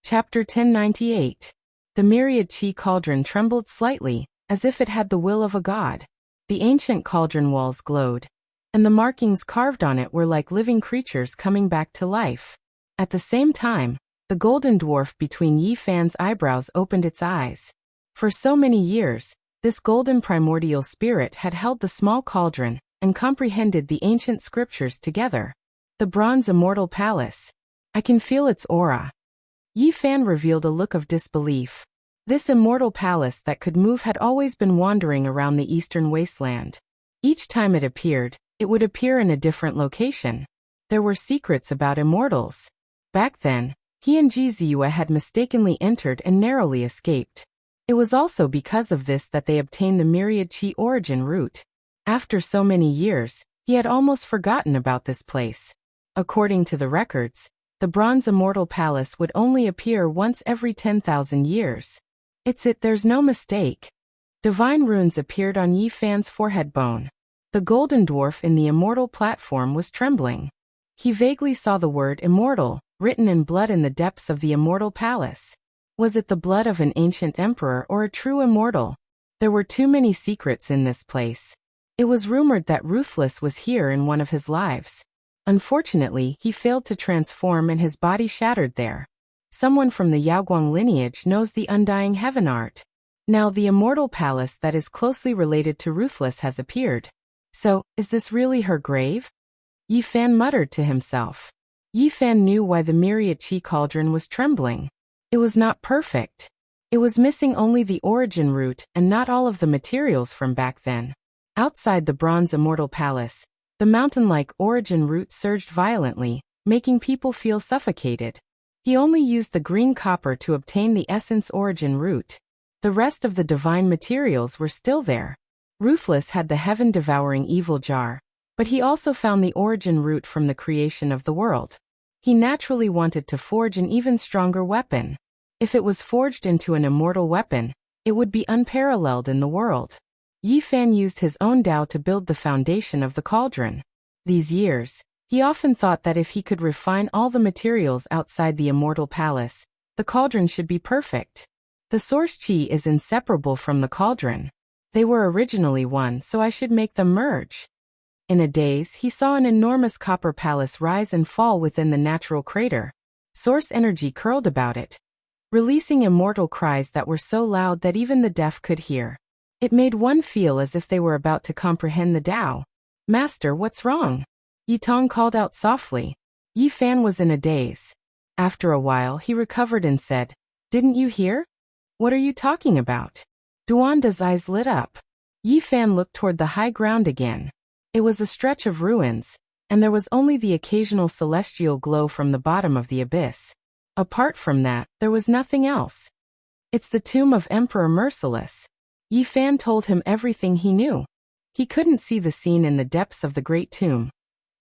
Chapter 1098. The myriad chi cauldron trembled slightly, as if it had the will of a god. The ancient cauldron walls glowed, and the markings carved on it were like living creatures coming back to life. At the same time, the golden dwarf between Yi Fan's eyebrows opened its eyes. For so many years, this golden primordial spirit had held the small cauldron and comprehended the ancient scriptures together. The bronze immortal palace. I can feel its aura. Yi Fan revealed a look of disbelief. This immortal palace that could move had always been wandering around the eastern wasteland. Each time it appeared, it would appear in a different location. There were secrets about immortals. Back then, he and Jiziua had mistakenly entered and narrowly escaped. It was also because of this that they obtained the myriad chi origin root. After so many years, he had almost forgotten about this place. According to the records, the bronze immortal palace would only appear once every 10,000 years. There's no mistake. Divine runes appeared on Yi Fan's forehead bone. The golden dwarf in the immortal platform was trembling. He vaguely saw the word immortal, written in blood in the depths of the immortal palace. Was it the blood of an ancient emperor or a true immortal? There were too many secrets in this place. It was rumored that Ruthless was here in one of his lives. Unfortunately, he failed to transform and his body shattered there. Someone from the Yaoguang lineage knows the undying heaven art. Now the immortal palace that is closely related to Ruthless has appeared. So, is this really her grave? Yi Fan muttered to himself. Yi Fan knew why the myriad chi cauldron was trembling. It was not perfect. It was missing only the origin root and not all of the materials from back then. Outside the bronze immortal palace, the mountain-like origin root surged violently, making people feel suffocated. He only used the green copper to obtain the essence origin root. The rest of the divine materials were still there. Ruthless had the heaven-devouring evil jar, but he also found the origin root from the creation of the world. He naturally wanted to forge an even stronger weapon. If it was forged into an immortal weapon, it would be unparalleled in the world. Yi Fan used his own Tao to build the foundation of the cauldron. These years, he often thought that if he could refine all the materials outside the immortal palace, the cauldron should be perfect. The source chi is inseparable from the cauldron. They were originally one, so I should make them merge. In a daze, he saw an enormous copper palace rise and fall within the natural crater. Source energy curled about it, releasing immortal cries that were so loud that even the deaf could hear. It made one feel as if they were about to comprehend the Tao. Master, what's wrong? Yi Tong called out softly. Yi Fan was in a daze. After a while, he recovered and said, "Didn't you hear? What are you talking about?" Duanda's eyes lit up. Yi Fan looked toward the high ground again. It was a stretch of ruins, and there was only the occasional celestial glow from the bottom of the abyss. Apart from that, there was nothing else. It's the tomb of Emperor Merciless. Yi Fan told him everything he knew. He couldn't see the scene in the depths of the great tomb,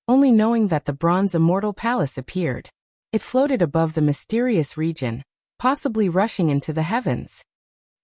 only knowing that the bronze immortal palace appeared. It floated above the mysterious region, possibly rushing into the heavens.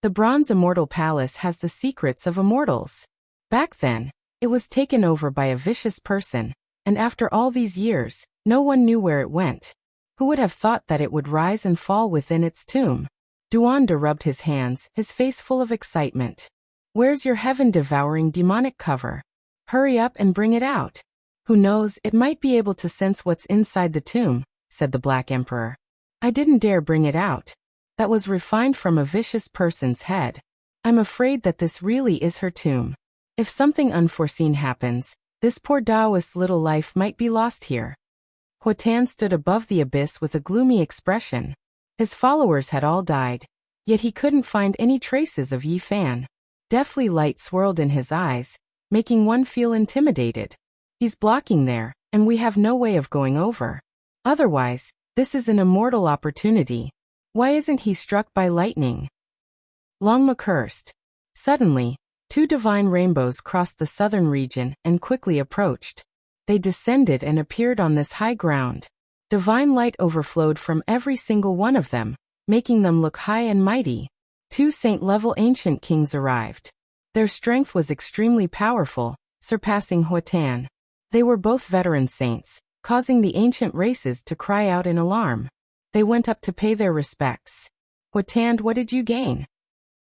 The bronze immortal palace has the secrets of immortals. Back then, it was taken over by a vicious person, and after all these years, no one knew where it went. Who would have thought that it would rise and fall within its tomb? Duanda rubbed his hands, his face full of excitement. Where's your heaven-devouring demonic cover? Hurry up and bring it out. Who knows, it might be able to sense what's inside the tomb, said the Black Emperor. I didn't dare bring it out. That was refined from a vicious person's head. I'm afraid that this really is her tomb. If something unforeseen happens, this poor Taoist's little life might be lost here. Huatan stood above the abyss with a gloomy expression. His followers had all died, yet he couldn't find any traces of Yi Fan. Deathly light swirled in his eyes, making one feel intimidated. He's blocking there, and we have no way of going over. Otherwise, this is an immortal opportunity. Why isn't he struck by lightning? Longma cursed. Suddenly, two divine rainbows crossed the southern region and quickly approached. They descended and appeared on this high ground. Divine light overflowed from every single one of them, making them look high and mighty. Two saint-level ancient kings arrived. Their strength was extremely powerful, surpassing Huatan. They were both veteran saints, causing the ancient races to cry out in alarm. They went up to pay their respects. Huatand, what did you gain?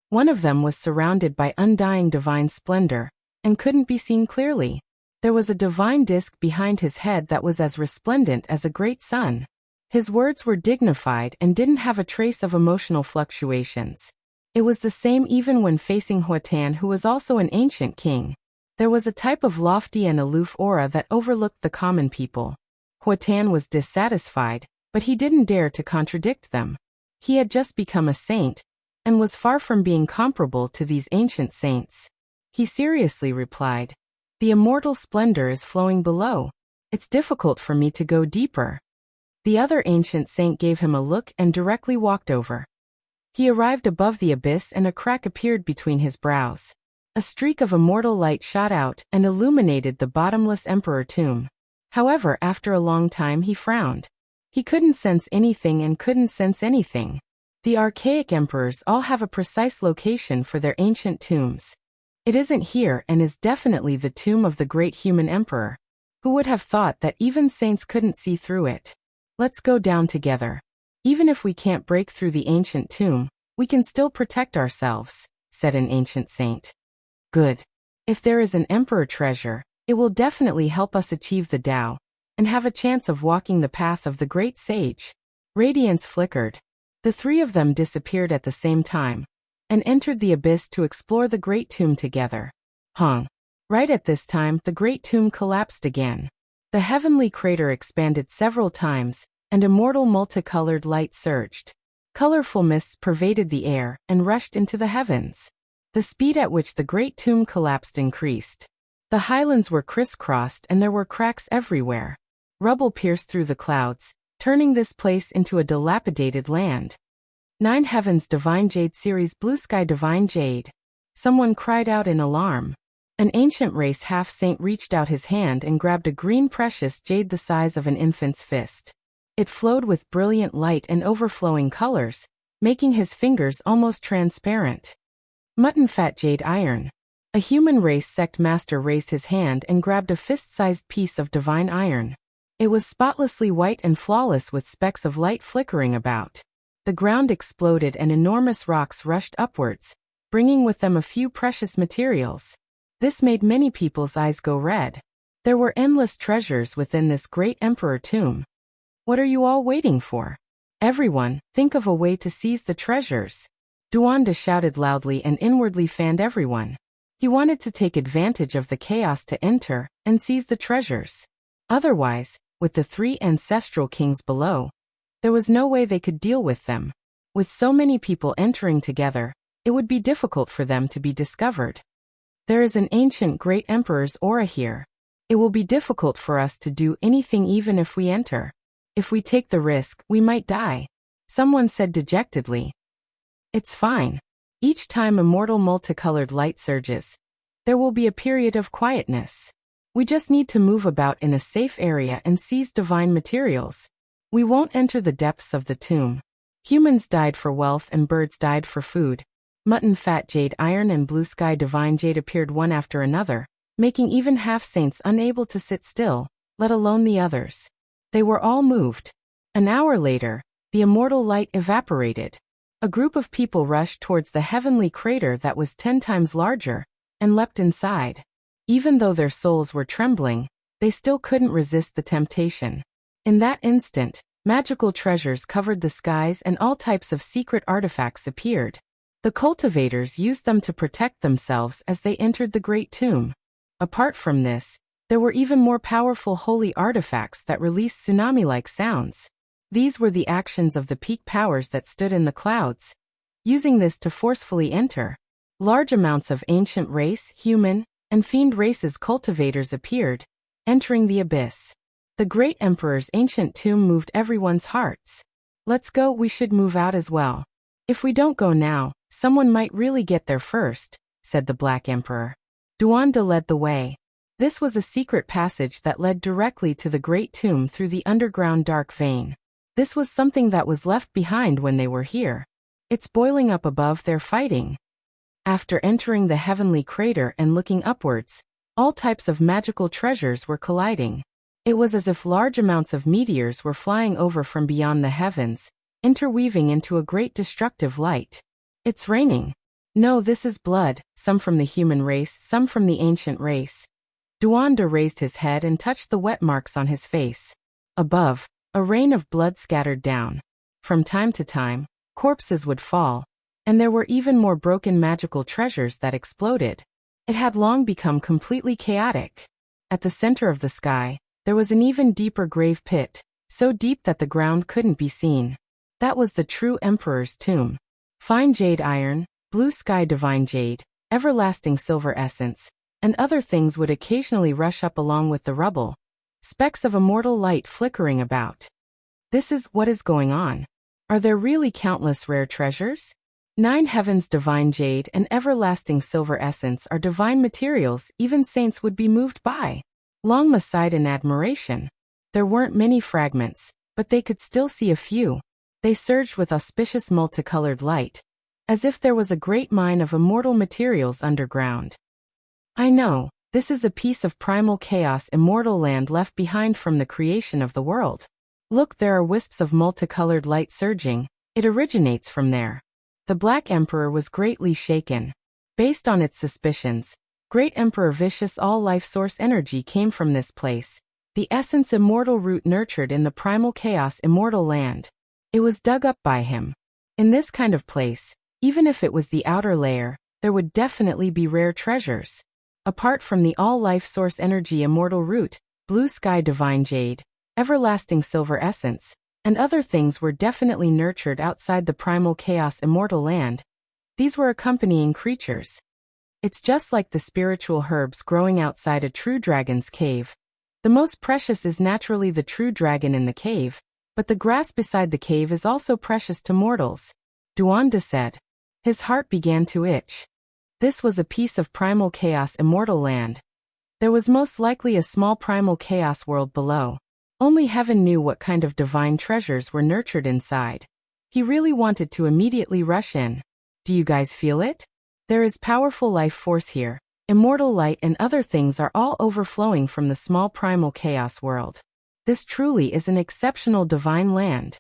One of them was surrounded by undying divine splendor, and couldn't be seen clearly. There was a divine disk behind his head that was as resplendent as a great sun. His words were dignified and didn't have a trace of emotional fluctuations. It was the same even when facing Huatan, who was also an ancient king. There was a type of lofty and aloof aura that overlooked the common people. Huatan was dissatisfied, but he didn't dare to contradict them. He had just become a saint, and was far from being comparable to these ancient saints. He seriously replied, "The immortal splendor is flowing below. It's difficult for me to go deeper." The other ancient saint gave him a look and directly walked over. He arrived above the abyss and a crack appeared between his brows. A streak of immortal light shot out and illuminated the bottomless emperor tomb. However, after a long time he frowned. He couldn't sense anything and couldn't sense anything. The archaic emperors all have a precise location for their ancient tombs. It isn't here and is definitely the tomb of the great human emperor. Who would have thought that even saints couldn't see through it? Let's go down together. Even if we can't break through the ancient tomb, we can still protect ourselves, said an ancient saint. Good. If there is an emperor treasure, it will definitely help us achieve the Tao, and have a chance of walking the path of the great sage. Radiance flickered. The three of them disappeared at the same time, and entered the abyss to explore the great tomb together. Right at this time, the great tomb collapsed again. The heavenly crater expanded several times, and immortal multicolored light surged. Colorful mists pervaded the air and rushed into the heavens. The speed at which the great tomb collapsed increased. The highlands were crisscrossed and there were cracks everywhere. Rubble pierced through the clouds, turning this place into a dilapidated land. 9 Heavens Divine Jade Series Blue Sky Divine Jade. Someone cried out in alarm. An ancient race half-saint reached out his hand and grabbed a green precious jade the size of an infant's fist. It flowed with brilliant light and overflowing colors, making his fingers almost transparent. Mutton Fat Jade Iron. A human race sect master raised his hand and grabbed a fist-sized piece of divine iron. It was spotlessly white and flawless with specks of light flickering about. The ground exploded and enormous rocks rushed upwards, bringing with them a few precious materials. This made many people's eyes go red. There were endless treasures within this great emperor tomb. What are you all waiting for? Everyone, think of a way to seize the treasures. Duanda shouted loudly and inwardly fanned everyone. He wanted to take advantage of the chaos to enter and seize the treasures. Otherwise, with the 3 ancestral kings below, there was no way they could deal with them. With so many people entering together, it would be difficult for them to be discovered. There is an ancient great emperor's aura here. It will be difficult for us to do anything even if we enter. If we take the risk, we might die. Someone said dejectedly. It's fine. Each time immortal multicolored light surges, there will be a period of quietness. We just need to move about in a safe area and seize divine materials. We won't enter the depths of the tomb. Humans died for wealth and birds died for food. Mutton Fat Jade Iron and Blue Sky Divine Jade appeared one after another, making even half-saints unable to sit still, let alone the others. They were all moved. An hour later, the immortal light evaporated. A group of people rushed towards the heavenly crater that was 10 times larger, and leapt inside. Even though their souls were trembling, they still couldn't resist the temptation. In that instant, magical treasures covered the skies and all types of secret artifacts appeared. The cultivators used them to protect themselves as they entered the great tomb. Apart from this, there were even more powerful holy artifacts that released tsunami-like sounds. These were the actions of the peak powers that stood in the clouds, using this to forcefully enter. Large amounts of ancient race, human, and fiend races cultivators appeared, entering the abyss. The great emperor's ancient tomb moved everyone's hearts. Let's go, we should move out as well. If we don't go now, someone might really get there first, said the Black Emperor. Duanda led the way. This was a secret passage that led directly to the great tomb through the underground dark vein. This was something that was left behind when they were here. It's boiling up above their fighting. After entering the heavenly crater and looking upwards, all types of magical treasures were colliding. It was as if large amounts of meteors were flying over from beyond the heavens, interweaving into a great destructive light. It's raining. No, this is blood, some from the human race, some from the ancient race. Duanda raised his head and touched the wet marks on his face. Above, a rain of blood scattered down. From time to time, corpses would fall, and there were even more broken magical treasures that exploded. It had long become completely chaotic. At the center of the sky, there was an even deeper grave pit, so deep that the ground couldn't be seen. That was the true Emperor's tomb. Fine jade iron, blue sky divine jade, everlasting silver essence, and other things would occasionally rush up along with the rubble, specks of immortal light flickering about. This is what is going on. Are there really countless rare treasures? 9 heavens divine jade and everlasting silver essence are divine materials even saints would be moved by. Longma sighed in admiration. There weren't many fragments, but they could still see a few. They surged with auspicious multicolored light, as if there was a great mine of immortal materials underground. I know, this is a piece of primal chaos immortal land left behind from the creation of the world. Look, there are wisps of multicolored light surging. It originates from there. The Black Emperor was greatly shaken. Based on its suspicions, Great Emperor Vicious all life source energy came from this place. The essence immortal root nurtured in the primal chaos immortal land. It was dug up by him. In this kind of place, even if it was the outer layer, there would definitely be rare treasures. Apart from the all-life source energy immortal root, blue sky divine jade, everlasting silver essence, and other things were definitely nurtured outside the primal chaos immortal land. These were accompanying creatures. It's just like the spiritual herbs growing outside a true dragon's cave. The most precious is naturally the true dragon in the cave, but the grass beside the cave is also precious to mortals. Duanda said. His heart began to itch. This was a piece of primal chaos immortal land. There was most likely a small primal chaos world below. Only heaven knew what kind of divine treasures were nurtured inside. He really wanted to immediately rush in. Do you guys feel it? There is powerful life force here. Immortal light and other things are all overflowing from the small primal chaos world. This truly is an exceptional divine land.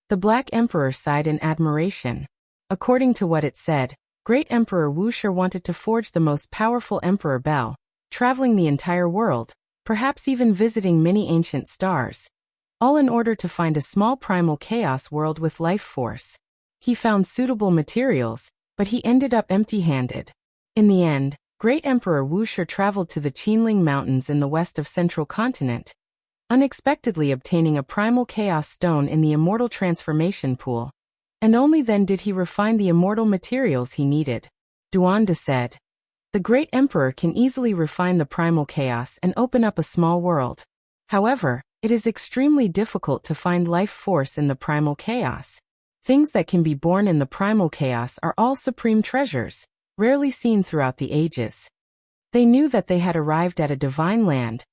The Black Emperor sighed in admiration. According to what it said, Great Emperor Wuxia wanted to forge the most powerful Emperor Bell, traveling the entire world, perhaps even visiting many ancient stars, all in order to find a small primal chaos world with life force. He found suitable materials, but he ended up empty-handed. In the end, Great Emperor Wuxia traveled to the Qinling Mountains in the west of Central Continent, unexpectedly obtaining a primal chaos stone in the immortal transformation pool. And only then did he refine the immortal materials he needed. Duanda said. The Great Emperor can easily refine the primal chaos and open up a small world. However, it is extremely difficult to find life force in the primal chaos. Things that can be born in the primal chaos are all supreme treasures, rarely seen throughout the ages. They knew that they had arrived at a divine land,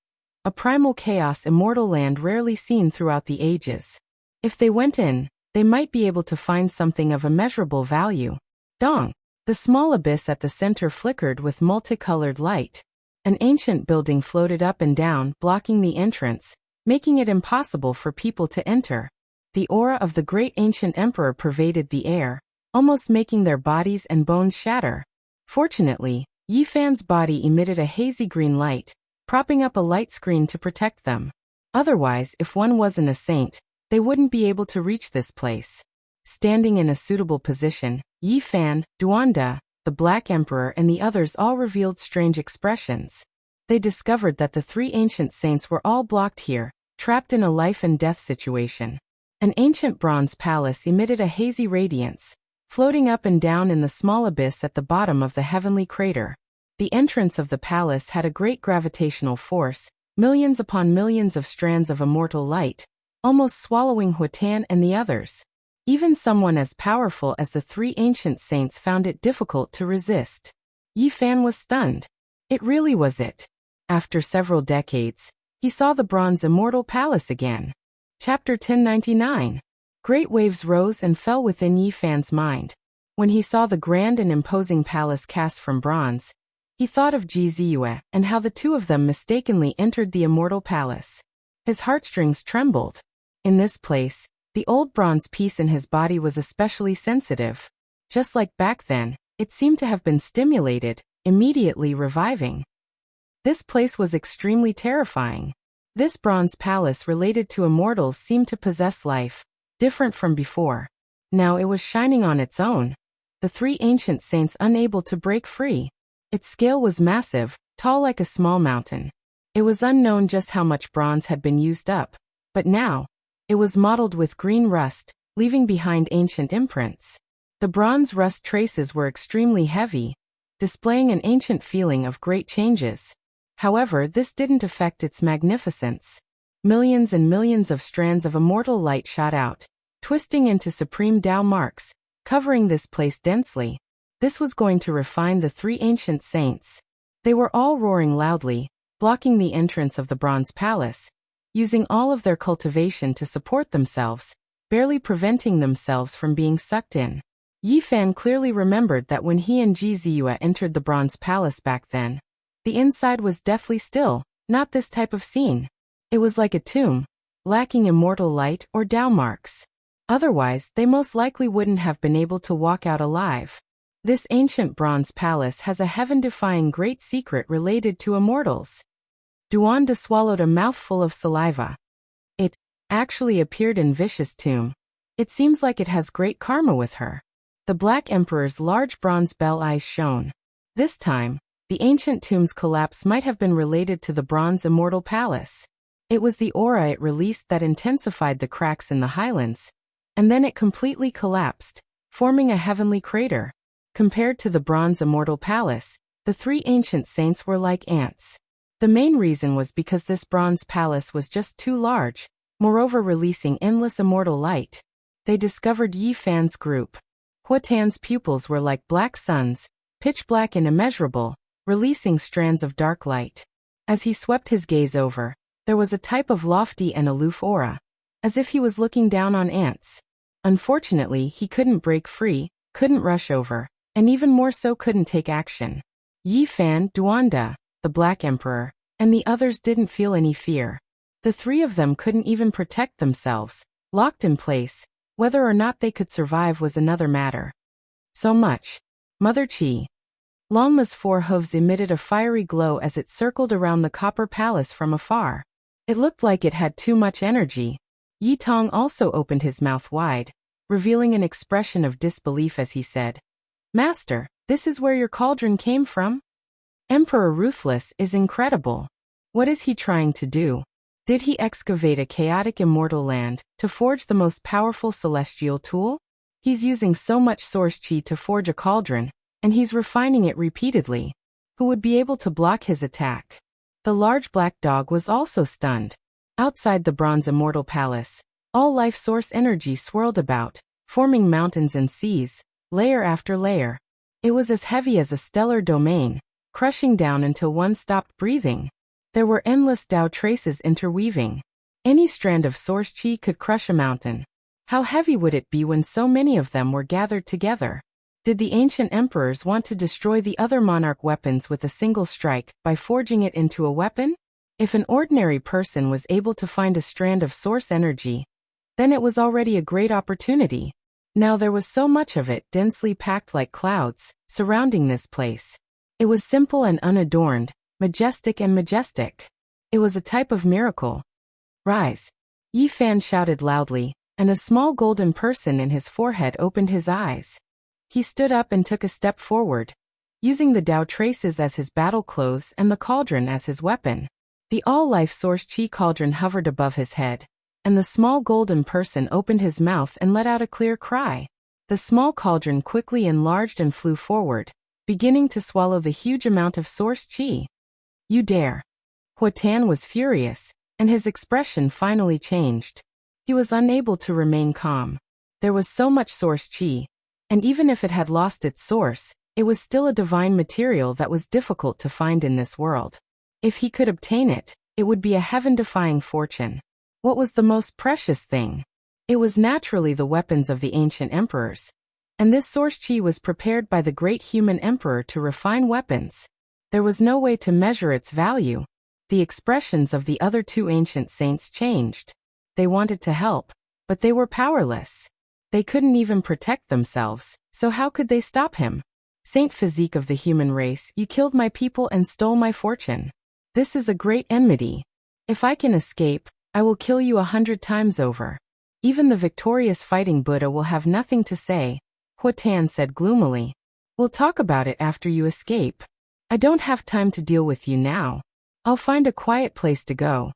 a primal chaos immortal land rarely seen throughout the ages. If they went in, they might be able to find something of immeasurable value. Dong! The small abyss at the center flickered with multicolored light. An ancient building floated up and down, blocking the entrance, making it impossible for people to enter. The aura of the great ancient emperor pervaded the air, almost making their bodies and bones shatter. Fortunately, Yifan's body emitted a hazy green light, propping up a light screen to protect them. Otherwise, if one wasn't a saint, they wouldn't be able to reach this place. Standing in a suitable position, Yifan, Duanda, the Black Emperor and the others all revealed strange expressions. They discovered that the 3 ancient saints were all blocked here, trapped in a life and death situation. An ancient bronze palace emitted a hazy radiance, floating up and down in the small abyss at the bottom of the heavenly crater. The entrance of the palace had a great gravitational force, millions upon millions of strands of immortal light, almost swallowing Huatan and the others. Even someone as powerful as the 3 ancient saints found it difficult to resist. Yifan was stunned. It really was it. After several decades, he saw the bronze immortal palace again. Chapter 1099. Great waves rose and fell within Yifan's mind. When he saw the grand and imposing palace cast from bronze, he thought of Ji Ziyue and how the 2 of them mistakenly entered the immortal palace. His heartstrings trembled. In this place, The old bronze piece in his body was especially sensitive. Just like back then, it seemed to have been stimulated, immediately reviving. This place was extremely terrifying. This bronze palace related to immortals seemed to possess life, different from before. Now it was shining on its own. The three ancient saints unable to break free. Its scale was massive, tall like a small mountain. It was unknown just how much bronze had been used up, but now, it was mottled with green rust, leaving behind ancient imprints. The bronze rust traces were extremely heavy, displaying an ancient feeling of great changes. However, this didn't affect its magnificence. Millions and millions of strands of immortal light shot out, twisting into supreme Tao marks, covering this place densely. This was going to refine the three ancient saints. They were all roaring loudly, blocking the entrance of the bronze palace, using all of their cultivation to support themselves, barely preventing themselves from being sucked in. Yi Fan clearly remembered that when he and Ji Ziyue entered the bronze palace back then, the inside was deathly still, not this type of scene. It was like a tomb, lacking immortal light or Tao marks. Otherwise, they most likely wouldn't have been able to walk out alive. This ancient bronze palace has a heaven-defying great secret related to immortals. Duanda swallowed a mouthful of saliva. It actually appeared in Vicious Tomb. It seems like it has great karma with her. The Black Emperor's large bronze bell eyes shone. This time, the ancient tomb's collapse might have been related to the bronze immortal palace. It was the aura it released that intensified the cracks in the highlands, and then it completely collapsed, forming a heavenly crater. Compared to the bronze immortal palace, the three ancient saints were like ants. The main reason was because this bronze palace was just too large, moreover releasing endless immortal light. They discovered Yi Fan's group. Huatan's pupils were like black suns, pitch black and immeasurable, releasing strands of dark light. As he swept his gaze over, there was a type of lofty and aloof aura, as if he was looking down on ants. Unfortunately, he couldn't break free, couldn't rush over, and even more so couldn't take action. Yi Fan, Duanda, the Black Emperor, and the others didn't feel any fear. The three of them couldn't even protect themselves, locked in place. Whether or not they could survive was another matter. So much. Mother Qi. Longma's four hooves emitted a fiery glow as it circled around the copper palace from afar. It looked like it had too much energy. Yi Tong also opened his mouth wide, revealing an expression of disbelief as he said, "Master, this is where your cauldron came from? Emperor Ruthless is incredible. What is he trying to do? Did he excavate a chaotic immortal land to forge the most powerful celestial tool? He's using so much source chi to forge a cauldron, and he's refining it repeatedly. Who would be able to block his attack?" The large black dog was also stunned. Outside the bronze immortal palace, all life source energy swirled about, forming mountains and seas, layer after layer. It was as heavy as a stellar domain, crushing down until one stopped breathing. There were endless Tao traces interweaving. Any strand of source chi could crush a mountain. How heavy would it be when so many of them were gathered together? Did the ancient emperors want to destroy the other monarch weapons with a single strike by forging it into a weapon? If an ordinary person was able to find a strand of source energy, then it was already a great opportunity. Now there was so much of it densely packed like clouds, surrounding this place. It was simple and unadorned, majestic and majestic. It was a type of miracle. "Rise!" Yi Fan shouted loudly, and a small golden person in his forehead opened his eyes. He stood up and took a step forward, using the Tao traces as his battle clothes and the cauldron as his weapon. The all-life source chi cauldron hovered above his head, and the small golden person opened his mouth and let out a clear cry. The small cauldron quickly enlarged and flew forward, beginning to swallow the huge amount of source chi. "You dare!" Huatan was furious, and his expression finally changed. He was unable to remain calm. There was so much source chi, and even if it had lost its source, it was still a divine material that was difficult to find in this world. If he could obtain it, it would be a heaven-defying fortune. What was the most precious thing? It was naturally the weapons of the ancient emperors. And this source chi was prepared by the great human emperor to refine weapons. There was no way to measure its value. The expressions of the other two ancient saints changed. They wanted to help, But they were powerless. They couldn't even protect themselves, so how could they stop him? Saint Physique of the human race, you killed my people and stole my fortune. This is a great enmity. If I can escape, I will kill you 100 times over. Even the victorious fighting Buddha will have nothing to say, Huatan said gloomily. We'll talk about it after you escape. I don't have time to deal with you now. I'll find a quiet place to go.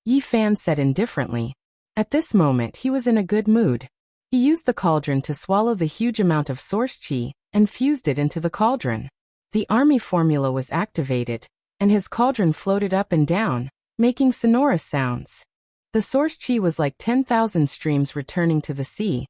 Yi Fan said indifferently. At this moment he was in a good mood. He used the cauldron to swallow the huge amount of source qi and fused it into the cauldron. The army formula was activated, and his cauldron floated up and down, making sonorous sounds. The source qi was like 10,000 streams returning to the sea,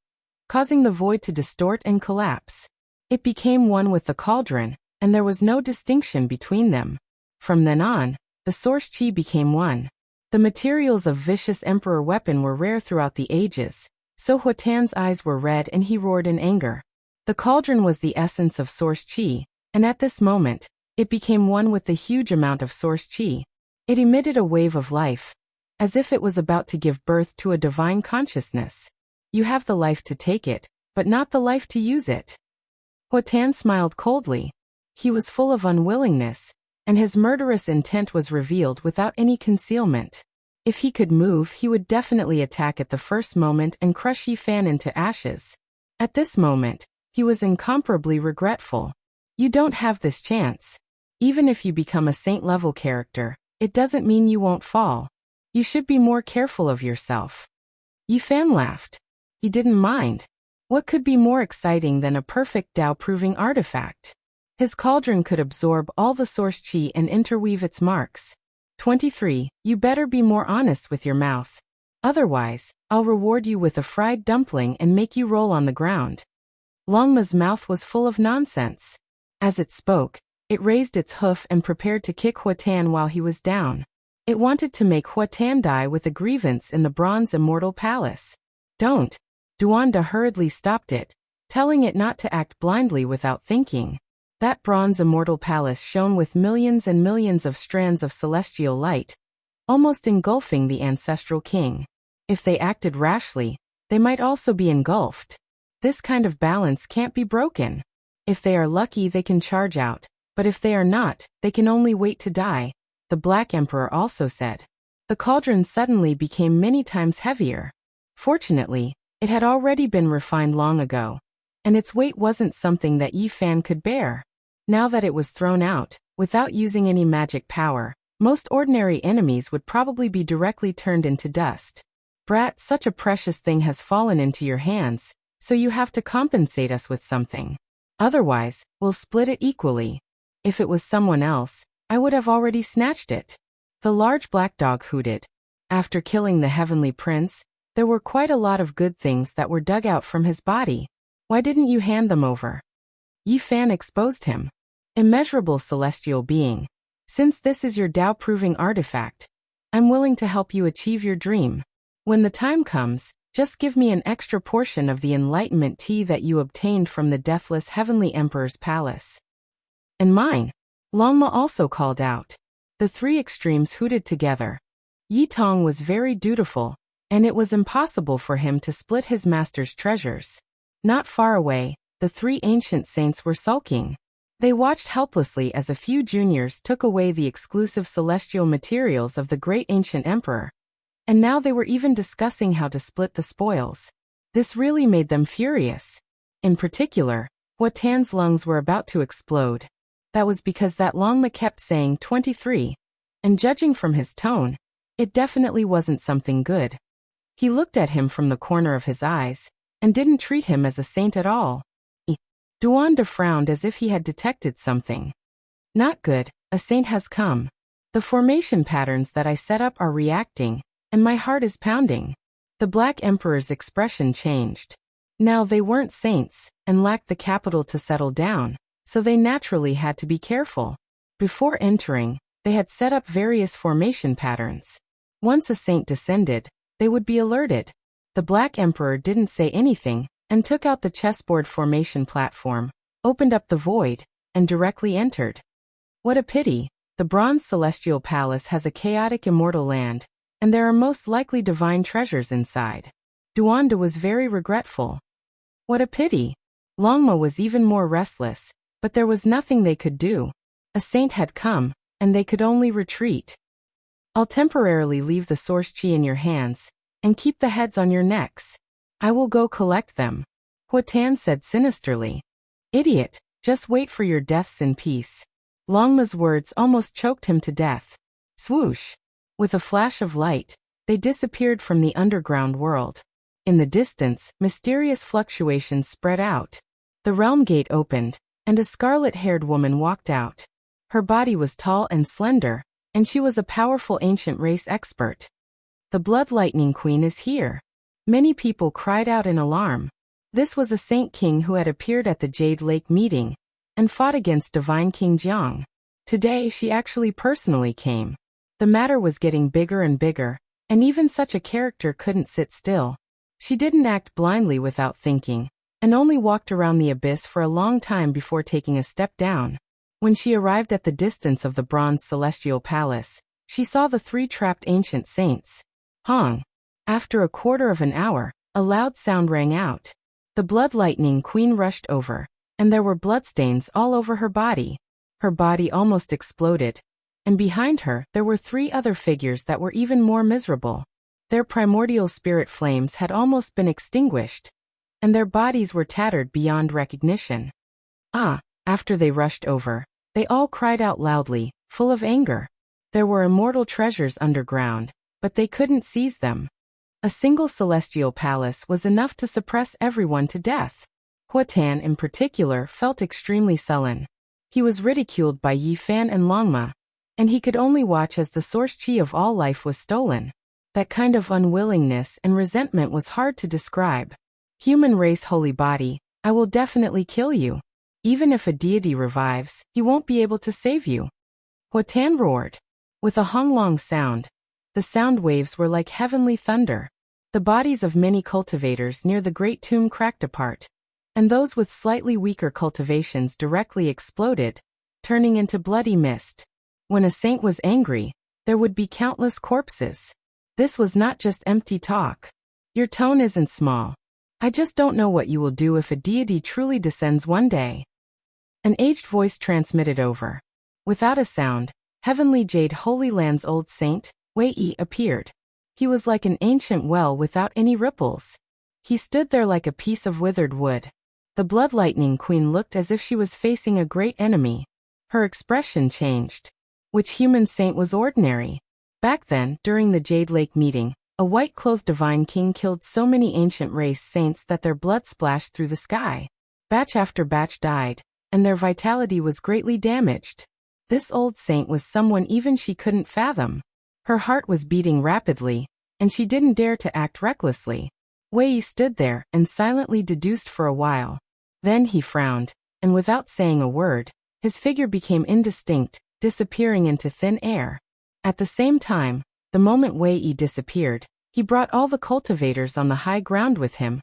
causing the void to distort and collapse. It became one with the cauldron, and there was no distinction between them. From then on, the source qi became one. The materials of vicious emperor weapon were rare throughout the ages, so Huatan's eyes were red and he roared in anger. The cauldron was the essence of source qi, and at this moment, it became one with the huge amount of source qi. It emitted a wave of life, as if it was about to give birth to a divine consciousness. You have the life to take it, but not the life to use it. Huatan smiled coldly. He was full of unwillingness, and his murderous intent was revealed without any concealment. If he could move, he would definitely attack at the first moment and crush Yi Fan into ashes. At this moment, he was incomparably regretful. You don't have this chance. Even if you become a saint-level character, it doesn't mean you won't fall. You should be more careful of yourself. Yi Fan laughed. He didn't mind. What could be more exciting than a perfect Tao-proving artifact? His cauldron could absorb all the source qi and interweave its marks. 23. You better be more honest with your mouth. Otherwise, I'll reward you with a fried dumpling and make you roll on the ground. Longma's mouth was full of nonsense. As it spoke, it raised its hoof and prepared to kick Huatan while he was down. It wanted to make Huatan die with a grievance in the bronze immortal palace. Don't. Duanda hurriedly stopped it, telling it not to act blindly without thinking. That bronze immortal palace shone with millions and millions of strands of celestial light, almost engulfing the ancestral king. If they acted rashly, they might also be engulfed. This kind of balance can't be broken. If they are lucky, they can charge out, but if they are not, they can only wait to die, the Black Emperor also said. The cauldron suddenly became many times heavier. Fortunately, it had already been refined long ago, and its weight wasn't something that Yi Fan could bear. Now that it was thrown out, without using any magic power, most ordinary enemies would probably be directly turned into dust. Brat, such a precious thing has fallen into your hands, so you have to compensate us with something. Otherwise, we'll split it equally. If it was someone else, I would have already snatched it. The large black dog hooted. After killing the heavenly prince, there were quite a lot of good things that were dug out from his body. Why didn't you hand them over? Yi Fan exposed him. Immeasurable celestial being. Since this is your Tao-proving artifact, I'm willing to help you achieve your dream. When the time comes, just give me an extra portion of the enlightenment tea that you obtained from the deathless heavenly emperor's palace. And mine. Longma also called out. The three extremes hooted together. Yi Tong was very dutiful, and it was impossible for him to split his master's treasures. Not far away, the three ancient saints were sulking. They watched helplessly as a few juniors took away the exclusive celestial materials of the great ancient emperor. And now they were even discussing how to split the spoils. This really made them furious. In particular, Huatan's lungs were about to explode. That was because that Longma kept saying 23, and judging from his tone, it definitely wasn't something good. He looked at him from the corner of his eyes, and didn't treat him as a saint at all. Duanda frowned as if he had detected something. Not good, a saint has come. The formation patterns that I set up are reacting, and my heart is pounding. The Black Emperor's expression changed. Now they weren't saints, and lacked the capital to settle down, so they naturally had to be careful. Before entering, they had set up various formation patterns. Once a saint descended, they would be alerted. The Black Emperor didn't say anything, and took out the chessboard formation platform, opened up the void, and directly entered. What a pity, the Bronze Celestial Palace has a chaotic immortal land, and there are most likely divine treasures inside. Duanda was very regretful. What a pity. Longma was even more restless, but there was nothing they could do. A saint had come, and they could only retreat. I'll temporarily leave the source chi in your hands, and keep the heads on your necks. I will go collect them. Huatan said sinisterly. Idiot, just wait for your deaths in peace. Longma's words almost choked him to death. Swoosh! With a flash of light, they disappeared from the underground world. In the distance, mysterious fluctuations spread out. The realm gate opened, and a scarlet-haired woman walked out. Her body was tall and slender, and she was a powerful ancient race expert. The Blood Lightning Queen is here. Many people cried out in alarm. This was a Saint King who had appeared at the Jade Lake meeting and fought against Divine King Jiang. Today she actually personally came. The matter was getting bigger and bigger, and even such a character couldn't sit still. She didn't act blindly without thinking, and only walked around the abyss for a long time before taking a step down. When she arrived at the distance of the bronze celestial palace, she saw the three trapped ancient saints. Hong! After a quarter of an hour, a loud sound rang out. The Blood Lightning Queen rushed over, and there were bloodstains all over her body. Her body almost exploded, and behind her there were three other figures that were even more miserable. Their primordial spirit flames had almost been extinguished, and their bodies were tattered beyond recognition. After they rushed over, they all cried out loudly, full of anger. There were immortal treasures underground, but they couldn't seize them. A single celestial palace was enough to suppress everyone to death. Huatan in particular felt extremely sullen. He was ridiculed by Yi Fan and Longma, and he could only watch as the source chi of all life was stolen. That kind of unwillingness and resentment was hard to describe. Human race holy body, I will definitely kill you. Even if a deity revives, he won't be able to save you. Huatan roared. With a honglong sound, the sound waves were like heavenly thunder. The bodies of many cultivators near the great tomb cracked apart, and those with slightly weaker cultivations directly exploded, turning into bloody mist. When a saint was angry, there would be countless corpses. This was not just empty talk. Your tone isn't small. I just don't know what you will do if a deity truly descends one day. An aged voice transmitted over. Without a sound, Heavenly Jade Holy Land's old saint, Wei appeared. He was like an ancient well without any ripples. He stood there like a piece of withered wood. The Blood Lightning Queen looked as if she was facing a great enemy. Her expression changed. Which human saint was ordinary? Back then, during the Jade Lake meeting, a white-clothed divine king killed so many ancient race saints that their blood splashed through the sky. Batch after batch died, and their vitality was greatly damaged. This old saint was someone even she couldn't fathom. Her heart was beating rapidly, and she didn't dare to act recklessly. Wei stood there and silently deduced for a while. Then he frowned, and without saying a word, his figure became indistinct, disappearing into thin air. At the same time, the moment Wei disappeared, he brought all the cultivators on the high ground with him,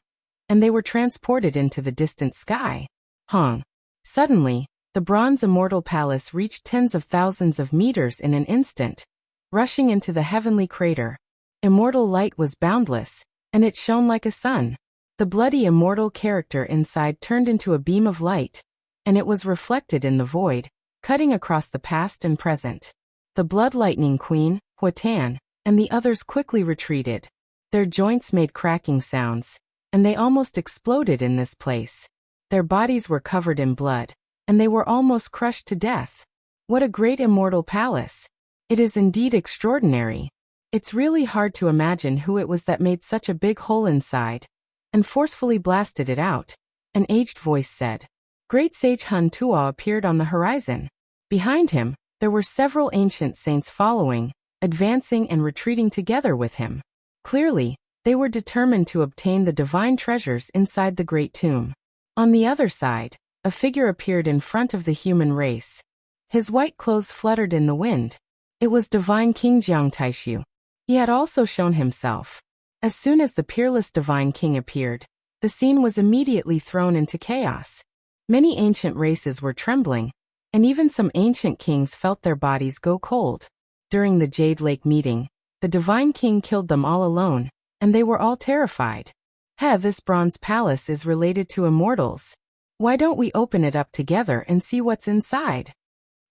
and they were transported into the distant sky. Hong! Suddenly, the bronze immortal palace reached tens of thousands of meters in an instant, rushing into the heavenly crater. Immortal light was boundless, and it shone like a sun. The bloody immortal character inside turned into a beam of light, and it was reflected in the void, cutting across the past and present. The Blood Lightning Queen, Huatan, and the others quickly retreated. Their joints made cracking sounds, and they almost exploded in this place. Their bodies were covered in blood, and they were almost crushed to death. What a great immortal palace! It is indeed extraordinary. It's really hard to imagine who it was that made such a big hole inside and forcefully blasted it out, an aged voice said. Great Sage Hun Tuo appeared on the horizon. Behind him, there were several ancient saints following, advancing and retreating together with him. Clearly, they were determined to obtain the divine treasures inside the great tomb. On the other side, a figure appeared in front of the human race. His white clothes fluttered in the wind. It was Divine King Jiang Taishu. He had also shown himself. As soon as the peerless Divine King appeared, the scene was immediately thrown into chaos. Many ancient races were trembling, and even some ancient kings felt their bodies go cold. During the Jade Lake meeting, the Divine King killed them all alone, and they were all terrified. This bronze palace is related to immortals. Why don't we open it up together and see what's inside?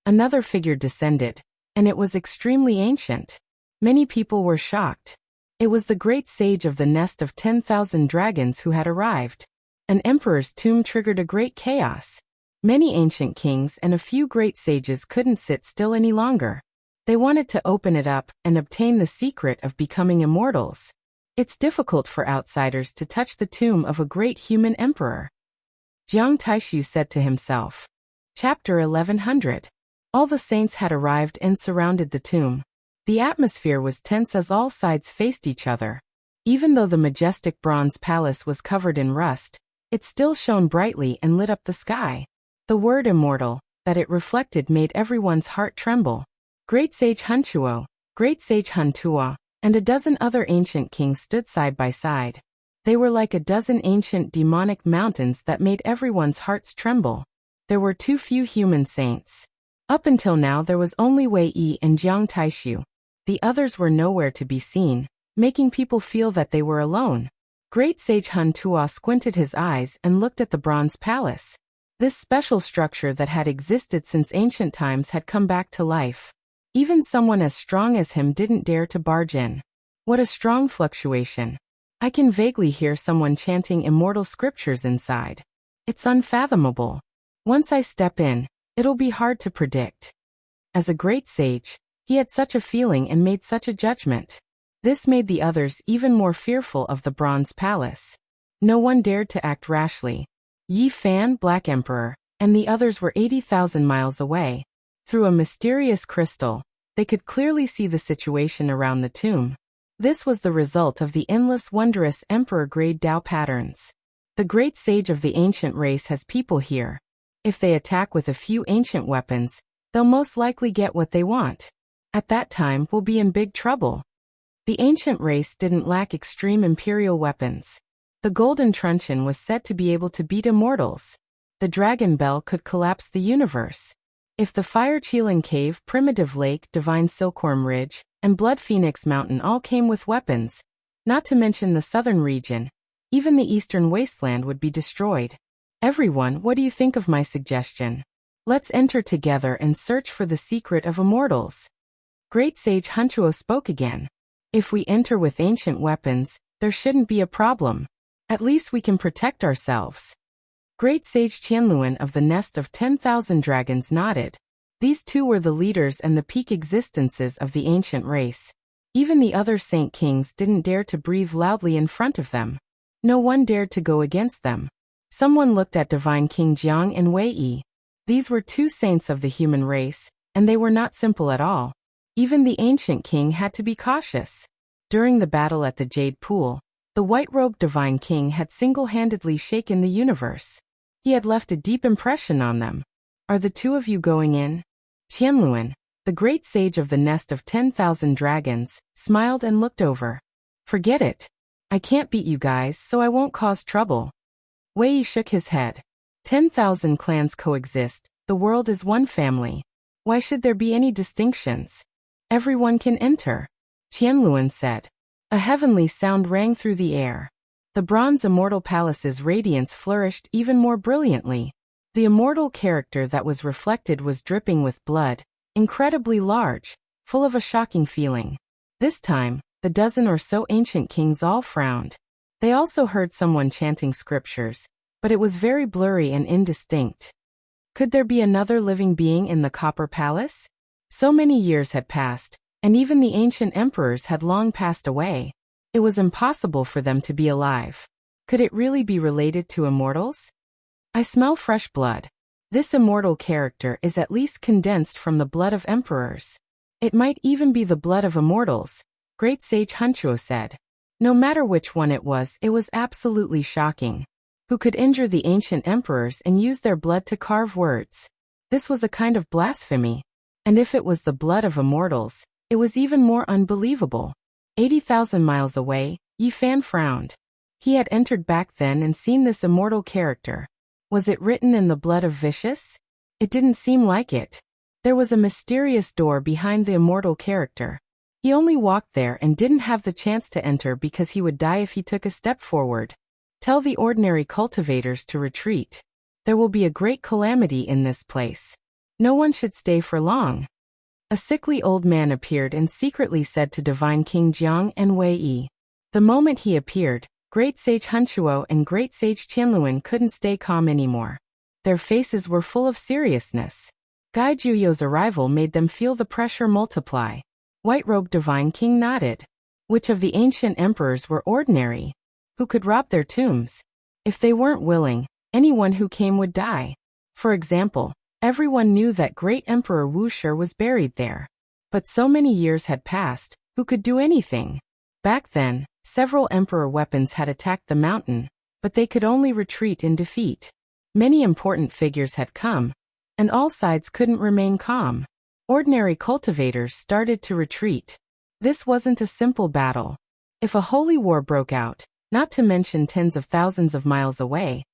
Another figure descended, and it was extremely ancient. Many people were shocked. It was the great sage of the nest of 10,000 dragons who had arrived. An emperor's tomb triggered a great chaos. Many ancient kings and a few great sages couldn't sit still any longer. They wanted to open it up and obtain the secret of becoming immortals. It's difficult for outsiders to touch the tomb of a great human emperor. Jiang Taishu said to himself. Chapter 1100. All the saints had arrived and surrounded the tomb. The atmosphere was tense as all sides faced each other. Even though the majestic bronze palace was covered in rust, it still shone brightly and lit up the sky. The word immortal that it reflected made everyone's heart tremble. Great Sage Huntuo, Great Sage Huntua, and a dozen other ancient kings stood side by side. They were like a dozen ancient demonic mountains that made everyone's hearts tremble. There were too few human saints. Up until now there was only Wei Yi and Jiang Taishu. The others were nowhere to be seen, making people feel that they were alone. Great Sage Huntua squinted his eyes and looked at the bronze palace. This special structure that had existed since ancient times had come back to life. Even someone as strong as him didn't dare to barge in. What a strong fluctuation. I can vaguely hear someone chanting immortal scriptures inside. It's unfathomable. Once I step in, it'll be hard to predict. As a great sage, he had such a feeling and made such a judgment. This made the others even more fearful of the bronze palace. No one dared to act rashly. Yi Fan, Black Emperor, and the others were 80,000 miles away. Through a mysterious crystal, they could clearly see the situation around the tomb. This was the result of the endless wondrous emperor-grade Tao patterns. The great sage of the ancient race has people here. If they attack with a few ancient weapons, they'll most likely get what they want. At that time, we'll be in big trouble. The ancient race didn't lack extreme imperial weapons. The golden truncheon was said to be able to beat immortals. The dragon bell could collapse the universe. If the Fire Qilin Cave, Primitive Lake, Divine Silkworm Ridge, and Blood Phoenix Mountain all came with weapons, not to mention the southern region, even the eastern wasteland would be destroyed. Everyone, what do you think of my suggestion? Let's enter together and search for the secret of immortals. Great Sage Huntuo spoke again. If we enter with ancient weapons, there shouldn't be a problem. At least we can protect ourselves. Great Sage Qianluan of the Nest of 10,000 Dragons nodded. These two were the leaders and the peak existences of the ancient race. Even the other Saint Kings didn't dare to breathe loudly in front of them. No one dared to go against them. Someone looked at Divine King Jiang and Wei Yi. These were two saints of the human race, and they were not simple at all. Even the ancient king had to be cautious. During the battle at the Jade Pool, the white-robed Divine King had single-handedly shaken the universe. He had left a deep impression on them. Are the two of you going in? Qianluan, the great sage of the Nest of 10,000 Dragons, smiled and looked over. Forget it. I can't beat you guys, so I won't cause trouble. Wei Yi shook his head. 10,000 clans coexist, the world is one family. Why should there be any distinctions? Everyone can enter. Qianluan said. A heavenly sound rang through the air. The bronze immortal palace's radiance flourished even more brilliantly. The immortal character that was reflected was dripping with blood, incredibly large, full of a shocking feeling. This time, the dozen or so ancient kings all frowned. They also heard someone chanting scriptures, but it was very blurry and indistinct. Could there be another living being in the Copper Palace? So many years had passed, and even the ancient emperors had long passed away. It was impossible for them to be alive. Could it really be related to immortals? I smell fresh blood. This immortal character is at least condensed from the blood of emperors. It might even be the blood of immortals, Great Sage Huntuo said. No matter which one it was absolutely shocking. Who could injure the ancient emperors and use their blood to carve words? This was a kind of blasphemy. And if it was the blood of immortals, it was even more unbelievable. 80,000 miles away, Yi Fan frowned. He had entered back then and seen this immortal character. Was it written in the blood of Vicious? It didn't seem like it. There was a mysterious door behind the immortal character. He only walked there and didn't have the chance to enter because he would die if he took a step forward. Tell the ordinary cultivators to retreat. There will be a great calamity in this place. No one should stay for long. A sickly old man appeared and secretly said to Divine King Jiang and Wei Yi. The moment he appeared, Great Sage Hunchuo and Great Sage Qianluan couldn't stay calm anymore. Their faces were full of seriousness. Gai Juyo's arrival made them feel the pressure multiply. White-robed Divine King nodded. Which of the ancient emperors were ordinary? Who could rob their tombs? If they weren't willing, anyone who came would die. For example, everyone knew that great Emperor Wuxia was buried there. But so many years had passed, who could do anything? Back then, several emperor weapons had attacked the mountain, but they could only retreat in defeat. Many important figures had come, and all sides couldn't remain calm. Ordinary cultivators started to retreat. This wasn't a simple battle. If a holy war broke out, not to mention tens of thousands of miles away,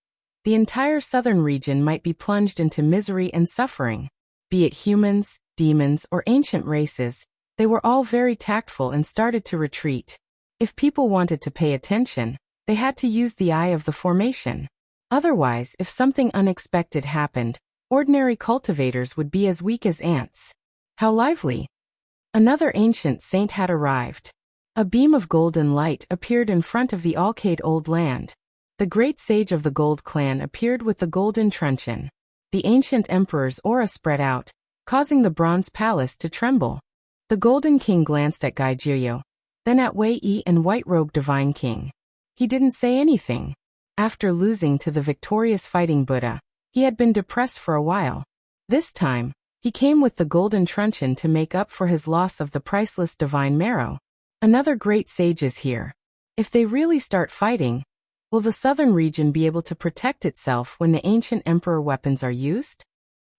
the entire southern region might be plunged into misery and suffering. Be it humans, demons, or ancient races, they were all very tactful and started to retreat. If people wanted to pay attention, they had to use the eye of the formation. Otherwise, if something unexpected happened, ordinary cultivators would be as weak as ants. How lively! Another ancient saint had arrived. A beam of golden light appeared in front of the Alcade Old Land. The great sage of the Gold Clan appeared with the golden truncheon. The ancient emperor's aura spread out, causing the bronze palace to tremble. The Golden King glanced at Gai Juyo, then at Wei Yi and White-robed Divine King. He didn't say anything. After losing to the victorious Fighting Buddha, he had been depressed for a while. This time, he came with the golden truncheon to make up for his loss of the priceless divine marrow. Another great sage is here. If they really start fighting, will the southern region be able to protect itself when the ancient emperor weapons are used?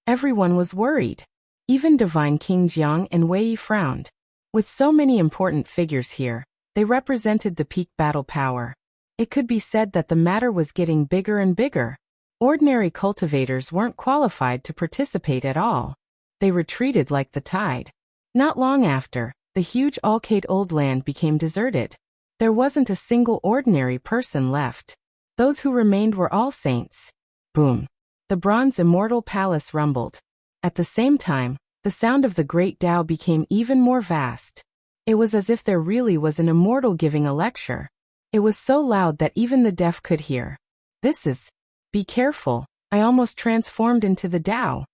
Everyone was worried. Even Divine King Jiang and Wei Yi frowned. With so many important figures here, they represented the peak battle power. It could be said that the matter was getting bigger and bigger. Ordinary cultivators weren't qualified to participate at all. They retreated like the tide. Not long after, the huge Alcade Old Land became deserted. There wasn't a single ordinary person left. Those who remained were all saints. Boom! The bronze immortal palace rumbled. At the same time, the sound of the great Tao became even more vast. It was as if there really was an immortal giving a lecture. It was so loud that even the deaf could hear. This is... Be careful, I almost transformed into the Tao.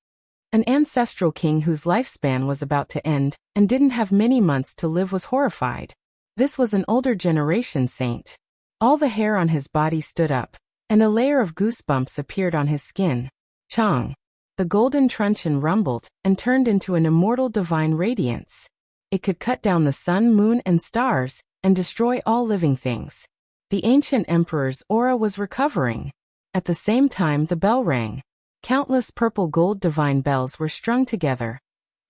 An ancestral king whose lifespan was about to end and didn't have many months to live was horrified. This was an older generation saint. All the hair on his body stood up, and a layer of goosebumps appeared on his skin. Chang! The golden truncheon rumbled and turned into an immortal divine radiance. It could cut down the sun, moon, and stars, and destroy all living things. The ancient emperor's aura was recovering. At the same time, the bell rang. Countless purple gold divine bells were strung together,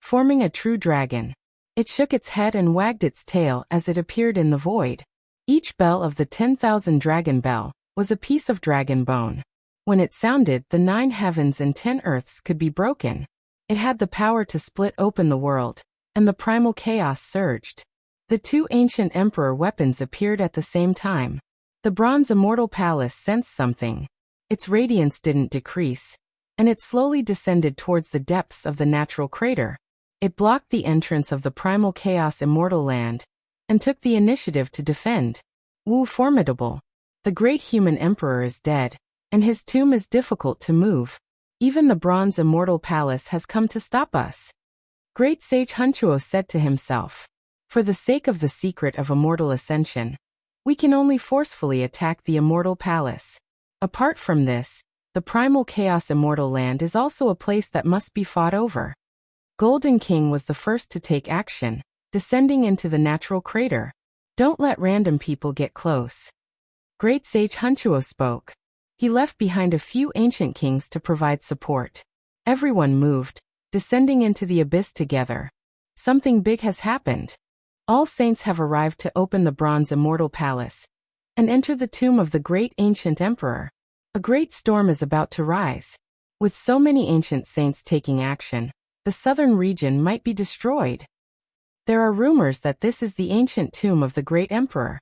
forming a true dragon. It shook its head and wagged its tail as it appeared in the void. Each bell of the 10,000 dragon bell was a piece of dragon bone. When it sounded, the 9 heavens and 10 earths could be broken. It had the power to split open the world, and the primal chaos surged. The 2 ancient emperor weapons appeared at the same time. The bronze immortal palace sensed something. Its radiance didn't decrease, and it slowly descended towards the depths of the natural crater. It blocked the entrance of the primal chaos immortal land, and took the initiative to defend. Wu formidable. The great human emperor is dead, and his tomb is difficult to move. Even the bronze immortal palace has come to stop us. Great Sage Hunchuo said to himself. For the sake of the secret of immortal ascension, we can only forcefully attack the immortal palace. Apart from this, the primal chaos immortal land is also a place that must be fought over. Golden King was the first to take action, descending into the natural crater. Don't let random people get close. Great Sage Hunchuo spoke. He left behind a few ancient kings to provide support. Everyone moved, descending into the abyss together. Something big has happened. All saints have arrived to open the bronze immortal palace and enter the tomb of the great ancient emperor. A great storm is about to rise. With so many ancient saints taking action, the southern region might be destroyed. There are rumors that this is the ancient tomb of the great emperor.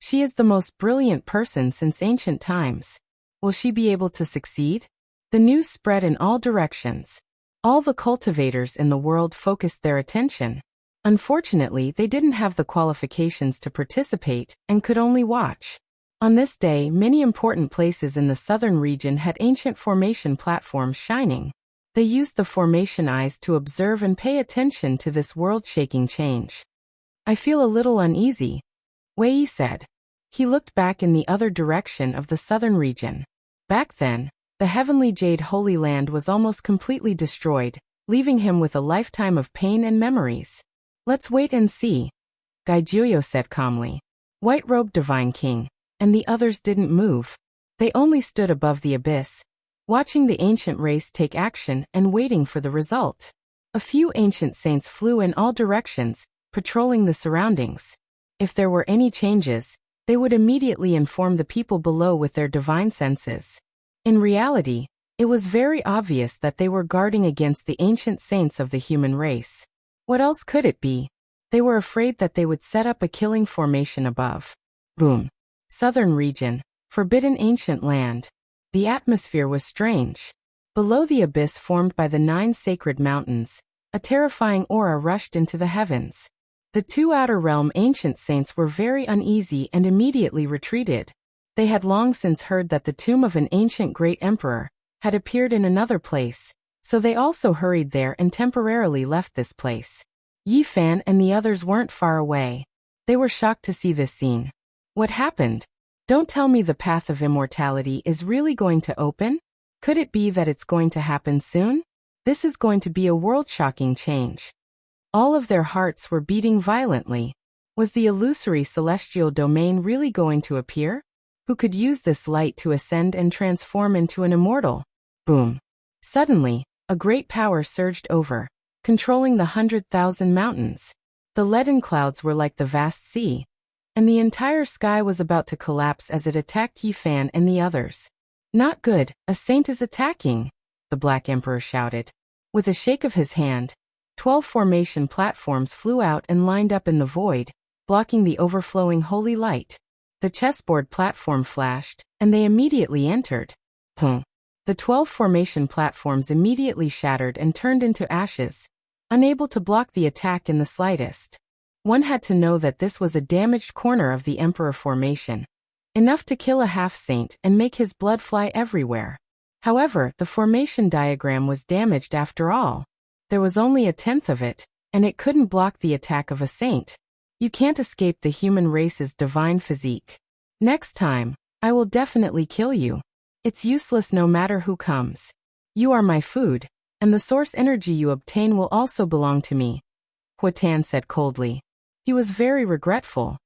She is the most brilliant person since ancient times. Will she be able to succeed? The news spread in all directions. All the cultivators in the world focused their attention. Unfortunately, they didn't have the qualifications to participate and could only watch. On this day, many important places in the southern region had ancient formation platforms shining. They used the formation eyes to observe and pay attention to this world-shaking change. I feel a little uneasy, Wei said. He looked back in the other direction of the southern region. Back then, the heavenly jade Holy Land was almost completely destroyed, leaving him with a lifetime of pain and memories. Let's wait and see, Gaijuyo said calmly. White-robed Divine King and the others didn't move. They only stood above the abyss, watching the ancient race take action and waiting for the result. A few ancient saints flew in all directions, patrolling the surroundings. If there were any changes, they would immediately inform the people below with their divine senses. In reality, it was very obvious that they were guarding against the ancient saints of the human race. What else could it be? They were afraid that they would set up a killing formation above. Boom. Southern region, forbidden ancient land. The atmosphere was strange. Below the abyss formed by the 9 sacred mountains, a terrifying aura rushed into the heavens. The 2 outer realm ancient saints were very uneasy and immediately retreated. They had long since heard that the tomb of an ancient great emperor had appeared in another place, so they also hurried there and temporarily left this place. Yi Fan and the others weren't far away. They were shocked to see this scene. What happened? Don't tell me the path of immortality is really going to open? Could it be that it's going to happen soon? This is going to be a world-shocking change. All of their hearts were beating violently. Was the illusory celestial domain really going to appear? Who could use this light to ascend and transform into an immortal? Boom. Suddenly, a great power surged over, controlling the 100,000 mountains. The leaden clouds were like the vast sea, and the entire sky was about to collapse as it attacked Yi Fan and the others. Not good, a saint is attacking, the Black Emperor shouted. With a shake of his hand, 12 formation platforms flew out and lined up in the void, blocking the overflowing holy light. The chessboard platform flashed, and they immediately entered. The 12 formation platforms immediately shattered and turned into ashes, unable to block the attack in the slightest. One had to know that this was a damaged corner of the Emperor formation, enough to kill a half-saint and make his blood fly everywhere. However, the formation diagram was damaged after all. There was only 1/10 of it, and it couldn't block the attack of a saint. You can't escape the human race's divine physique. Next time, I will definitely kill you. It's useless no matter who comes. You are my food, and the source energy you obtain will also belong to me, Huatan said coldly. He was very regretful.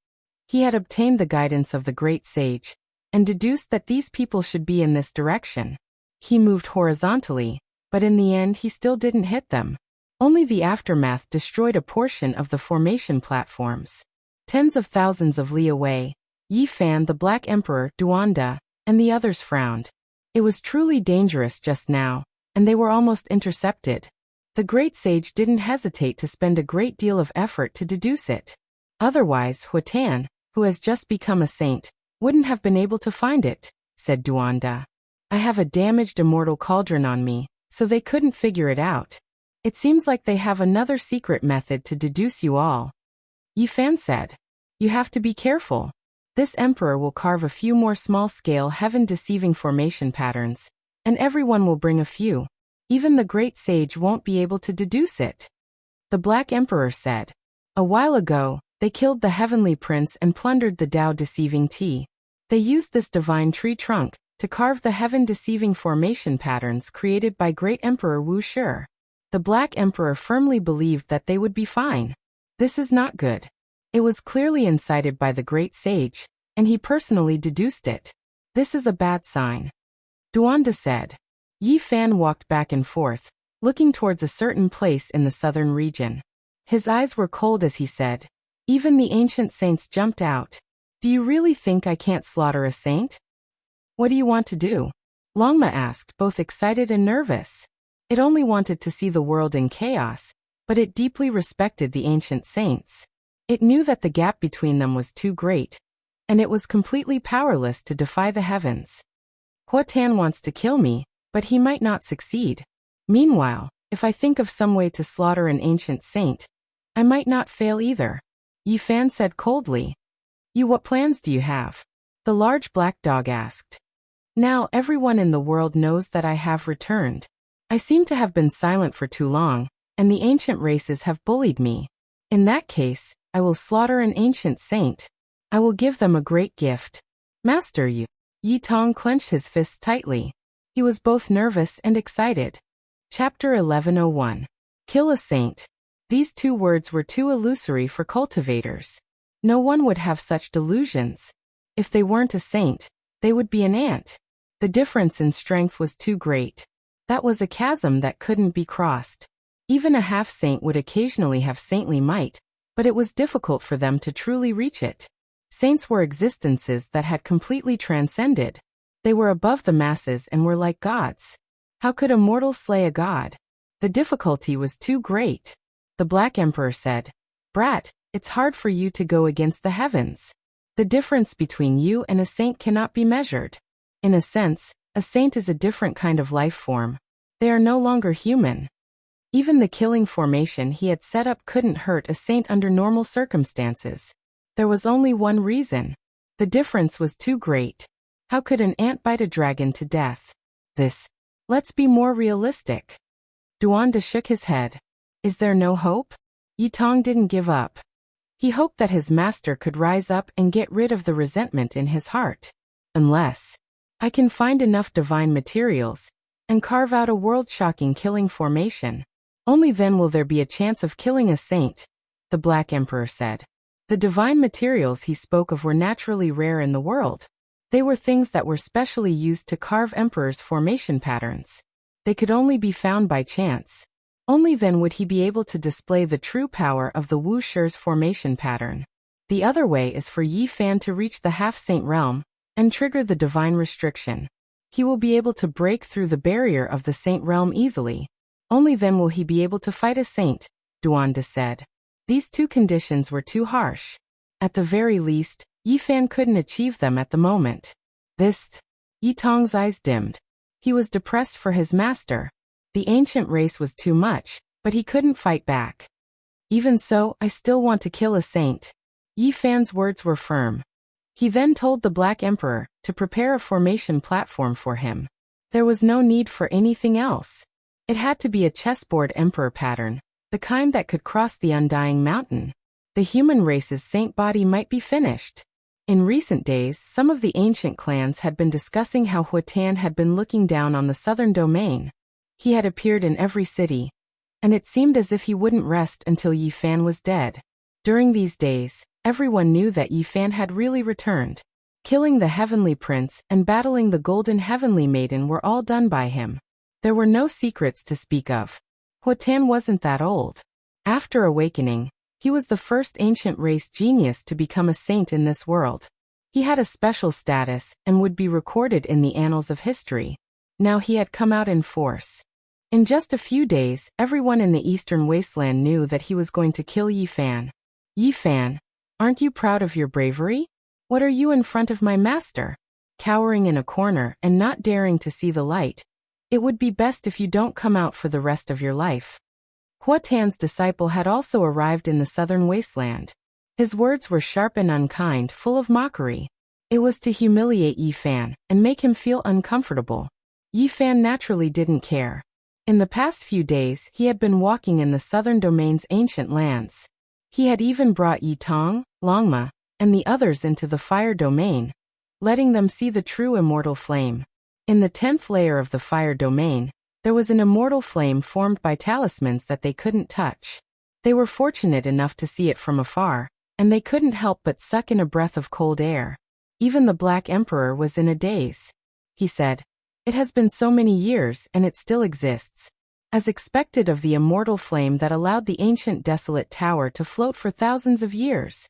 He had obtained the guidance of the great sage, and deduced that these people should be in this direction. He moved horizontally, but in the end he still didn't hit them. Only the aftermath destroyed a portion of the formation platforms. Tens of thousands of li away, Yi Fan, the Black Emperor, Duanda, and the others frowned. It was truly dangerous just now, and they were almost intercepted. The great sage didn't hesitate to spend a great deal of effort to deduce it. Otherwise, Huatan, who has just become a saint, wouldn't have been able to find it, said Duanda. I have a damaged immortal cauldron on me, so they couldn't figure it out. It seems like they have another secret method to deduce you all. Yi Fan said. You have to be careful. This emperor will carve a few more small-scale heaven-deceiving formation patterns, and everyone will bring a few. Even the great sage won't be able to deduce it. The Black Emperor said. A while ago, they killed the heavenly prince and plundered the Tao-deceiving tea. They used this divine tree trunk to carve the heaven-deceiving formation patterns created by great Emperor Wuxia. The Black Emperor firmly believed that they would be fine. This is not good. It was clearly incited by the great sage, and he personally deduced it. This is a bad sign. Duanda said. Yi Fan walked back and forth, looking towards a certain place in the southern region. His eyes were cold as he said. Even the ancient saints jumped out. Do you really think I can't slaughter a saint? What do you want to do? Longma asked, both excited and nervous. It only wanted to see the world in chaos, but it deeply respected the ancient saints. It knew that the gap between them was too great. and it was completely powerless to defy the heavens. Huatan wants to kill me, but he might not succeed. Meanwhile, if I think of some way to slaughter an ancient saint, I might not fail either. Yi Fan said coldly. What plans do you have? The large black dog asked. Now everyone in the world knows that I have returned. I seem to have been silent for too long, and the ancient races have bullied me. In that case, I will slaughter an ancient saint. I will give them a great gift. Master Yi Tong clenched his fists tightly. He was both nervous and excited. Chapter 1101. Kill a saint. These two words were too illusory for cultivators. No one would have such delusions. If they weren't a saint, they would be an ant. The difference in strength was too great. That was a chasm that couldn't be crossed. Even a half-saint would occasionally have saintly might, but it was difficult for them to truly reach it. Saints were existences that had completely transcended. They were above the masses and were like gods. How could a mortal slay a god? The difficulty was too great. The Black Emperor said, Brat, it's hard for you to go against the heavens. The difference between you and a saint cannot be measured. In a sense, a saint is a different kind of life form. They are no longer human. Even the killing formation he had set up couldn't hurt a saint under normal circumstances. There was only one reason. The difference was too great. How could an ant bite a dragon to death? Let's be more realistic. Duanda shook his head. Is there no hope? Yi Tong didn't give up. He hoped that his master could rise up and get rid of the resentment in his heart. Unless I can find enough divine materials and carve out a world-shocking killing formation. Only then will there be a chance of killing a saint, the Black Emperor said. The divine materials he spoke of were naturally rare in the world. They were things that were specially used to carve emperors' formation patterns. They could only be found by chance. Only then would he be able to display the true power of the Wuxia's formation pattern. The other way is for Yi Fan to reach the half-saint realm and trigger the divine restriction. He will be able to break through the barrier of the saint realm easily. Only then will he be able to fight a saint, Duanda said. These two conditions were too harsh. At the very least, Yi Fan couldn't achieve them at the moment. Yi Tong's eyes dimmed. He was depressed for his master. The ancient race was too much, but he couldn't fight back. Even so, I still want to kill a saint. Yi Fan's words were firm. He then told the Black Emperor to prepare a formation platform for him. There was no need for anything else. It had to be a chessboard emperor pattern, the kind that could cross the undying mountain. The human race's saint body might be finished. In recent days, some of the ancient clans had been discussing how Huatan had been looking down on the southern domain. He had appeared in every city, and it seemed as if he wouldn't rest until Yi Fan was dead. During these days, everyone knew that Yi Fan had really returned. Killing the Heavenly Prince and battling the Golden Heavenly Maiden were all done by him. There were no secrets to speak of. Huatan wasn't that old. After awakening, he was the first ancient race genius to become a saint in this world. He had a special status and would be recorded in the annals of history. Now he had come out in force. In just a few days, everyone in the Eastern Wasteland knew that he was going to kill Yi Fan. Yi Fan, aren't you proud of your bravery? What are you in front of my master? Cowering in a corner and not daring to see the light. It would be best if you don't come out for the rest of your life. Huatan's disciple had also arrived in the southern wasteland. His words were sharp and unkind, full of mockery. It was to humiliate Yi Fan and make him feel uncomfortable. Yi Fan naturally didn't care. In the past few days, he had been walking in the southern domain's ancient lands. He had even brought Yi Tong, Longma, and the others into the fire domain, letting them see the true immortal flame. In the 10th layer of the fire domain, there was an immortal flame formed by talismans that they couldn't touch. They were fortunate enough to see it from afar, and they couldn't help but suck in a breath of cold air. Even the Black Emperor was in a daze. He said, "It has been so many years and it still exists. As expected of the immortal flame that allowed the ancient desolate tower to float for thousands of years.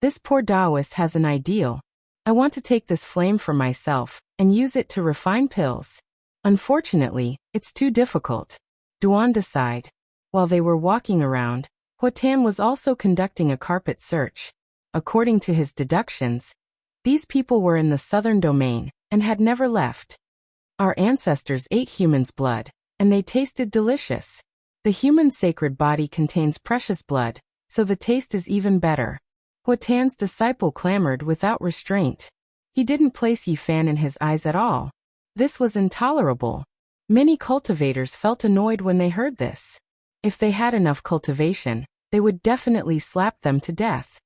This poor Taoist has an ideal. I want to take this flame for myself and use it to refine pills. Unfortunately, it's too difficult." Duanda sighed. While they were walking around, Huatan was also conducting a carpet search. According to his deductions, These people were in the southern domain and had never left. Our ancestors ate humans' blood, and they tasted delicious. The human sacred body contains precious blood, so the taste is even better. Huatan's disciple clamored without restraint. He didn't place Yi Fan in his eyes at all. This was intolerable. Many cultivators felt annoyed when they heard this. If they had enough cultivation, they would definitely slap them to death.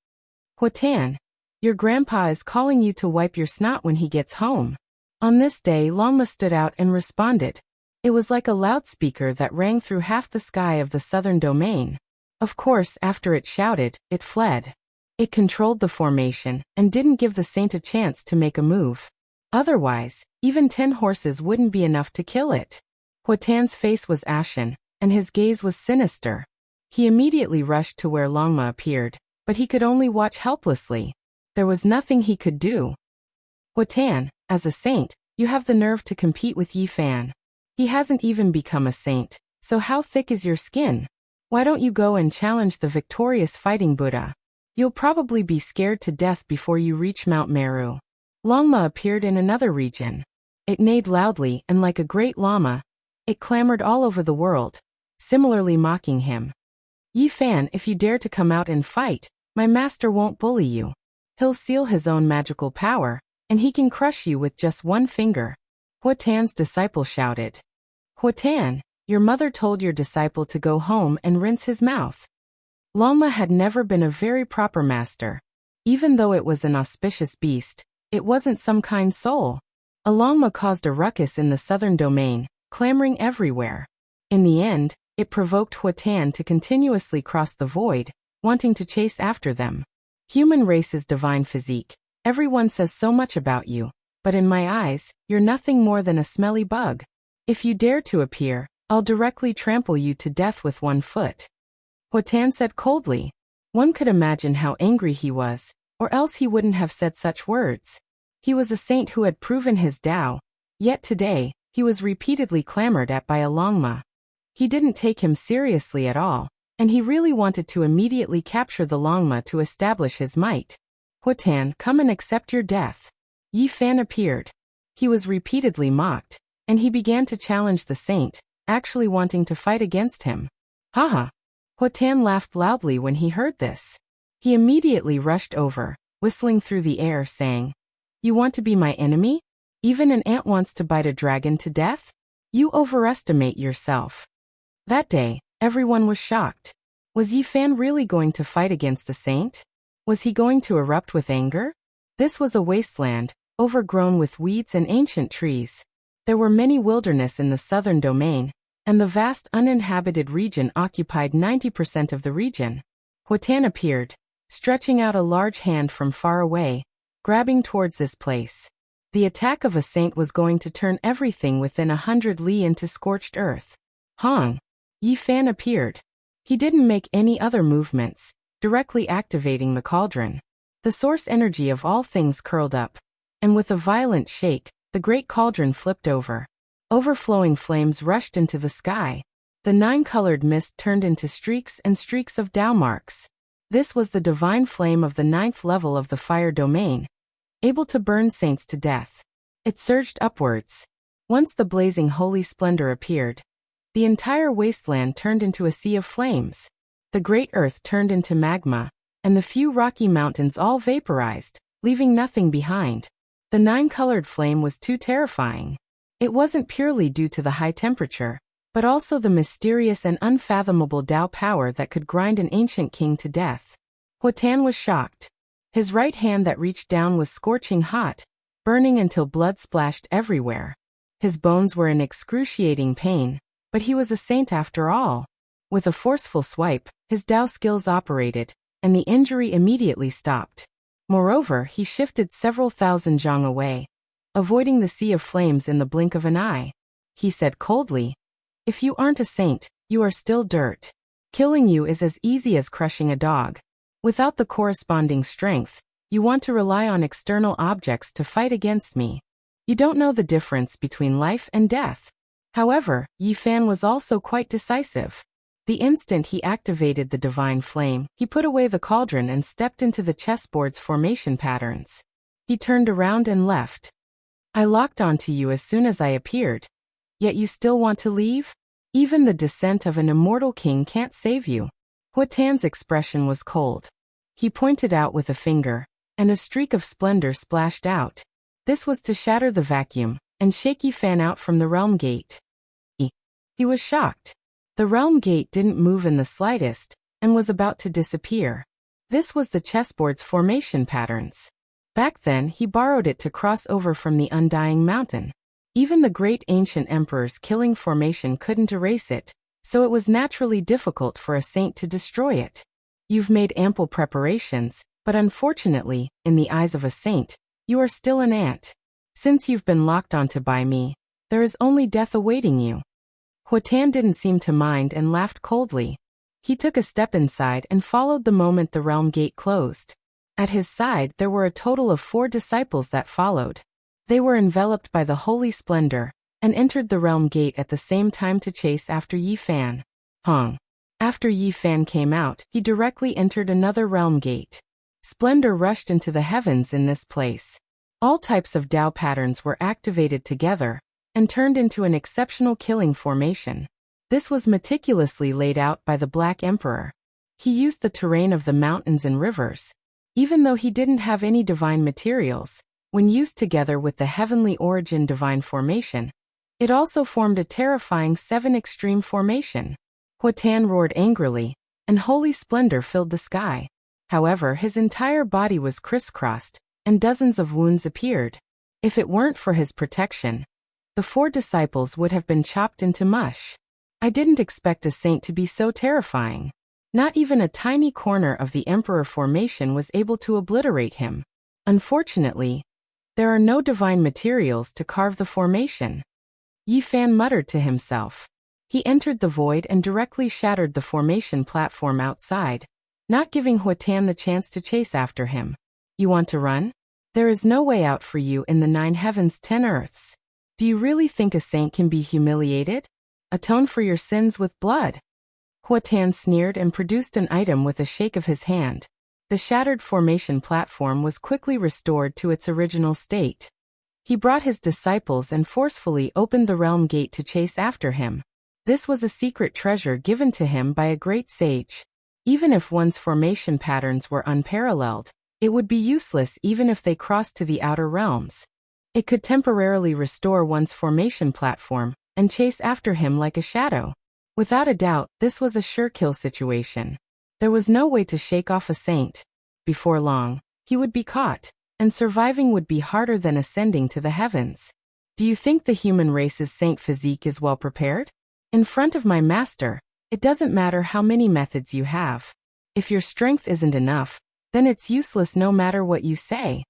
Huatan, your grandpa is calling you to wipe your snot when he gets home. On this day, Longma stood out and responded. It was like a loudspeaker that rang through half the sky of the southern domain. Of course, after it shouted, it fled. It controlled the formation and didn't give the saint a chance to make a move. Otherwise, even 10 horses wouldn't be enough to kill it. Huatan's face was ashen, and his gaze was sinister. He immediately rushed to where Longma appeared, but he could only watch helplessly. There was nothing he could do. Huatan, as a saint, you have the nerve to compete with Yi Fan. He hasn't even become a saint, so how thick is your skin? Why don't you go and challenge the victorious fighting Buddha? You'll probably be scared to death before you reach Mount Meru. Longma appeared in another region. It neighed loudly and like a great llama. It clamored all over the world, similarly mocking him. Yi Fan, if you dare to come out and fight, my master won't bully you. He'll seal his own magical power, and he can crush you with just one finger. Huatan's disciple shouted. Huatan, your mother told your disciple to go home and rinse his mouth. Longma had never been a very proper master. Even though it was an auspicious beast, it wasn't some kind soul. A Longma caused a ruckus in the southern domain, clamoring everywhere. In the end, it provoked Huatan to continuously cross the void, wanting to chase after them. Human race's divine physique. Everyone says so much about you, but in my eyes, you're nothing more than a smelly bug. If you dare to appear, I'll directly trample you to death with one foot. Huatan said coldly. One could imagine how angry he was, or else he wouldn't have said such words. He was a saint who had proven his Tao, yet today, he was repeatedly clamored at by a Longma. He didn't take him seriously at all, and he really wanted to immediately capture the Longma to establish his might. Huatan, come and accept your death. Yi Fan appeared. He was repeatedly mocked, and he began to challenge the saint, actually wanting to fight against him. Haha! Huatan laughed loudly when he heard this. He immediately rushed over, whistling through the air, saying, You want to be my enemy? Even an ant wants to bite a dragon to death? You overestimate yourself. That day, everyone was shocked. Was Yi Fan really going to fight against a saint? Was he going to erupt with anger? This was a wasteland, overgrown with weeds and ancient trees. There were many wilderness in the southern domain, and the vast uninhabited region occupied 90% of the region. Huatan appeared, stretching out a large hand from far away, grabbing towards this place. The attack of a saint was going to turn everything within 100 li into scorched earth. Hong! Yi Fan appeared. He didn't make any other movements, directly activating the cauldron. The source energy of all things curled up, and with a violent shake, the great cauldron flipped over. Overflowing flames rushed into the sky. The 9-colored mist turned into streaks and streaks of Tao marks. This was the divine flame of the 9th level of the fire domain, able to burn saints to death. It surged upwards. Once the blazing holy splendor appeared, the entire wasteland turned into a sea of flames. The great earth turned into magma, and the few rocky mountains all vaporized, leaving nothing behind. The 9-colored flame was too terrifying. It wasn't purely due to the high temperature, but also the mysterious and unfathomable Tao power that could grind an ancient king to death. Huatan was shocked. His right hand that reached down was scorching hot, burning until blood splashed everywhere. His bones were in excruciating pain, but he was a saint after all. With a forceful swipe, his Tao skills operated, and the injury immediately stopped. Moreover, he shifted several thousand zhang away, avoiding the sea of flames in the blink of an eye. He said coldly, If you aren't a saint, you are still dirt. Killing you is as easy as crushing a dog. Without the corresponding strength, you want to rely on external objects to fight against me. You don't know the difference between life and death. However, Yi Fan was also quite decisive. The instant he activated the divine flame, he put away the cauldron and stepped into the chessboard's formation patterns. He turned around and left. I locked onto you as soon as I appeared. Yet you still want to leave? Even the descent of an immortal king can't save you. Huatan's expression was cold. He pointed out with a finger, and a streak of splendor splashed out. This was to shatter the vacuum and shake Yifan out from the realm gate. He was shocked. The realm gate didn't move in the slightest, and was about to disappear. This was the chessboard's formation patterns. Back then he borrowed it to cross over from the Undying Mountain. Even the great ancient emperor's killing formation couldn't erase it, so it was naturally difficult for a saint to destroy it. You've made ample preparations, but unfortunately, in the eyes of a saint, you are still an ant. Since you've been locked onto by me, there is only death awaiting you. Huatan didn't seem to mind and laughed coldly. He took a step inside and followed the moment the realm gate closed. At his side there were a total of 4 disciples that followed. They were enveloped by the holy splendor, and entered the realm gate at the same time to chase after Yifan. After Yifan came out, he directly entered another realm gate. Splendor rushed into the heavens in this place. All types of Dao patterns were activated together, and turned into an exceptional killing formation. This was meticulously laid out by the Black Emperor. He used the terrain of the mountains and rivers. Even though he didn't have any divine materials, when used together with the heavenly origin divine formation, it also formed a terrifying 7 extreme formation. Huatan roared angrily, and holy splendor filled the sky. However, his entire body was crisscrossed, and dozens of wounds appeared. If it weren't for his protection, the 4 disciples would have been chopped into mush. I didn't expect a saint to be so terrifying. Not even a tiny corner of the Emperor formation was able to obliterate him. Unfortunately, there are no divine materials to carve the formation. Yifan muttered to himself. He entered the void and directly shattered the formation platform outside, not giving Huatan the chance to chase after him. You want to run? There is no way out for you in the 9 heavens 10 earths. Do you really think a saint can be humiliated? Atone for your sins with blood. Huatan sneered and produced an item with a shake of his hand. The shattered formation platform was quickly restored to its original state. He brought his disciples and forcefully opened the realm gate to chase after him. This was a secret treasure given to him by a great sage. Even if one's formation patterns were unparalleled, it would be useless even if they crossed to the outer realms. It could temporarily restore one's formation platform and chase after him like a shadow. Without a doubt, this was a sure kill situation. There was no way to shake off a saint. Before long, he would be caught, and surviving would be harder than ascending to the heavens. Do you think the human race's saint physique is well prepared? In front of my master, it doesn't matter how many methods you have. If your strength isn't enough, then it's useless no matter what you say.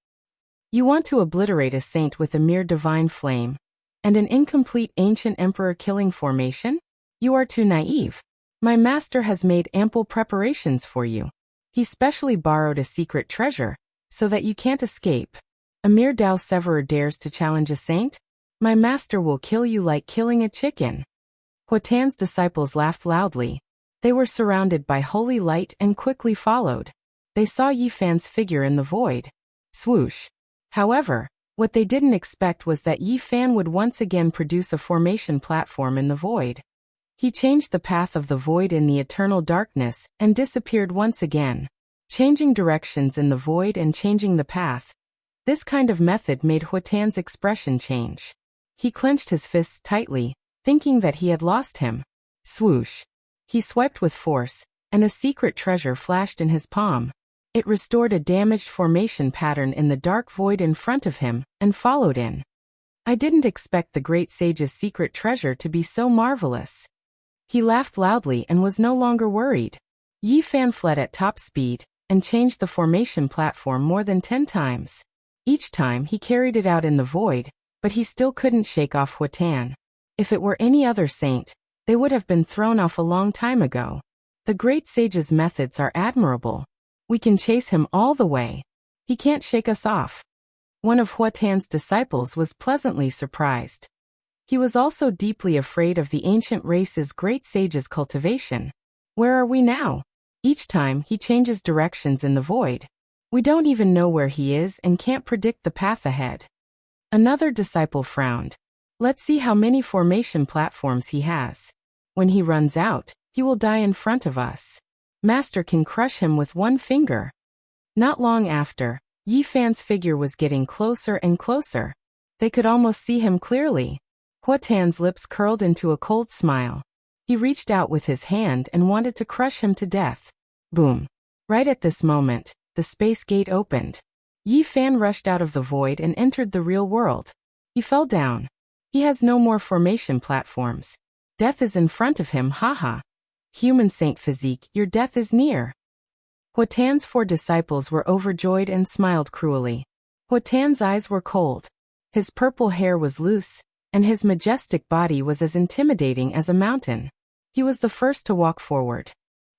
You want to obliterate a saint with a mere divine flame, and an incomplete ancient emperor killing formation? You are too naive. My master has made ample preparations for you. He specially borrowed a secret treasure, so that you can't escape. A mere Dao Severer dares to challenge a saint? My master will kill you like killing a chicken. Huatan's disciples laughed loudly. They were surrounded by holy light and quickly followed. They saw Yifan's figure in the void. Swoosh. However, what they didn't expect was that Yifan would once again produce a formation platform in the void. He changed the path of the void in the eternal darkness and disappeared once again. Changing directions in the void and changing the path. This kind of method made Huatan's expression change. He clenched his fists tightly, thinking that he had lost him. Swoosh. He swiped with force, and a secret treasure flashed in his palm. It restored a damaged formation pattern in the dark void in front of him, and followed in. I didn't expect the great sage's secret treasure to be so marvelous. He laughed loudly and was no longer worried. Yifan fled at top speed, and changed the formation platform more than 10 times. Each time he carried it out in the void, but he still couldn't shake off Huatan. If it were any other saint, they would have been thrown off a long time ago. The great sage's methods are admirable. We can chase him all the way. He can't shake us off. One of Huatan's disciples was pleasantly surprised. He was also deeply afraid of the ancient race's great sage's cultivation. Where are we now? Each time he changes directions in the void. We don't even know where he is and can't predict the path ahead. Another disciple frowned. Let's see how many formation platforms he has. When he runs out, he will die in front of us. Master can crush him with one finger. Not long after, Yi Fan's figure was getting closer and closer. They could almost see him clearly. Hua Tan's lips curled into a cold smile. He reached out with his hand and wanted to crush him to death. Boom. Right at this moment, the space gate opened. Yi Fan rushed out of the void and entered the real world. He fell down. He has no more formation platforms. Death is in front of him, haha. Human saint physique, your death is near. Hua Tan's 4 disciples were overjoyed and smiled cruelly. Hua Tan's eyes were cold. His purple hair was loose, and his majestic body was as intimidating as a mountain. He was the first to walk forward.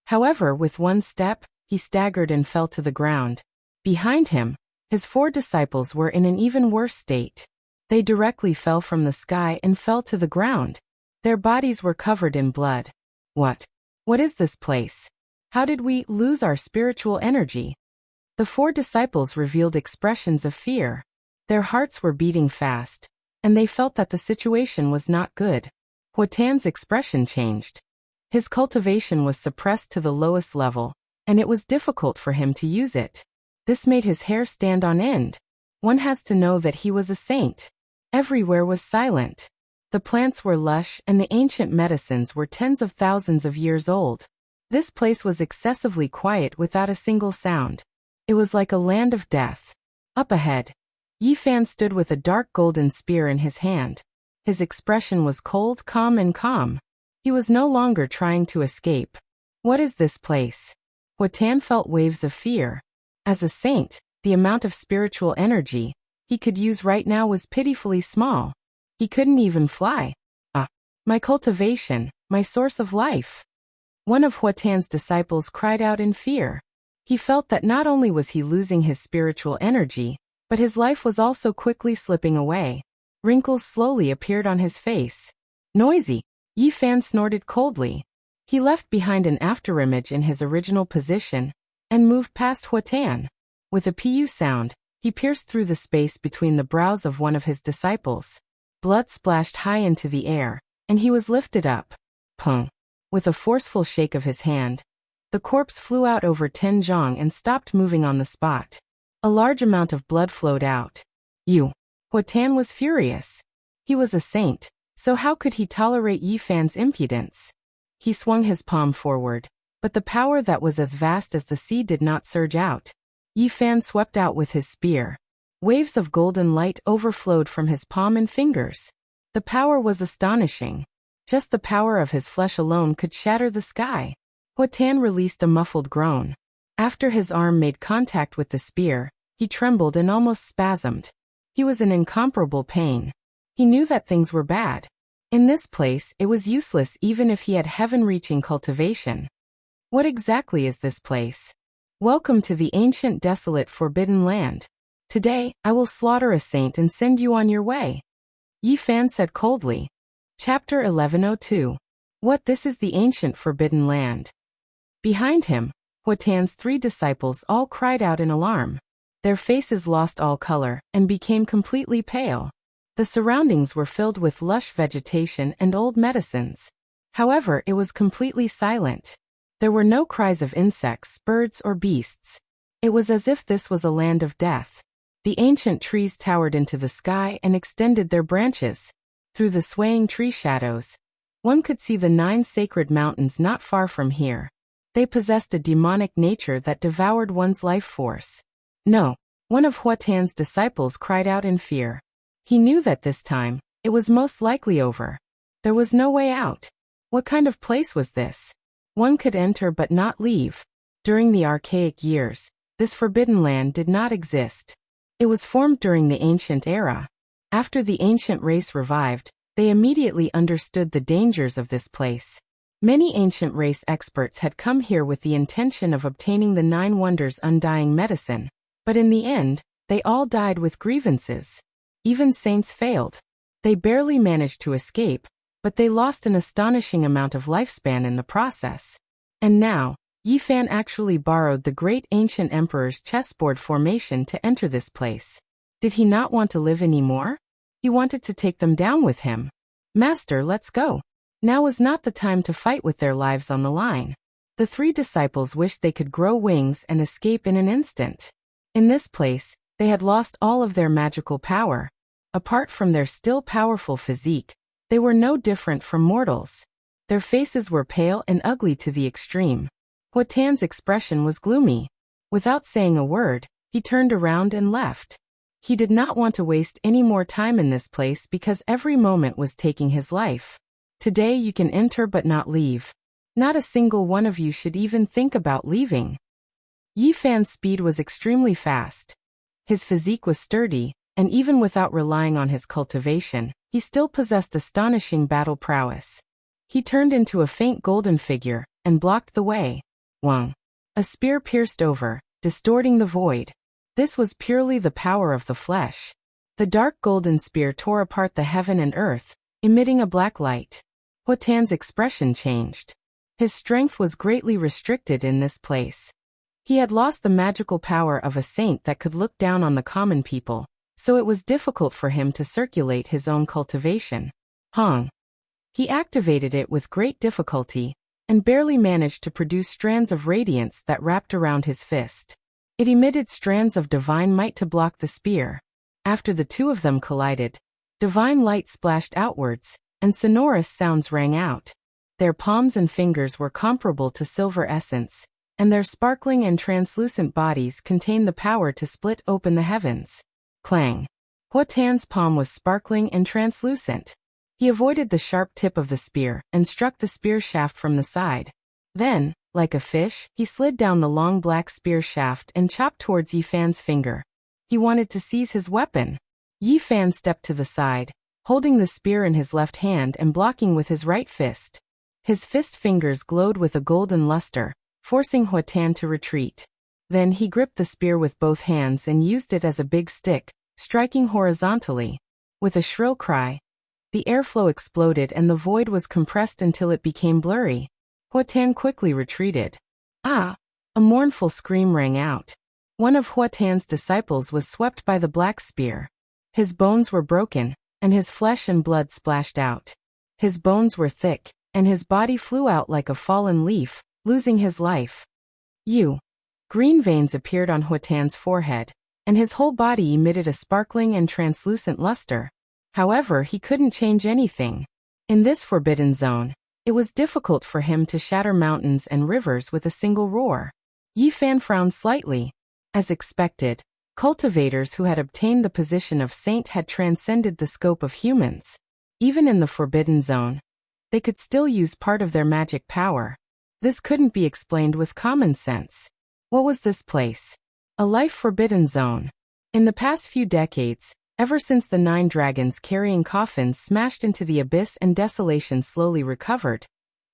However, with one step, he staggered and fell to the ground. Behind him, his 4 disciples were in an even worse state. They directly fell from the sky and fell to the ground. Their bodies were covered in blood. What? What is this place? How did we lose our spiritual energy? The 4 disciples revealed expressions of fear. Their hearts were beating fast, and they felt that the situation was not good. Hua Tan's expression changed. His cultivation was suppressed to the lowest level, and it was difficult for him to use it. This made his hair stand on end. One has to know that he was a saint. Everywhere was silent. The plants were lush and the ancient medicines were tens of thousands of years old. This place was excessively quiet without a single sound. It was like a land of death. Up ahead, Yi Fan stood with a dark golden spear in his hand. His expression was cold, calm and calm. He was no longer trying to escape. What is this place? Hua Tan felt waves of fear. As a saint, the amount of spiritual energy he could use right now was pitifully small. He couldn't even fly. My cultivation, my source of life. One of Hua Tan's disciples cried out in fear. He felt that not only was he losing his spiritual energy, but his life was also quickly slipping away. Wrinkles slowly appeared on his face. Noisy. Yi Fan snorted coldly. He left behind an afterimage in his original position and moved past Hua Tan. With a pu sound, he pierced through the space between the brows of one of his disciples. Blood splashed high into the air, and he was lifted up. Pung. With a forceful shake of his hand, the corpse flew out over Tenjiang and stopped moving on the spot. A large amount of blood flowed out. Hua Tan was furious. He was a saint, so how could he tolerate Yi Fan's impudence? He swung his palm forward, but the power that was as vast as the sea did not surge out. Yi Fan swept out with his spear. Waves of golden light overflowed from his palm and fingers. The power was astonishing. Just the power of his flesh alone could shatter the sky. Hua Tan released a muffled groan. After his arm made contact with the spear, he trembled and almost spasmed. He was in incomparable pain. He knew that things were bad. In this place, it was useless even if he had heaven-reaching cultivation. What exactly is this place? Welcome to the ancient, desolate, forbidden land. Today, I will slaughter a saint and send you on your way. Yi Fan said coldly. Chapter 1102. What? This is the ancient forbidden land. Behind him, Hua Tan's 3 disciples all cried out in alarm. Their faces lost all color and became completely pale. The surroundings were filled with lush vegetation and old medicines. However, it was completely silent. There were no cries of insects, birds, or beasts. It was as if this was a land of death. The ancient trees towered into the sky and extended their branches. Through the swaying tree shadows, one could see the 9 sacred mountains not far from here. They possessed a demonic nature that devoured one's life force. No, one of Hua Tan's disciples cried out in fear. He knew that this time, it was most likely over. There was no way out. What kind of place was this? One could enter but not leave. During the archaic years, this forbidden land did not exist. It was formed during the ancient era. After the ancient race revived, they immediately understood the dangers of this place. Many ancient race experts had come here with the intention of obtaining the 9 wonders' undying medicine, but in the end, they all died with grievances. Even saints failed. They barely managed to escape, but they lost an astonishing amount of lifespan in the process. And now, Yi Fan actually borrowed the great ancient emperor's chessboard formation to enter this place. Did he not want to live anymore? He wanted to take them down with him. Master, let's go. Now was not the time to fight with their lives on the line. The three disciples wished they could grow wings and escape in an instant. In this place, they had lost all of their magical power. Apart from their still powerful physique, they were no different from mortals. Their faces were pale and ugly to the extreme. Hua Tan's expression was gloomy. Without saying a word, he turned around and left. He did not want to waste any more time in this place because every moment was taking his life. Today you can enter but not leave. Not a single one of you should even think about leaving. Yi Fan's speed was extremely fast. His physique was sturdy, and even without relying on his cultivation, he still possessed astonishing battle prowess. He turned into a faint golden figure and blocked the way. Wang. A spear pierced over, distorting the void. This was purely the power of the flesh. The dark golden spear tore apart the heaven and earth, emitting a black light. Hua Tan's expression changed. His strength was greatly restricted in this place. He had lost the magical power of a saint that could look down on the common people, so it was difficult for him to circulate his own cultivation. Hong. He activated it with great difficulty, and barely managed to produce strands of radiance that wrapped around his fist. It emitted strands of divine might to block the spear. After the two of them collided, divine light splashed outwards, and sonorous sounds rang out. Their palms and fingers were comparable to silver essence, and their sparkling and translucent bodies contained the power to split open the heavens. Clang. Hua Tan's palm was sparkling and translucent. He avoided the sharp tip of the spear and struck the spear shaft from the side. Then, like a fish, he slid down the long black spear shaft and chopped towards Yi Fan's finger. He wanted to seize his weapon. Yi Fan stepped to the side, holding the spear in his left hand and blocking with his right fist. His fist fingers glowed with a golden luster, forcing Hua Tan to retreat. Then he gripped the spear with both hands and used it as a big stick, striking horizontally. With a shrill cry, the airflow exploded and the void was compressed until it became blurry. Hua Tan quickly retreated. Ah! A mournful scream rang out. One of Hua Tan's disciples was swept by the black spear. His bones were broken, and his flesh and blood splashed out. His bones were thick, and his body flew out like a fallen leaf, losing his life. Green veins appeared on Hua Tan's forehead, and his whole body emitted a sparkling and translucent luster. However, he couldn't change anything. In this forbidden zone, it was difficult for him to shatter mountains and rivers with a single roar. Yi Fan frowned slightly. As expected, cultivators who had obtained the position of saint had transcended the scope of humans. Even in the forbidden zone, they could still use part of their magic power. This couldn't be explained with common sense. What was this place? A life-forbidden zone. In the past few decades, ever since the 9 dragons carrying coffins smashed into the abyss and desolation slowly recovered,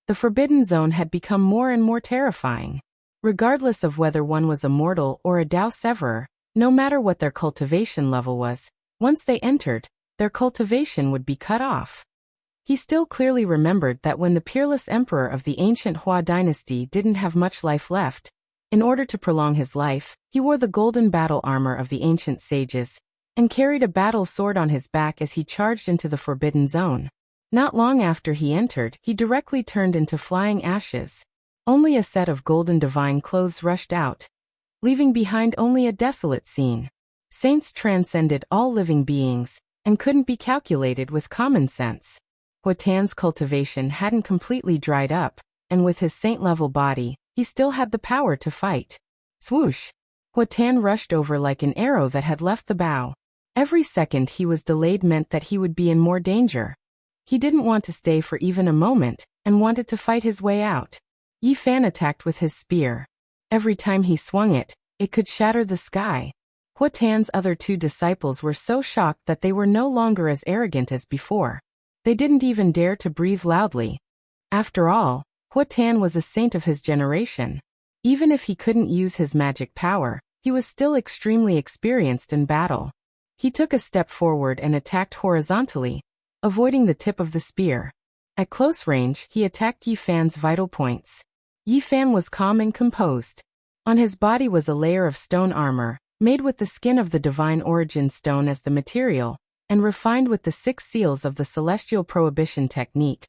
the forbidden zone had become more and more terrifying. Regardless of whether one was a mortal or a Dao Severer, no matter what their cultivation level was, once they entered, their cultivation would be cut off. He still clearly remembered that when the peerless emperor of the ancient Hua dynasty didn't have much life left, in order to prolong his life, he wore the golden battle armor of the ancient sages, and carried a battle sword on his back as he charged into the forbidden zone. Not long after he entered, he directly turned into flying ashes. Only a set of golden divine clothes rushed out, leaving behind only a desolate scene. Saints transcended all living beings, and couldn't be calculated with common sense. Hua Tan's cultivation hadn't completely dried up, and with his saint-level body, he still had the power to fight. Swoosh! Hua Tan rushed over like an arrow that had left the bow. Every second he was delayed meant that he would be in more danger. He didn't want to stay for even a moment, and wanted to fight his way out. Yi Fan attacked with his spear. Every time he swung it, it could shatter the sky. Hua Tan's other 2 disciples were so shocked that they were no longer as arrogant as before. They didn't even dare to breathe loudly. After all, Hua Tan was a saint of his generation. Even if he couldn't use his magic power, he was still extremely experienced in battle. He took a step forward and attacked horizontally, avoiding the tip of the spear. At close range, he attacked Yi Fan's vital points. Yi Fan was calm and composed. On his body was a layer of stone armor, made with the skin of the divine origin stone as the material, and refined with the 6 seals of the celestial prohibition technique,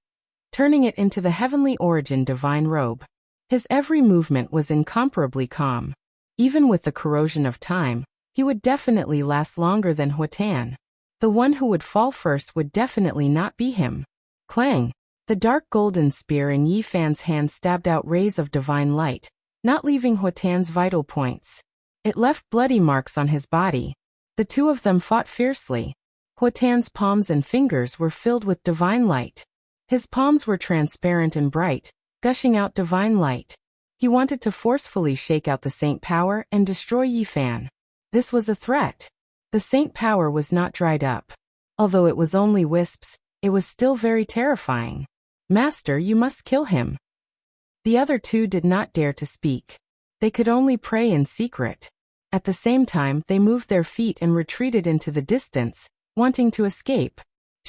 turning it into the heavenly origin divine robe. His every movement was incomparably calm. Even with the corrosion of time, he would definitely last longer than Huatan. The one who would fall first would definitely not be him. Clang! The dark golden spear in Yi Fan's hand stabbed out rays of divine light, not leaving Huatan's vital points. It left bloody marks on his body. The two of them fought fiercely. Huatan's palms and fingers were filled with divine light. His palms were transparent and bright, gushing out divine light. He wanted to forcefully shake out the saint power and destroy Yi Fan. This was a threat. The saint power was not dried up. Although it was only wisps, it was still very terrifying. Master, you must kill him. The other two did not dare to speak. They could only pray in secret. At the same time, they moved their feet and retreated into the distance, wanting to escape.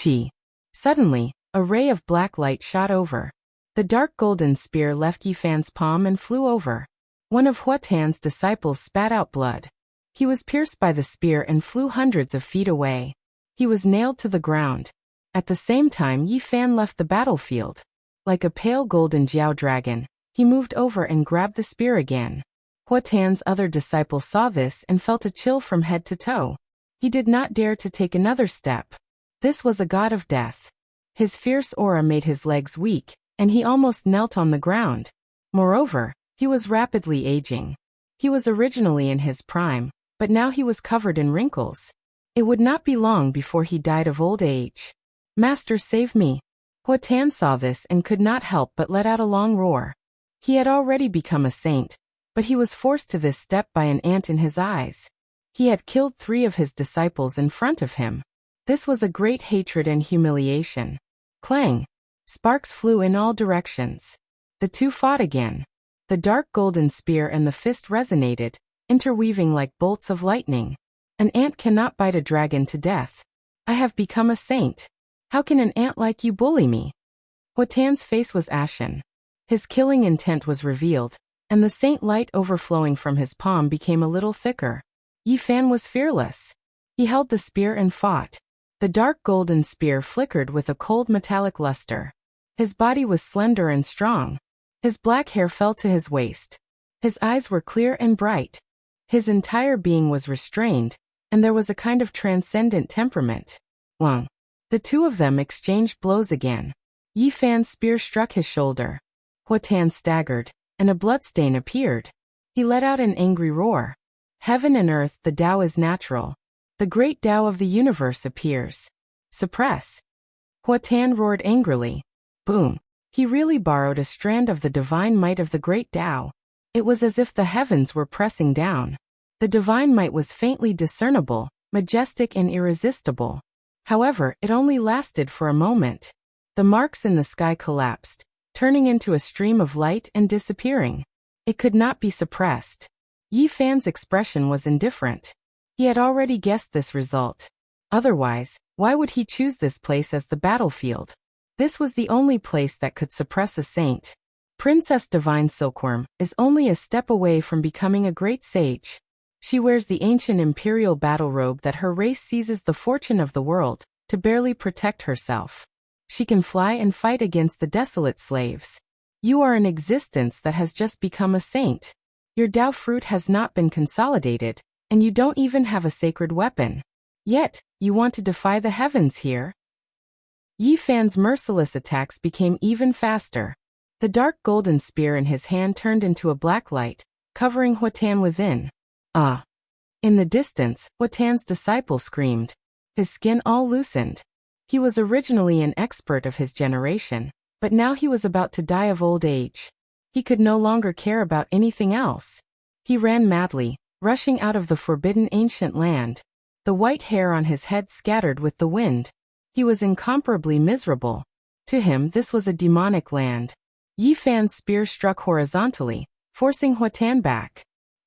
Chi. Suddenly, a ray of black light shot over. The dark golden spear left Yi Fan's palm and flew over. One of Huatan's disciples spat out blood. He was pierced by the spear and flew hundreds of feet away. He was nailed to the ground. At the same time, Yi Fan left the battlefield. Like a pale golden Jiao dragon, he moved over and grabbed the spear again. Huatan's other disciple saw this and felt a chill from head to toe. He did not dare to take another step. This was a god of death. His fierce aura made his legs weak, and he almost knelt on the ground. Moreover, he was rapidly aging. He was originally in his prime, but now he was covered in wrinkles. It would not be long before he died of old age. Master, save me. Huatan saw this and could not help but let out a long roar. He had already become a saint, but he was forced to this step by an ant in his eyes. He had killed 3 of his disciples in front of him. This was a great hatred and humiliation. Clang! Sparks flew in all directions. The two fought again. The dark golden spear and the fist resonated, interweaving like bolts of lightning. An ant cannot bite a dragon to death. I have become a saint. How can an ant like you bully me? Huatan's face was ashen. His killing intent was revealed, and the saint light overflowing from his palm became a little thicker. Yi Fan was fearless. He held the spear and fought. The dark golden spear flickered with a cold metallic luster. His body was slender and strong. His black hair fell to his waist. His eyes were clear and bright. His entire being was restrained, and there was a kind of transcendent temperament. Wang. The two of them exchanged blows again. Yi Fan's spear struck his shoulder. Huatan staggered, and a bloodstain appeared. He let out an angry roar. Heaven and earth, the Tao is natural. The great Tao of the universe appears. Suppress. Huatan roared angrily. Boom. He really borrowed a strand of the divine might of the great Tao. It was as if the heavens were pressing down. The divine might was faintly discernible, majestic and irresistible. However, it only lasted for a moment. The marks in the sky collapsed, turning into a stream of light and disappearing. It could not be suppressed. Yi Fan's expression was indifferent. He had already guessed this result. Otherwise, why would he choose this place as the battlefield? This was the only place that could suppress a saint. Princess Divine Silkworm is only a step away from becoming a great sage. She wears the ancient imperial battle robe that her race seizes the fortune of the world to barely protect herself. She can fly and fight against the desolate slaves. You are an existence that has just become a saint. Your Tao fruit has not been consolidated, and you don't even have a sacred weapon. Yet, you want to defy the heavens here? Yi Fan's merciless attacks became even faster. The dark golden spear in his hand turned into a black light, covering Huatan within. Ah! In the distance, Huatan's disciple screamed. His skin all loosened. He was originally an expert of his generation, but now he was about to die of old age. He could no longer care about anything else. He ran madly, rushing out of the forbidden ancient land. The white hair on his head scattered with the wind. He was incomparably miserable. To him, this was a demonic land. Yi Fan's spear struck horizontally, forcing Huatan back.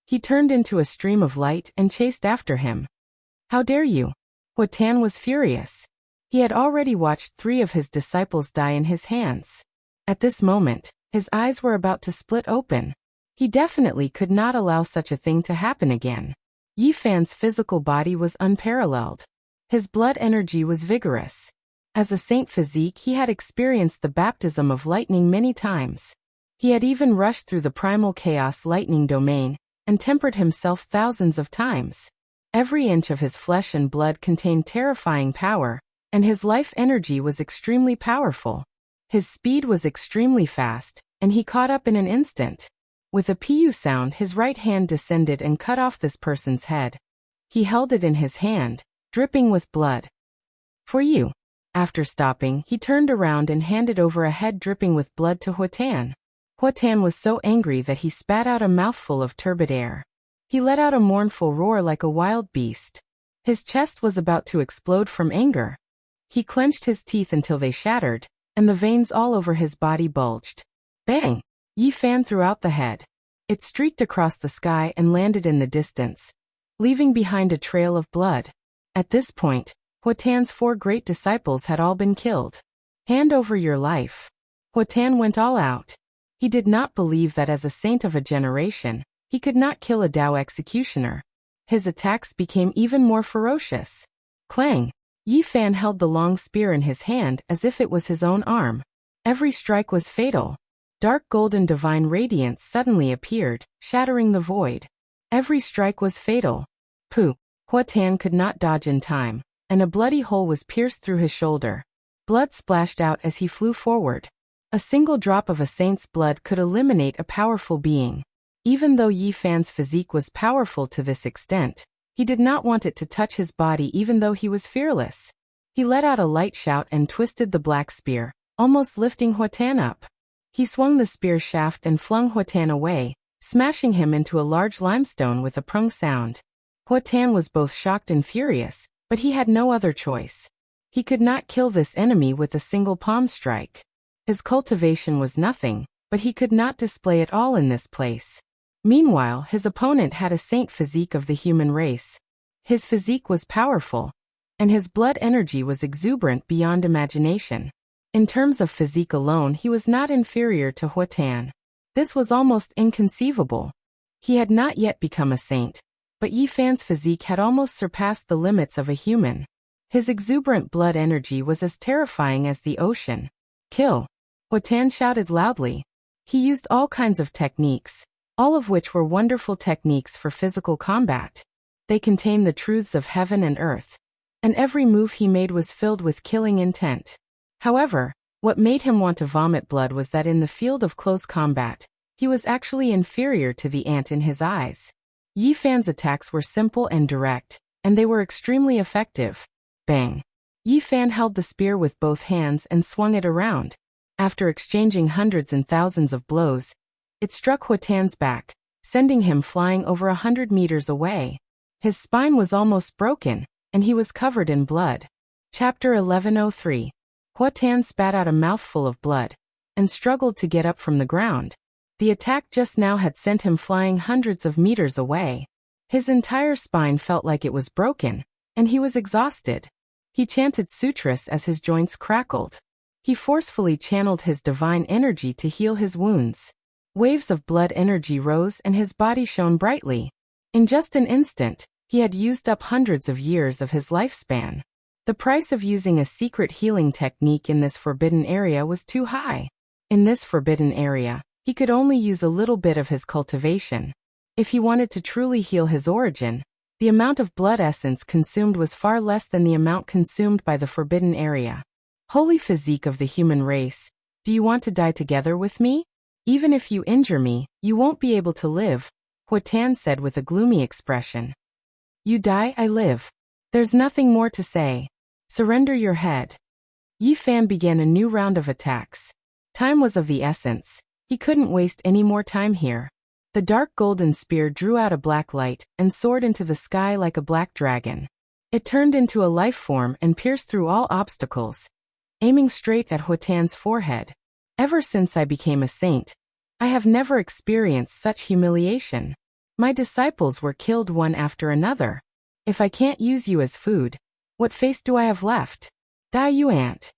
He turned into a stream of light and chased after him. How dare you? Huatan was furious. He had already watched 3 of his disciples die in his hands. At this moment, His eyes were about to split open. He definitely could not allow such a thing to happen again. Yi Fan's physical body was unparalleled. His blood energy was vigorous. As a saint physique, he had experienced the baptism of lightning many times. He had even rushed through the primal chaos lightning domain and tempered himself thousands of times. Every inch of his flesh and blood contained terrifying power, and his life energy was extremely powerful. His speed was extremely fast, and he caught up in an instant. With a pu sound, his right hand descended and cut off this person's head. He held it in his hand, dripping with blood. For you. After stopping, he turned around and handed over a head dripping with blood to Huatan. Huatan was so angry that he spat out a mouthful of turbid air. He let out a mournful roar like a wild beast. His chest was about to explode from anger. He clenched his teeth until they shattered, and the veins all over his body bulged. Bang! Yi Fan threw out the head. It streaked across the sky and landed in the distance, leaving behind a trail of blood. At this point, Huatan's 4 great disciples had all been killed. Hand over your life. Huatan went all out. He did not believe that as a saint of a generation, he could not kill a Dao executioner. His attacks became even more ferocious. Clang! Yi Fan held the long spear in his hand as if it was his own arm. Every strike was fatal. Dark golden divine radiance suddenly appeared, shattering the void. Every strike was fatal. Pooh! Huatan could not dodge in time, and a bloody hole was pierced through his shoulder. Blood splashed out as he flew forward. A single drop of a saint's blood could eliminate a powerful being. Even though Yi Fan's physique was powerful to this extent, he did not want it to touch his body even though he was fearless. He let out a light shout and twisted the black spear, almost lifting Huatan up. He swung the spear shaft and flung Huatan away, smashing him into a large limestone with a prung sound. Huatan was both shocked and furious, but he had no other choice. He could not kill this enemy with a single palm strike. His cultivation was nothing, but he could not display it all in this place. Meanwhile, his opponent had a saint physique of the human race. His physique was powerful, and his blood energy was exuberant beyond imagination. In terms of physique alone, he was not inferior to Huatan. This was almost inconceivable. He had not yet become a saint, but Yi Fan's physique had almost surpassed the limits of a human. His exuberant blood energy was as terrifying as the ocean. Kill! Huatan shouted loudly. He used all kinds of techniques, all of which were wonderful techniques for physical combat. They contained the truths of heaven and earth, and every move he made was filled with killing intent. However, what made him want to vomit blood was that in the field of close combat, he was actually inferior to the ant in his eyes. Yi Fan's attacks were simple and direct, and they were extremely effective. Bang! Yi Fan held the spear with both hands and swung it around. After exchanging hundreds and thousands of blows, it struck Huatan's back, sending him flying over 100 meters away. His spine was almost broken, and he was covered in blood. Chapter 1103. Huatan spat out a mouthful of blood, and struggled to get up from the ground. The attack just now had sent him flying hundreds of meters away. His entire spine felt like it was broken, and he was exhausted. He chanted sutras as his joints crackled. He forcefully channeled his divine energy to heal his wounds. Waves of blood energy rose and his body shone brightly. In just an instant, he had used up hundreds of years of his lifespan. The price of using a secret healing technique in this forbidden area was too high. In this forbidden area, he could only use a little bit of his cultivation. If he wanted to truly heal his origin, the amount of blood essence consumed was far less than the amount consumed by the forbidden area. Holy physique of the human race, do you want to die together with me? Even if you injure me, you won't be able to live, Huatan said with a gloomy expression. You die, I live. There's nothing more to say. Surrender your head. Yi Fan began a new round of attacks. Time was of the essence. He couldn't waste any more time here. The dark golden spear drew out a black light and soared into the sky like a black dragon. It turned into a life form and pierced through all obstacles, aiming straight at Huatan's forehead. Ever since I became a saint, I have never experienced such humiliation. My disciples were killed one after another. If I can't use you as food, what face do I have left? Die, you ant.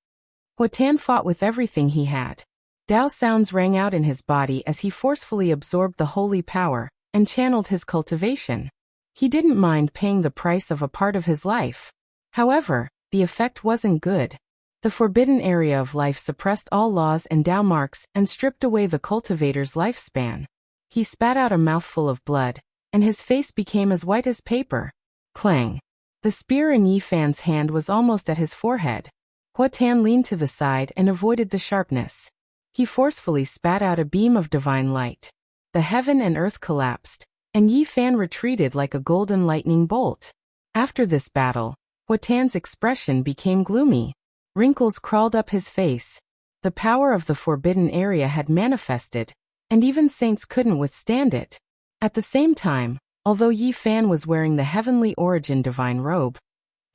Huatan fought with everything he had. Tao sounds rang out in his body as he forcefully absorbed the holy power and channeled his cultivation. He didn't mind paying the price of a part of his life. However, the effect wasn't good. The forbidden area of life suppressed all laws and Tao marks and stripped away the cultivator's lifespan. He spat out a mouthful of blood, and his face became as white as paper. Clang! The spear in Yi Fan's hand was almost at his forehead. Hua Tan leaned to the side and avoided the sharpness. He forcefully spat out a beam of divine light. The heaven and earth collapsed, and Yi Fan retreated like a golden lightning bolt. After this battle, Hua Tan's expression became gloomy. Wrinkles crawled up his face. The power of the forbidden area had manifested, and even saints couldn't withstand it. At the same time, although Yi Fan was wearing the heavenly origin divine robe,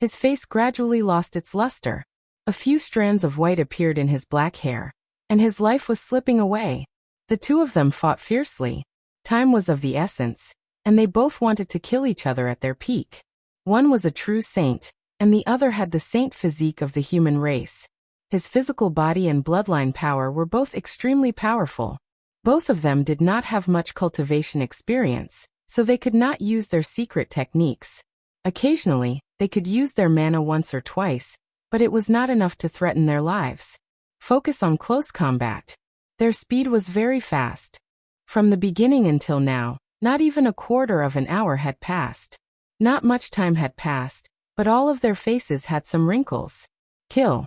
his face gradually lost its luster. A few strands of white appeared in his black hair, and his life was slipping away. The two of them fought fiercely. Time was of the essence, and they both wanted to kill each other at their peak. One was a true saint, and the other had the saint physique of the human race. His physical body and bloodline power were both extremely powerful. Both of them did not have much cultivation experience, so they could not use their secret techniques. Occasionally, they could use their mana once or twice, but it was not enough to threaten their lives. Focus on close combat. Their speed was very fast. From the beginning until now, not even a quarter of an hour had passed. Not much time had passed, but all of their faces had some wrinkles. Kill.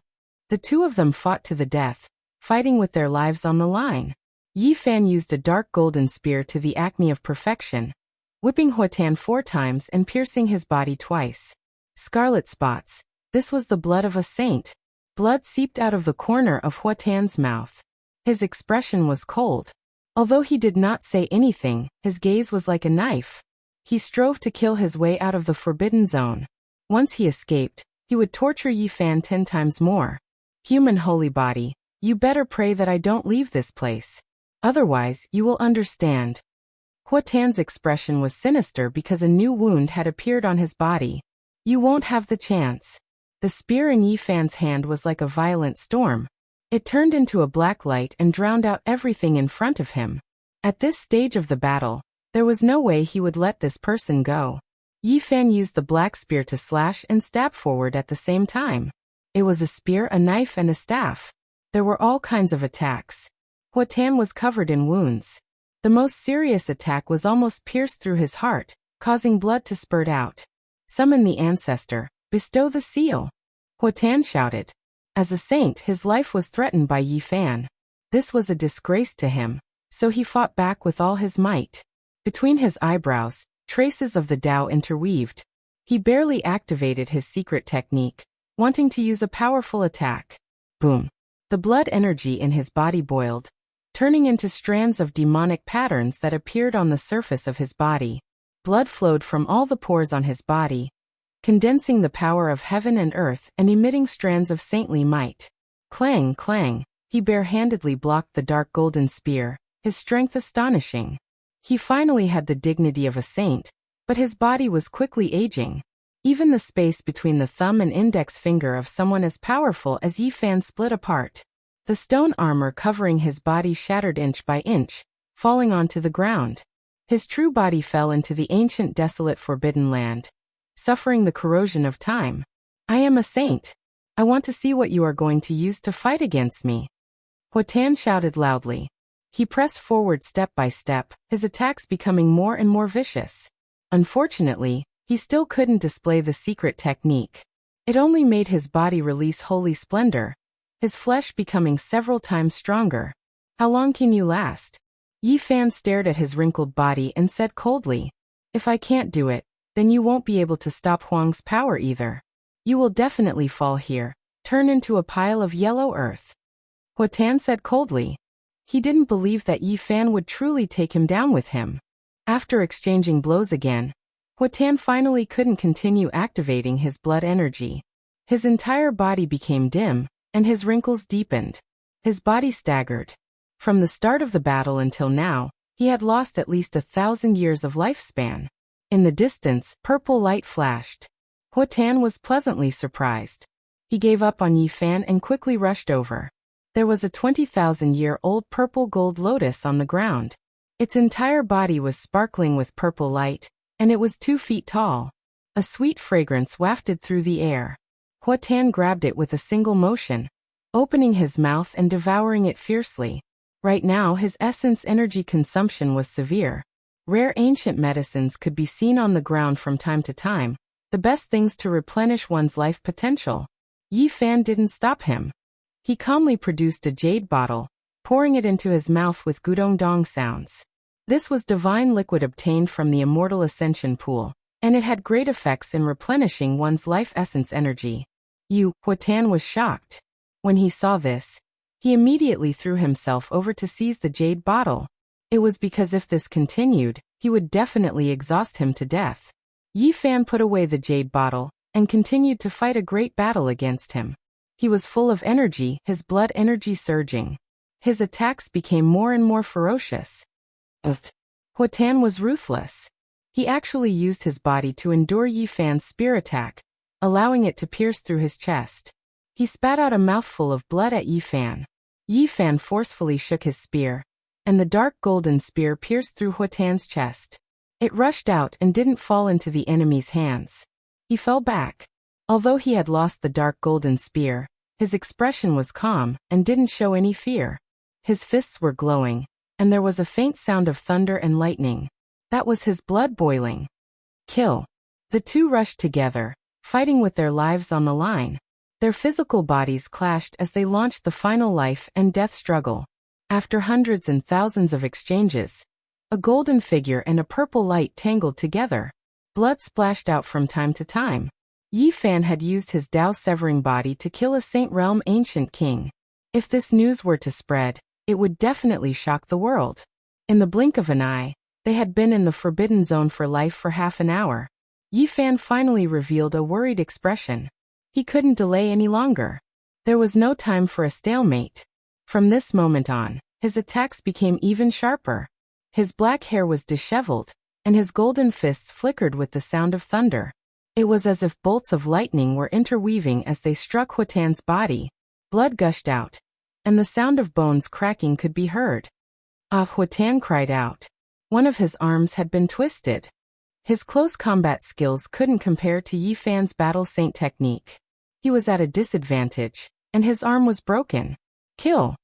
The two of them fought to the death, fighting with their lives on the line. Yi Fan used a dark golden spear to the acme of perfection, whipping Hua Tan 4 times and piercing his body twice. Scarlet spots. This was the blood of a saint. Blood seeped out of the corner of Hua Tan's mouth. His expression was cold. Although he did not say anything, his gaze was like a knife. He strove to kill his way out of the forbidden zone. Once he escaped, he would torture Yi Fan 10 times more. Human holy body, you better pray that I don't leave this place. Otherwise, you will understand. Hua Tan's expression was sinister because a new wound had appeared on his body. You won't have the chance. The spear in Yi Fan's hand was like a violent storm. It turned into a black light and drowned out everything in front of him. At this stage of the battle, there was no way he would let this person go. Yi Fan used the black spear to slash and stab forward at the same time. It was a spear, a knife, and a staff. There were all kinds of attacks. Hua Tan was covered in wounds. The most serious attack was almost pierced through his heart, causing blood to spurt out. Summon the ancestor. Bestow the seal. Hua Tan shouted. As a saint, his life was threatened by Yi Fan. This was a disgrace to him, so he fought back with all his might. Between his eyebrows, traces of the Tao interweaved. He barely activated his secret technique, wanting to use a powerful attack. Boom. The blood energy in his body boiled, turning into strands of demonic patterns that appeared on the surface of his body. Blood flowed from all the pores on his body, condensing the power of heaven and earth and emitting strands of saintly might. Clang, clang, he barehandedly blocked the dark golden spear, his strength astonishing. He finally had the dignity of a saint, but his body was quickly aging. Even the space between the thumb and index finger of someone as powerful as Yi Fan split apart. The stone armor covering his body shattered inch by inch, falling onto the ground. His true body fell into the ancient desolate forbidden land, suffering the corrosion of time. I am a saint. I want to see what you are going to use to fight against me. Hua Tan shouted loudly. He pressed forward step by step, his attacks becoming more and more vicious. Unfortunately, he still couldn't display the secret technique. It only made his body release holy splendor, his flesh becoming several times stronger. How long can you last? Yi Fan stared at his wrinkled body and said coldly, if I can't do it, then you won't be able to stop Huang's power either. You will definitely fall here, turn into a pile of yellow earth. Hua Tan said coldly. He didn't believe that Yi Fan would truly take him down with him. After exchanging blows again, Hua Tan finally couldn't continue activating his blood energy. His entire body became dim, and his wrinkles deepened. His body staggered. From the start of the battle until now, he had lost at least 1,000 years of lifespan. In the distance, purple light flashed. Hua Tan was pleasantly surprised. He gave up on Yi Fan and quickly rushed over. There was a 20,000-year-old purple gold lotus on the ground. Its entire body was sparkling with purple light, and it was 2 feet tall. A sweet fragrance wafted through the air. Hua Tan grabbed it with a single motion, opening his mouth and devouring it fiercely. Right now his essence energy consumption was severe. Rare ancient medicines could be seen on the ground from time to time, the best things to replenish one's life potential. Yi Fan didn't stop him. He calmly produced a jade bottle, pouring it into his mouth with gudong dong sounds. This was divine liquid obtained from the immortal ascension pool, and it had great effects in replenishing one's life essence energy. Hua Tan was shocked. When he saw this, he immediately threw himself over to seize the jade bottle. It was because if this continued, he would definitely exhaust him to death. Yi Fan put away the jade bottle and continued to fight a great battle against him. He was full of energy, his blood energy surging. His attacks became more and more ferocious. Hua Tan was ruthless. He actually used his body to endure Yi Fan's spear attack, allowing it to pierce through his chest. He spat out a mouthful of blood at Yi Fan. Yi Fan forcefully shook his spear, and the dark golden spear pierced through Hua Tan's chest. It rushed out and didn't fall into the enemy's hands. He fell back. Although he had lost the dark golden spear, his expression was calm and didn't show any fear. His fists were glowing, and there was a faint sound of thunder and lightning. That was his blood boiling. Kill. The two rushed together, fighting with their lives on the line. Their physical bodies clashed as they launched the final life and death struggle. After hundreds and thousands of exchanges, a golden figure and a purple light tangled together. Blood splashed out from time to time. Yi Fan had used his Dao-severing body to kill a Saint Realm ancient king. If this news were to spread, it would definitely shock the world. In the blink of an eye, they had been in the forbidden zone for life for half an hour. Yi Fan finally revealed a worried expression. He couldn't delay any longer. There was no time for a stalemate. From this moment on, his attacks became even sharper. His black hair was disheveled, and his golden fists flickered with the sound of thunder. It was as if bolts of lightning were interweaving as they struck Hua Tan's body. Blood gushed out, and the sound of bones cracking could be heard. Hua Tan cried out. One of his arms had been twisted. His close combat skills couldn't compare to Yi Fan's battle saint technique. He was at a disadvantage, and his arm was broken. Kill!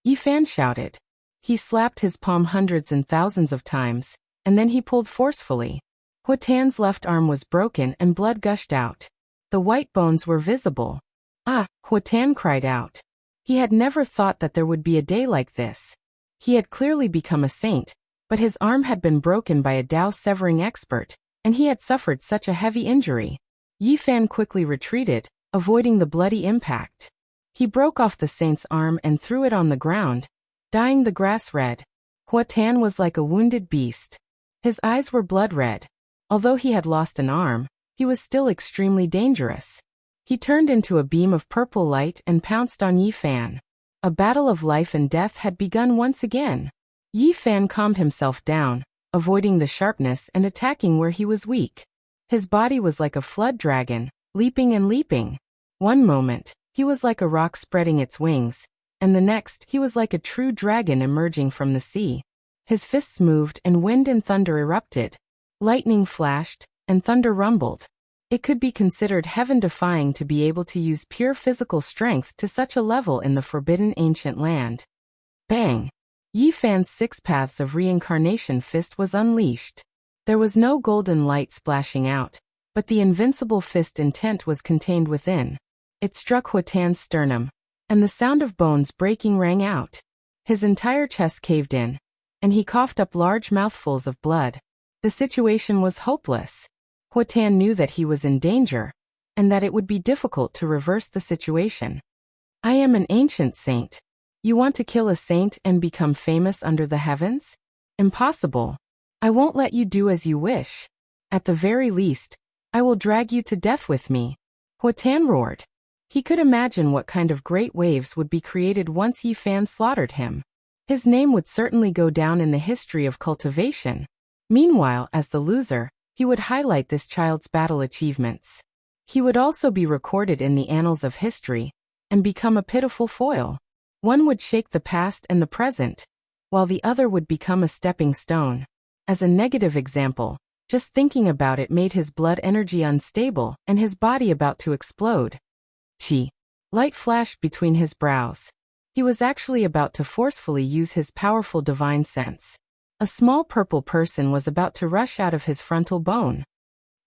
Yi Fan shouted. He slapped his palm hundreds and thousands of times, and then he pulled forcefully. Hua Tan's left arm was broken and blood gushed out. The white bones were visible. Hua Tan cried out. He had never thought that there would be a day like this. He had clearly become a saint, but his arm had been broken by a Dao-severing expert, and he had suffered such a heavy injury. Yi Fan quickly retreated, avoiding the bloody impact. He broke off the saint's arm and threw it on the ground, dyeing the grass red. Hua Tan was like a wounded beast. His eyes were blood red. Although he had lost an arm, he was still extremely dangerous. He turned into a beam of purple light and pounced on Yi Fan. A battle of life and death had begun once again. Yi Fan calmed himself down, avoiding the sharpness and attacking where he was weak. His body was like a flood dragon, leaping and leaping. One moment, he was like a rock spreading its wings, and the next he was like a true dragon emerging from the sea. His fists moved and wind and thunder erupted. Lightning flashed, and thunder rumbled. It could be considered heaven-defying to be able to use pure physical strength to such a level in the forbidden ancient land. Bang! Yi Fan's 6 paths of reincarnation fist was unleashed. There was no golden light splashing out, but the invincible fist intent was contained within. It struck Hua Tan's sternum, and the sound of bones breaking rang out. His entire chest caved in, and he coughed up large mouthfuls of blood. The situation was hopeless. Hua Tan knew that he was in danger, and that it would be difficult to reverse the situation. I am an ancient saint. You want to kill a saint and become famous under the heavens? Impossible. I won't let you do as you wish. At the very least, I will drag you to death with me. Hua Tan roared. He could imagine what kind of great waves would be created once Yi Fan slaughtered him. His name would certainly go down in the history of cultivation. Meanwhile, as the loser, he would highlight this child's battle achievements. He would also be recorded in the annals of history, and become a pitiful foil. One would shake the past and the present, while the other would become a stepping stone. As a negative example, just thinking about it made his blood energy unstable and his body about to explode. Chi. Light flashed between his brows. He was actually about to forcefully use his powerful divine sense. A small purple person was about to rush out of his frontal bone.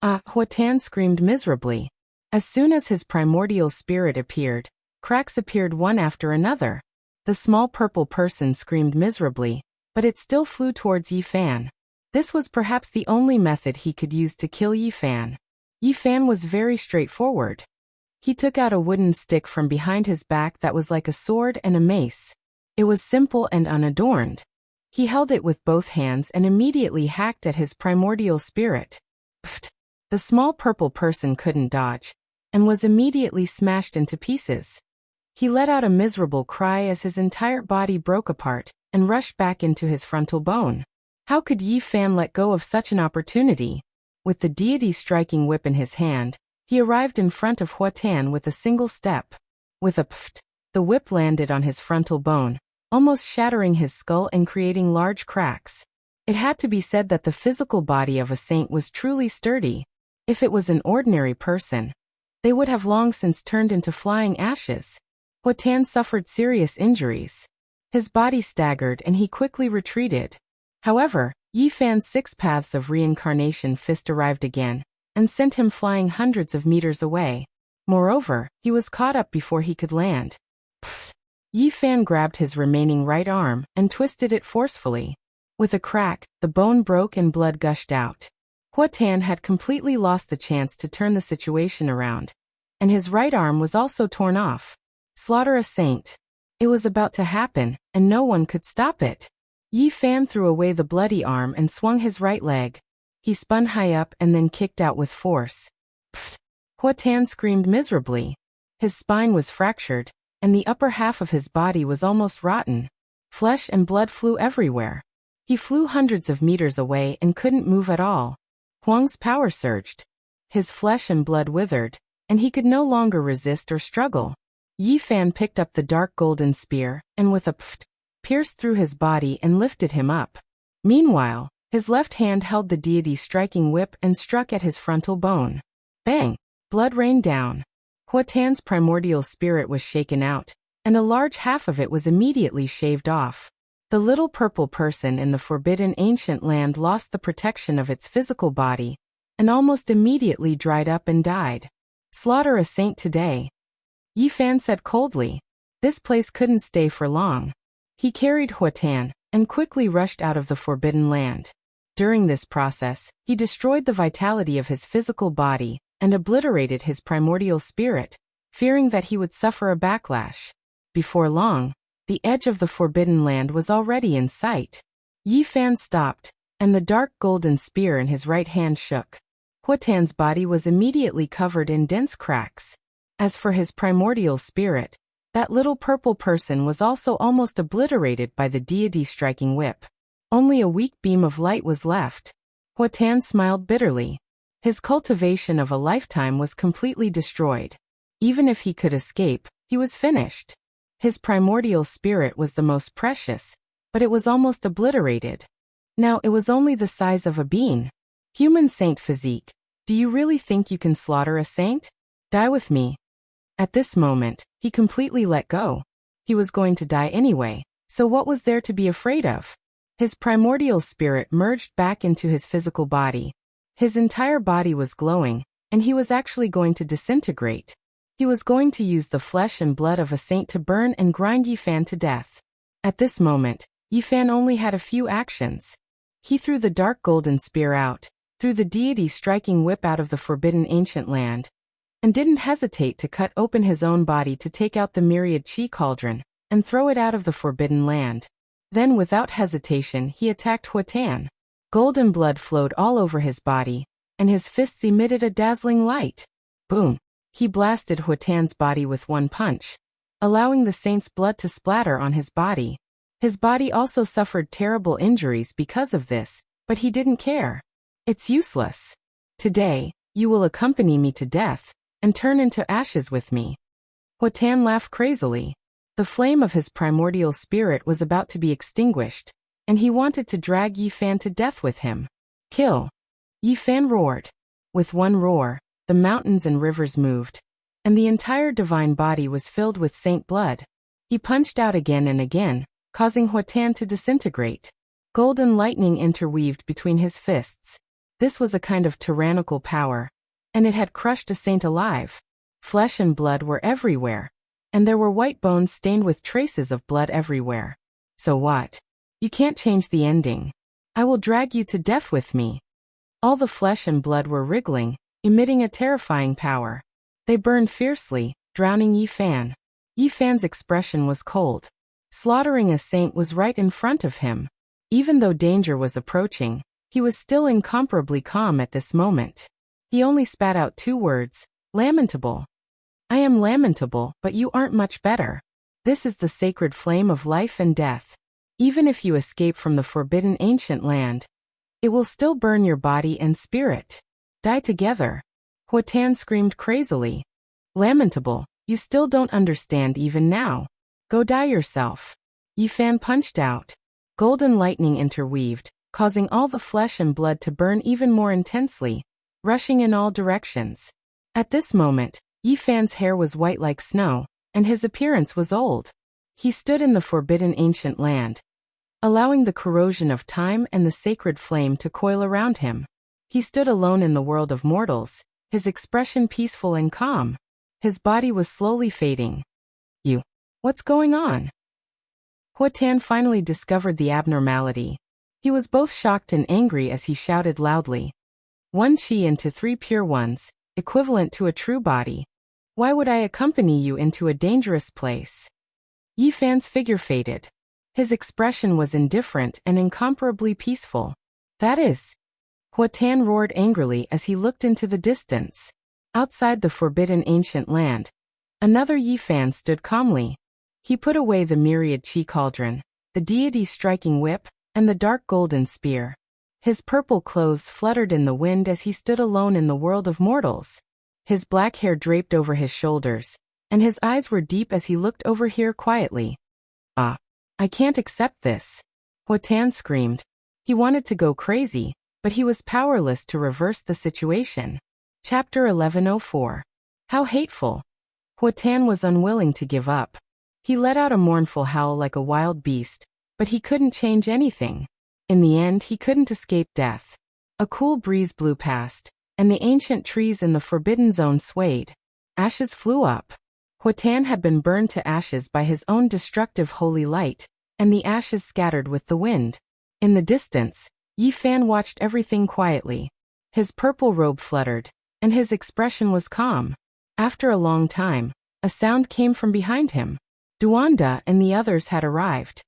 Ah! Huatan screamed miserably. As soon as his primordial spirit appeared, cracks appeared one after another. The small purple person screamed miserably, but it still flew towards Yi Fan. This was perhaps the only method he could use to kill Yi Fan. Yi Fan was very straightforward. He took out a wooden stick from behind his back that was like a sword and a mace. It was simple and unadorned. He held it with both hands and immediately hacked at his primordial spirit. Pfft! The small purple person couldn't dodge, and was immediately smashed into pieces. He let out a miserable cry as his entire body broke apart and rushed back into his frontal bone. How could Yi Fan let go of such an opportunity? With the deity striking whip in his hand, he arrived in front of Huatan with a single step. With a pft, the whip landed on his frontal bone, almost shattering his skull and creating large cracks. It had to be said that the physical body of a saint was truly sturdy. If it was an ordinary person, they would have long since turned into flying ashes. Huatan suffered serious injuries. His body staggered and he quickly retreated. However, Yi Fan's 6 paths of reincarnation fist arrived again, and sent him flying hundreds of meters away. Moreover, he was caught up before he could land. Pfft! Yi Fan grabbed his remaining right arm and twisted it forcefully. With a crack, the bone broke and blood gushed out. Huatan had completely lost the chance to turn the situation around, and his right arm was also torn off. Slaughter a saint. It was about to happen, and no one could stop it. Yi Fan threw away the bloody arm and swung his right leg. He spun high up and then kicked out with force. Pfft! Huatan screamed miserably. His spine was fractured, and the upper half of his body was almost rotten. Flesh and blood flew everywhere. He flew hundreds of meters away and couldn't move at all. Huang's power surged. His flesh and blood withered, and he could no longer resist or struggle. Yi Fan picked up the dark golden spear, and with a pfft, pierced through his body and lifted him up. Meanwhile, his left hand held the deity striking whip and struck at his frontal bone. Bang! Blood rained down. Huatan's primordial spirit was shaken out, and a large half of it was immediately shaved off. The little purple person in the forbidden ancient land lost the protection of its physical body, and almost immediately dried up and died. Slaughter a saint today. Yi Fan said coldly. This place couldn't stay for long. He carried Huatan, and quickly rushed out of the forbidden land. During this process, he destroyed the vitality of his physical body, and obliterated his primordial spirit, fearing that he would suffer a backlash. Before long, the edge of the forbidden land was already in sight. Yi Fan stopped, and the dark golden spear in his right hand shook. Huatan's body was immediately covered in dense cracks. As for his primordial spirit, that little purple person was also almost obliterated by the deity striking whip. Only a weak beam of light was left. Huatan smiled bitterly. His cultivation of a lifetime was completely destroyed. Even if he could escape, he was finished. His primordial spirit was the most precious, but it was almost obliterated. Now it was only the size of a bean. Human saint physique. Do you really think you can slaughter a saint? Die with me. At this moment, he completely let go. He was going to die anyway, so what was there to be afraid of? His primordial spirit merged back into his physical body. His entire body was glowing, and he was actually going to disintegrate. He was going to use the flesh and blood of a saint to burn and grind Yi Fan to death. At this moment, Yi Fan only had a few actions. He threw the dark golden spear out, threw the deity striking whip out of the forbidden ancient land, and didn't hesitate to cut open his own body to take out the myriad chi cauldron, and throw it out of the forbidden land. Then without hesitation he attacked Huatan. Golden blood flowed all over his body, and his fists emitted a dazzling light. Boom! He blasted Huatan's body with one punch, allowing the saint's blood to splatter on his body. His body also suffered terrible injuries because of this, but he didn't care. It's useless. Today, you will accompany me to death, and turn into ashes with me. Huatan laughed crazily. The flame of his primordial spirit was about to be extinguished, and he wanted to drag Yi Fan to death with him. Kill! Yi Fan roared. With one roar, the mountains and rivers moved, and the entire divine body was filled with saint blood. He punched out again and again, causing Huatan to disintegrate. Golden lightning interweaved between his fists. This was a kind of tyrannical power, and it had crushed a saint alive. Flesh and blood were everywhere, and there were white bones stained with traces of blood everywhere. So what? You can't change the ending. I will drag you to death with me. All the flesh and blood were wriggling, emitting a terrifying power. They burned fiercely, drowning Yi Fan. Yi Fan's expression was cold. Slaughtering a saint was right in front of him. Even though danger was approaching, he was still incomparably calm at this moment. He only spat out 2 words, lamentable. I am lamentable, but you aren't much better. This is the sacred flame of life and death. Even if you escape from the forbidden ancient land, it will still burn your body and spirit. Die together. Huatan screamed crazily. Lamentable, you still don't understand even now. Go die yourself. Yi Fan punched out. Golden lightning interweaved, causing all the flesh and blood to burn even more intensely, rushing in all directions. At this moment, Yi Fan's hair was white like snow, and his appearance was old. He stood in the forbidden ancient land, allowing the corrosion of time and the sacred flame to coil around him. He stood alone in the world of mortals, his expression peaceful and calm. His body was slowly fading. What's going on? Huatan finally discovered the abnormality. He was both shocked and angry as he shouted loudly. 1 chi into 3 pure ones, equivalent to a true body. Why would I accompany you into a dangerous place? Yi Fan's figure faded. His expression was indifferent and incomparably peaceful. That is. Huatan roared angrily as he looked into the distance. Outside the forbidden ancient land, another Yi Fan stood calmly. He put away the myriad chi cauldron, the deity's striking whip, and the dark golden spear. His purple clothes fluttered in the wind as he stood alone in the world of mortals. His black hair draped over his shoulders, and his eyes were deep as he looked over here quietly. I can't accept this. Huatan screamed. He wanted to go crazy, but he was powerless to reverse the situation. Chapter 1104. How hateful. Huatan was unwilling to give up. He let out a mournful howl like a wild beast, but he couldn't change anything. In the end, he couldn't escape death. A cool breeze blew past, and the ancient trees in the forbidden zone swayed. Ashes flew up. Huatan had been burned to ashes by his own destructive holy light, and the ashes scattered with the wind. In the distance, Yi Fan watched everything quietly. His purple robe fluttered, and his expression was calm. After a long time, a sound came from behind him. Duanda and the others had arrived.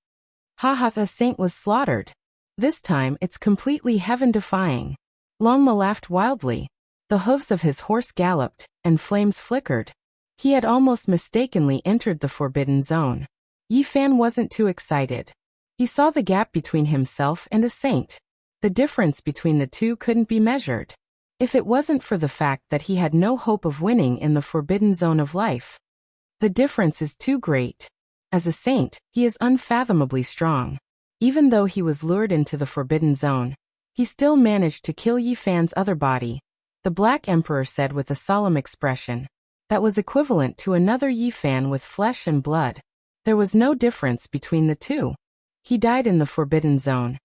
The saint was slaughtered. This time it's completely heaven-defying. Longma laughed wildly. The hooves of his horse galloped, and flames flickered. He had almost mistakenly entered the forbidden zone. Yi Fan wasn't too excited. He saw the gap between himself and a saint. The difference between the two couldn't be measured. If it wasn't for the fact that he had no hope of winning in the forbidden zone of life. The difference is too great. As a saint, he is unfathomably strong. Even though he was lured into the forbidden zone, he still managed to kill Yi Fan's other body. The Black Emperor said with a solemn expression. That was equivalent to another Yi Fan with flesh and blood. There was no difference between the two. He died in the forbidden zone,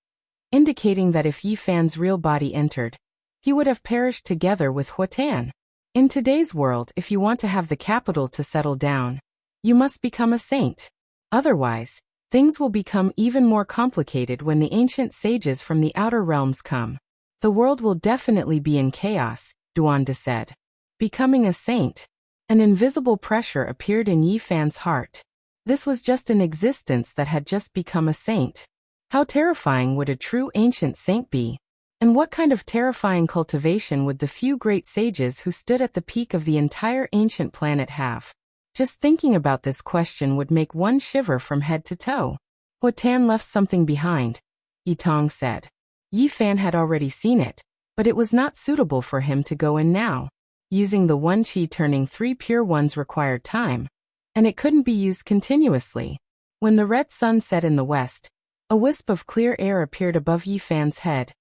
indicating that if Yi Fan's real body entered, he would have perished together with Huatan. In today's world, if you want to have the capital to settle down, you must become a saint. Otherwise, things will become even more complicated when the ancient sages from the outer realms come. The world will definitely be in chaos, Duanda said. Becoming a saint. An invisible pressure appeared in Yi Fan's heart. This was just an existence that had just become a saint. How terrifying would a true ancient saint be? And what kind of terrifying cultivation would the few great sages who stood at the peak of the entire ancient planet have? Just thinking about this question would make one shiver from head to toe. Huatan left something behind, Yitong said. Yi Fan had already seen it, but it was not suitable for him to go in now. Using the 1 chi turning 3 pure ones required time, and it couldn't be used continuously. When the red sun set in the west, a wisp of clear air appeared above Yi Fan's head,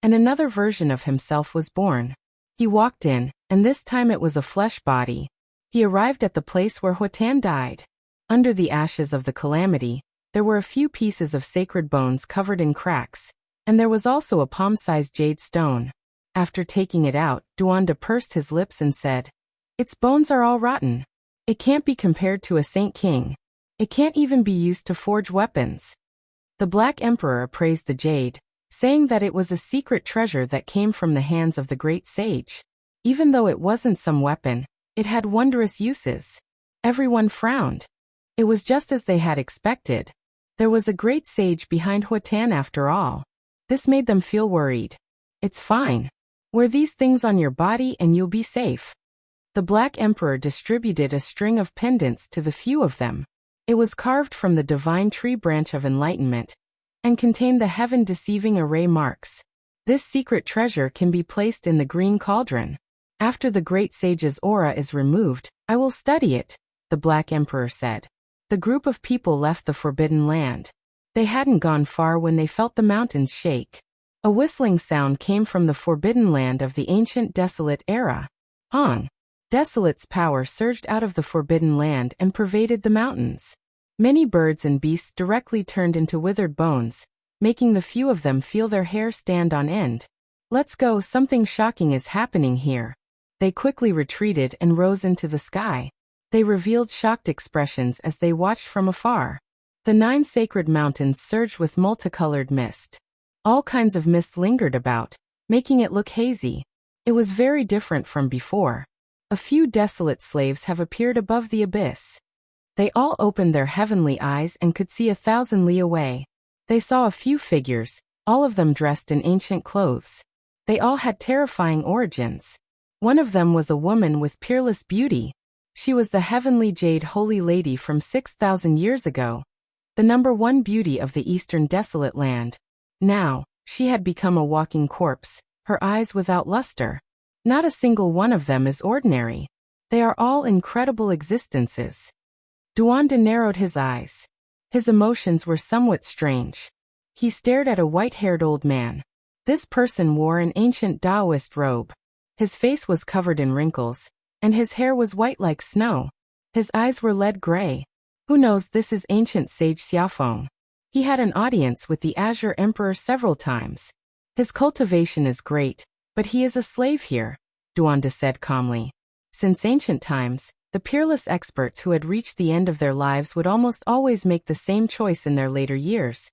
and another version of himself was born. He walked in, and this time it was a flesh body. He arrived at the place where Huotan died. Under the ashes of the calamity, there were a few pieces of sacred bones covered in cracks, and there was also a palm-sized jade stone. After taking it out, Duanda pursed his lips and said, "Its bones are all rotten. It can't be compared to a saint king. It can't even be used to forge weapons." The Black Emperor appraised the jade, saying that it was a secret treasure that came from the hands of the great sage. Even though it wasn't some weapon, it had wondrous uses. Everyone frowned. It was just as they had expected. There was a great sage behind Huotan after all. This made them feel worried. "It's fine. Wear these things on your body and you'll be safe." The Black Emperor distributed a string of pendants to the few of them. It was carved from the divine tree branch of enlightenment, and contained the heaven-deceiving array marks. This secret treasure can be placed in the green cauldron. "After the great sage's aura is removed, I will study it," the Black Emperor said. The group of people left the Forbidden Land. They hadn't gone far when they felt the mountains shake. A whistling sound came from the Forbidden Land of the ancient desolate era. Hong. Desolate's power surged out of the Forbidden Land and pervaded the mountains. Many birds and beasts directly turned into withered bones, making the few of them feel their hair stand on end. "Let's go, something shocking is happening here." They quickly retreated and rose into the sky. They revealed shocked expressions as they watched from afar. The 9 sacred mountains surged with multicolored mist. All kinds of mist lingered about, making it look hazy. It was very different from before. A few desolate slaves have appeared above the abyss. They all opened their heavenly eyes and could see 1,000 li away. They saw a few figures, all of them dressed in ancient clothes. They all had terrifying origins. One of them was a woman with peerless beauty. She was the heavenly jade holy lady from 6,000 years ago, the #1 beauty of the eastern desolate land. Now, she had become a walking corpse, her eyes without luster. Not a single one of them is ordinary. They are all incredible existences. Duanda narrowed his eyes. His emotions were somewhat strange. He stared at a white-haired old man. This person wore an ancient Taoist robe. His face was covered in wrinkles, and his hair was white like snow. His eyes were lead gray. Who knows, this is ancient sage Xiaofeng. He had an audience with the Azure Emperor several times. His cultivation is great, but he is a slave here, Duanda said calmly. Since ancient times, the peerless experts who had reached the end of their lives would almost always make the same choice in their later years.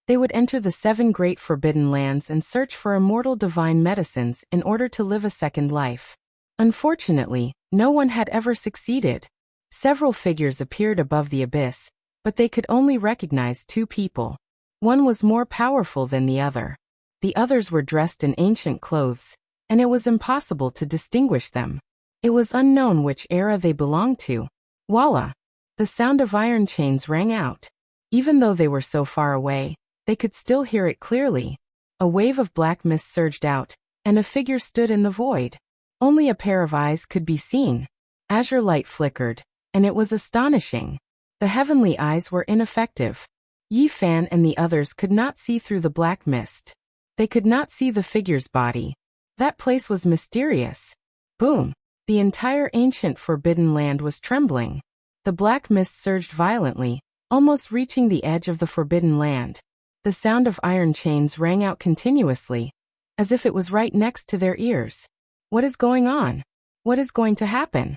They would enter the 7 great forbidden lands and search for immortal divine medicines in order to live a second life. Unfortunately, no one had ever succeeded. Several figures appeared above the abyss, but they could only recognize 2 people. One was more powerful than the other. The others were dressed in ancient clothes, and it was impossible to distinguish them. It was unknown which era they belonged to. Voila! The sound of iron chains rang out. Even though they were so far away, they could still hear it clearly. A wave of black mist surged out, and a figure stood in the void. Only a pair of eyes could be seen. Azure light flickered, and it was astonishing. The heavenly eyes were ineffective. Yi Fan and the others could not see through the black mist. They could not see the figure's body. That place was mysterious. Boom! The entire ancient forbidden land was trembling. The black mist surged violently, almost reaching the edge of the forbidden land. The sound of iron chains rang out continuously, as if it was right next to their ears. What is going on? What is going to happen?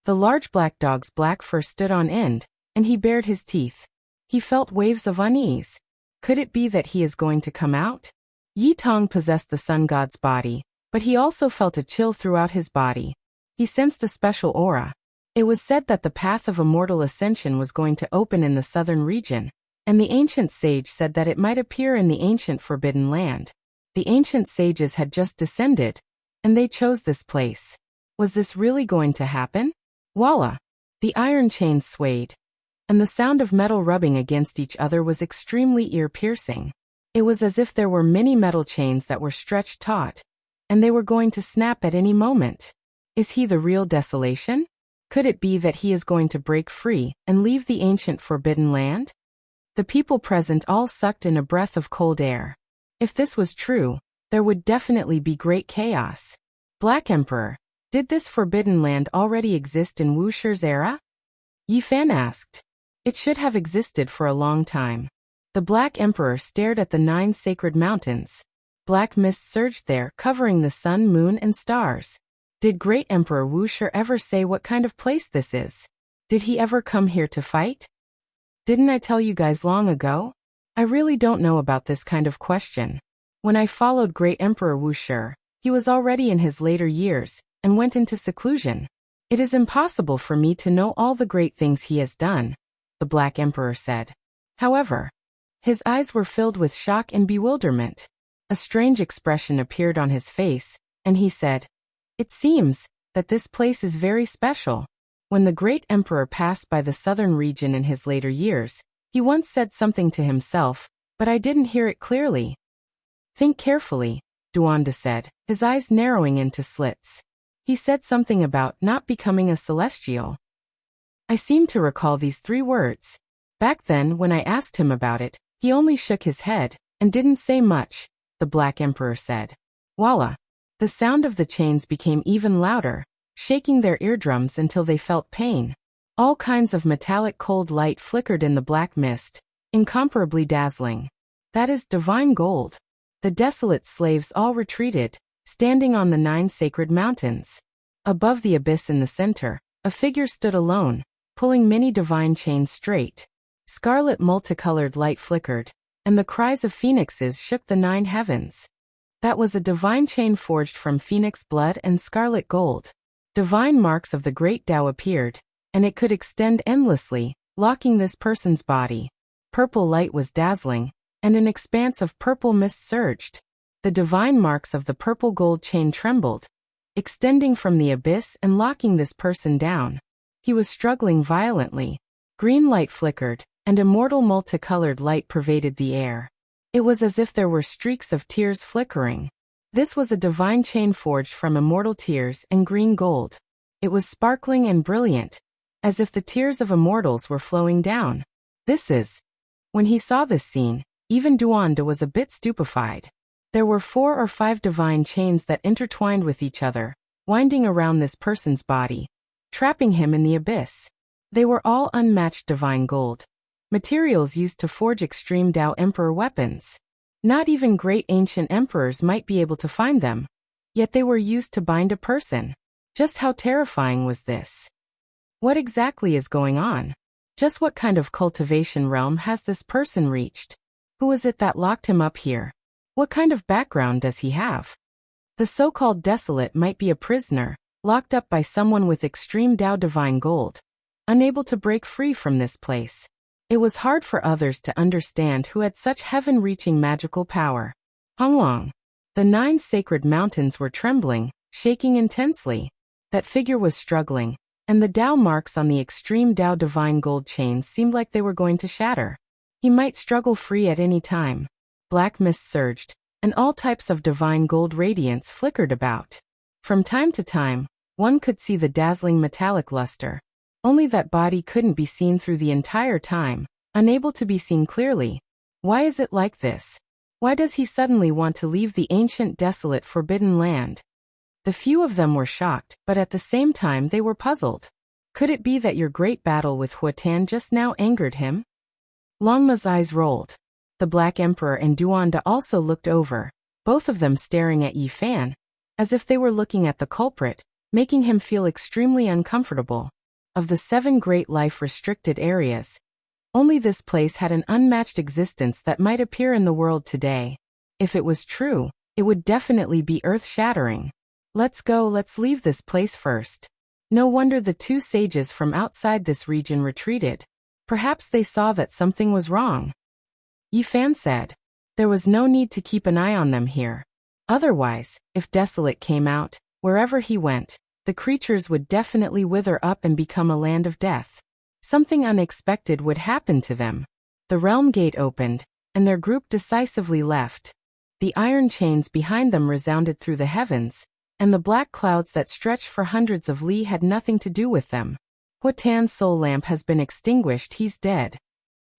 The large black dog's black fur stood on end, and he bared his teeth. He felt waves of unease. Could it be that he is going to come out? Yi Tong possessed the sun god's body, but he also felt a chill throughout his body. He sensed a special aura. It was said that the path of immortal ascension was going to open in the southern region, and the ancient sage said that it might appear in the ancient forbidden land. The ancient sages had just descended, and they chose this place. Was this really going to happen? Voila! The iron chains swayed, and the sound of metal rubbing against each other was extremely ear-piercing. It was as if there were many metal chains that were stretched taut, and they were going to snap at any moment. Is he the real desolation? Could it be that he is going to break free and leave the ancient forbidden land? The people present all sucked in a breath of cold air. If this was true, there would definitely be great chaos. Black Emperor, did this forbidden land already exist in Wuxia's era? Yi Fan asked. It should have existed for a long time. The Black Emperor stared at the 9 sacred mountains. Black mist surged there, covering the sun, moon, and stars. Did Great Emperor Wuxia ever say what kind of place this is? Did he ever come here to fight? Didn't I tell you guys long ago? I really don't know about this kind of question. When I followed Great Emperor Wuxia, he was already in his later years, and went into seclusion. It is impossible for me to know all the great things he has done, the Black Emperor said. However, his eyes were filled with shock and bewilderment. A strange expression appeared on his face, and he said, "It seems that this place is very special." When the Great Emperor passed by the southern region in his later years, he once said something to himself, but I didn't hear it clearly. Think carefully, Duanda said, his eyes narrowing into slits. He said something about not becoming a celestial. I seem to recall these 3 words. Back then, when I asked him about it, he only shook his head and didn't say much, the Black Emperor said. Voila! The sound of the chains became even louder, shaking their eardrums until they felt pain. All kinds of metallic cold light flickered in the black mist, incomparably dazzling. That is divine gold. The desolate slaves all retreated, standing on the 9 sacred mountains. Above the abyss in the center, a figure stood alone, pulling many divine chains straight. Scarlet multicolored light flickered, and the cries of phoenixes shook the 9 heavens. That was a divine chain forged from phoenix blood and scarlet gold. Divine marks of the great Tao appeared, and it could extend endlessly, locking this person's body. Purple light was dazzling, and an expanse of purple mist surged. The divine marks of the purple gold chain trembled, extending from the abyss and locking this person down. He was struggling violently. Green light flickered, and immortal multicolored light pervaded the air. It was as if there were streaks of tears flickering. This was a divine chain forged from immortal tears and green gold. It was sparkling and brilliant, as if the tears of immortals were flowing down. This is... When he saw this scene, even Duanda was a bit stupefied. There were 4 or 5 divine chains that intertwined with each other, winding around this person's body, trapping him in the abyss. They were all unmatched divine gold, materials used to forge extreme Tao Emperor weapons. Not even great ancient emperors might be able to find them, yet they were used to bind a person. Just how terrifying was this? What exactly is going on? Just what kind of cultivation realm has this person reached? Who is it that locked him up here? What kind of background does he have? The so-called desolate might be a prisoner, locked up by someone with extreme Tao divine gold, unable to break free from this place. It was hard for others to understand who had such heaven-reaching magical power. Honglong. The 9 sacred mountains were trembling, shaking intensely. That figure was struggling, and the Tao marks on the extreme Tao divine gold chains seemed like they were going to shatter. He might struggle free at any time. Black mist surged, and all types of divine gold radiance flickered about. From time to time, one could see the dazzling metallic luster. Only that body couldn't be seen through the entire time, unable to be seen clearly. Why is it like this? Why does he suddenly want to leave the ancient desolate forbidden land? The few of them were shocked, but at the same time they were puzzled. Could it be that your great battle with Huatan just now angered him? Longma's eyes rolled. The Black Emperor and Duanda also looked over, both of them staring at Yi Fan, as if they were looking at the culprit, making him feel extremely uncomfortable. Of the 7 great life-restricted areas, only this place had an unmatched existence that might appear in the world today. If it was true, it would definitely be earth-shattering. Let's go, let's leave this place first. No wonder the 2 sages from outside this region retreated. Perhaps they saw that something was wrong. Yi Fan said. There was no need to keep an eye on them here. Otherwise, if Desolate came out, wherever he went, the creatures would definitely wither up and become a land of death. Something unexpected would happen to them. The realm gate opened, and their group decisively left. The iron chains behind them resounded through the heavens, and the black clouds that stretched for hundreds of li had nothing to do with them. Huatan's soul lamp has been extinguished, he's dead.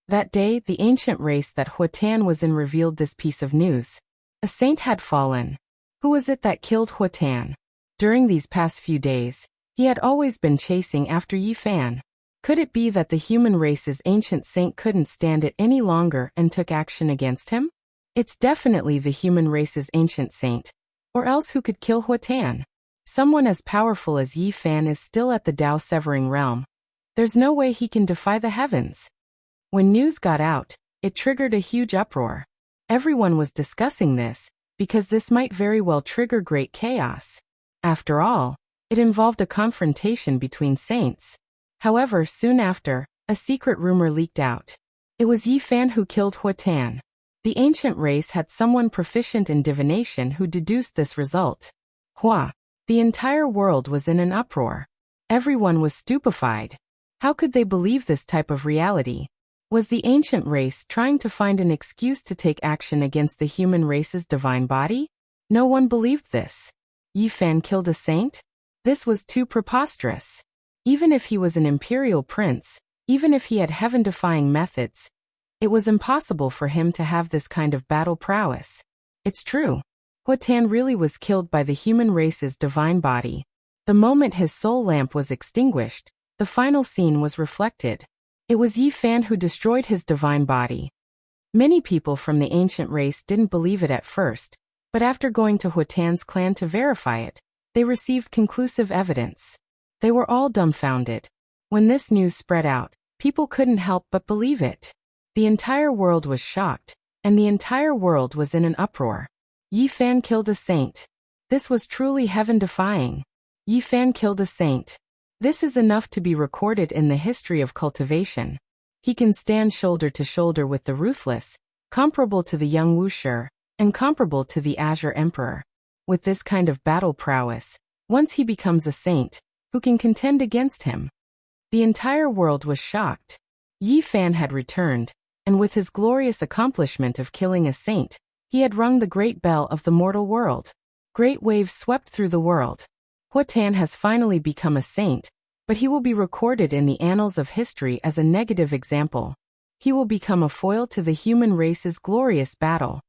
That day, the ancient race that Huatan was in revealed this piece of news. A saint had fallen. Who was it that killed Huatan? During these past few days, he had always been chasing after Yi Fan. Could it be that the human race's ancient saint couldn't stand it any longer and took action against him? It's definitely the human race's ancient saint. Or else who could kill Huatan? Someone as powerful as Yi Fan is still at the Dao Severing realm. There's no way he can defy the heavens. When news got out, it triggered a huge uproar. Everyone was discussing this, because this might very well trigger great chaos. After all, it involved a confrontation between saints. However, soon after, a secret rumor leaked out. It was Yi Fan who killed Huatan. The ancient race had someone proficient in divination who deduced this result. Hua. The entire world was in an uproar. Everyone was stupefied. How could they believe this type of reality? Was the ancient race trying to find an excuse to take action against the human race's divine body? No one believed this. Yi Fan killed a saint? This was too preposterous. Even if he was an imperial prince, even if he had heaven-defying methods, it was impossible for him to have this kind of battle prowess. It's true. Huatan really was killed by the human race's divine body. The moment his soul lamp was extinguished, the final scene was reflected. It was Yi Fan who destroyed his divine body. Many people from the ancient race didn't believe it at first, but after going to Huatan's clan to verify it, they received conclusive evidence. They were all dumbfounded. When this news spread out, people couldn't help but believe it. The entire world was shocked, and the entire world was in an uproar. Yi Fan killed a saint. This was truly heaven-defying. Yi Fan killed a saint. This is enough to be recorded in the history of cultivation. He can stand shoulder to shoulder with the ruthless, comparable to the young Wuxia, and comparable to the Azure Emperor. With this kind of battle prowess, once he becomes a saint, who can contend against him? The entire world was shocked. Yi Fan had returned, and with his glorious accomplishment of killing a saint, he had rung the great bell of the mortal world. Great waves swept through the world. Huatan has finally become a saint, but he will be recorded in the annals of history as a negative example. He will become a foil to the human race's glorious battle.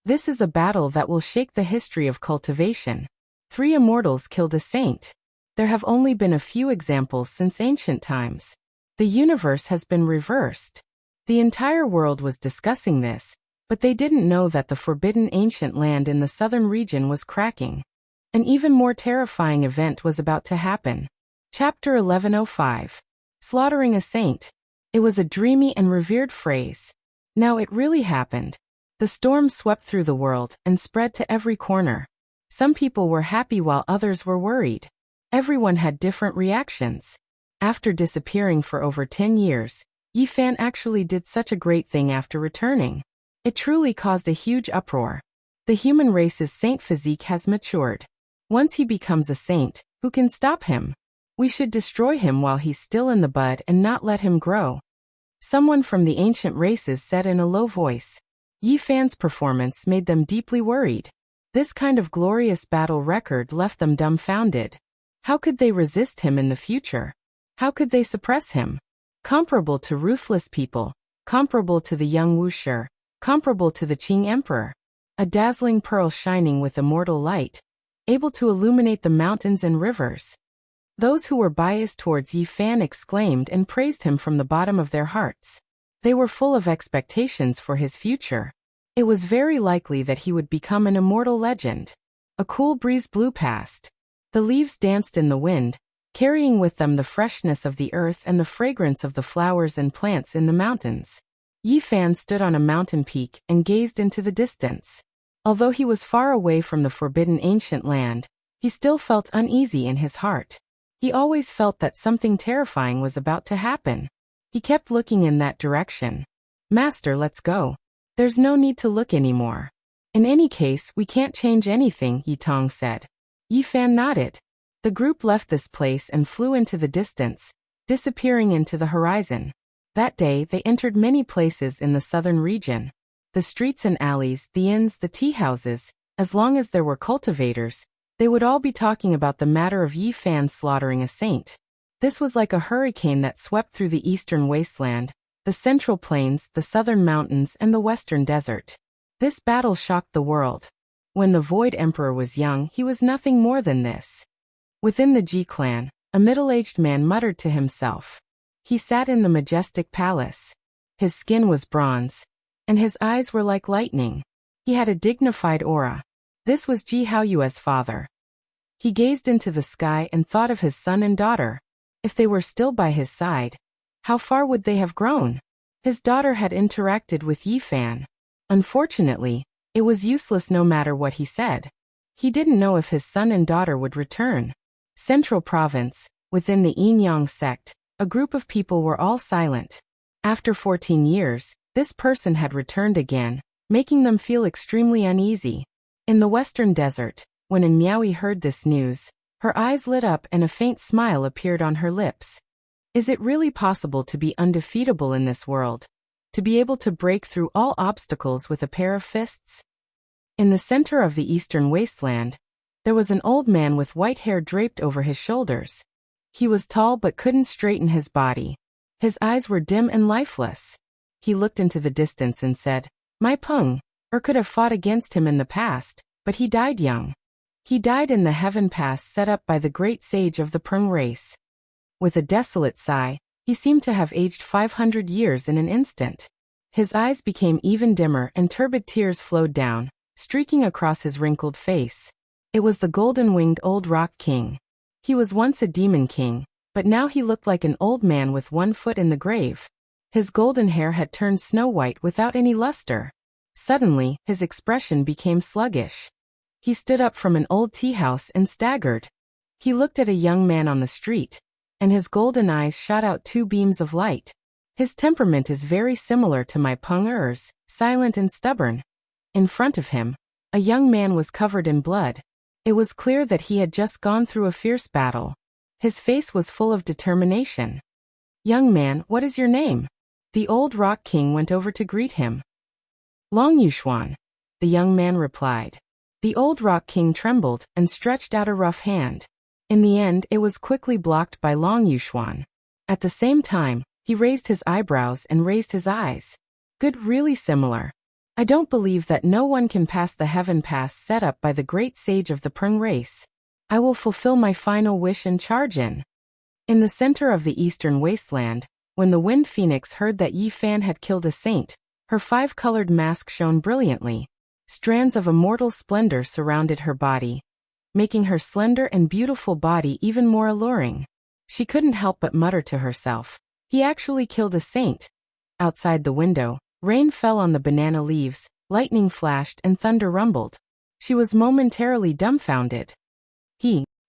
This is a battle that will shake the history of cultivation. 3 immortals killed a saint. There have only been a few examples since ancient times. The universe has been reversed. The entire world was discussing this, but they didn't know that the forbidden ancient land in the southern region was cracking. An even more terrifying event was about to happen. Chapter 1105. Slaughtering a Saint. It was a dreamy and revered phrase. Now it really happened. The storm swept through the world and spread to every corner. Some people were happy while others were worried. Everyone had different reactions. After disappearing for over 10 years, Yi Fan actually did such a great thing after returning. It truly caused a huge uproar. The human race's saint physique has matured. Once he becomes a saint, who can stop him? We should destroy him while he's still in the bud and not let him grow. Someone from the ancient races said in a low voice. Yi Fan's performance made them deeply worried. This kind of glorious battle record left them dumbfounded. How could they resist him in the future? How could they suppress him? Comparable to ruthless people, comparable to the young Wuxia, comparable to the Qing Emperor. A dazzling pearl shining with immortal light, able to illuminate the mountains and rivers. Those who were biased towards Yi Fan exclaimed and praised him from the bottom of their hearts. They were full of expectations for his future. It was very likely that he would become an immortal legend. A cool breeze blew past. The leaves danced in the wind, carrying with them the freshness of the earth and the fragrance of the flowers and plants in the mountains. Yi Fan stood on a mountain peak and gazed into the distance. Although he was far away from the forbidden ancient land, he still felt uneasy in his heart. He always felt that something terrifying was about to happen. He kept looking in that direction. Master, let's go. There's no need to look anymore. In any case, we can't change anything, Yi Tong said. Yi Fan nodded. The group left this place and flew into the distance, disappearing into the horizon. That day, they entered many places in the southern region. The streets and alleys, the inns, the tea houses, as long as there were cultivators, They would all be talking about the matter of Yi Fan slaughtering a saint. This was like a hurricane that swept through the eastern wasteland, the central plains, the southern mountains, and the western desert. This battle shocked the world. When the Void Emperor was young, he was nothing more than this. Within the Ji clan, a middle-aged man muttered to himself. He sat in the majestic palace. His skin was bronze, and his eyes were like lightning. He had a dignified aura. This was Ji Haoyue's father. He gazed into the sky and thought of his son and daughter. If they were still by his side, how far would they have grown? His daughter had interacted with Yi Fan. Unfortunately, it was useless no matter what he said. He didn't know if his son and daughter would return. Central Province, within the Yin Yang sect, a group of people were all silent. After 14 years, this person had returned again, making them feel extremely uneasy. In the western desert, when Miaoi heard this news, her eyes lit up and a faint smile appeared on her lips. Is it really possible to be undefeatable in this world? To be able to break through all obstacles with a pair of fists? In the center of the eastern wasteland, there was an old man with white hair draped over his shoulders. He was tall but couldn't straighten his body. His eyes were dim and lifeless. He looked into the distance and said, "My Peng, could have fought against him in the past, but he died young. He died in the heaven pass set up by the great sage of the Peng race." With a desolate sigh, he seemed to have aged 500 years in an instant. His eyes became even dimmer and turbid tears flowed down, streaking across his wrinkled face. It was the golden-winged old rock king. He was once a demon king, but now he looked like an old man with one foot in the grave. His golden hair had turned snow-white without any luster. Suddenly, his expression became sluggish. He stood up from an old tea-house and staggered. He looked at a young man on the street, and his golden eyes shot out two beams of light. His temperament is very similar to my Peng Er's, silent and stubborn. In front of him, a young man was covered in blood. It was clear that he had just gone through a fierce battle. His face was full of determination. "Young man, what is your name?" The old rock king went over to greet him. "Long Yuxuan," the young man replied. The old rock king trembled and stretched out a rough hand. In the end, it was quickly blocked by Long Yuxuan. At the same time, he raised his eyebrows and raised his eyes. "Good, really similar. I don't believe that no one can pass the heaven pass set up by the great sage of the Peng race. I will fulfill my final wish and charge in." In the center of the eastern wasteland, when the wind phoenix heard that Yi Fan had killed a saint, her five-colored mask shone brilliantly. Strands of immortal splendor surrounded her body, making her slender and beautiful body even more alluring. She couldn't help but mutter to herself, "He actually killed a saint." Outside the window, rain fell on the banana leaves, lightning flashed and thunder rumbled. She was momentarily dumbfounded.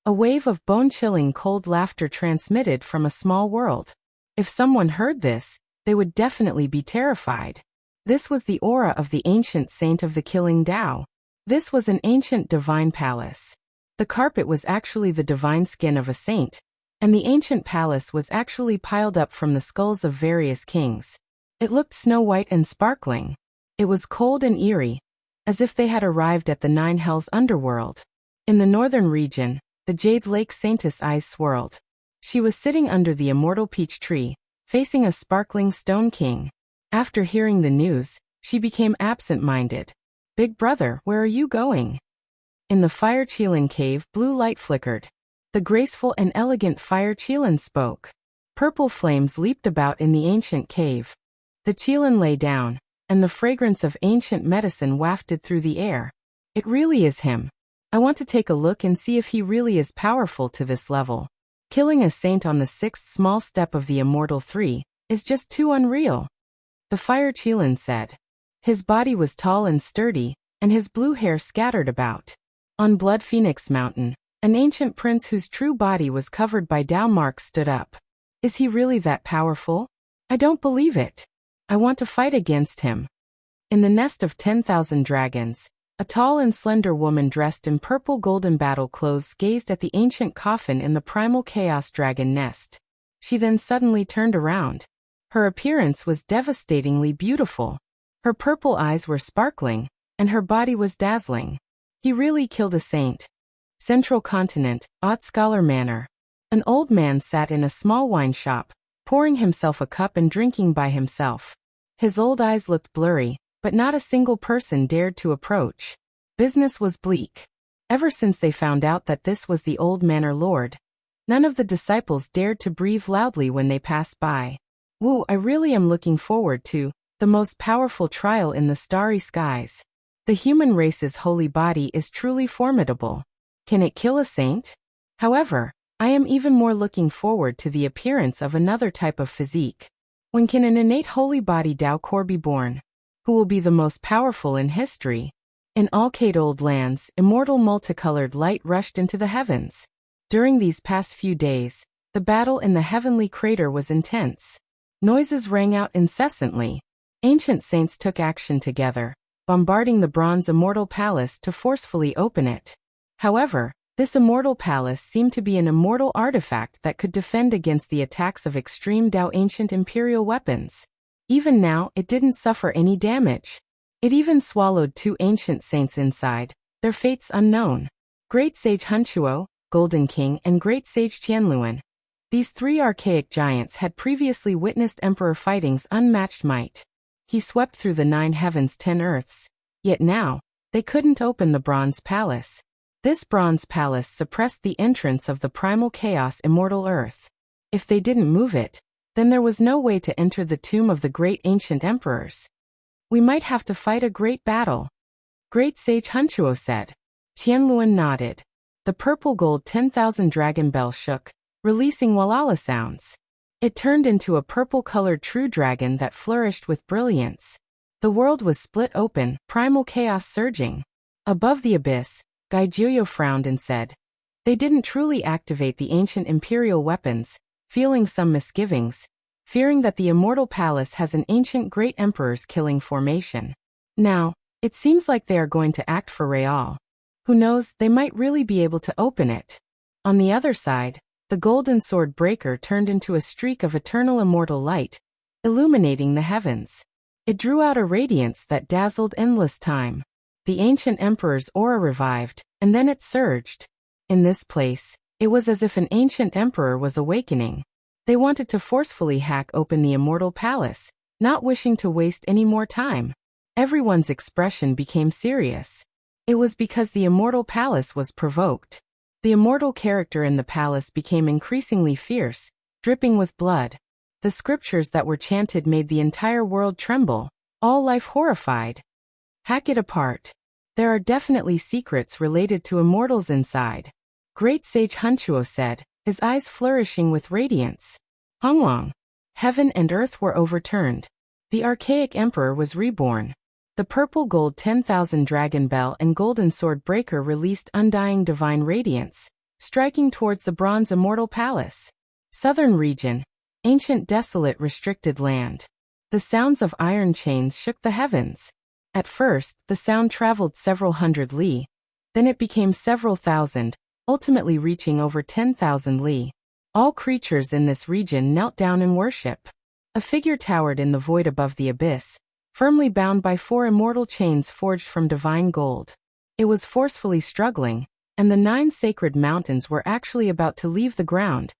A wave of bone-chilling cold laughter transmitted from a small world. If someone heard this, they would definitely be terrified. This was the aura of the ancient saint of the killing Tao. This was an ancient divine palace. The carpet was actually the divine skin of a saint, and the ancient palace was actually piled up from the skulls of various kings. It looked snow-white and sparkling. It was cold and eerie, as if they had arrived at the Nine Hells underworld. In the northern region, the Jade Lake Saintess' eyes swirled. She was sitting under the immortal peach tree, facing a sparkling stone king. After hearing the news, she became absent-minded. "Big brother, where are you going?" In the Fire Qilin cave, blue light flickered. The graceful and elegant Fire Qilin spoke. Purple flames leaped about in the ancient cave. The Qilin lay down, and the fragrance of ancient medicine wafted through the air. "It really is him. I want to take a look and see if he really is powerful to this level. Killing a saint on the sixth small step of the Immortal Three is just too unreal," the Fire Qilin said. His body was tall and sturdy, and his blue hair scattered about. On Blood Phoenix Mountain, an ancient prince whose true body was covered by Tao marks stood up. "Is he really that powerful? I don't believe it. I want to fight against him." In the nest of 10,000 dragons, a tall and slender woman dressed in purple golden battle clothes gazed at the ancient coffin in the primal chaos dragon nest. She then suddenly turned around. Her appearance was devastatingly beautiful. Her purple eyes were sparkling, and her body was dazzling. "He really killed a saint. Central Continent, Scholar Manor. An old man sat in a small wine shop, pouring himself a cup and drinking by himself. His old eyes looked blurry, but not a single person dared to approach. Business was bleak. Ever since they found out that this was the old manor lord, none of the disciples dared to breathe loudly when they passed by. Wu, I really am looking forward to the most powerful trial in the starry skies. The human race's holy body is truly formidable. Can it kill a saint? However, I am even more looking forward to the appearance of another type of physique. When can an innate holy body Dao Core be born? Who will be the most powerful in history? In Alcade Old Lands, immortal multicolored light rushed into the heavens. During these past few days, the battle in the heavenly crater was intense. Noises rang out incessantly. Ancient saints took action together, bombarding the bronze immortal palace to forcefully open it. However, this immortal palace seemed to be an immortal artifact that could defend against the attacks of extreme Dao ancient imperial weapons. Even now, it didn't suffer any damage. It even swallowed 2 ancient saints inside, their fates unknown. Great Sage Hunchuo, Golden King, and Great Sage Tianluan. These 3 archaic giants had previously witnessed Emperor fighting's unmatched might. He swept through the 9 heavens 10 earths, yet now, they couldn't open the bronze palace. This bronze palace suppressed the entrance of the primal chaos immortal earth. If they didn't move it, then there was no way to enter the tomb of the great ancient emperors. We might have to fight a great battle. Great Sage Hunchuo said. Tianluan nodded. The purple gold 10,000 dragon bell shook, releasing Walala sounds. It turned into a purple-colored true dragon that flourished with brilliance. The world was split open, primal chaos surging. Above the abyss, Gai Juyo frowned and said, they didn't truly activate the ancient imperial weapons, feeling some misgivings, fearing that the immortal palace has an ancient great emperor's killing formation. Now, it seems like they are going to act for Real. Who knows, they might really be able to open it. On the other side, the golden sword breaker turned into a streak of eternal immortal light, illuminating the heavens. It drew out a radiance that dazzled endless time. The ancient emperor's aura revived, and then it surged. In this place, it was as if an ancient emperor was awakening. They wanted to forcefully hack open the immortal palace, not wishing to waste any more time. Everyone's expression became serious. It was because the immortal palace was provoked. The immortal character in the palace became increasingly fierce, dripping with blood. The scriptures that were chanted made the entire world tremble, all life horrified. Hack it apart. There are definitely secrets related to immortals inside. Great Sage Hunchuo said, his eyes flourishing with radiance. Hongwang. Heaven and earth were overturned. The archaic emperor was reborn. The purple gold 10,000 dragon bell and golden sword breaker released undying divine radiance, striking towards the bronze immortal palace. Southern region. Ancient desolate restricted land. The sounds of iron chains shook the heavens. At first, the sound traveled several hundred li. Then it became several thousand, ultimately reaching over 10,000 li. All creatures in this region knelt down in worship. A figure towered in the void above the abyss, firmly bound by 4 immortal chains forged from divine gold. It was forcefully struggling, and the 9 sacred mountains were actually about to leave the ground,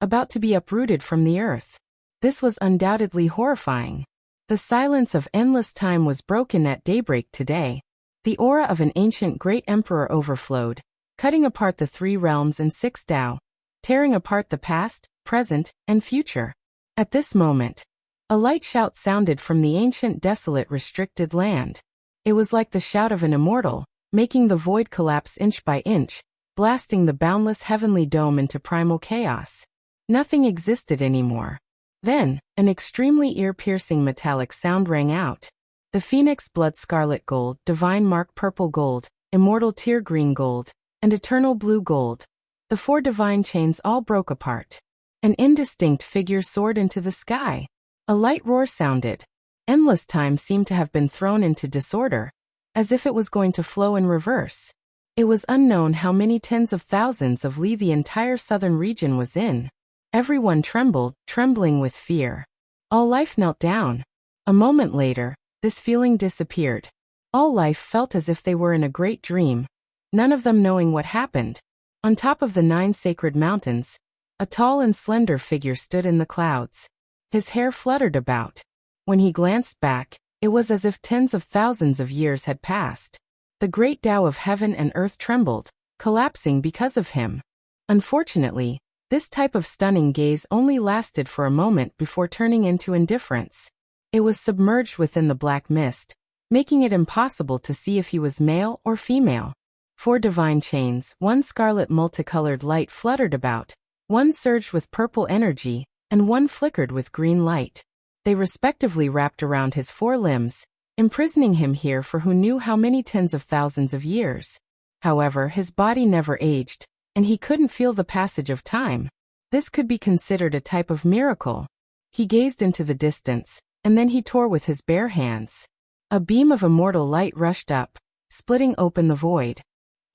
about to be uprooted from the earth. This was undoubtedly horrifying. The silence of endless time was broken at daybreak today. The aura of an ancient great emperor overflowed, cutting apart the 3 realms and 6 Dao, tearing apart the past, present, and future. At this moment, a light shout sounded from the ancient desolate restricted land. It was like the shout of an immortal, making the void collapse inch by inch, blasting the boundless heavenly dome into primal chaos. Nothing existed anymore. Then, an extremely ear-piercing metallic sound rang out. The phoenix blood scarlet gold, divine mark purple gold, immortal tear green gold, and eternal blue gold. The 4 divine chains all broke apart. An indistinct figure soared into the sky. A light roar sounded. Endless time seemed to have been thrown into disorder, as if it was going to flow in reverse. It was unknown how many tens of thousands of li the entire southern region was in. Everyone trembled, trembling with fear. All life knelt down. A moment later, this feeling disappeared. All life felt as if they were in a great dream. none of them knowing what happened. On top of the 9 sacred mountains, a tall and slender figure stood in the clouds. His hair fluttered about. When he glanced back, it was as if tens of thousands of years had passed. The great Tao of heaven and earth trembled, collapsing because of him. Unfortunately, this type of stunning gaze only lasted for a moment before turning into indifference. It was submerged within the black mist, making it impossible to see if he was male or female. 4 divine chains, 1 scarlet multicolored light fluttered about, 1 surged with purple energy, and 1 flickered with green light. They respectively wrapped around his 4 limbs, imprisoning him here for who knew how many tens of thousands of years. However, his body never aged, and he couldn't feel the passage of time. This could be considered a type of miracle. He gazed into the distance, and then he tore with his bare hands. A beam of immortal light rushed up, splitting open the void.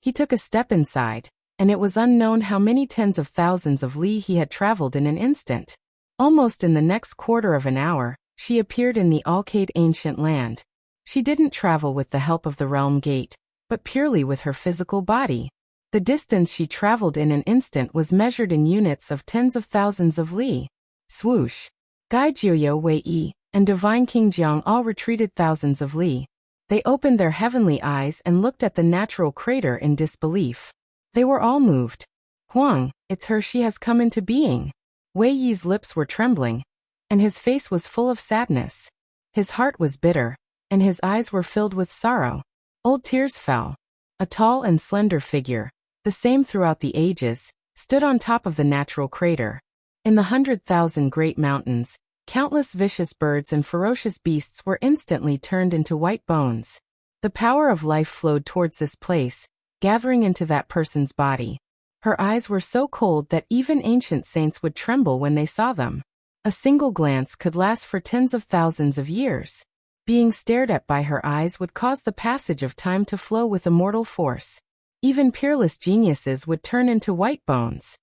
He took a step inside, and it was unknown how many tens of thousands of li he had traveled in an instant. Almost in the next quarter of an hour, she appeared in the Alcade ancient land. She didn't travel with the help of the realm gate, but purely with her physical body. The distance she traveled in an instant was measured in units of tens of thousands of li. Swoosh! Gai Jiuyo Wei Yi and Divine King Jiang all retreated thousands of li. They opened their heavenly eyes and looked at the natural crater in disbelief. They were all moved. Huang, it's her, she has come into being. Wei Yi's lips were trembling, and his face was full of sadness. His heart was bitter, and his eyes were filled with sorrow. Old tears fell. A tall and slender figure, the same throughout the ages, stood on top of the natural crater. In the 100,000 great mountains, countless vicious birds and ferocious beasts were instantly turned into white bones. The power of life flowed towards this place, gathering into that person's body. Her eyes were so cold that even ancient saints would tremble when they saw them. A single glance could last for tens of thousands of years. Being stared at by her eyes would cause the passage of time to flow with immortal force. Even peerless geniuses would turn into white bones.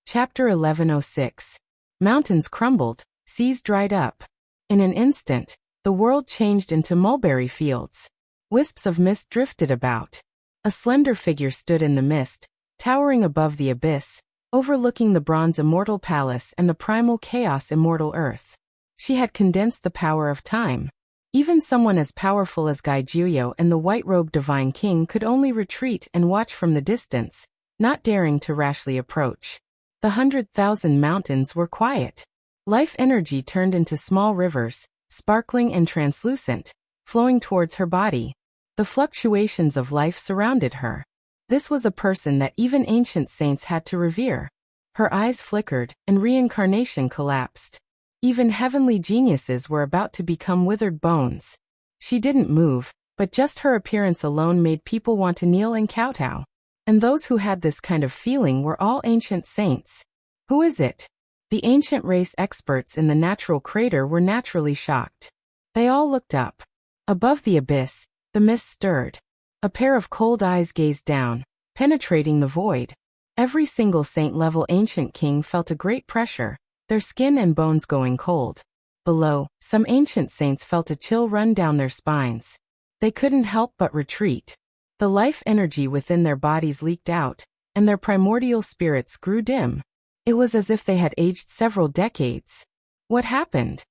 Chapter 1106. Mountains crumbled, seas dried up. In an instant, the world changed into mulberry fields. Wisps of mist drifted about. A slender figure stood in the mist, towering above the abyss, overlooking the bronze immortal palace and the primal chaos immortal earth. She had condensed the power of time. Even someone as powerful as Gai Jiuyo and the white-robed divine king could only retreat and watch from the distance, not daring to rashly approach. The 100,000 mountains were quiet. Life energy turned into small rivers, sparkling and translucent, flowing towards her body. The fluctuations of life surrounded her. This was a person that even ancient saints had to revere. Her eyes flickered, and reincarnation collapsed. Even heavenly geniuses were about to become withered bones. She didn't move, but just her appearance alone made people want to kneel and kowtow. And those who had this kind of feeling were all ancient saints. Who is it? The ancient race experts in the natural crater were naturally shocked. They all looked up. Above the abyss, the mist stirred. A pair of cold eyes gazed down, penetrating the void. Every single saint-level ancient king felt a great pressure, their skin and bones going cold. Below, some ancient saints felt a chill run down their spines. They couldn't help but retreat. The life energy within their bodies leaked out, and their primordial spirits grew dim. It was as if they had aged several decades. What happened?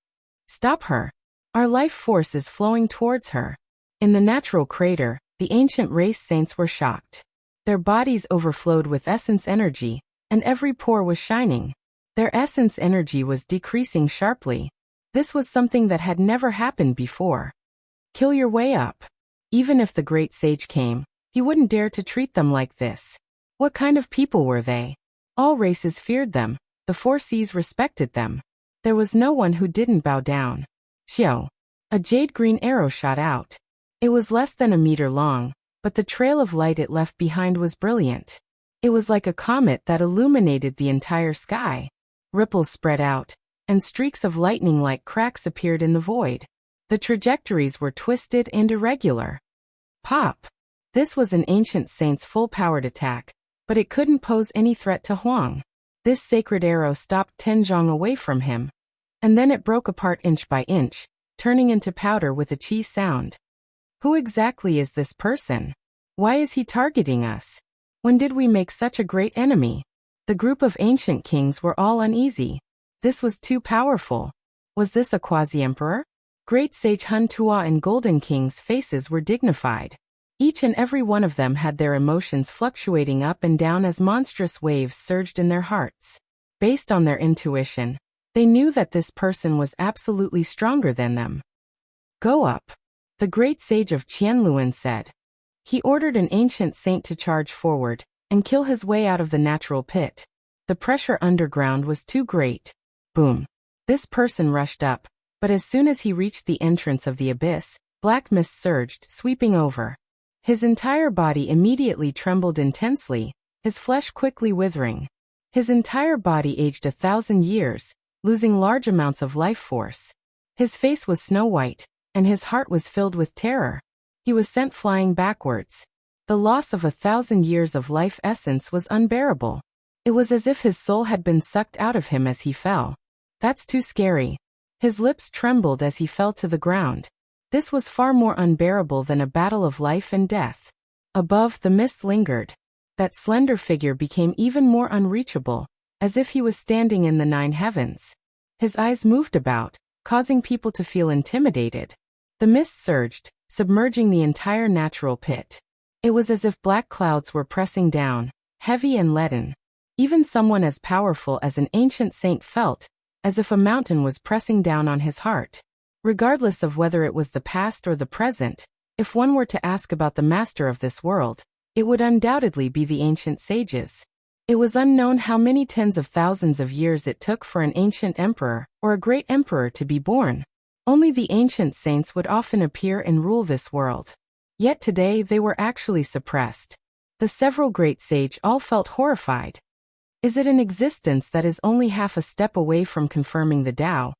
Stop her. Our life force is flowing towards her. In the natural crater, the ancient race saints were shocked. Their bodies overflowed with essence energy, and every pore was shining. Their essence energy was decreasing sharply. This was something that had never happened before. Kill your way up. Even if the great sage came, he wouldn't dare to treat them like this. What kind of people were they? All races feared them, the 4 seas respected them. There was no one who didn't bow down. Xiao. A jade-green arrow shot out. It was less than a meter long, but the trail of light it left behind was brilliant. It was like a comet that illuminated the entire sky. Ripples spread out, and streaks of lightning like cracks appeared in the void. The trajectories were twisted and irregular. Pop! This was an ancient saint's full-powered attack, but it couldn't pose any threat to Huang. This sacred arrow stopped Tenjong away from him, and then it broke apart inch by inch, turning into powder with a chi sound. Who exactly is this person? Why is he targeting us? When did we make such a great enemy? The group of ancient kings were all uneasy. This was too powerful. Was this a quasi-emperor? Great Sage Hun Tua and Golden King's faces were dignified. Each and every one of them had their emotions fluctuating up and down as monstrous waves surged in their hearts. Based on their intuition, they knew that this person was absolutely stronger than them. Go up, the great sage of Qianluan said. He ordered an ancient saint to charge forward and kill his way out of the natural pit. The pressure underground was too great. Boom. This person rushed up, but as soon as he reached the entrance of the abyss, black mist surged, sweeping over. His entire body immediately trembled intensely, his flesh quickly withering. His entire body aged 1,000 years, losing large amounts of life force. His face was snow white, and his heart was filled with terror. He was sent flying backwards. The loss of 1,000 years of life essence was unbearable. It was as if his soul had been sucked out of him as he fell. That's too scary. His lips trembled as he fell to the ground. This was far more unbearable than a battle of life and death. Above, the mist lingered. That slender figure became even more unreachable, as if he was standing in the 9 heavens. His eyes moved about, causing people to feel intimidated. The mist surged, submerging the entire natural pit. It was as if black clouds were pressing down, heavy and leaden. Even someone as powerful as an ancient saint felt, as if a mountain was pressing down on his heart. Regardless of whether it was the past or the present, if one were to ask about the master of this world, it would undoubtedly be the ancient sages. It was unknown how many tens of thousands of years it took for an ancient emperor or a great emperor to be born. Only the ancient saints would often appear and rule this world. Yet today they were actually suppressed. The several great sage all felt horrified. Is it an existence that is only half a step away from confirming the Tao?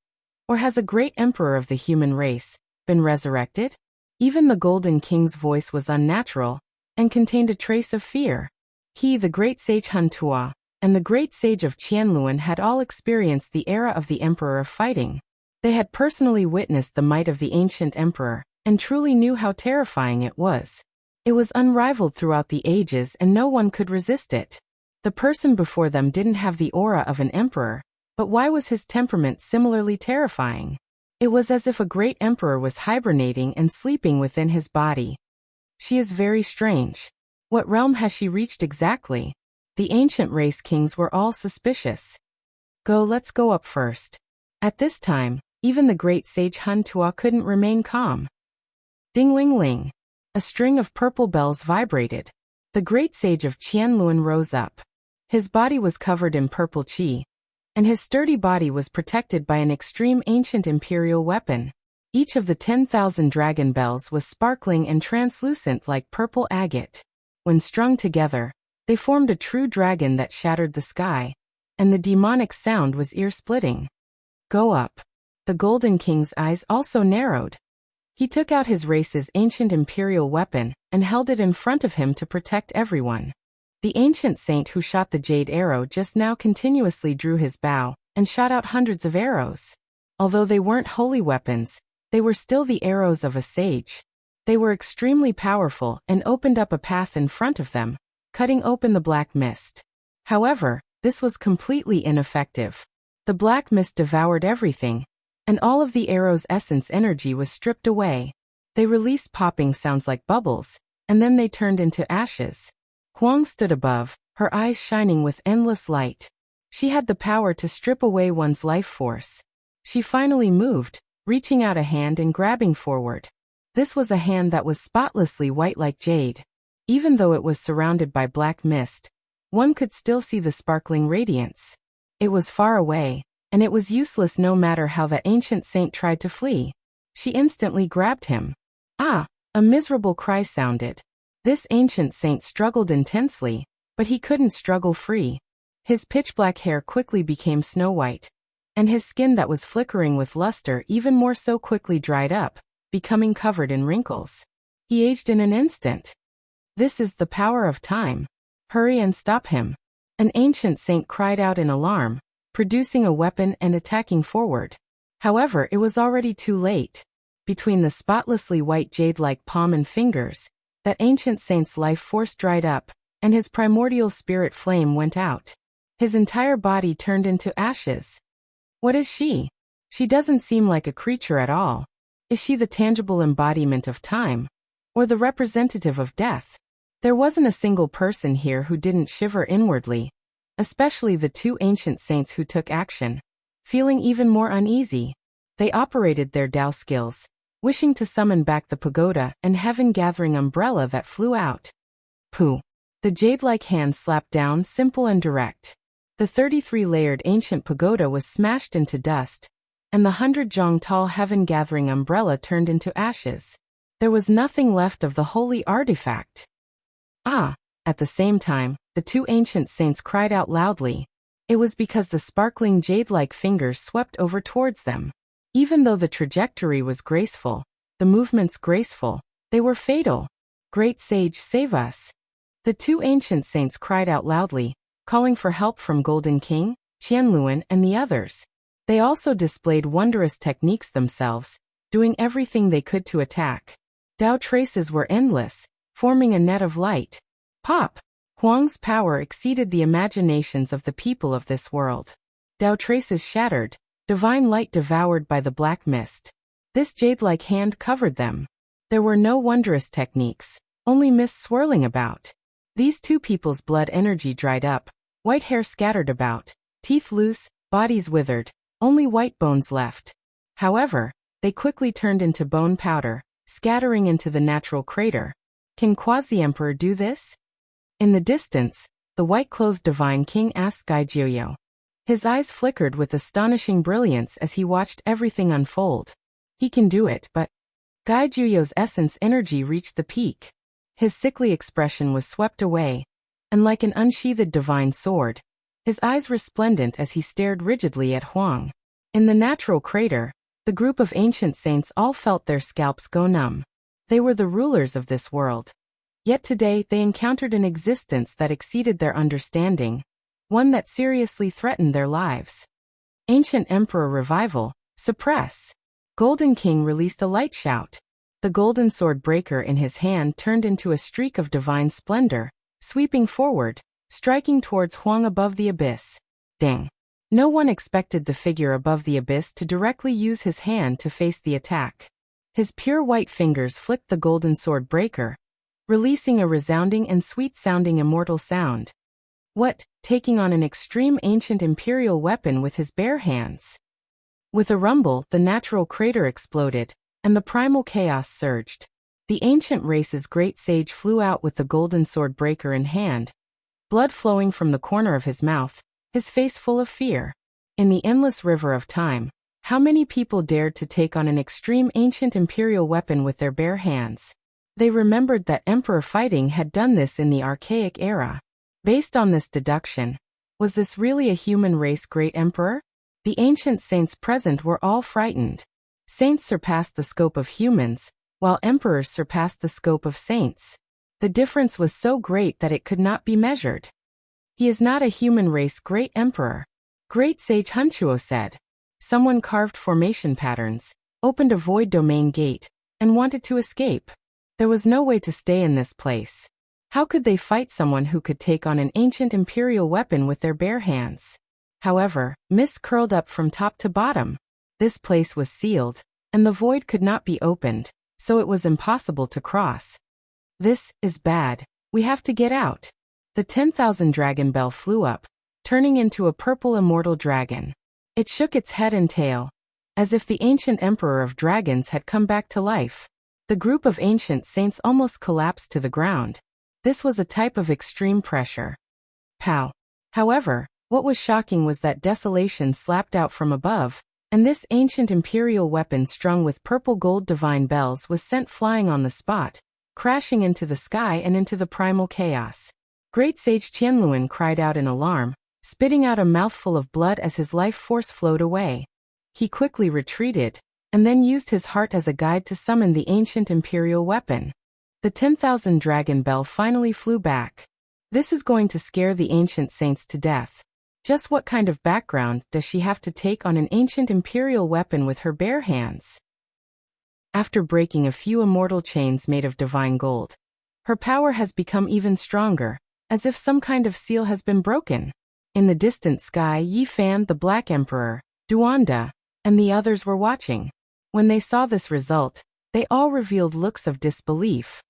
Or has a great emperor of the human race been resurrected? Even the Golden King's voice was unnatural and contained a trace of fear. He, the great sage Hun Tua, and the great sage of Qianluan had all experienced the era of the emperor of fighting. They had personally witnessed the might of the ancient emperor and truly knew how terrifying it was. It was unrivaled throughout the ages and no one could resist it. The person before them didn't have the aura of an emperor, but why was his temperament similarly terrifying? It was as if a great emperor was hibernating and sleeping within his body. She is very strange. What realm has she reached exactly? The ancient race kings were all suspicious. Let's go up first. At this time, even the great sage Hun Tua couldn't remain calm. Ding-ling-ling. A string of purple bells vibrated. The great sage of Qianluan rose up. His body was covered in purple qi, and his sturdy body was protected by an extreme ancient imperial weapon. Each of the 10,000 dragon bells was sparkling and translucent like purple agate. When strung together, they formed a true dragon that shattered the sky, and the demonic sound was ear-splitting. Go up. The Golden King's eyes also narrowed. He took out his race's ancient imperial weapon and held it in front of him to protect everyone. The ancient saint who shot the jade arrow just now continuously drew his bow and shot out hundreds of arrows. Although they weren't holy weapons, they were still the arrows of a sage. They were extremely powerful and opened up a path in front of them, cutting open the black mist. However, this was completely ineffective. The black mist devoured everything, and all of the arrow's essence energy was stripped away. They released popping sounds like bubbles, and then they turned into ashes. Huang stood above, her eyes shining with endless light. She had the power to strip away one's life force. She finally moved, reaching out a hand and grabbing forward. This was a hand that was spotlessly white like jade. Even though it was surrounded by black mist, one could still see the sparkling radiance. It was far away, and it was useless no matter how that ancient saint tried to flee. She instantly grabbed him. Ah! A miserable cry sounded. This ancient saint struggled intensely, but he couldn't struggle free. His pitch-black hair quickly became snow-white, and his skin that was flickering with luster even more so quickly dried up, becoming covered in wrinkles. He aged in an instant. This is the power of time. Hurry and stop him. An ancient saint cried out in alarm, producing a weapon and attacking forward. However, it was already too late. Between the spotlessly white jade-like palm and fingers, that ancient saint's life force dried up, and his primordial spirit flame went out. His entire body turned into ashes. What is she? She doesn't seem like a creature at all. Is she the tangible embodiment of time? Or the representative of death? There wasn't a single person here who didn't shiver inwardly, especially the two ancient saints who took action. Feeling even more uneasy, they operated their Dao skills, wishing to summon back the pagoda and heaven-gathering umbrella that flew out. Pooh! The jade-like hand slapped down, simple and direct. The 33-layered ancient pagoda was smashed into dust, and the 100-jong-tall heaven-gathering umbrella turned into ashes. There was nothing left of the holy artifact. Ah! At the same time, the two ancient saints cried out loudly. It was because the sparkling jade-like fingers swept over towards them. Even though the trajectory was graceful, the movements graceful, they were fatal. Great Sage, save us! The two ancient saints cried out loudly, calling for help from Golden King, Qianluan, and the others. They also displayed wondrous techniques themselves, doing everything they could to attack. Dao traces were endless, forming a net of light. Pop! Huang's power exceeded the imaginations of the people of this world. Dao traces shattered, divine light devoured by the black mist. This jade-like hand covered them. There were no wondrous techniques, only mist swirling about. These two people's blood energy dried up, white hair scattered about, teeth loose, bodies withered, only white bones left. However, they quickly turned into bone powder, scattering into the natural crater. Can Quasi-Emperor do this? In the distance, the white-clothed divine king asked Gaijioyo. His eyes flickered with astonishing brilliance as he watched everything unfold. He can do it, but Gaijioyo's essence energy reached the peak. His sickly expression was swept away, and like an unsheathed divine sword, his eyes resplendent as he stared rigidly at Huang. In the natural crater, the group of ancient saints all felt their scalps go numb. They were the rulers of this world. Yet today they encountered an existence that exceeded their understanding, one that seriously threatened their lives. Ancient Emperor revival, suppress. Golden King released a light shout. The golden sword breaker in his hand turned into a streak of divine splendor, sweeping forward, striking towards Huang above the abyss. Dang! No one expected the figure above the abyss to directly use his hand to face the attack. His pure white fingers flicked the golden sword breaker, releasing a resounding and sweet-sounding immortal sound. What, taking on an extreme ancient imperial weapon with his bare hands? With a rumble, the natural crater exploded, and the primal chaos surged. The ancient race's great sage flew out with the golden sword breaker in hand, blood flowing from the corner of his mouth, his face full of fear. In the endless river of time, how many people dared to take on an extreme ancient imperial weapon with their bare hands? They remembered that emperor fighting had done this in the archaic era. Based on this deduction, was this really a human race great emperor? The ancient saints present were all frightened. Saints surpassed the scope of humans, while emperors surpassed the scope of saints. The difference was so great that it could not be measured. He is not a human race great emperor. Great Sage Hunchuo said. Someone carved formation patterns, opened a void domain gate, and wanted to escape. There was no way to stay in this place. How could they fight someone who could take on an ancient imperial weapon with their bare hands? However, mist curled up from top to bottom. This place was sealed, and the void could not be opened, so it was impossible to cross. This is bad. We have to get out. The 10,000 dragon bell flew up, turning into a purple immortal dragon. It shook its head and tail, as if the ancient emperor of dragons had come back to life. The group of ancient saints almost collapsed to the ground. This was a type of extreme pressure. Pow! However, what was shocking was that desolation slapped out from above, and this ancient imperial weapon strung with purple gold divine bells was sent flying on the spot, crashing into the sky and into the primal chaos. Great Sage Qianluan cried out in alarm, spitting out a mouthful of blood as his life force flowed away. He quickly retreated, and then used his heart as a guide to summon the ancient imperial weapon. The 10,000 dragon bell finally flew back. This is going to scare the ancient saints to death. Just what kind of background does she have to take on an ancient imperial weapon with her bare hands? After breaking a few immortal chains made of divine gold, Her power has become even stronger, as if some kind of seal has been broken. In the distant sky, Yi Fan, the Black Emperor, Duanda, and the others were watching. When they saw this result, they all revealed looks of disbelief.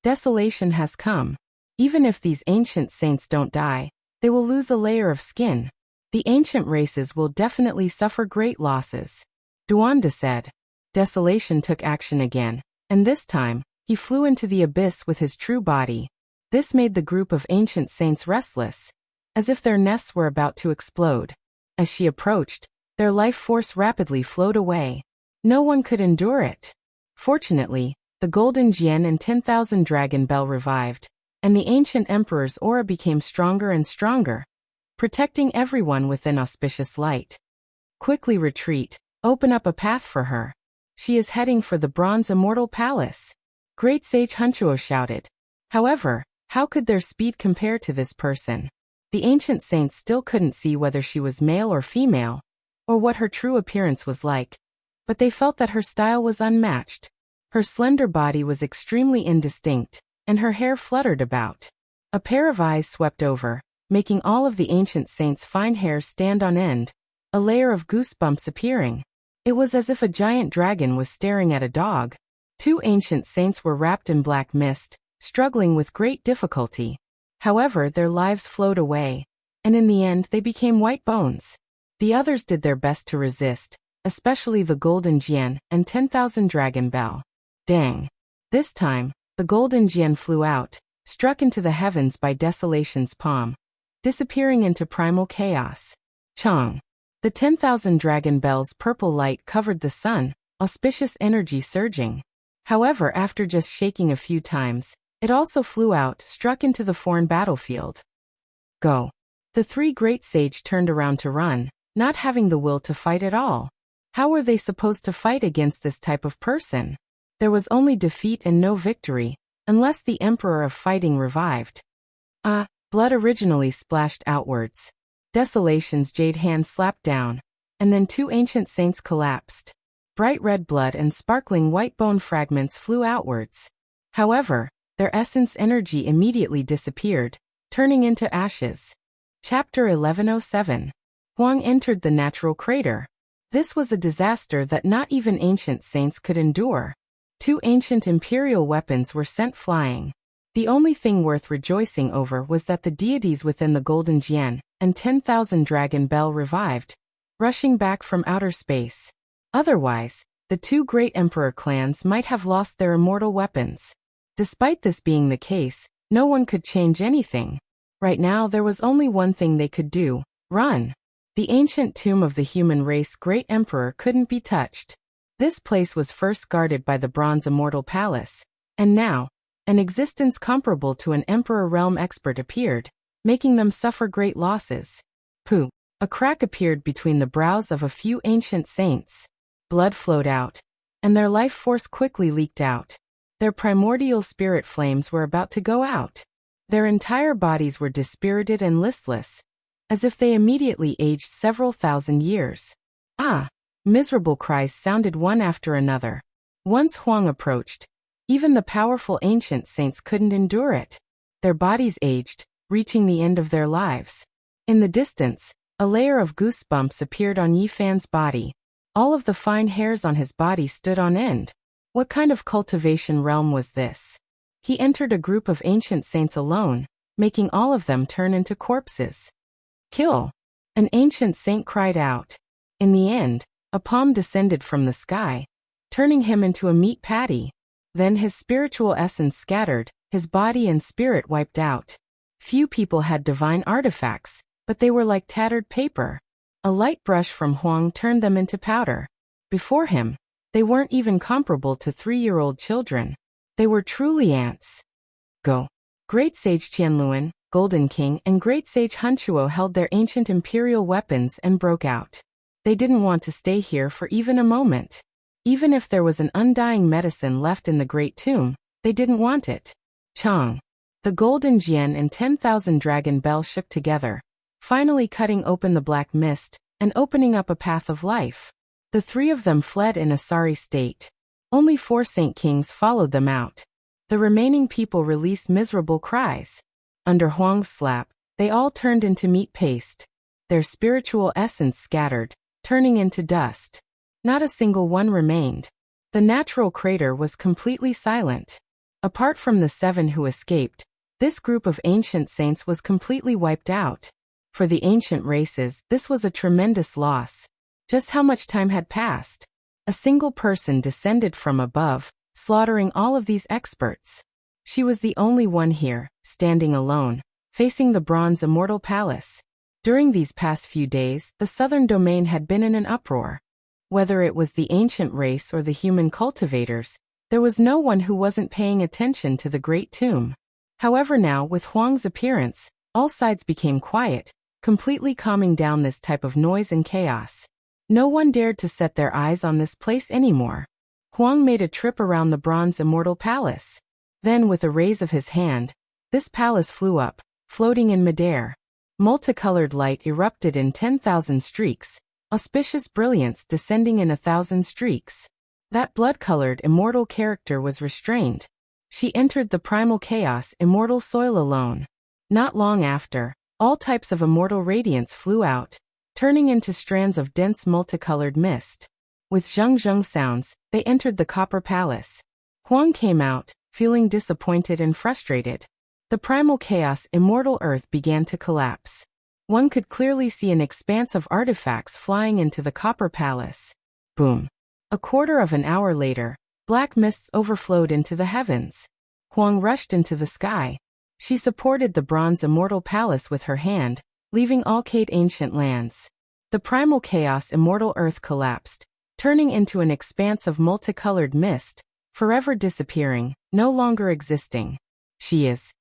Desolation has come. Even if these ancient saints don't die, they will lose a layer of skin. The ancient races will definitely suffer great losses. Duanda said. Desolation took action again, and this time, he flew into the abyss with his true body. This made the group of ancient saints restless, as if their nests were about to explode. As she approached, their life force rapidly flowed away. No one could endure it. Fortunately, the Golden Jian and 10,000 Dragon Bell revived, and the ancient emperor's aura became stronger and stronger, protecting everyone within auspicious light. Quickly retreat, open up a path for her. She is heading for the Bronze Immortal Palace. Great Sage Hunchuo shouted. However, how could their speed compare to this person? The ancient saints still couldn't see whether she was male or female, or what her true appearance was like, but they felt that her style was unmatched. Her slender body was extremely indistinct, and her hair fluttered about. A pair of eyes swept over, making all of the ancient saints' fine hairs stand on end, a layer of goosebumps appearing. It was as if a giant dragon was staring at a dog. 2 ancient saints were wrapped in black mist, struggling with great difficulty. However, their lives flowed away, and in the end they became white bones. The others did their best to resist, especially the Golden Jian and 10,000 Dragon Bell. Dang! This time, the Golden Jian flew out, struck into the heavens by Desolation's palm, disappearing into primal chaos. Chong! The 10,000 Dragon Bell's purple light covered the sun, auspicious energy surging. However, after just shaking a few times, it also flew out, struck into the foreign battlefield. Go! The 3 great sage turned around to run, not having the will to fight at all. How were they supposed to fight against this type of person? There was only defeat and no victory, unless the Emperor of Fighting revived. Blood originally splashed outwards. Desolation's jade hand slapped down, and then 2 ancient saints collapsed. Bright red blood and sparkling white bone fragments flew outwards. However, their essence energy immediately disappeared, turning into ashes. Chapter 1107. Huang entered the natural crater. This was a disaster that not even ancient saints could endure. 2 ancient imperial weapons were sent flying. The only thing worth rejoicing over was that the deities within the Golden Jian and 10,000 Dragon Bell revived, rushing back from outer space. Otherwise, the 2 great emperor clans might have lost their immortal weapons. Despite this being the case, no one could change anything. Right now there was only one thing they could do: run. The ancient tomb of the human race great emperor couldn't be touched. This place was first guarded by the Bronze Immortal Palace, and now, an existence comparable to an Emperor Realm expert appeared, making them suffer great losses. Pooh! A crack appeared between the brows of a few ancient saints. Blood flowed out, and their life force quickly leaked out. Their primordial spirit flames were about to go out. Their entire bodies were dispirited and listless, as if they immediately aged several thousand years. Miserable cries sounded one after another. Once Huang approached, even the powerful ancient saints couldn't endure it. Their bodies aged, reaching the end of their lives. In the distance, a layer of goosebumps appeared on Yi Fan's body. All of the fine hairs on his body stood on end. What kind of cultivation realm was this? He entered a group of ancient saints alone, making all of them turn into corpses. Kill! An ancient saint cried out. In the end, a palm descended from the sky, turning him into a meat patty. Then his spiritual essence scattered, his body and spirit wiped out. Few people had divine artifacts, but they were like tattered paper. A light brush from Huang turned them into powder. Before him, they weren't even comparable to 3-year-old children. They were truly ants. Go! Great Sage Qianluan, Golden King, and Great Sage Hunchuo held their ancient imperial weapons and broke out. They didn't want to stay here for even a moment. Even if there was an undying medicine left in the Great Tomb, they didn't want it. Chong! The Golden Jian and 10,000 Dragon Bell shook together, finally cutting open the black mist and opening up a path of life. The 3 of them fled in a sorry state. Only 4 Saint Kings followed them out. The remaining people released miserable cries. Under Huang's slap, they all turned into meat paste. Their spiritual essence scattered, turning into dust. Not a single one remained. The natural crater was completely silent. Apart from the 7 who escaped, this group of ancient saints was completely wiped out. For the ancient races, this was a tremendous loss. Just how much time had passed? A single person descended from above, slaughtering all of these experts. She was the only one here, standing alone, facing the bronze immortal palace. During these past few days, the southern domain had been in an uproar. Whether it was the ancient race or the human cultivators, there was no one who wasn't paying attention to the great tomb. However, now, with Huang's appearance, all sides became quiet, completely calming down this type of noise and chaos. No one dared to set their eyes on this place anymore. Huang made a trip around the bronze immortal palace. Then, with a raise of his hand, this palace flew up, floating in midair. Multicolored light erupted in 10,000 streaks, auspicious brilliance descending in 1,000 streaks. That blood-colored immortal character was restrained. She entered the primal chaos immortal soil alone. Not long after, all types of immortal radiance flew out, turning into strands of dense multicolored mist. With zheng-zheng sounds, they entered the copper palace. Huang came out, feeling disappointed and frustrated. The primal chaos immortal earth began to collapse. One could clearly see an expanse of artifacts flying into the copper palace. Boom. A quarter of an hour later, black mists overflowed into the heavens. Huang rushed into the sky. She supported the bronze immortal palace with her hand, leaving all ancient lands. The primal chaos immortal earth collapsed, turning into an expanse of multicolored mist, forever disappearing, no longer existing. She is.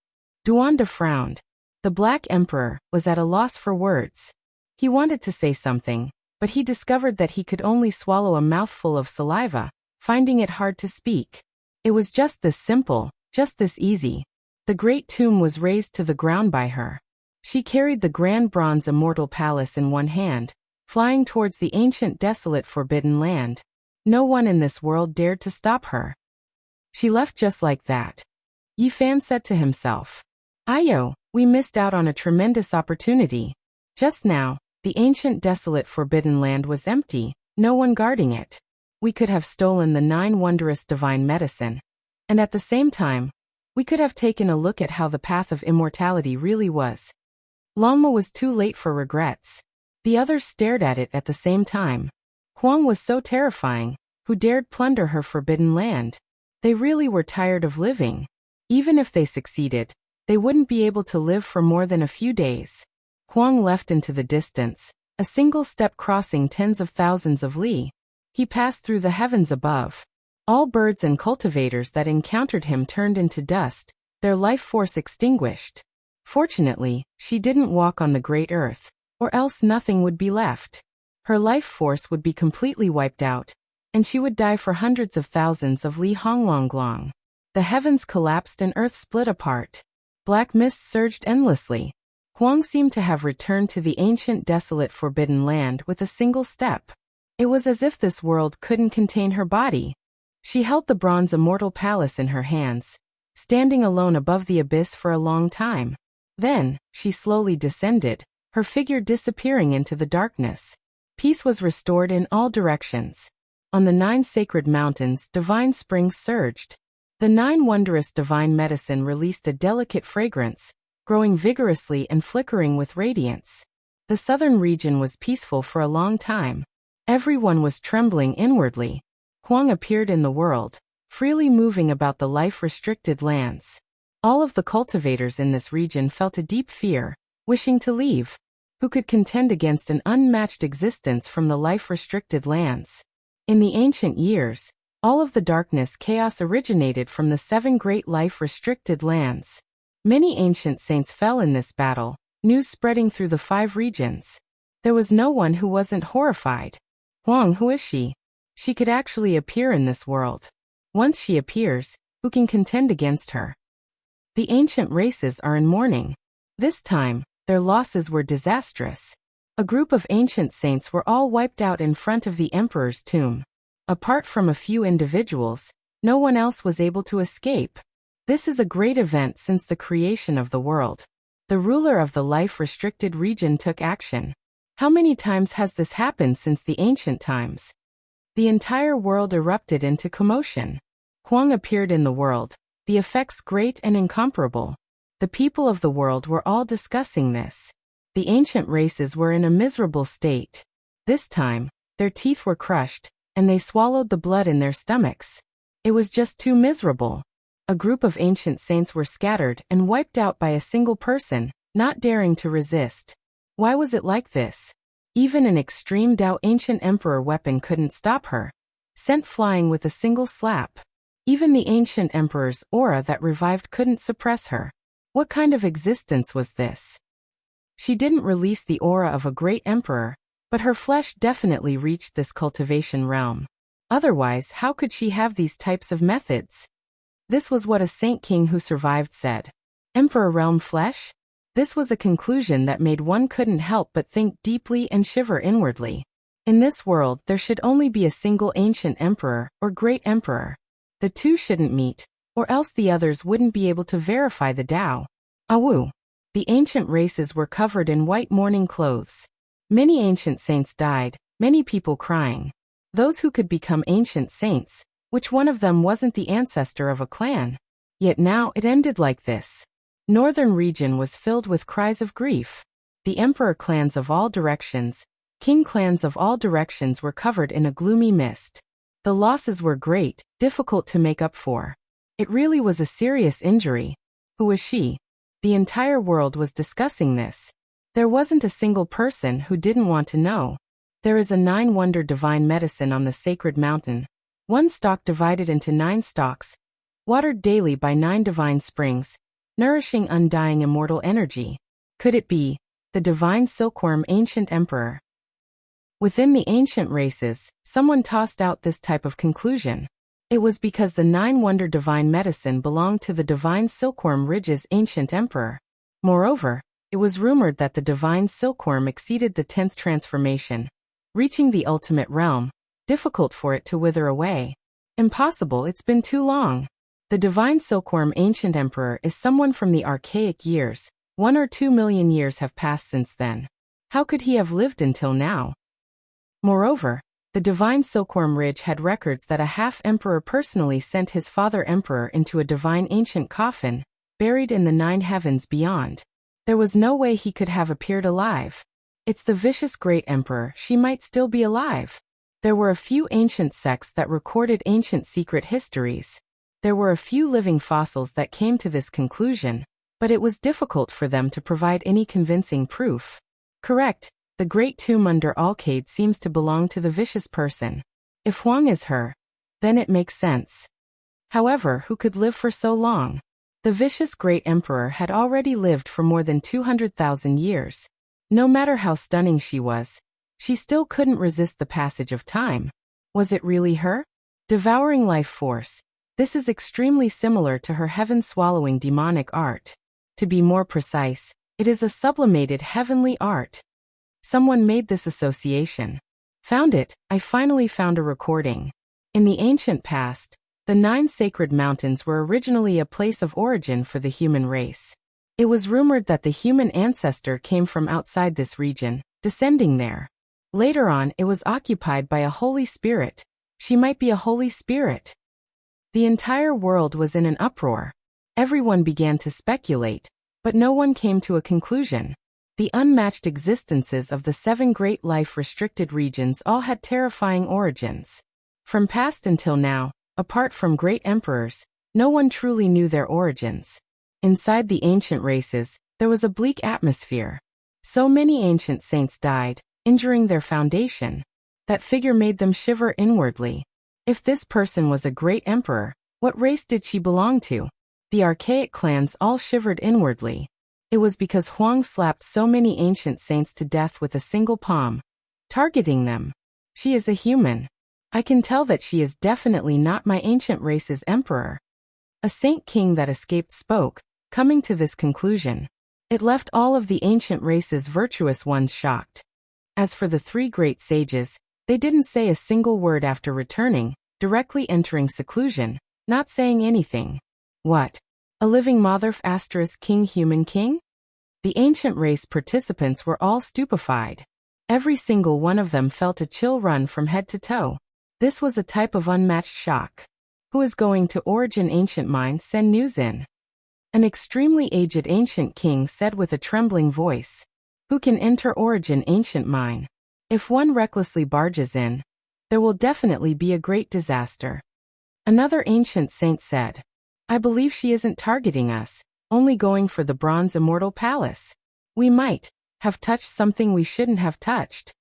Duanda frowned. The Black Emperor was at a loss for words. He wanted to say something, but he discovered that he could only swallow a mouthful of saliva, finding it hard to speak. It was just this simple, just this easy. The great tomb was razed to the ground by her. She carried the grand bronze immortal palace in one hand, flying towards the ancient desolate forbidden land. No one in this world dared to stop her. She left just like that. Yi Fan said to himself. Ayo, we missed out on a tremendous opportunity. Just now, the ancient desolate forbidden land was empty, no one guarding it. We could have stolen the 9 wondrous divine medicine. And at the same time, we could have taken a look at how the path of immortality really was. Longma was too late for regrets. The others stared at it at the same time. Huang was so terrifying. Who dared plunder her forbidden land? They really were tired of living. Even if they succeeded, they wouldn't be able to live for more than a few days. Huang left into the distance, a single step crossing tens of thousands of li. He passed through the heavens above. All birds and cultivators that encountered him turned into dust, their life force extinguished. Fortunately, she didn't walk on the great earth, or else nothing would be left. Her life force would be completely wiped out, and she would die for hundreds of thousands of li honglonglong. The heavens collapsed and earth split apart. Black mist surged endlessly. Huang seemed to have returned to the ancient desolate forbidden land with a single step. It was as if this world couldn't contain her body. She held the bronze immortal palace in her hands, standing alone above the abyss for a long time. Then, she slowly descended, her figure disappearing into the darkness. Peace was restored in all directions. On the 9 sacred mountains, divine springs surged. The 9 wondrous divine medicine released a delicate fragrance, growing vigorously and flickering with radiance. The southern region was peaceful for a long time. Everyone was trembling inwardly. Huang appeared in the world, freely moving about the life-restricted lands. All of the cultivators in this region felt a deep fear, wishing to leave. Who could contend against an unmatched existence from the life-restricted lands? In the ancient years, all of the darkness chaos originated from the 7 great life-restricted lands. Many ancient saints fell in this battle, news spreading through the 5 regions. There was no one who wasn't horrified. Huang, who is she? She could actually appear in this world. Once she appears, who can contend against her? The ancient races are in mourning. This time, their losses were disastrous. A group of ancient saints were all wiped out in front of the emperor's tomb. Apart from a few individuals, no one else was able to escape. This is a great event since the creation of the world. The ruler of the life-restricted region took action. How many times has this happened since the ancient times? The entire world erupted into commotion. Huang appeared in the world, the effects great and incomparable. The people of the world were all discussing this. The ancient races were in a miserable state. This time, their teeth were crushed, and they swallowed the blood in their stomachs. It was just too miserable. A group of ancient saints were scattered and wiped out by a single person, not daring to resist. Why was it like this? Even an extreme Dao ancient emperor weapon couldn't stop her. Sent flying with a single slap. Even the ancient emperor's aura that revived couldn't suppress her. What kind of existence was this? She didn't release the aura of a great emperor, but her flesh definitely reached this cultivation realm. Otherwise, how could she have these types of methods? This was what a saint king who survived said. Emperor realm flesh? This was a conclusion that made one couldn't help but think deeply and shiver inwardly. In this world, there should only be a single ancient emperor or great emperor. The two shouldn't meet, or else the others wouldn't be able to verify the Tao. Awu. The ancient races were covered in white mourning clothes. Many ancient saints died, many people crying. Those who could become ancient saints, which one of them wasn't the ancestor of a clan? Yet now it ended like this. Northern region was filled with cries of grief. The emperor clans of all directions, king clans of all directions were covered in a gloomy mist. The losses were great, difficult to make up for. It really was a serious injury. Who was she? The entire world was discussing this. There wasn't a single person who didn't want to know. There is a 9-wonder divine medicine on the sacred mountain. One stalk divided into 9 stalks, watered daily by 9 divine springs, nourishing undying immortal energy. Could it be the divine silkworm ancient emperor? Within the ancient races, someone tossed out this type of conclusion. It was because the 9-wonder divine medicine belonged to the divine silkworm ridge's ancient emperor. Moreover, it was rumored that the divine silkworm exceeded the 10th transformation, reaching the ultimate realm. Difficult for it to wither away. Impossible, it's been too long. The divine silkworm ancient emperor is someone from the archaic years. 1 or 2 million years have passed since then. How could he have lived until now? Moreover, the divine silkworm ridge had records that a half-emperor personally sent his father emperor into a divine ancient coffin, buried in the 9 heavens beyond. There was no way he could have appeared alive. It's the vicious great emperor, she might still be alive. There were a few ancient sects that recorded ancient secret histories. There were a few living fossils that came to this conclusion, but it was difficult for them to provide any convincing proof. Correct, the great tomb under Alcade seems to belong to the vicious person. If Huang is her, then it makes sense. However, who could live for so long? The vicious great emperor had already lived for more than 200,000 years. No matter how stunning she was, she still couldn't resist the passage of time. Was it really her? Devouring life force. This is extremely similar to her heaven-swallowing demonic art. To be more precise, it is a sublimated heavenly art. Someone made this association. Found it, I finally found a recording. In the ancient past, the 9 sacred mountains were originally a place of origin for the human race. It was rumored that the human ancestor came from outside this region, descending there. Later on, it was occupied by a Holy Spirit. She might be a Holy Spirit. The entire world was in an uproar. Everyone began to speculate, but no one came to a conclusion. The unmatched existences of the 7 great life-restricted regions all had terrifying origins. From past until now, apart from great emperors, no one truly knew their origins. Inside the ancient races, there was a bleak atmosphere. So many ancient saints died, injuring their foundation. That figure made them shiver inwardly. If this person was a great emperor, what race did she belong to? The archaic clans all shivered inwardly. It was because Huang slapped so many ancient saints to death with a single palm, targeting them. She is a human. I can tell that she is definitely not my ancient race's emperor. A saint king that escaped spoke, coming to this conclusion. It left all of the ancient race's virtuous ones shocked. As for the 3 great sages, they didn't say a single word after returning, directly entering seclusion, not saying anything. What? A living mother asterisk king human king? The ancient race participants were all stupefied. Every single one of them felt a chill run from head to toe. This was a type of unmatched shock. Who is going to Origin Ancient Mine? Send news in. An extremely aged ancient king said with a trembling voice. Who can enter Origin Ancient Mine? If one recklessly barges in, there will definitely be a great disaster. Another ancient saint said. I believe she isn't targeting us, only going for the bronze immortal palace. We might have touched something we shouldn't have touched.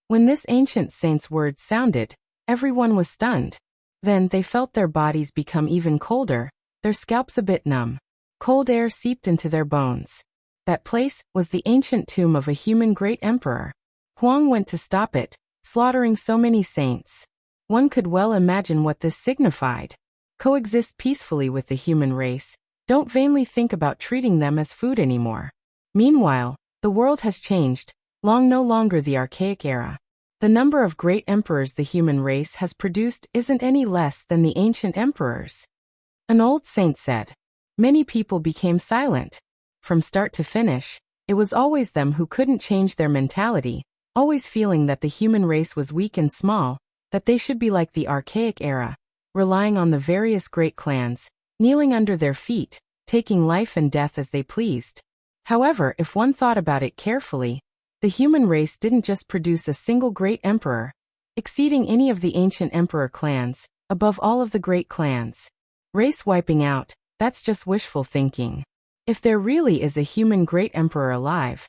When this ancient saint's words sounded, everyone was stunned. Then they felt their bodies become even colder, their scalps a bit numb. Cold air seeped into their bones. That place was the ancient tomb of a human great emperor. Huang went to stop it, slaughtering so many saints. One could well imagine what this signified. Coexist peacefully with the human race. Don't vainly think about treating them as food anymore. Meanwhile, the world has changed, no longer the archaic era. The number of great emperors the human race has produced isn't any less than the ancient emperors. An old saint said. Many people became silent. From start to finish, it was always them who couldn't change their mentality, always feeling that the human race was weak and small, that they should be like the archaic era, relying on the various great clans, kneeling under their feet, taking life and death as they pleased. However, if one thought about it carefully, the human race didn't just produce a single great emperor, exceeding any of the ancient emperor clans, above all of the great clans. Race wiping out, that's just wishful thinking. If there really is a human great emperor alive,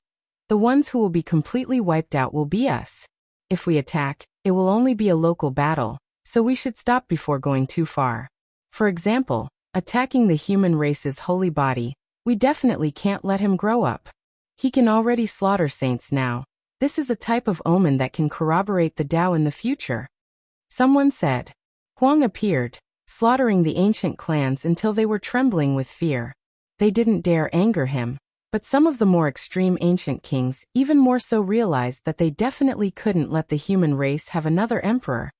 the ones who will be completely wiped out will be us. If we attack, it will only be a local battle, so we should stop before going too far. For example, attacking the human race's holy body, we definitely can't let him grow up. He can already slaughter saints now. This is a type of omen that can corroborate the Tao in the future. Someone said. Huang appeared, slaughtering the ancient clans until they were trembling with fear. They didn't dare anger him, but some of the more extreme ancient kings even more so realized that they definitely couldn't let the human race have another emperor,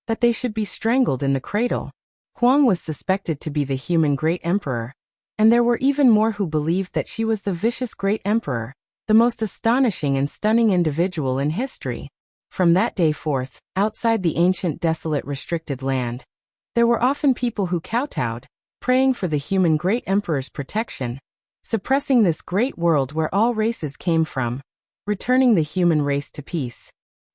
that they should be strangled in the cradle. Huang was suspected to be the human great emperor, and there were even more who believed that she was the vicious great emperor, the most astonishing and stunning individual in history. From that day forth, outside the ancient desolate restricted land, there were often people who kowtowed, praying for the human great emperor's protection, suppressing this great world where all races came from, returning the human race to peace.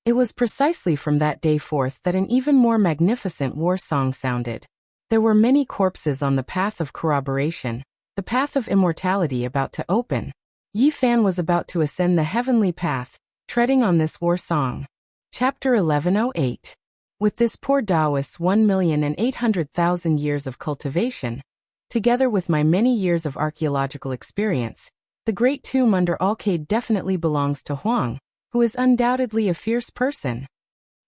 It was precisely from that day forth that an even more magnificent war song sounded. There were many corpses on the path of corroboration, the path of immortality about to open. Yi Fan was about to ascend the heavenly path, treading on this war song. Chapter 1108. With this poor Taoist's 1,800,000 years of cultivation, together with my many years of archaeological experience, the great tomb under Alcade definitely belongs to Huang, who is undoubtedly a fierce person.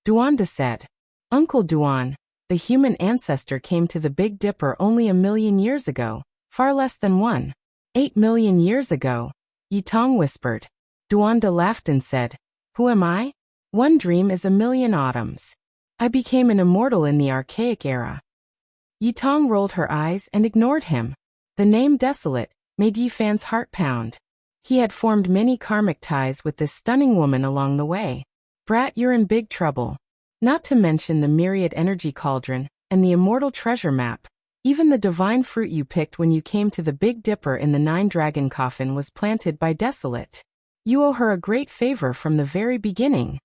Duanda said. Uncle Duan, the human ancestor came to the Big Dipper only 1,000,000 years ago, far less than 8 million years ago, Yitong whispered. Duanda laughed and said, Who am I? One dream is 1,000,000 autumns. I became an immortal in the archaic era. Yitong rolled her eyes and ignored him. The name Desolate made Yi Fan's heart pound. He had formed many karmic ties with this stunning woman along the way. Brat, you're in big trouble. Not to mention the myriad energy cauldron, and the immortal treasure map. Even the divine fruit you picked when you came to the Big Dipper in the 9-dragon coffin was planted by Desolate. You owe her a great favor from the very beginning.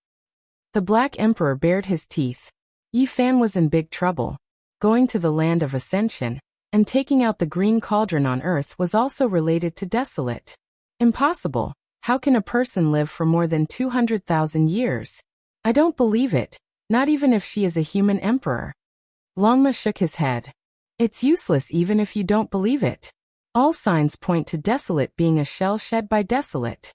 The Black Emperor bared his teeth. Yi Fan was in big trouble. Going to the land of ascension, and taking out the green cauldron on earth was also related to Desolate. Impossible. How can a person live for more than 200,000 years? I don't believe it, not even if she is a human emperor. Longma shook his head. It's useless even if you don't believe it. All signs point to Desolate being a shell shed by Desolate.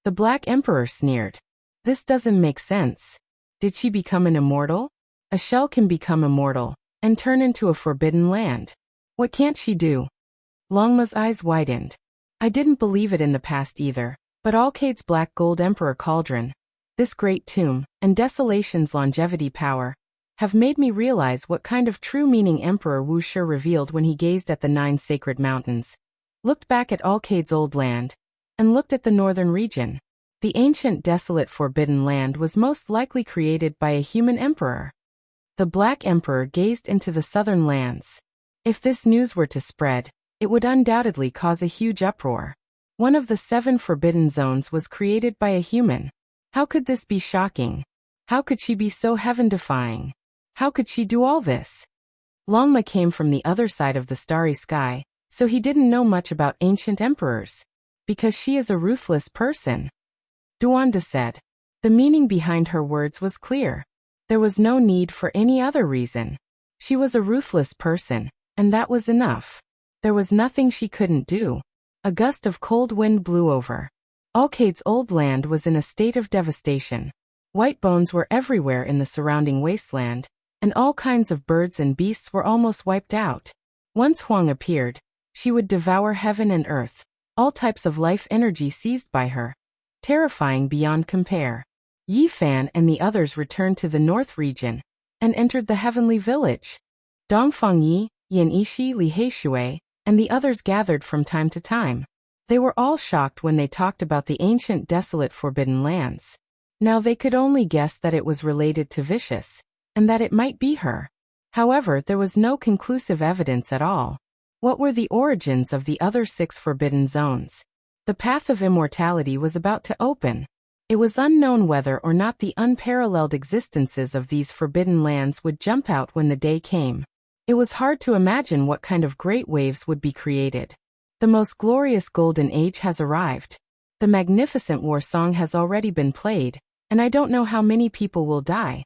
The Black Emperor sneered. This doesn't make sense. Did she become an immortal? A shell can become immortal, and turn into a forbidden land. What can't she do? Longma's eyes widened. I didn't believe it in the past either, but Alcade's Black Gold Emperor Cauldron, this great tomb, and Desolation's longevity power, have made me realize what kind of true meaning Emperor Wuxia revealed when he gazed at the 9 sacred mountains, looked back at Alcade's old land, and looked at the northern region. The ancient desolate forbidden land was most likely created by a human emperor. The Black Emperor gazed into the southern lands. If this news were to spread, it would undoubtedly cause a huge uproar. One of the 7 forbidden zones was created by a human. How could this be shocking? How could she be so heaven-defying? How could she do all this? Longma came from the other side of the starry sky, so he didn't know much about ancient emperors. Because she is a ruthless person. Duanda said. The meaning behind her words was clear. There was no need for any other reason. She was a ruthless person, and that was enough. There was nothing she couldn't do. A gust of cold wind blew over. Alcade's old land was in a state of devastation. White bones were everywhere in the surrounding wasteland, and all kinds of birds and beasts were almost wiped out. Once Huang appeared, she would devour heaven and earth, all types of life energy seized by her. Terrifying beyond compare. Yi Fan and the others returned to the north region, and entered the heavenly village. Dongfang Yi, Yan Ishi, Li Heishui, and the others gathered from time to time. They were all shocked when they talked about the ancient desolate forbidden lands. Now they could only guess that it was related to Vicious, and that it might be her. However, there was no conclusive evidence at all. What were the origins of the other 6 forbidden zones? The path of immortality was about to open. It was unknown whether or not the unparalleled existences of these forbidden lands would jump out when the day came. It was hard to imagine what kind of great waves would be created. The most glorious golden age has arrived. The magnificent war song has already been played, and I don't know how many people will die.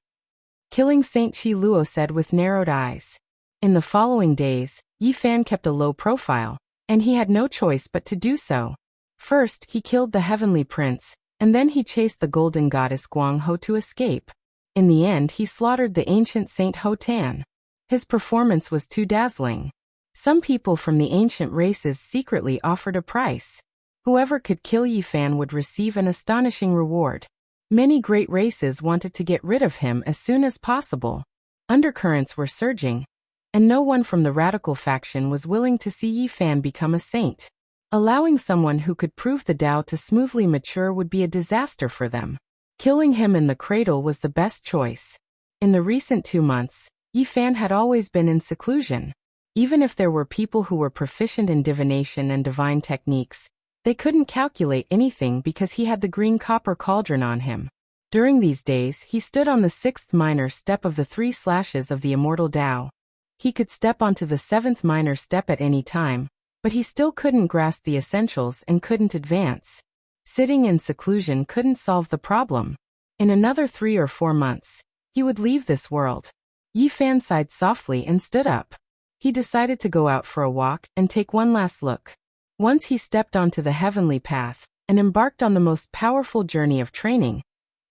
Killing Saint Chi Luo said with narrowed eyes. In the following days, Yi Fan kept a low profile, and he had no choice but to do so. First, he killed the heavenly prince, and then he chased the golden goddess Guang Ho to escape. In the end, he slaughtered the ancient Saint Ho Tan. His performance was too dazzling. Some people from the ancient races secretly offered a price. Whoever could kill Yi Fan would receive an astonishing reward. Many great races wanted to get rid of him as soon as possible. Undercurrents were surging, and no one from the radical faction was willing to see Yi Fan become a saint. Allowing someone who could prove the Tao to smoothly mature would be a disaster for them. Killing him in the cradle was the best choice. In the recent 2 months, Yi Fan had always been in seclusion. Even if there were people who were proficient in divination and divine techniques, they couldn't calculate anything because he had the green copper cauldron on him. During these days, he stood on the 6th minor step of the 3 slashes of the immortal Tao. He could step onto the 7th minor step at any time, but he still couldn't grasp the essentials and couldn't advance. Sitting in seclusion couldn't solve the problem. In another 3 or 4 months, he would leave this world. Yi Fan sighed softly and stood up. He decided to go out for a walk and take one last look. Once he stepped onto the heavenly path and embarked on the most powerful journey of training,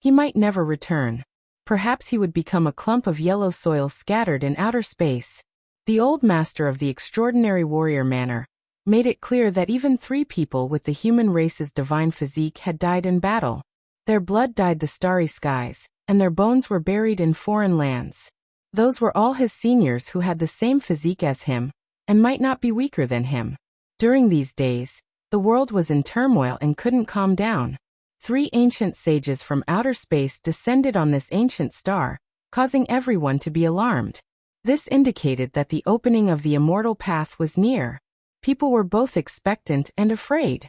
he might never return. Perhaps he would become a clump of yellow soil scattered in outer space. The old master of the extraordinary warrior manner made it clear that even 3 people with the human race's divine physique had died in battle. Their blood dyed the starry skies, and their bones were buried in foreign lands. Those were all his seniors who had the same physique as him, and might not be weaker than him. During these days, the world was in turmoil and couldn't calm down. 3 ancient sages from outer space descended on this ancient star, causing everyone to be alarmed. This indicated that the opening of the immortal path was near. People were both expectant and afraid.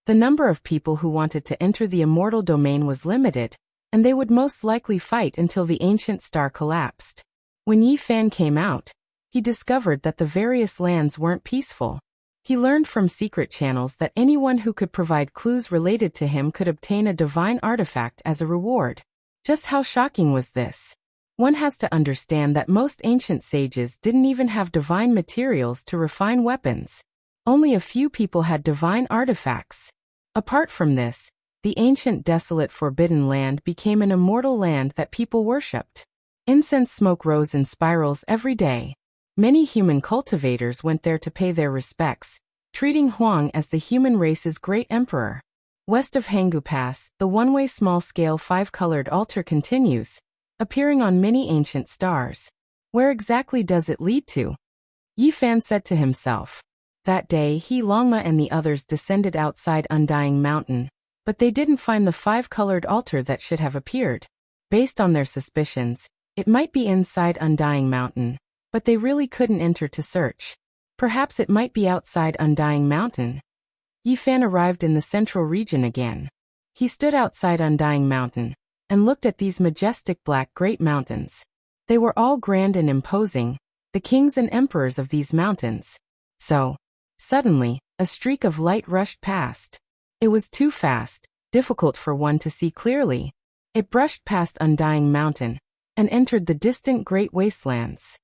The number of people who wanted to enter the immortal domain was limited, and they would most likely fight until the ancient star collapsed. When Yi Fan came out, he discovered that the various lands weren't peaceful. He learned from secret channels that anyone who could provide clues related to him could obtain a divine artifact as a reward. Just how shocking was this? One has to understand that most ancient sages didn't even have divine materials to refine weapons. Only a few people had divine artifacts. Apart from this, the ancient desolate forbidden land became an immortal land that people worshipped. Incense smoke rose in spirals every day. Many human cultivators went there to pay their respects, treating Huang as the human race's great emperor. West of Hanggu Pass, the one-way small-scale 5-colored altar continues. appearing on many ancient stars. Where exactly does it lead to? Yi Fan said to himself. That day he, Longma and the others descended outside Undying Mountain, but they didn't find the five-colored altar that should have appeared. Based on their suspicions, it might be inside Undying Mountain, but they really couldn't enter to search. Perhaps it might be outside Undying Mountain. Yi Fan arrived in the central region again. He stood outside Undying Mountain and looked at these majestic black great mountains. They were all grand and imposing, the kings and emperors of these mountains. So, suddenly, a streak of light rushed past. It was too fast, difficult for one to see clearly. It brushed past Undying Mountain and entered the distant great wastelands.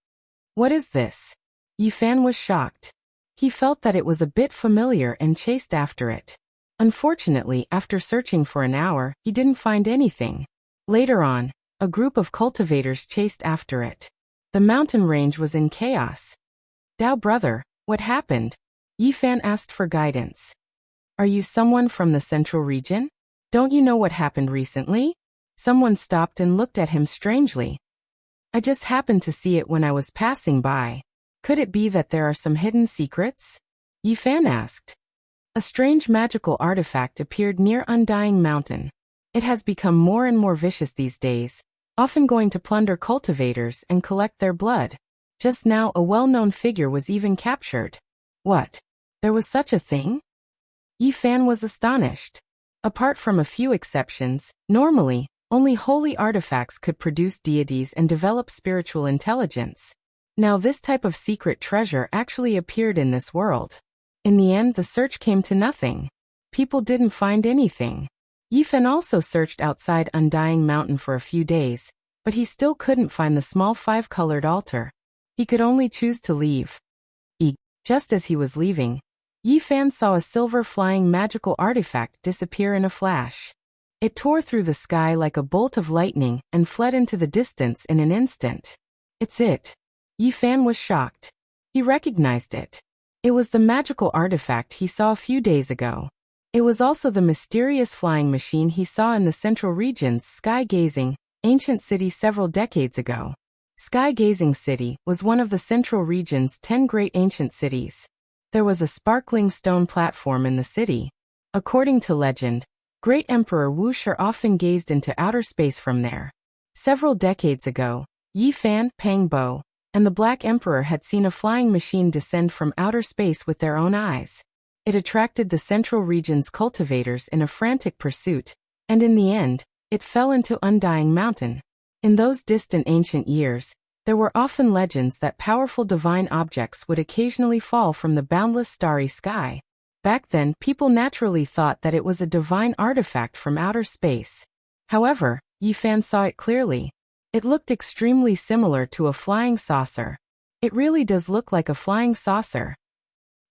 What is this? Yi Fan was shocked. He felt that it was a bit familiar and chased after it. Unfortunately, after searching for an hour, he didn't find anything. Later on, a group of cultivators chased after it. The mountain range was in chaos. Dao brother, what happened? Yi Fan asked for guidance. Are you someone from the central region? Don't you know what happened recently? Someone stopped and looked at him strangely. I just happened to see it when I was passing by. Could it be that there are some hidden secrets? Yi Fan asked. A strange magical artifact appeared near Undying Mountain. It has become more and more vicious these days, often going to plunder cultivators and collect their blood. Just now a well-known figure was even captured. What? There was such a thing? Yi Fan was astonished. Apart from a few exceptions, normally, only holy artifacts could produce deities and develop spiritual intelligence. Now this type of secret treasure actually appeared in this world. In the end, the search came to nothing. People didn't find anything. Yi Fan also searched outside Undying Mountain for a few days, but he still couldn't find the small five-colored altar. He could only choose to leave. Just as he was leaving, Yi Fan saw a silver flying magical artifact disappear in a flash. It tore through the sky like a bolt of lightning and fled into the distance in an instant. It's it. Yi Fan was shocked. He recognized it. It was the magical artifact he saw a few days ago. It was also the mysterious flying machine he saw in the central region's sky-gazing, ancient city several decades ago. Sky-gazing City was one of the central region's 10 great ancient cities. There was a sparkling stone platform in the city. According to legend, Great Emperor Wuxia often gazed into outer space from there. Several decades ago, Yi Fan, Pang Bo, and the Black Emperor had seen a flying machine descend from outer space with their own eyes. It attracted the central region's cultivators in a frantic pursuit, and in the end, it fell into Undying Mountain. In those distant ancient years, there were often legends that powerful divine objects would occasionally fall from the boundless starry sky. Back then, people naturally thought that it was a divine artifact from outer space. However, Yi Fan saw it clearly. It looked extremely similar to a flying saucer. It really does look like a flying saucer.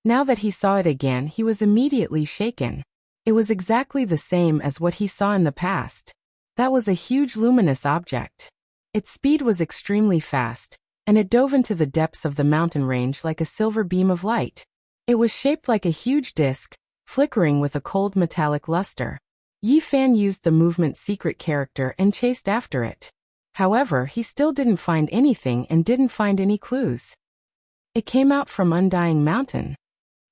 Now that he saw it again, he was immediately shaken. It was exactly the same as what he saw in the past. That was a huge luminous object. Its speed was extremely fast, and it dove into the depths of the mountain range like a silver beam of light. It was shaped like a huge disc, flickering with a cold metallic luster. Yi Fan used the movement secret character and chased after it. However, he still didn't find anything and didn't find any clues. It came out from Undying Mountain.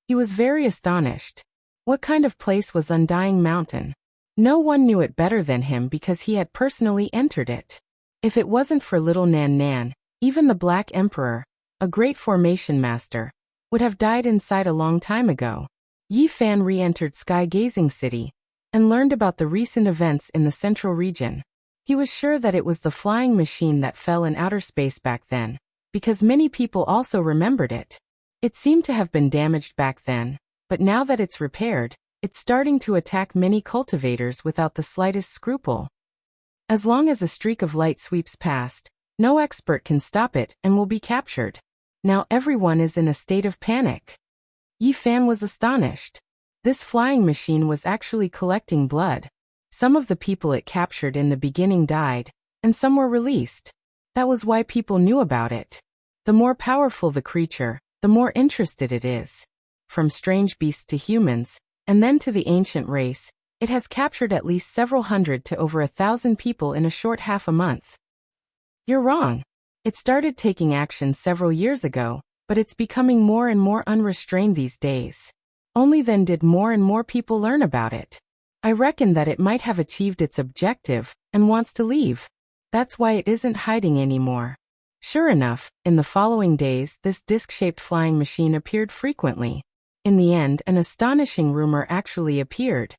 He was very astonished. What kind of place was Undying Mountain? No one knew it better than him because he had personally entered it. If it wasn't for little Nan Nan, even the Black Emperor, a great formation master, would have died inside a long time ago. Yi Fan re-entered Sky-Gazing City and learned about the recent events in the central region. He was sure that it was the flying machine that fell in outer space back then, because many people also remembered it. It seemed to have been damaged back then, but now that it's repaired, it's starting to attack many cultivators without the slightest scruple. As long as a streak of light sweeps past, no expert can stop it and will be captured. Now everyone is in a state of panic. Yi Fan was astonished. This flying machine was actually collecting blood. Some of the people it captured in the beginning died, and some were released. That was why people knew about it. The more powerful the creature, the more interested it is. From strange beasts to humans, and then to the ancient race, it has captured at least several hundred to over 1,000 people in a short half a month. You're wrong. It started taking action several years ago, but it's becoming more and more unrestrained these days. Only then did more and more people learn about it. I reckon that it might have achieved its objective and wants to leave. That's why it isn't hiding anymore. Sure enough, in the following days, this disc-shaped flying machine appeared frequently. In the end, an astonishing rumor actually appeared.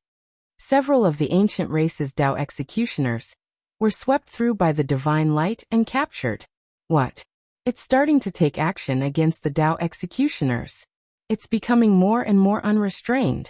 Several of the ancient race's Tao executioners were swept through by the divine light and captured. What? It's starting to take action against the Tao executioners. It's becoming more and more unrestrained.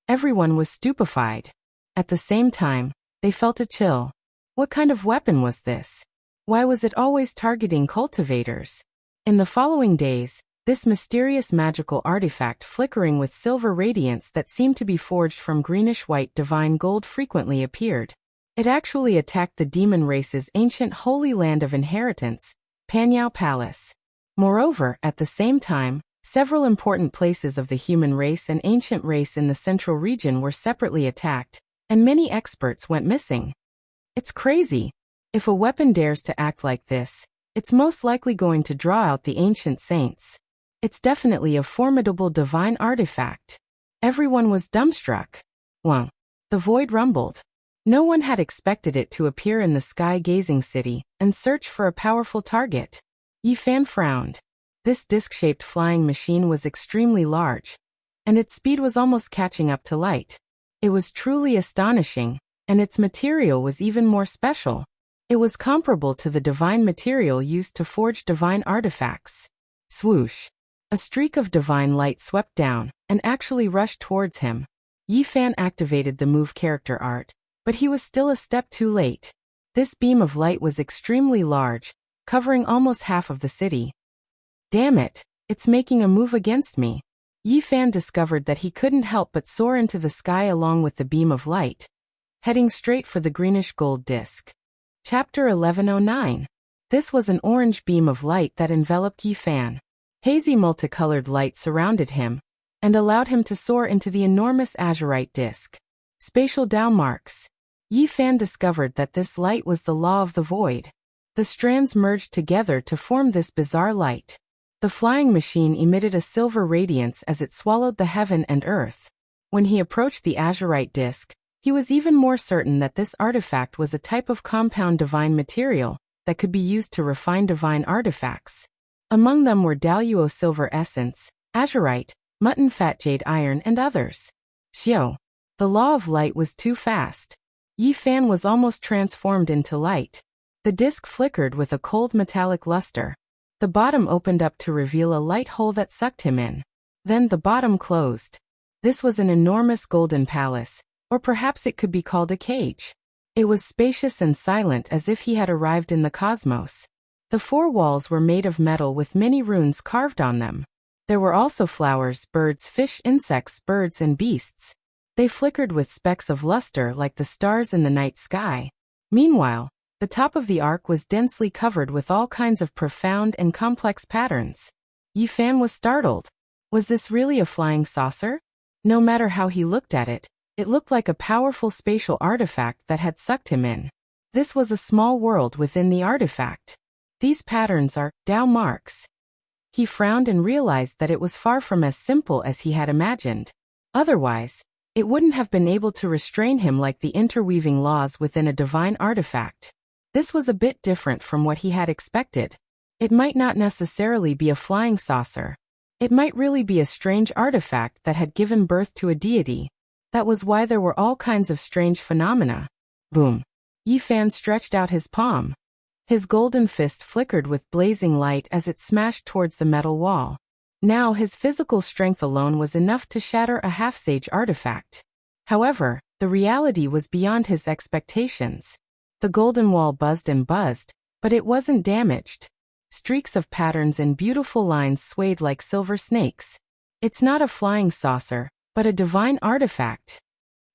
Everyone was stupefied. At the same time, they felt a chill. What kind of weapon was this? Why was it always targeting cultivators? In the following days, this mysterious magical artifact flickering with silver radiance that seemed to be forged from greenish-white divine gold frequently appeared. It actually attacked the demon race's ancient holy land of inheritance, Panyao Palace. Moreover, at the same time, several important places of the human race and ancient race in the central region were separately attacked, and many experts went missing. It's crazy. If a weapon dares to act like this, it's most likely going to draw out the ancient saints. It's definitely a formidable divine artifact. Everyone was dumbstruck. Wah! The void rumbled. No one had expected it to appear in the sky-gazing city and search for a powerful target. Yi Fan frowned. This disc-shaped flying machine was extremely large, and its speed was almost catching up to light. It was truly astonishing, and its material was even more special. It was comparable to the divine material used to forge divine artifacts. Swoosh! A streak of divine light swept down and actually rushed towards him. Yi Fan activated the move character art, but he was still a step too late. This beam of light was extremely large, covering almost half of the city. Damn it, it's making a move against me. Yi Fan discovered that he couldn't help but soar into the sky along with the beam of light, heading straight for the greenish gold disc. Chapter 1109. This was an orange beam of light that enveloped Yi Fan. Hazy multicolored light surrounded him and allowed him to soar into the enormous azurite disc. Spatial Tao marks. Yi Fan discovered that this light was the law of the void. The strands merged together to form this bizarre light. The flying machine emitted a silver radiance as it swallowed the heaven and earth. When he approached the azurite disc, he was even more certain that this artifact was a type of compound divine material that could be used to refine divine artifacts. Among them were Daluo silver essence, azurite, mutton fat jade iron and others. Xiao. The law of light was too fast. Yi Fan was almost transformed into light. The disc flickered with a cold metallic luster. The bottom opened up to reveal a light hole that sucked him in. Then the bottom closed. This was an enormous golden palace, or perhaps it could be called a cage. It was spacious and silent as if he had arrived in the cosmos. The four walls were made of metal with many runes carved on them. There were also flowers, birds, fish, insects, birds, and beasts. They flickered with specks of luster like the stars in the night sky. Meanwhile, the top of the arc was densely covered with all kinds of profound and complex patterns. Yi Fan was startled. Was this really a flying saucer? No matter how he looked at it, it looked like a powerful spatial artifact that had sucked him in. This was a small world within the artifact. These patterns are Tao marks. He frowned and realized that it was far from as simple as he had imagined. Otherwise, it wouldn't have been able to restrain him like the interweaving laws within a divine artifact. This was a bit different from what he had expected. It might not necessarily be a flying saucer. It might really be a strange artifact that had given birth to a deity. That was why there were all kinds of strange phenomena. Boom. Yi Fan stretched out his palm. His golden fist flickered with blazing light as it smashed towards the metal wall. Now his physical strength alone was enough to shatter a half-sage artifact. However, the reality was beyond his expectations. The golden wall buzzed and buzzed, but it wasn't damaged. Streaks of patterns and beautiful lines swayed like silver snakes. It's not a flying saucer, but a divine artifact.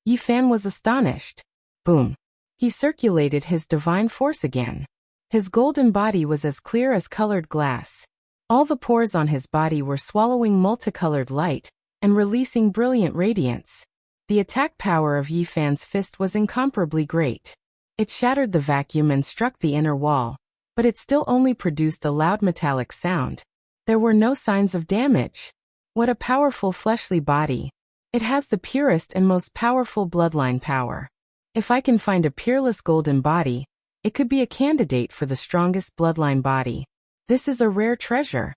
Yi Fan was astonished. Boom. He circulated his divine force again. His golden body was as clear as colored glass. All the pores on his body were swallowing multicolored light and releasing brilliant radiance. The attack power of Yi Fan's fist was incomparably great. It shattered the vacuum and struck the inner wall, but it still only produced a loud metallic sound. There were no signs of damage. What a powerful fleshly body. It has the purest and most powerful bloodline power. If I can find a peerless golden body, it could be a candidate for the strongest bloodline body. This is a rare treasure.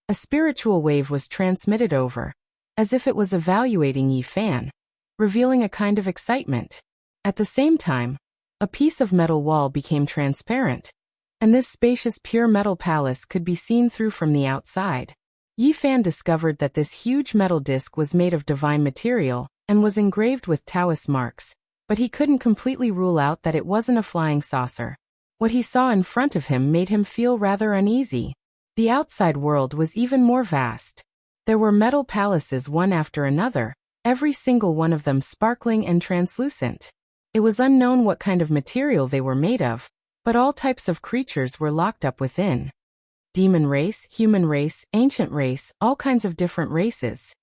A spiritual wave was transmitted over, as if it was evaluating Yi Fan, revealing a kind of excitement. At the same time, a piece of metal wall became transparent, and this spacious pure metal palace could be seen through from the outside. Yi Fan discovered that this huge metal disc was made of divine material and was engraved with Taoist marks, but he couldn't completely rule out that it wasn't a flying saucer. What he saw in front of him made him feel rather uneasy. The outside world was even more vast. There were metal palaces one after another, every single one of them sparkling and translucent. It was unknown what kind of material they were made of, but all types of creatures were locked up within. Demon race, human race, ancient race, all kinds of different races.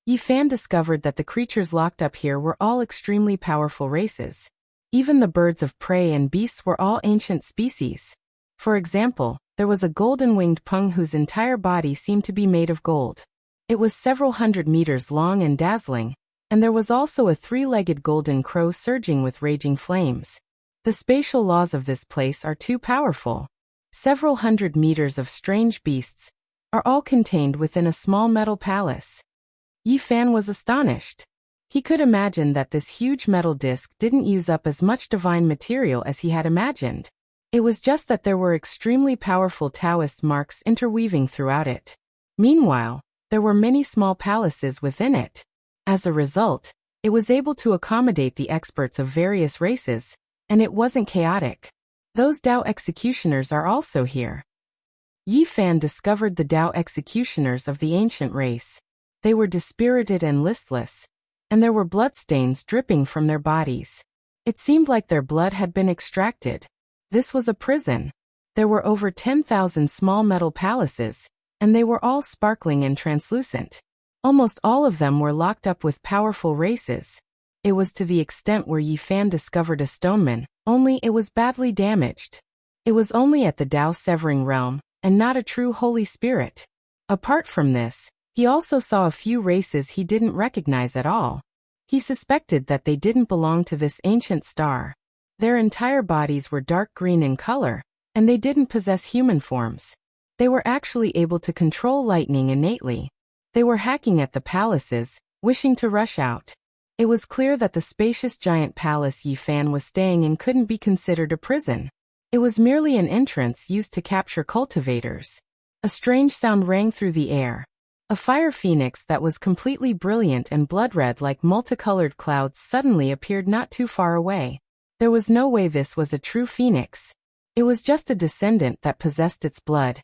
Yi Fan discovered that the creatures locked up here were all extremely powerful races. Even the birds of prey and beasts were all ancient species. For example, there was a golden-winged pung whose entire body seemed to be made of gold. It was several hundred meters long and dazzling, and there was also a three-legged golden crow surging with raging flames. The spatial laws of this place are too powerful. Several hundred meters of strange beasts are all contained within a small metal palace. Yi Fan was astonished. He could imagine that this huge metal disc didn't use up as much divine material as he had imagined. It was just that there were extremely powerful Taoist marks interweaving throughout it. Meanwhile, there were many small palaces within it. As a result, it was able to accommodate the experts of various races, and it wasn't chaotic. Those Dao executioners are also here. Yi Fan discovered the Dao executioners of the ancient race. They were dispirited and listless, and there were bloodstains dripping from their bodies. It seemed like their blood had been extracted. This was a prison. There were over 10,000 small metal palaces, and they were all sparkling and translucent. Almost all of them were locked up with powerful races. It was to the extent where Yi Fan discovered a stoneman, only it was badly damaged. It was only at the Dao severing realm, and not a true Holy Spirit. Apart from this, he also saw a few races he didn't recognize at all. He suspected that they didn't belong to this ancient star. Their entire bodies were dark green in color, and they didn't possess human forms. They were actually able to control lightning innately. They were hacking at the palaces, wishing to rush out. It was clear that the spacious giant palace Yi Fan was staying in couldn't be considered a prison. It was merely an entrance used to capture cultivators. A strange sound rang through the air. A fire phoenix that was completely brilliant and blood-red like multicolored clouds suddenly appeared not too far away. There was no way this was a true phoenix. It was just a descendant that possessed its blood,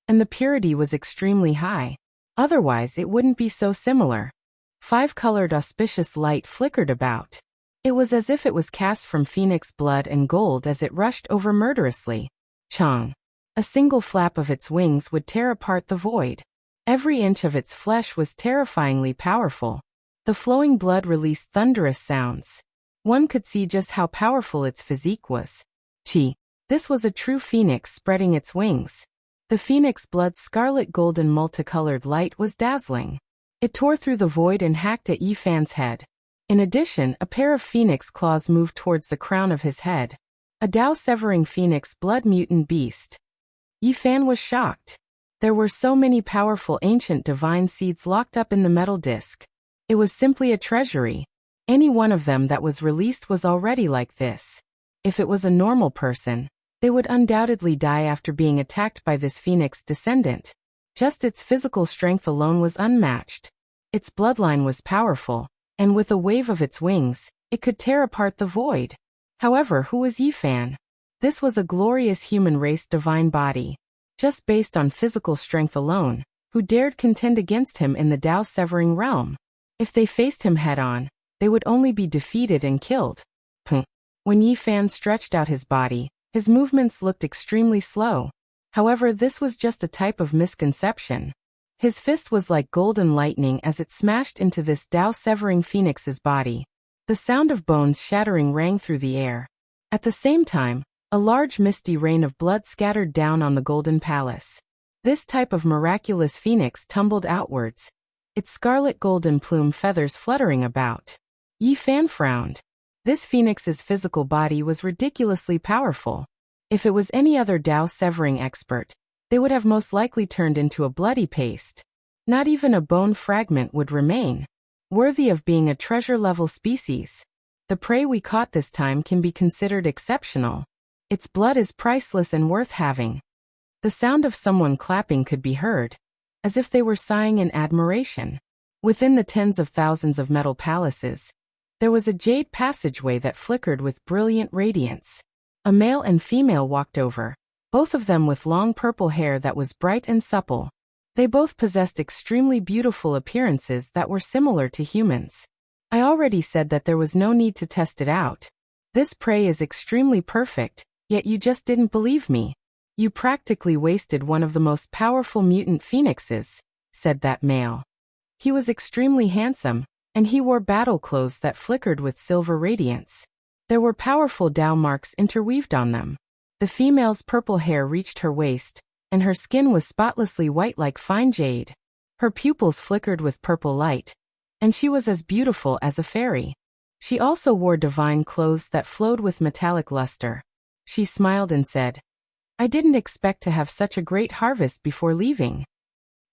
and the purity was extremely high. Otherwise it wouldn't be so similar. Five-colored auspicious light flickered about. It was as if it was cast from phoenix blood and gold as it rushed over murderously. Chong. A single flap of its wings would tear apart the void. Every inch of its flesh was terrifyingly powerful. The flowing blood released thunderous sounds. One could see just how powerful its physique was. Chi. This was a true phoenix spreading its wings. The phoenix blood's scarlet golden multicolored light was dazzling. It tore through the void and hacked at Yi Fan's head. In addition, a pair of phoenix claws moved towards the crown of his head. A Dao-severing phoenix blood mutant beast. Yi Fan was shocked. There were so many powerful ancient divine seeds locked up in the metal disc. It was simply a treasury. Any one of them that was released was already like this. If it was a normal person, they would undoubtedly die after being attacked by this phoenix descendant. Just its physical strength alone was unmatched. Its bloodline was powerful, and with a wave of its wings, it could tear apart the void. However, who was Yi Fan? This was a glorious human race divine body. Just based on physical strength alone, who dared contend against him in the Dao-severing realm? If they faced him head-on, they would only be defeated and killed. When Yi Fan stretched out his body, his movements looked extremely slow. However, this was just a type of misconception. His fist was like golden lightning as it smashed into this Dao-severing phoenix's body. The sound of bones shattering rang through the air. At the same time, A large misty rain of blood scattered down on the golden palace. This type of miraculous phoenix tumbled outwards, its scarlet golden plume feathers fluttering about. Yi Fan frowned. This phoenix's physical body was ridiculously powerful. If it was any other Dao-severing expert, they would have most likely turned into a bloody paste. Not even a bone fragment would remain. Worthy of being a treasure-level species. The prey we caught this time can be considered exceptional. Its blood is priceless and worth having. The sound of someone clapping could be heard, as if they were sighing in admiration. Within the tens of thousands of metal palaces, there was a jade passageway that flickered with brilliant radiance. A male and female walked over, both of them with long purple hair that was bright and supple. They both possessed extremely beautiful appearances that were similar to humans. I already said that there was no need to test it out. This prey is extremely perfect, yet you just didn't believe me. You practically wasted one of the most powerful mutant phoenixes, said that male. He was extremely handsome, and he wore battle clothes that flickered with silver radiance. There were powerful Dao marks interweaved on them. The female's purple hair reached her waist, and her skin was spotlessly white like fine jade. Her pupils flickered with purple light, and she was as beautiful as a fairy. She also wore divine clothes that flowed with metallic luster. She smiled and said, I didn't expect to have such a great harvest before leaving.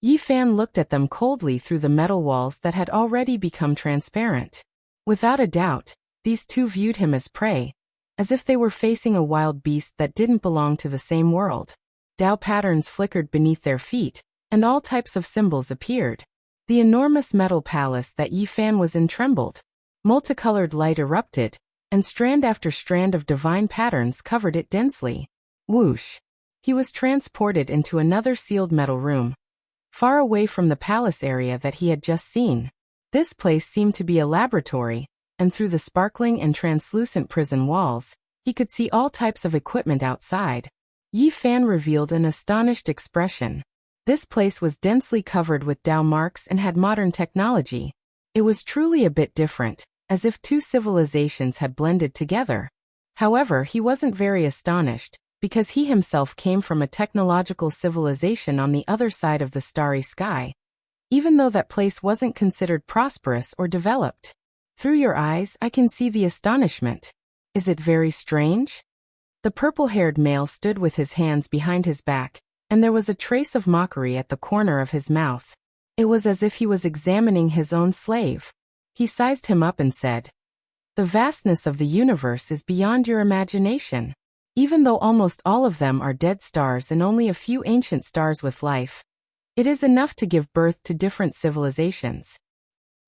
Yi Fan looked at them coldly through the metal walls that had already become transparent. Without a doubt, these two viewed him as prey, as if they were facing a wild beast that didn't belong to the same world. Dao patterns flickered beneath their feet, and all types of symbols appeared. The enormous metal palace that Yi Fan was in trembled. Multicolored light erupted, and strand after strand of divine patterns covered it densely. Whoosh! He was transported into another sealed metal room, far away from the palace area that he had just seen. This place seemed to be a laboratory, and through the sparkling and translucent prison walls, he could see all types of equipment outside. Yi Fan revealed an astonished expression. This place was densely covered with Dao marks and had modern technology. It was truly a bit different, as if two civilizations had blended together. However, he wasn't very astonished, because he himself came from a technological civilization on the other side of the starry sky, even though that place wasn't considered prosperous or developed. Through your eyes, I can see the astonishment. Is it very strange? The purple-haired male stood with his hands behind his back, and there was a trace of mockery at the corner of his mouth. It was as if he was examining his own slave. He sized him up and said, The vastness of the universe is beyond your imagination. Even though almost all of them are dead stars and only a few ancient stars with life, it is enough to give birth to different civilizations.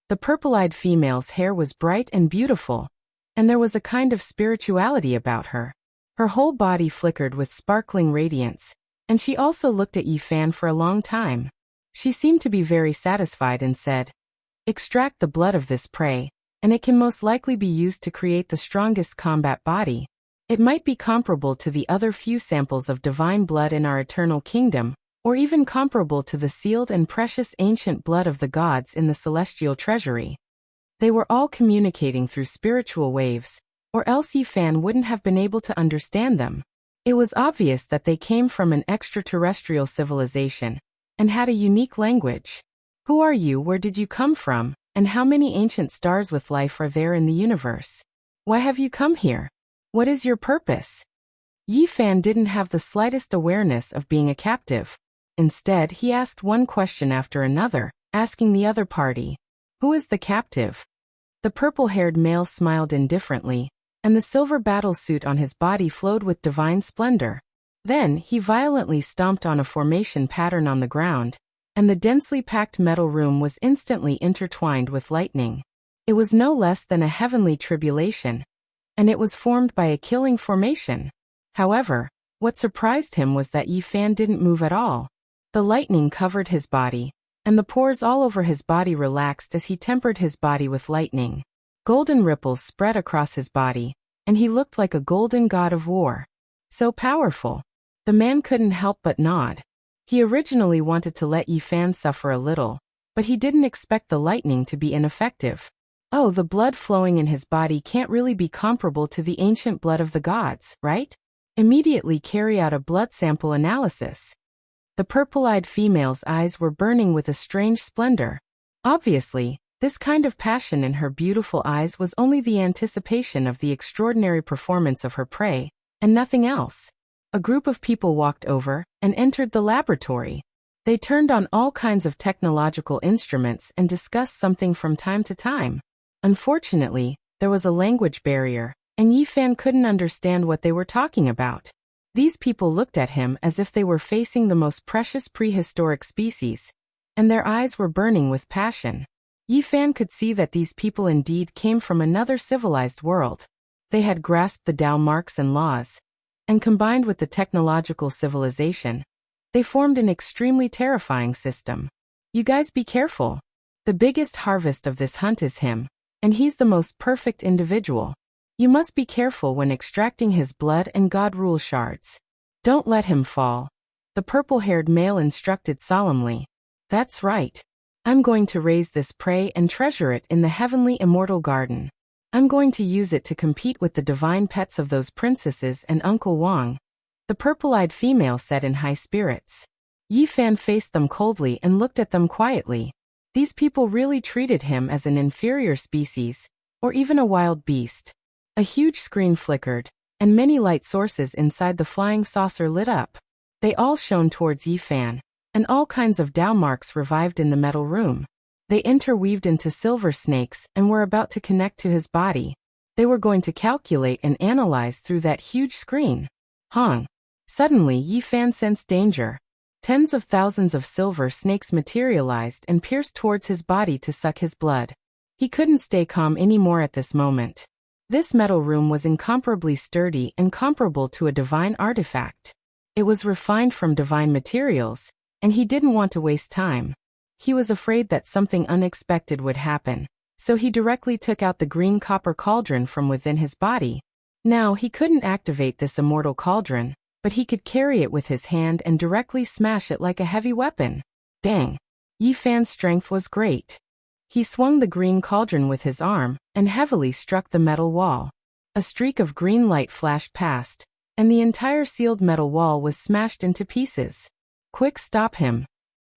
The purple-eyed female's hair was bright and beautiful, and there was a kind of spirituality about her. Her whole body flickered with sparkling radiance, and she also looked at Yi Fan for a long time. She seemed to be very satisfied and said, Extract the blood of this prey, and it can most likely be used to create the strongest combat body. It might be comparable to the other few samples of divine blood in our eternal kingdom, or even comparable to the sealed and precious ancient blood of the gods in the celestial treasury. They were all communicating through spiritual waves, or else Yi Fan wouldn't have been able to understand them. It was obvious that they came from an extraterrestrial civilization, and had a unique language. Who are you, where did you come from, and how many ancient stars with life are there in the universe? Why have you come here? What is your purpose? Yi Fan didn't have the slightest awareness of being a captive. Instead, he asked one question after another, asking the other party, Who is the captive? The purple-haired male smiled indifferently, and the silver battle suit on his body flowed with divine splendor. Then, he violently stomped on a formation pattern on the ground, and the densely packed metal room was instantly intertwined with lightning. It was no less than a heavenly tribulation, and it was formed by a killing formation. However, what surprised him was that Yi Fan didn't move at all. The lightning covered his body, and the pores all over his body relaxed as he tempered his body with lightning. Golden ripples spread across his body, and he looked like a golden god of war. So powerful. The man couldn't help but nod. He originally wanted to let Yi Fan suffer a little, but he didn't expect the lightning to be ineffective. Oh, the blood flowing in his body can't really be comparable to the ancient blood of the gods, right? Immediately carry out a blood sample analysis. The purple-eyed female's eyes were burning with a strange splendor. Obviously, this kind of passion in her beautiful eyes was only the anticipation of the extraordinary performance of her prey, and nothing else. A group of people walked over and entered the laboratory. They turned on all kinds of technological instruments and discussed something from time to time. Unfortunately, there was a language barrier, and Yifan couldn't understand what they were talking about. These people looked at him as if they were facing the most precious prehistoric species, and their eyes were burning with passion. Yifan could see that these people indeed came from another civilized world. They had grasped the Tao marks and laws, and combined with the technological civilization, they formed an extremely terrifying system. You guys be careful. The biggest harvest of this hunt is him, and he's the most perfect individual. You must be careful when extracting his blood and God rule shards. Don't let him fall. The purple-haired male instructed solemnly. That's right. I'm going to raise this prey and treasure it in the heavenly immortal garden. I'm going to use it to compete with the divine pets of those princesses and Uncle Wang. The purple-eyed female said in high spirits. Yifan faced them coldly and looked at them quietly. These people really treated him as an inferior species, or even a wild beast. A huge screen flickered, and many light sources inside the flying saucer lit up. They all shone towards Yifan, and all kinds of Tao marks revived in the metal room. They interweaved into silver snakes and were about to connect to his body. They were going to calculate and analyze through that huge screen. Hong. Suddenly Yifan sensed danger. Tens of thousands of silver snakes materialized and pierced towards his body to suck his blood. He couldn't stay calm anymore at this moment. This metal room was incomparably sturdy and comparable to a divine artifact. It was refined from divine materials, and he didn't want to waste time. He was afraid that something unexpected would happen, so he directly took out the green copper cauldron from within his body. Now he couldn't activate this immortal cauldron, but he could carry it with his hand and directly smash it like a heavy weapon. Bang! Yifan's strength was great. He swung the green cauldron with his arm and heavily struck the metal wall. A streak of green light flashed past, and the entire sealed metal wall was smashed into pieces. Quick, stop him!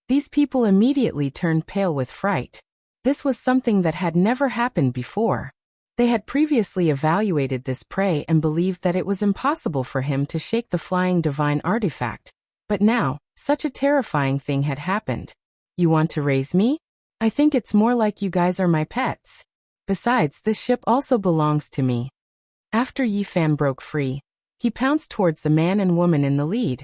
These people immediately turned pale with fright. This was something that had never happened before. They had previously evaluated this prey and believed that it was impossible for him to shake the flying divine artifact. But now, such a terrifying thing had happened. You want to raise me? I think it's more like you guys are my pets. Besides, this ship also belongs to me. After Yifan broke free, he pounced towards the man and woman in the lead.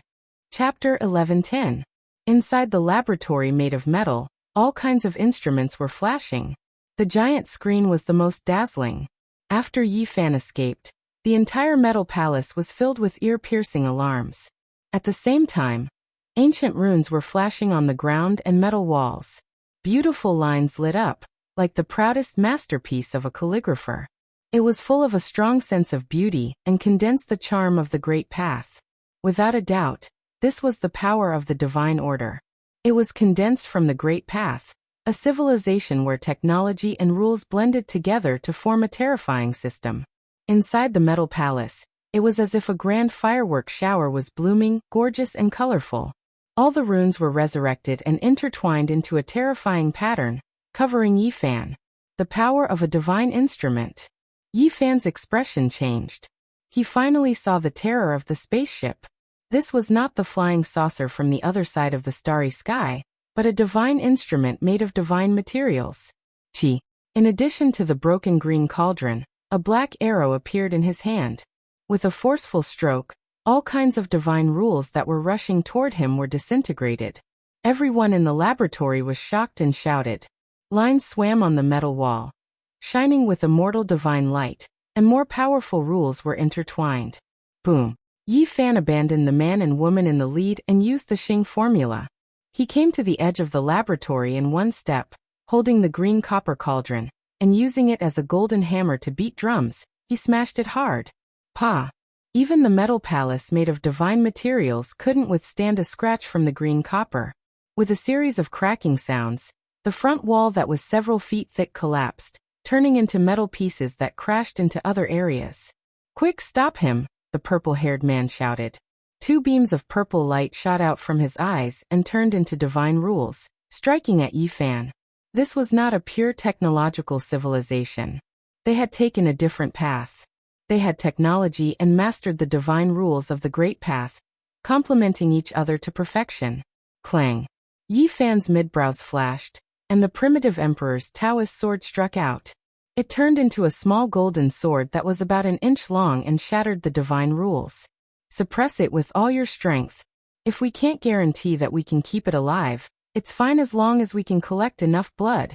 Chapter 11:10. Inside the laboratory made of metal, all kinds of instruments were flashing. The giant screen was the most dazzling. After Yifan escaped, the entire metal palace was filled with ear-piercing alarms. At the same time, ancient runes were flashing on the ground and metal walls. Beautiful lines lit up, like the proudest masterpiece of a calligrapher. It was full of a strong sense of beauty and condensed the charm of the Great Path. Without a doubt, this was the power of the divine order. It was condensed from the Great Path, a civilization where technology and rules blended together to form a terrifying system. Inside the metal palace, it was as if a grand firework shower was blooming, gorgeous and colorful. All the runes were resurrected and intertwined into a terrifying pattern, covering Yifan. The power of a divine instrument. Yifan's expression changed. He finally saw the terror of the spaceship. This was not the flying saucer from the other side of the starry sky, but a divine instrument made of divine materials. Chi. In addition to the broken green cauldron, a black arrow appeared in his hand. With a forceful stroke, all kinds of divine rules that were rushing toward him were disintegrated. Everyone in the laboratory was shocked and shouted. Lines swam on the metal wall, shining with immortal divine light, and more powerful rules were intertwined. Boom! Yifan abandoned the man and woman in the lead and used the Xing formula. He came to the edge of the laboratory in one step, holding the green copper cauldron, and using it as a golden hammer to beat drums, he smashed it hard. Pa! Even the metal palace made of divine materials couldn't withstand a scratch from the green copper. With a series of cracking sounds, the front wall that was several feet thick collapsed, turning into metal pieces that crashed into other areas. Quick, stop him! the purple-haired man shouted. 2 beams of purple light shot out from his eyes and turned into divine rules, striking at Yi Fan. This was not a pure technological civilization. They had taken a different path. They had technology and mastered the divine rules of the Great Path, complementing each other to perfection. Clang. Yi Fan's midbrows flashed, and the primitive emperor's Taoist sword struck out. It turned into a small golden sword that was about an inch long and shattered the divine rules. Suppress it with all your strength. If we can't guarantee that we can keep it alive, it's fine as long as we can collect enough blood.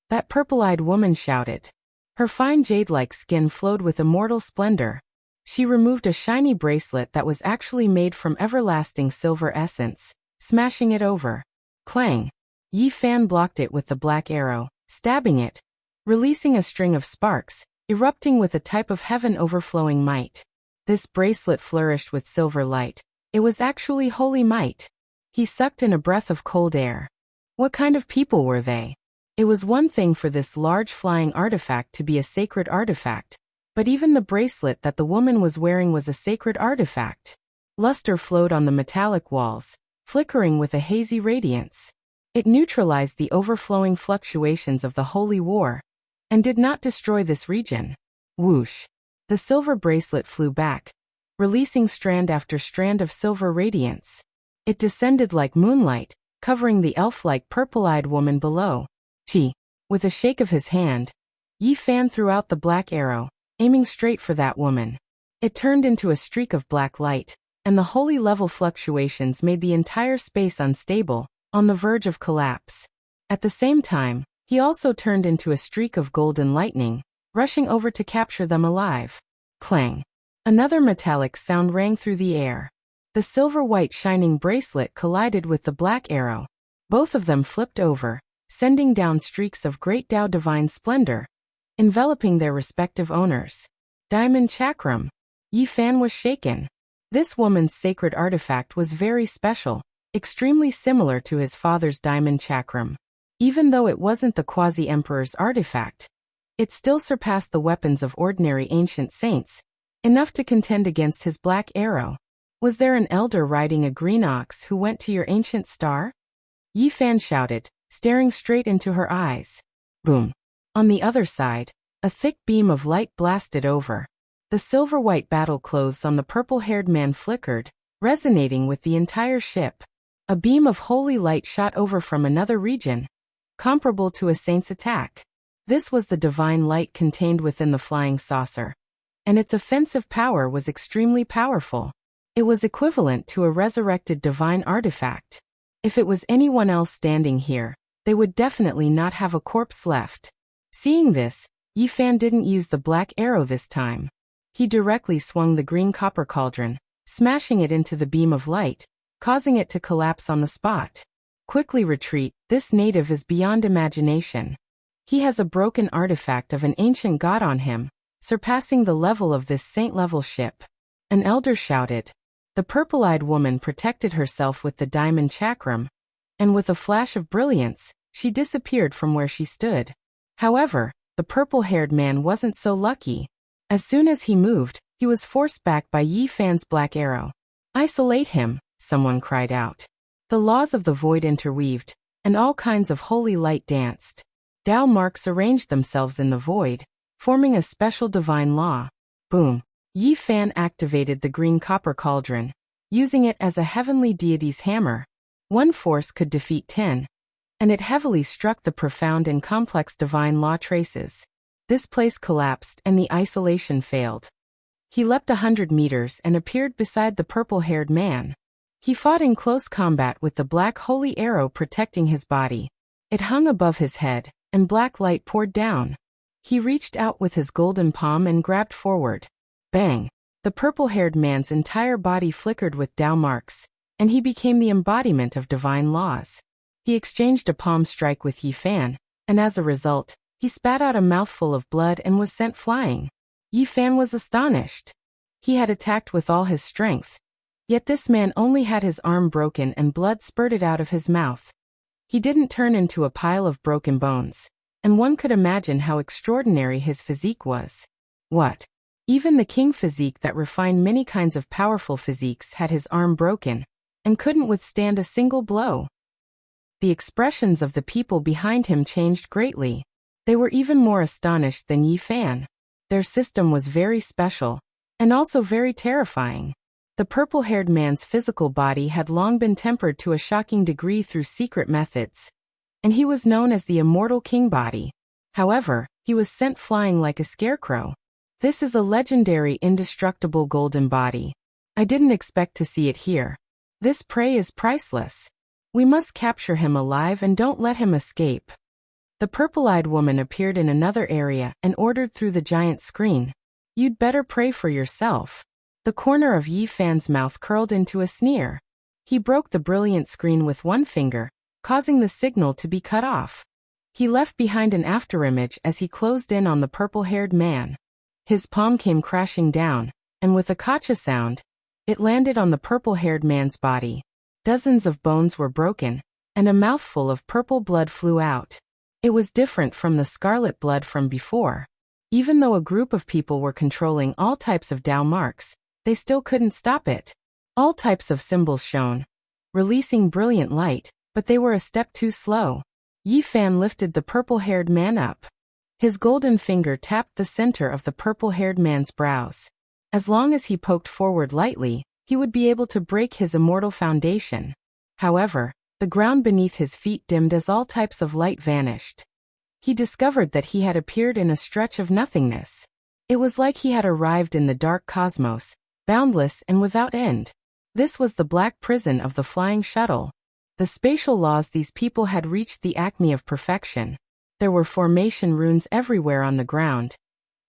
That purple-eyed woman shouted. Her fine jade-like skin flowed with immortal splendor. She removed a shiny bracelet that was actually made from everlasting silver essence, smashing it over. Clang. Yi Fan blocked it with the black arrow, stabbing it, releasing a string of sparks, erupting with a type of heaven overflowing might. This bracelet flourished with silver light. It was actually holy might. He sucked in a breath of cold air. What kind of people were they? It was one thing for this large flying artifact to be a sacred artifact, but even the bracelet that the woman was wearing was a sacred artifact. Luster flowed on the metallic walls, flickering with a hazy radiance. It neutralized the overflowing fluctuations of the holy war, and did not destroy this region. Whoosh! The silver bracelet flew back, releasing strand after strand of silver radiance. It descended like moonlight, covering the elf-like purple-eyed woman below. Chi. With a shake of his hand, Yi Fan threw out the black arrow, aiming straight for that woman. It turned into a streak of black light, and the holy level fluctuations made the entire space unstable, on the verge of collapse. At the same time, he also turned into a streak of golden lightning, rushing over to capture them alive. Clang. Another metallic sound rang through the air. The silver-white shining bracelet collided with the black arrow. Both of them flipped over, sending down streaks of great Tao divine splendor, enveloping their respective owners. Diamond Chakram. Yi Fan was shaken. This woman's sacred artifact was very special, extremely similar to his father's Diamond Chakram. Even though it wasn't the quasi-emperor's artifact, it still surpassed the weapons of ordinary ancient saints, enough to contend against his black arrow. Was there an elder riding a green ox who went to your ancient star? Yi Fan shouted, staring straight into her eyes. Boom. On the other side, a thick beam of light blasted over. The silver-white battle clothes on the purple-haired man flickered, resonating with the entire ship. A beam of holy light shot over from another region, comparable to a saint's attack. This was the divine light contained within the flying saucer, and its offensive power was extremely powerful. It was equivalent to a resurrected divine artifact. If it was anyone else standing here, they would definitely not have a corpse left. Seeing this, Yi Fan didn't use the black arrow this time. He directly swung the green copper cauldron, smashing it into the beam of light, causing it to collapse on the spot. Quickly retreat, this native is beyond imagination. He has a broken artifact of an ancient god on him, surpassing the level of this saint-level ship. An elder shouted. The purple-eyed woman protected herself with the diamond chakram, and with a flash of brilliance, she disappeared from where she stood. However, the purple-haired man wasn't so lucky. As soon as he moved, he was forced back by Yi Fan's black arrow. Isolate him, someone cried out. The laws of the void interweaved, and all kinds of holy light danced. Tao marks arranged themselves in the void, forming a special divine law. Boom. Yi Fan activated the green copper cauldron, using it as a heavenly deity's hammer. One force could defeat 10, and it heavily struck the profound and complex divine law traces. This place collapsed and the isolation failed. He leapt 100 meters and appeared beside the purple-haired man. He fought in close combat with the black holy arrow protecting his body. It hung above his head, and black light poured down. He reached out with his golden palm and grabbed forward. Bang! The purple-haired man's entire body flickered with Tao marks, and he became the embodiment of divine laws. He exchanged a palm strike with Yi Fan, and as a result, he spat out a mouthful of blood and was sent flying. Yi Fan was astonished. He had attacked with all his strength. Yet this man only had his arm broken and blood spurted out of his mouth. He didn't turn into a pile of broken bones, and one could imagine how extraordinary his physique was. What? Even the king physique that refined many kinds of powerful physiques had his arm broken, and couldn't withstand a single blow. The expressions of the people behind him changed greatly. They were even more astonished than Yi Fan. Their system was very special, and also very terrifying. The purple-haired man's physical body had long been tempered to a shocking degree through secret methods, and he was known as the immortal king body. However, he was sent flying like a scarecrow. This is a legendary indestructible golden body. I didn't expect to see it here. This prey is priceless. We must capture him alive and don't let him escape. The purple-eyed woman appeared in another area and ordered through the giant screen. You'd better pray for yourself. The corner of Yi Fan's mouth curled into a sneer. He broke the brilliant screen with one finger, causing the signal to be cut off. He left behind an afterimage as he closed in on the purple-haired man. His palm came crashing down, and with a kacha sound, it landed on the purple-haired man's body. Dozens of bones were broken, and a mouthful of purple blood flew out. It was different from the scarlet blood from before. Even though a group of people were controlling all types of Dao marks, they still couldn't stop it. All types of symbols shone, releasing brilliant light, but they were a step too slow. Yi Fan lifted the purple-haired man up. His golden finger tapped the center of the purple-haired man's brows. As long as he poked forward lightly, he would be able to break his immortal foundation. However, the ground beneath his feet dimmed as all types of light vanished. He discovered that he had appeared in a stretch of nothingness. It was like he had arrived in the dark cosmos, boundless and without end. This was the black prison of the flying shuttle. The spatial laws these people had reached the acme of perfection. There were formation runes everywhere on the ground,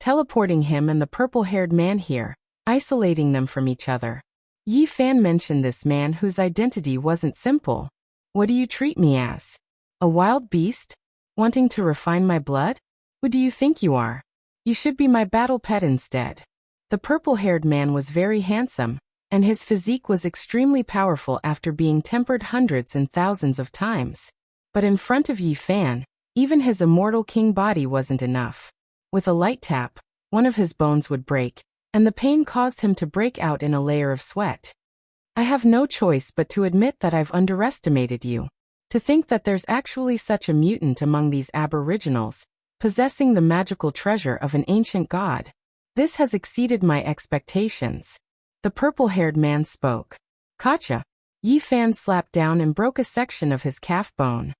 teleporting him and the purple-haired man here, isolating them from each other. Yi Fan mentioned this man whose identity wasn't simple. What do you treat me as? A wild beast? Wanting to refine my blood? Who do you think you are? You should be my battle pet instead. The purple-haired man was very handsome, and his physique was extremely powerful after being tempered hundreds and thousands of times. But in front of Yi Fan, even his immortal king body wasn't enough. With a light tap, one of his bones would break, and the pain caused him to break out in a layer of sweat. I have no choice but to admit that I've underestimated you. To think that there's actually such a mutant among these aboriginals, possessing the magical treasure of an ancient god. This has exceeded my expectations. The purple-haired man spoke. Kacha. Yi Fan slapped down and broke a section of his calf bone.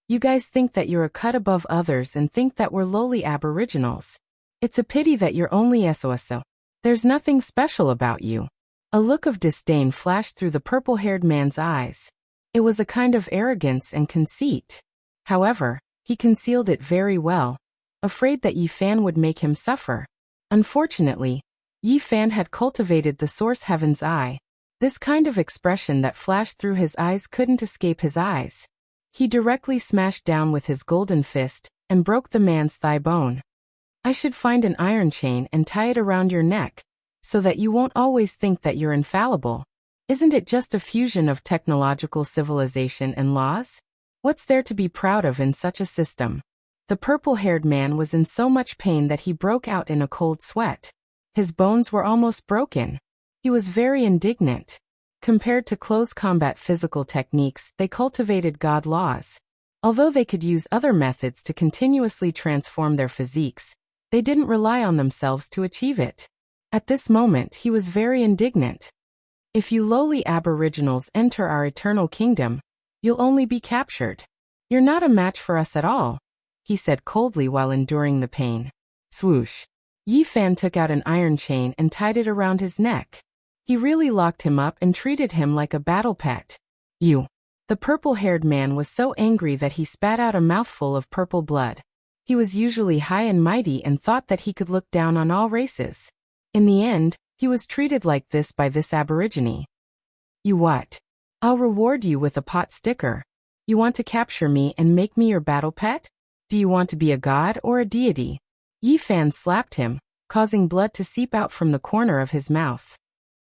You guys think that you're a cut above others and think that we're lowly aboriginals. It's a pity that you're only SOSO. There's nothing special about you. A look of disdain flashed through the purple-haired man's eyes. It was a kind of arrogance and conceit. However, he concealed it very well, afraid that Yi Fan would make him suffer. Unfortunately, Yi Fan had cultivated the source heaven's eye. This kind of expression that flashed through his eyes couldn't escape his eyes. He directly smashed down with his golden fist and broke the man's thigh bone. I should find an iron chain and tie it around your neck, so that you won't always think that you're infallible. Isn't it just a fusion of technological civilization and laws? What's there to be proud of in such a system? The purple-haired man was in so much pain that he broke out in a cold sweat. His bones were almost broken. He was very indignant. Compared to close combat physical techniques, they cultivated god laws. Although they could use other methods to continuously transform their physiques, they didn't rely on themselves to achieve it. At this moment he was very indignant. If you lowly aboriginals enter our eternal kingdom, you'll only be captured. You're not a match for us at all, he said coldly while enduring the pain. Swoosh. Yi Fan took out an iron chain and tied it around his neck. He really locked him up and treated him like a battle pet. You. The purple-haired man was so angry that he spat out a mouthful of purple blood. He was usually high and mighty and thought that he could look down on all races. In the end, he was treated like this by this aborigine. You what? I'll reward you with a pot sticker. You want to capture me and make me your battle pet? Do you want to be a god or a deity? Yi Fan slapped him, causing blood to seep out from the corner of his mouth.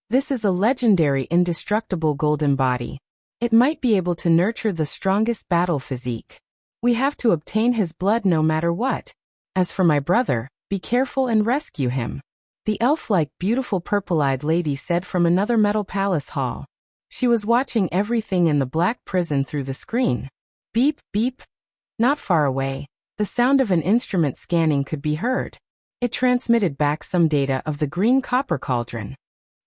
This is a legendary indestructible golden body. It might be able to nurture the strongest battle physique. We have to obtain his blood no matter what. As for my brother, be careful and rescue him. the elf-like beautiful purple-eyed lady said from another metal palace hall. She was watching everything in the black prison through the screen. Beep, beep. Not far away, the sound of an instrument scanning could be heard. It transmitted back some data of the green copper cauldron.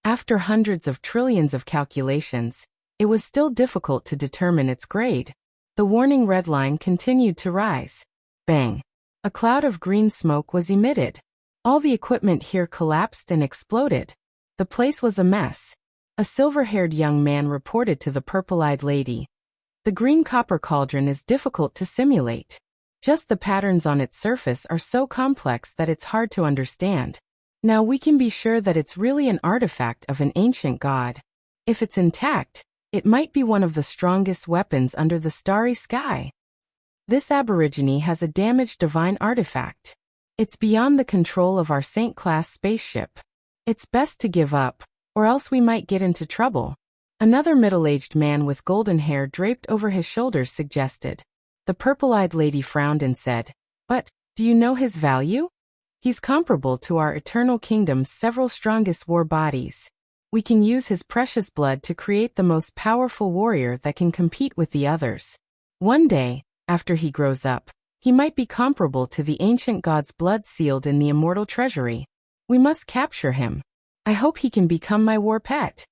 After hundreds of trillions of calculations, it was still difficult to determine its grade. The warning red line continued to rise. Bang! A cloud of green smoke was emitted. All the equipment here collapsed and exploded. The place was a mess. A silver-haired young man reported to the purple-eyed lady. The green copper cauldron is difficult to simulate. Just the patterns on its surface are so complex that it's hard to understand. Now we can be sure that it's really an artifact of an ancient god. If it's intact, it might be one of the strongest weapons under the starry sky. This aborigine has a damaged divine artifact. It's beyond the control of our Saint-class spaceship. It's best to give up, or else we might get into trouble. Another middle-aged man with golden hair draped over his shoulders suggested. The purple-eyed lady frowned and said, "But, do you know his value? He's comparable to our Eternal Kingdom's several strongest war bodies. We can use his precious blood to create the most powerful warrior that can compete with the others. One day, after he grows up, he might be comparable to the ancient god's blood sealed in the immortal treasury. We must capture him. I hope he can become my war pet.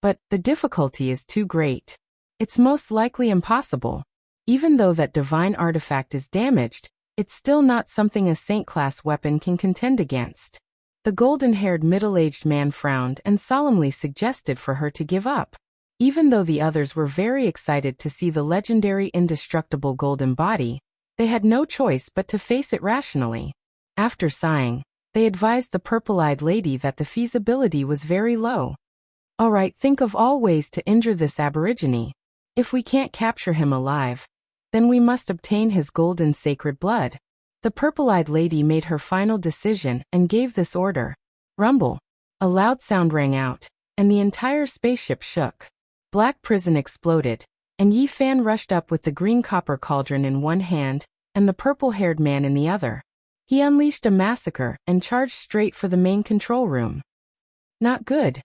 But the difficulty is too great. It's most likely impossible. Even though that divine artifact is damaged, it's still not something a saint-class weapon can contend against." The golden-haired middle-aged man frowned and solemnly suggested for her to give up. Even though the others were very excited to see the legendary indestructible golden body, they had no choice but to face it rationally. After sighing, they advised the purple-eyed lady that the feasibility was very low. "All right, think of all ways to injure this aborigine. If we can't capture him alive, then we must obtain his golden sacred blood." The purple-eyed lady made her final decision and gave this order. Rumble. A loud sound rang out, and the entire spaceship shook. Black prison exploded, and Yi Fan rushed up with the green copper cauldron in one hand and the purple-haired man in the other. He unleashed a massacre and charged straight for the main control room. Not good.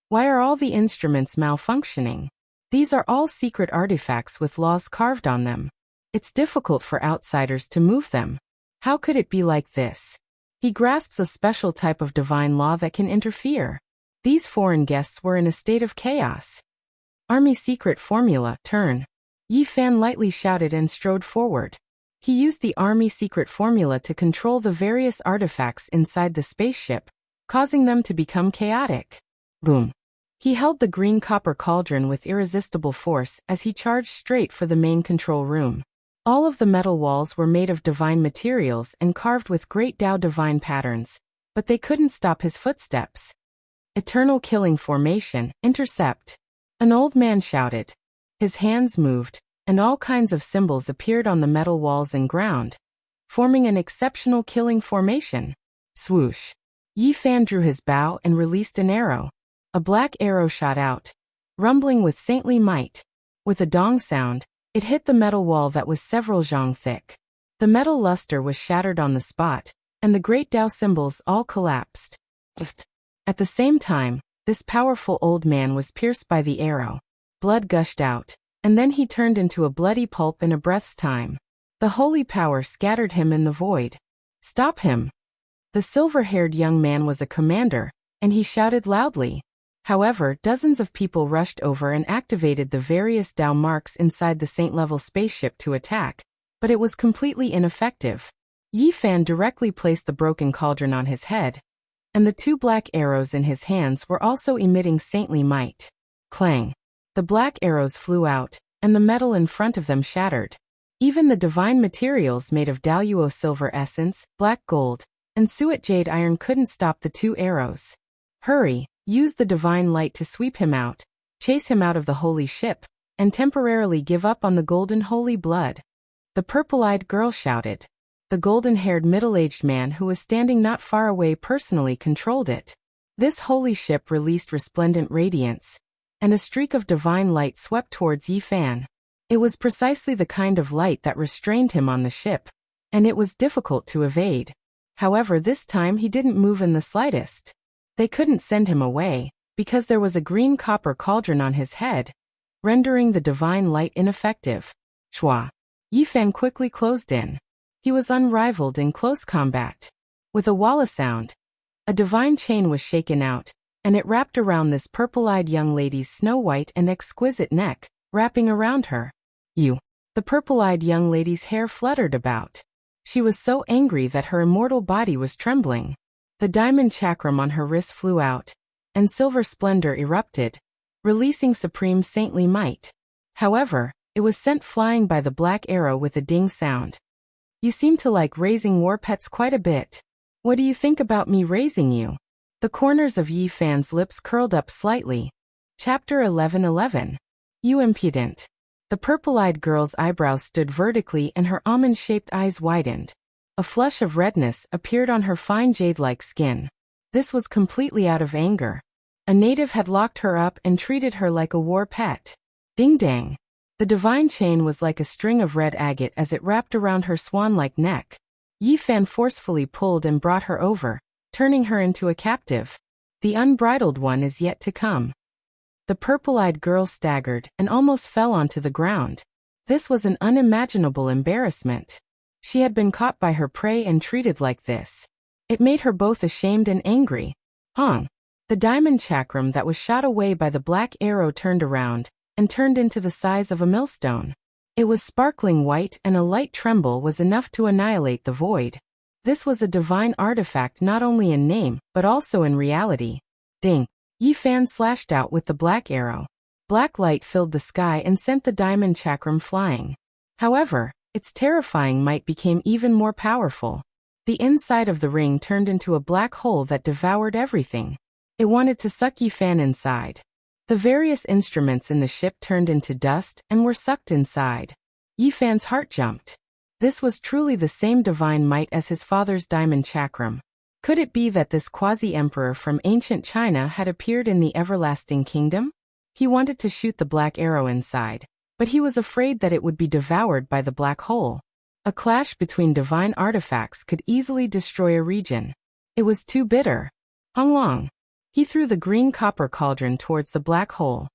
Why are all the instruments malfunctioning? These are all secret artifacts with laws carved on them. It's difficult for outsiders to move them. How could it be like this? He grasps a special type of divine law that can interfere. These foreign guests were in a state of chaos. "Army secret formula, turn." Yi Fan lightly shouted and strode forward. He used the army secret formula to control the various artifacts inside the spaceship, causing them to become chaotic. Boom. He held the green copper cauldron with irresistible force as he charged straight for the main control room. All of the metal walls were made of divine materials and carved with great Tao divine patterns, but they couldn't stop his footsteps. "Eternal killing formation, intercept." An old man shouted. His hands moved, and all kinds of symbols appeared on the metal walls and ground, forming an exceptional killing formation. Swoosh. Yi Fan drew his bow and released an arrow. A black arrow shot out, rumbling with saintly might. With a dong sound, it hit the metal wall that was several zhang thick. The metal luster was shattered on the spot, and the great Tao symbols all collapsed. At the same time, this powerful old man was pierced by the arrow. Blood gushed out, and then he turned into a bloody pulp in a breath's time. The holy power scattered him in the void. "Stop him!" The silver-haired young man was a commander, and he shouted loudly. However, dozens of people rushed over and activated the various Tao marks inside the saint-level spaceship to attack, but it was completely ineffective. Yi Fan directly placed the broken cauldron on his head, and the two black arrows in his hands were also emitting saintly might. Clang! The black arrows flew out, and the metal in front of them shattered. Even the divine materials made of Daluo silver essence, black gold, and suet jade iron couldn't stop the two arrows. "Hurry! Use the divine light to sweep him out, chase him out of the holy ship, and temporarily give up on the golden holy blood." The purple-eyed girl shouted. The golden-haired middle-aged man who was standing not far away personally controlled it. This holy ship released resplendent radiance, and a streak of divine light swept towards Yi Fan. It was precisely the kind of light that restrained him on the ship, and it was difficult to evade. However, this time he didn't move in the slightest. They couldn't send him away, because there was a green copper cauldron on his head, rendering the divine light ineffective. Chua. Yifan quickly closed in. He was unrivaled in close combat. With a walla sound, a divine chain was shaken out, and it wrapped around this purple-eyed young lady's snow-white and exquisite neck, wrapping around her. The purple-eyed young lady's hair fluttered about. She was so angry that her immortal body was trembling. The diamond chakram on her wrist flew out, and silver splendor erupted, releasing supreme saintly might. However, it was sent flying by the black arrow with a ding sound. You seem to like raising war pets quite a bit. What do you think about me raising you? The corners of Yifan's lips curled up slightly. Chapter 11:11. You impudent. The purple-eyed girl's eyebrows stood vertically and her almond-shaped eyes widened. A flush of redness appeared on her fine jade-like skin. This was completely out of anger. A native had locked her up and treated her like a war pet. Ding-dang. The divine chain was like a string of red agate as it wrapped around her swan-like neck. Yifan forcefully pulled and brought her over, turning her into a captive. The unbridled one is yet to come. The purple-eyed girl staggered and almost fell onto the ground. This was an unimaginable embarrassment. She had been caught by her prey and treated like this. It made her both ashamed and angry. Hong. The diamond chakram that was shot away by the black arrow turned around and turned into the size of a millstone. It was sparkling white and a light tremble was enough to annihilate the void. This was a divine artifact not only in name, but also in reality. Ding! Yifan slashed out with the black arrow. Black light filled the sky and sent the diamond chakram flying. However, its terrifying might became even more powerful. The inside of the ring turned into a black hole that devoured everything. It wanted to suck Yifan inside. The various instruments in the ship turned into dust and were sucked inside. Yifan's heart jumped. This was truly the same divine might as his father's diamond chakram. Could it be that this quasi-emperor from ancient China had appeared in the everlasting kingdom? He wanted to shoot the black arrow inside, but he was afraid that it would be devoured by the black hole. A clash between divine artifacts could easily destroy a region. It was too bitter. Hong Long. He threw the green copper cauldron towards the black hole.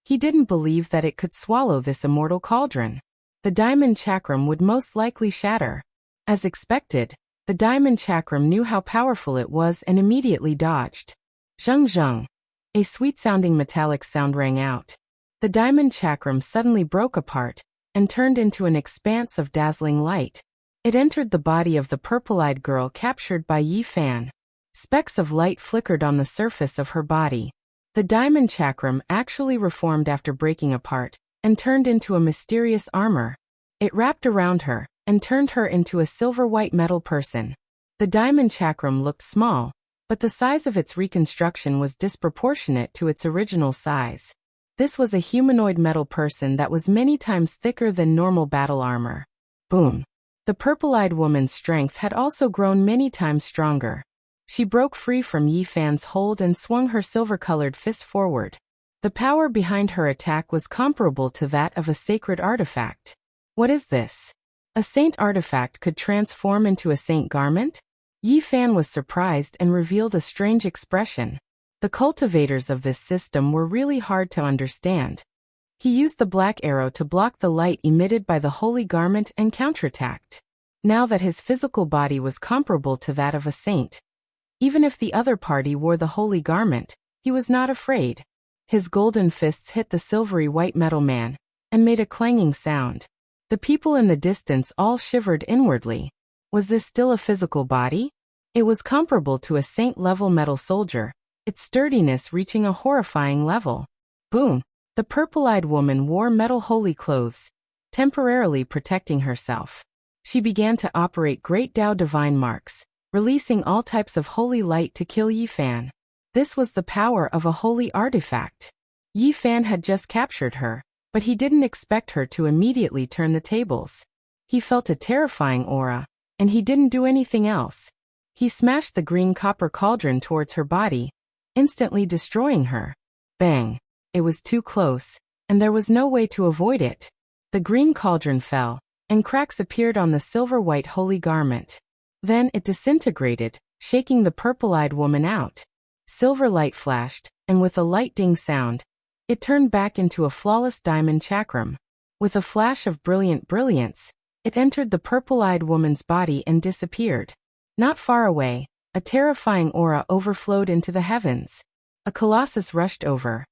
He didn't believe that it could swallow this immortal cauldron. The diamond chakram would most likely shatter. As expected, the diamond chakram knew how powerful it was and immediately dodged. Zheng zheng. A sweet-sounding metallic sound rang out. The diamond chakram suddenly broke apart and turned into an expanse of dazzling light. It entered the body of the purple-eyed girl captured by Yifan. Specks of light flickered on the surface of her body. The diamond chakram actually reformed after breaking apart and turned into a mysterious armor. It wrapped around her and turned her into a silver-white metal person. The diamond chakram looked small, but the size of its reconstruction was disproportionate to its original size. This was a humanoid metal person that was many times thicker than normal battle armor. Boom! The purple-eyed woman's strength had also grown many times stronger. She broke free from Yifan's hold and swung her silver-colored fist forward. The power behind her attack was comparable to that of a sacred artifact. What is this? A saint artifact could transform into a saint garment? Yifan was surprised and revealed a strange expression. The cultivators of this system were really hard to understand. He used the black arrow to block the light emitted by the holy garment and counterattacked. Now that his physical body was comparable to that of a saint, even if the other party wore the holy garment, he was not afraid. His golden fists hit the silvery white metal man and made a clanging sound. The people in the distance all shivered inwardly. Was this still a physical body? It was comparable to a saint-level metal soldier, its sturdiness reaching a horrifying level. Boom! The purple-eyed woman wore metal holy clothes, temporarily protecting herself. She began to operate great Tao divine marks, releasing all types of holy light to kill Yifan. This was the power of a holy artifact. Yifan had just captured her, but he didn't expect her to immediately turn the tables. He felt a terrifying aura, and he didn't do anything else. He smashed the green copper cauldron towards her body, instantly destroying her. Bang! It was too close, and there was no way to avoid it. The green cauldron fell, and cracks appeared on the silver-white holy garment. Then it disintegrated, shaking the purple-eyed woman out. Silver light flashed, and with a light ding sound, it turned back into a flawless diamond chakram. With a flash of brilliant brilliance, it entered the purple-eyed woman's body and disappeared. Not far away, a terrifying aura overflowed into the heavens. A colossus rushed over,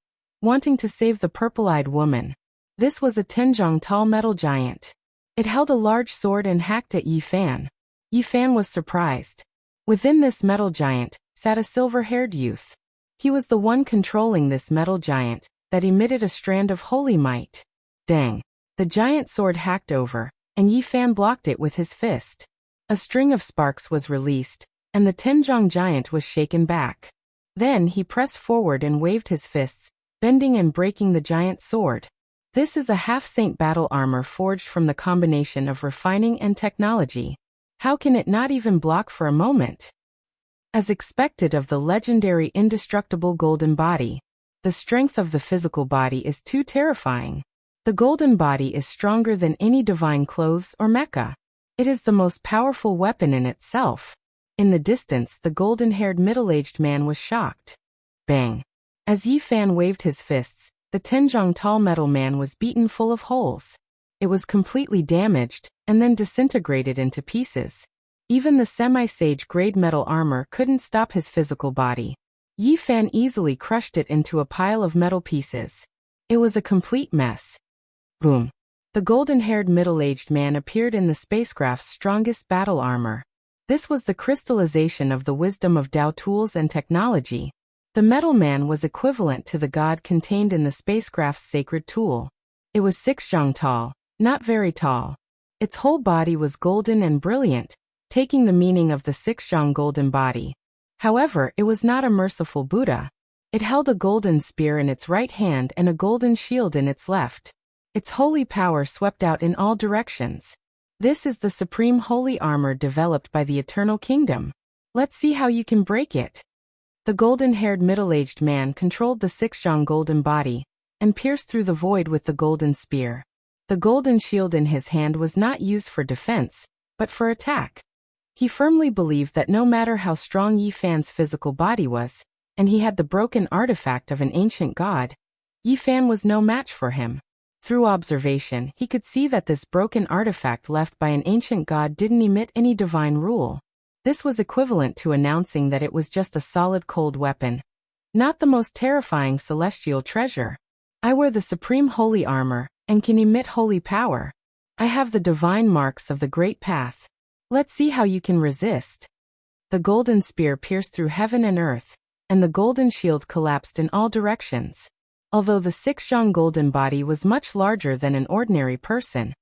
wanting to save the purple-eyed woman. This was a 10 tall metal giant. It held a large sword and hacked at Yi Fan. Yi Fan was surprised. Within this metal giant sat a silver-haired youth. He was the one controlling this metal giant that emitted a strand of holy might. Dang! The giant sword hacked over, and Yi Fan blocked it with his fist. A string of sparks was released, and the 10 giant was shaken back. Then he pressed forward and waved his fists, bending and breaking the giant sword. This is a half-saint battle armor forged from the combination of refining and technology. How can it not even block for a moment? As expected of the legendary indestructible golden body, the strength of the physical body is too terrifying. The golden body is stronger than any divine clothes or mecha. It is the most powerful weapon in itself. In the distance, the golden-haired middle-aged man was shocked. Bang! As Yi Fan waved his fists, the 10 tall metal man was beaten full of holes. It was completely damaged, and then disintegrated into pieces. Even the semi-sage grade metal armor couldn't stop his physical body. Yi Fan easily crushed it into a pile of metal pieces. It was a complete mess. Boom! The golden-haired middle-aged man appeared in the spacecraft's strongest battle armor. This was the crystallization of the wisdom of Dao tools and technology. The metal man was equivalent to the god contained in the spacecraft's sacred tool. It was 6 tall, not very tall. Its whole body was golden and brilliant, taking the meaning of the 6 golden body. However, it was not a merciful Buddha. It held a golden spear in its right hand and a golden shield in its left. Its holy power swept out in all directions. This is the supreme holy armor developed by the Eternal Kingdom. Let's see how you can break it. The golden-haired middle-aged man controlled the 6 golden body, and pierced through the void with the golden spear. The golden shield in his hand was not used for defense, but for attack. He firmly believed that no matter how strong Yi Fan's physical body was, and he had the broken artifact of an ancient god, Yi Fan was no match for him. Through observation, he could see that this broken artifact left by an ancient god didn't emit any divine rule. This was equivalent to announcing that it was just a solid cold weapon. Not the most terrifying celestial treasure. I wear the supreme holy armor, and can emit holy power. I have the divine marks of the great path. Let's see how you can resist. The golden spear pierced through heaven and earth, and the golden shield collapsed in all directions. Although the 6 golden body was much larger than an ordinary person,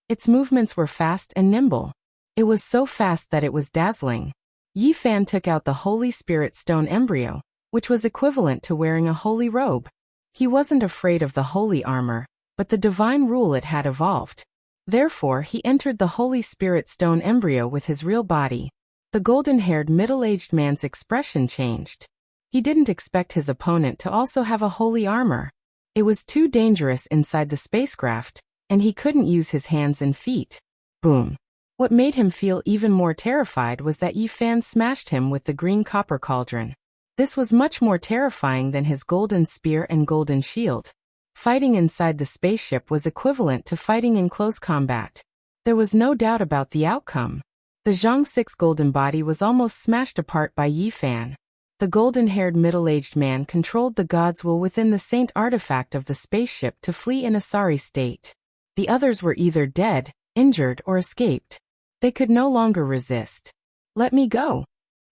its movements were fast and nimble. It was so fast that it was dazzling. Yi Fan took out the Holy Spirit Stone embryo, which was equivalent to wearing a holy robe. He wasn't afraid of the holy armor, but the divine rule it had evolved. Therefore, he entered the Holy Spirit Stone embryo with his real body. The golden-haired middle-aged man's expression changed. He didn't expect his opponent to also have a holy armor. It was too dangerous inside the spacecraft, and he couldn't use his hands and feet. Boom. What made him feel even more terrified was that Yi Fan smashed him with the green copper cauldron. This was much more terrifying than his golden spear and golden shield. Fighting inside the spaceship was equivalent to fighting in close combat. There was no doubt about the outcome. The Zhang 6 golden body was almost smashed apart by Yi Fan. The golden-haired middle-aged man controlled the god's will within the saint artifact of the spaceship to flee in a sorry state. The others were either dead, injured, or escaped. They could no longer resist. Let me go.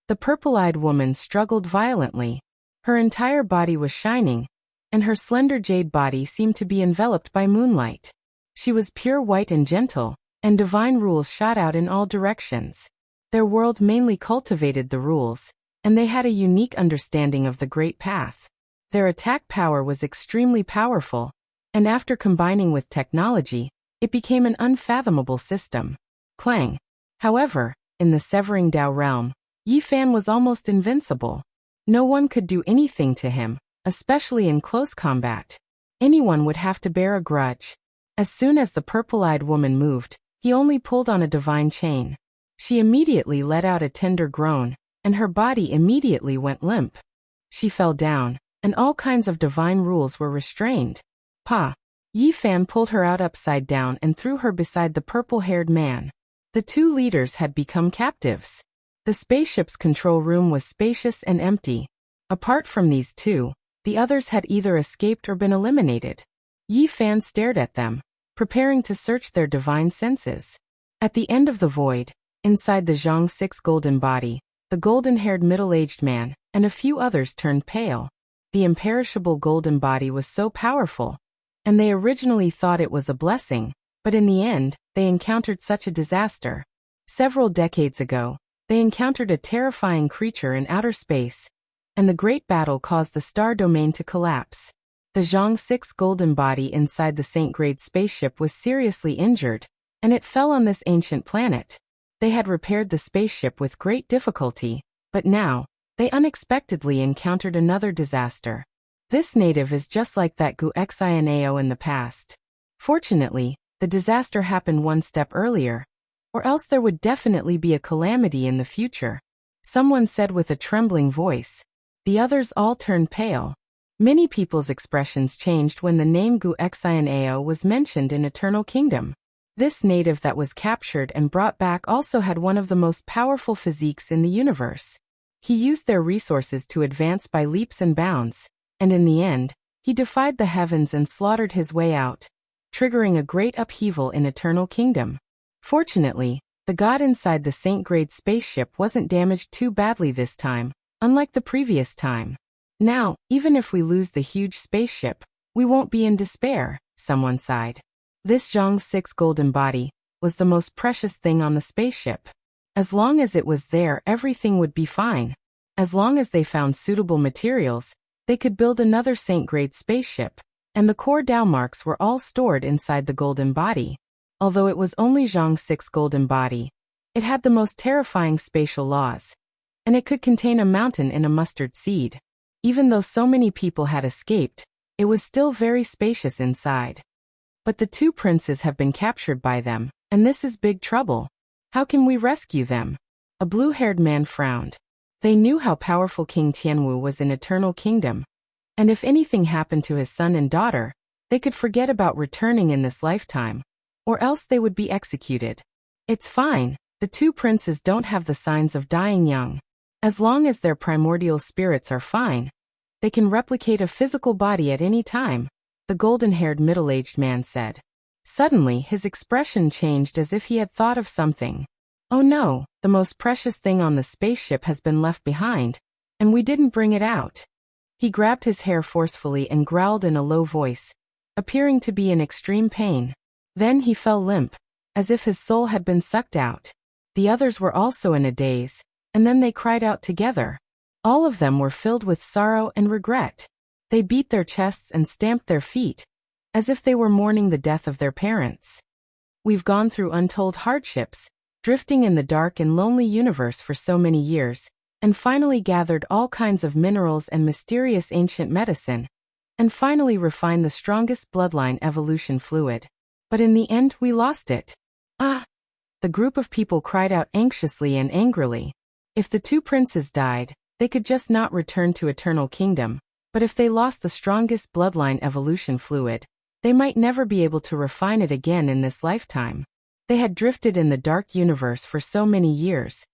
The purple-eyed woman struggled violently. Her entire body was shining, and her slender jade body seemed to be enveloped by moonlight. She was pure white and gentle, and divine rules shot out in all directions. Their world mainly cultivated the rules, and they had a unique understanding of the Great Path. Their attack power was extremely powerful, and after combining with technology, it became an unfathomable system. Clang. However, in the Severing Dao realm, Yi Fan was almost invincible. No one could do anything to him, especially in close combat. Anyone would have to bear a grudge. As soon as the purple-eyed woman moved, he only pulled on a divine chain. She immediately let out a tender groan, and her body immediately went limp. She fell down, and all kinds of divine rules were restrained. Pa! Yi Fan pulled her out upside down and threw her beside the purple-haired man. The two leaders had become captives. The spaceship's control room was spacious and empty. Apart from these two, the others had either escaped or been eliminated. Yi Fan stared at them, preparing to search their divine senses. At the end of the void, inside the Zhang Six golden body, the golden-haired middle-aged man and a few others turned pale. The imperishable golden body was so powerful, and they originally thought it was a blessing, but in the end, they encountered such a disaster. Several decades ago, they encountered a terrifying creature in outer space, and the great battle caused the star domain to collapse. The Zhang Six golden body inside the Saint Grade spaceship was seriously injured, and it fell on this ancient planet. They had repaired the spaceship with great difficulty, but now, they unexpectedly encountered another disaster. This native is just like that Wuxia in the past. Fortunately, the disaster happened one step earlier, or else there would definitely be a calamity in the future. Someone said with a trembling voice. The others all turned pale. Many people's expressions changed when the name Wuxia was mentioned in Eternal Kingdom. This native that was captured and brought back also had one of the most powerful physiques in the universe. He used their resources to advance by leaps and bounds, and in the end, he defied the heavens and slaughtered his way out, triggering a great upheaval in Eternal Kingdom. Fortunately, the god inside the Saint Grade spaceship wasn't damaged too badly this time, unlike the previous time. Now, even if we lose the huge spaceship, we won't be in despair, someone sighed. This Zhang Six golden body was the most precious thing on the spaceship. As long as it was there, everything would be fine. As long as they found suitable materials, they could build another Saint Grade spaceship, and the core Dao marks were all stored inside the golden body. Although it was only Zhang Six golden body, it had the most terrifying spatial laws, and it could contain a mountain in a mustard seed. Even though so many people had escaped, it was still very spacious inside. But the two princes have been captured by them, and this is big trouble. How can we rescue them? A blue-haired man frowned. They knew how powerful King Tianwu was in Eternal Kingdom, and if anything happened to his son and daughter, they could forget about returning in this lifetime, or else they would be executed. It's fine, the two princes don't have the signs of dying young. As long as their primordial spirits are fine, they can replicate a physical body at any time, the golden-haired middle-aged man said. Suddenly, his expression changed as if he had thought of something. Oh no, the most precious thing on the spaceship has been left behind, and we didn't bring it out. He grabbed his hair forcefully and growled in a low voice, appearing to be in extreme pain. Then he fell limp, as if his soul had been sucked out. The others were also in a daze, and then they cried out together. All of them were filled with sorrow and regret. They beat their chests and stamped their feet, as if they were mourning the death of their parents. We've gone through untold hardships, drifting in the dark and lonely universe for so many years, and finally gathered all kinds of minerals and mysterious ancient medicine, and finally refined the strongest bloodline evolution fluid. But in the end we lost it. Ah! The group of people cried out anxiously and angrily. If the two princes died, they could just not return to Eternal Kingdom, but if they lost the strongest bloodline evolution fluid, they might never be able to refine it again in this lifetime. They had drifted in the dark universe for so many years.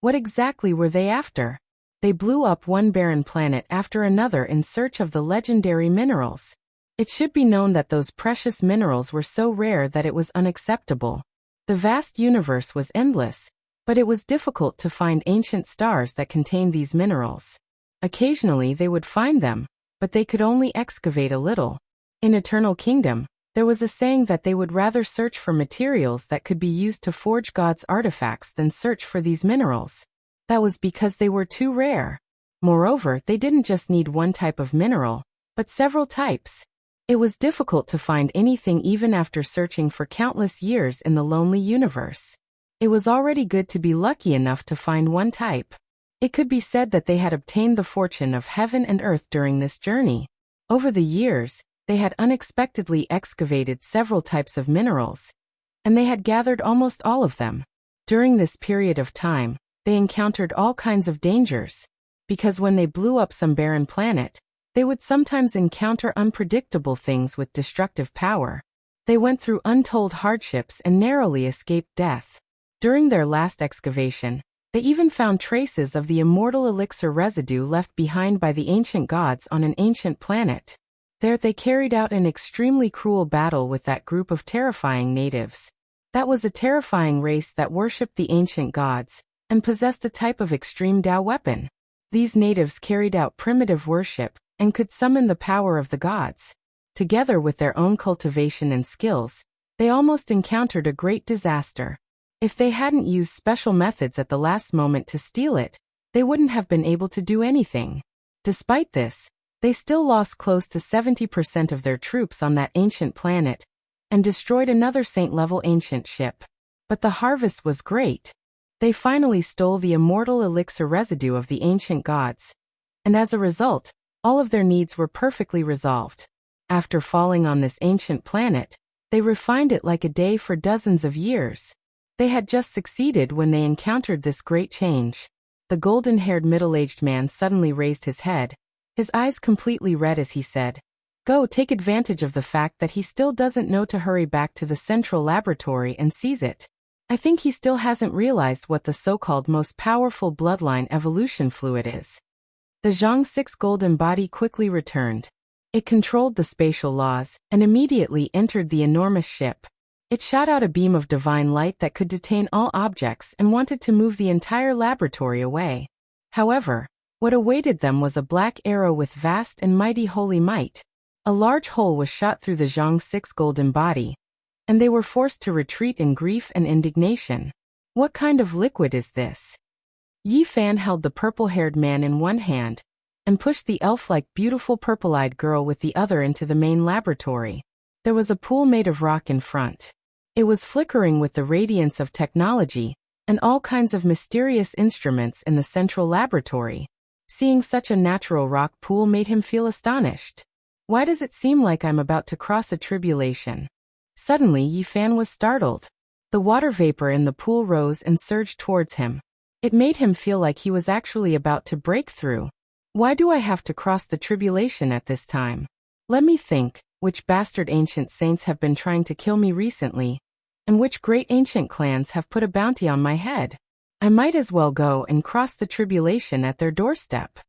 What exactly were they after? They blew up one barren planet after another in search of the legendary minerals. It should be known that those precious minerals were so rare that it was unacceptable. The vast universe was endless, but it was difficult to find ancient stars that contained these minerals. Occasionally they would find them, but they could only excavate a little. In Eternal Kingdom, there was a saying that they would rather search for materials that could be used to forge God's artifacts than search for these minerals. That was because they were too rare. Moreover, they didn't just need one type of mineral, but several types. It was difficult to find anything even after searching for countless years in the lonely universe. It was already good to be lucky enough to find one type. It could be said that they had obtained the fortune of heaven and earth during this journey. Over the years, they had unexpectedly excavated several types of minerals, and they had gathered almost all of them. During this period of time, they encountered all kinds of dangers, because when they blew up some barren planet, they would sometimes encounter unpredictable things with destructive power. They went through untold hardships and narrowly escaped death. During their last excavation, they even found traces of the immortal elixir residue left behind by the ancient gods on an ancient planet. There they carried out an extremely cruel battle with that group of terrifying natives. That was a terrifying race that worshipped the ancient gods and possessed a type of extreme Dao weapon. These natives carried out primitive worship and could summon the power of the gods. Together with their own cultivation and skills, they almost encountered a great disaster. If they hadn't used special methods at the last moment to steal it, they wouldn't have been able to do anything. Despite this, they still lost close to 70% of their troops on that ancient planet and destroyed another saint-level ancient ship. But the harvest was great. They finally stole the immortal elixir residue of the ancient gods, and as a result, all of their needs were perfectly resolved. After falling on this ancient planet, they refined it like a day for dozens of years. They had just succeeded when they encountered this great change. The golden-haired middle-aged man suddenly raised his head, his eyes completely red as he said, "Go take advantage of the fact that he still doesn't know to hurry back to the central laboratory and seize it. I think he still hasn't realized what the so-called most powerful bloodline evolution fluid is." The Zhang 6 golden body quickly returned. It controlled the spatial laws and immediately entered the enormous ship. It shot out a beam of divine light that could detain all objects and wanted to move the entire laboratory away. However, what awaited them was a black arrow with vast and mighty holy might. A large hole was shot through the Zhang 6 golden body, and they were forced to retreat in grief and indignation. What kind of liquid is this? Yi Fan held the purple-haired man in one hand and pushed the elf-like beautiful purple-eyed girl with the other into the main laboratory. There was a pool made of rock in front. It was flickering with the radiance of technology and all kinds of mysterious instruments in the central laboratory. Seeing such a natural rock pool made him feel astonished. Why does it seem like I'm about to cross a tribulation? Suddenly Yi Fan was startled. The water vapor in the pool rose and surged towards him. It made him feel like he was actually about to break through. Why do I have to cross the tribulation at this time? Let me think, which bastard ancient saints have been trying to kill me recently, and which great ancient clans have put a bounty on my head. I might as well go and cross the tribulation at their doorstep.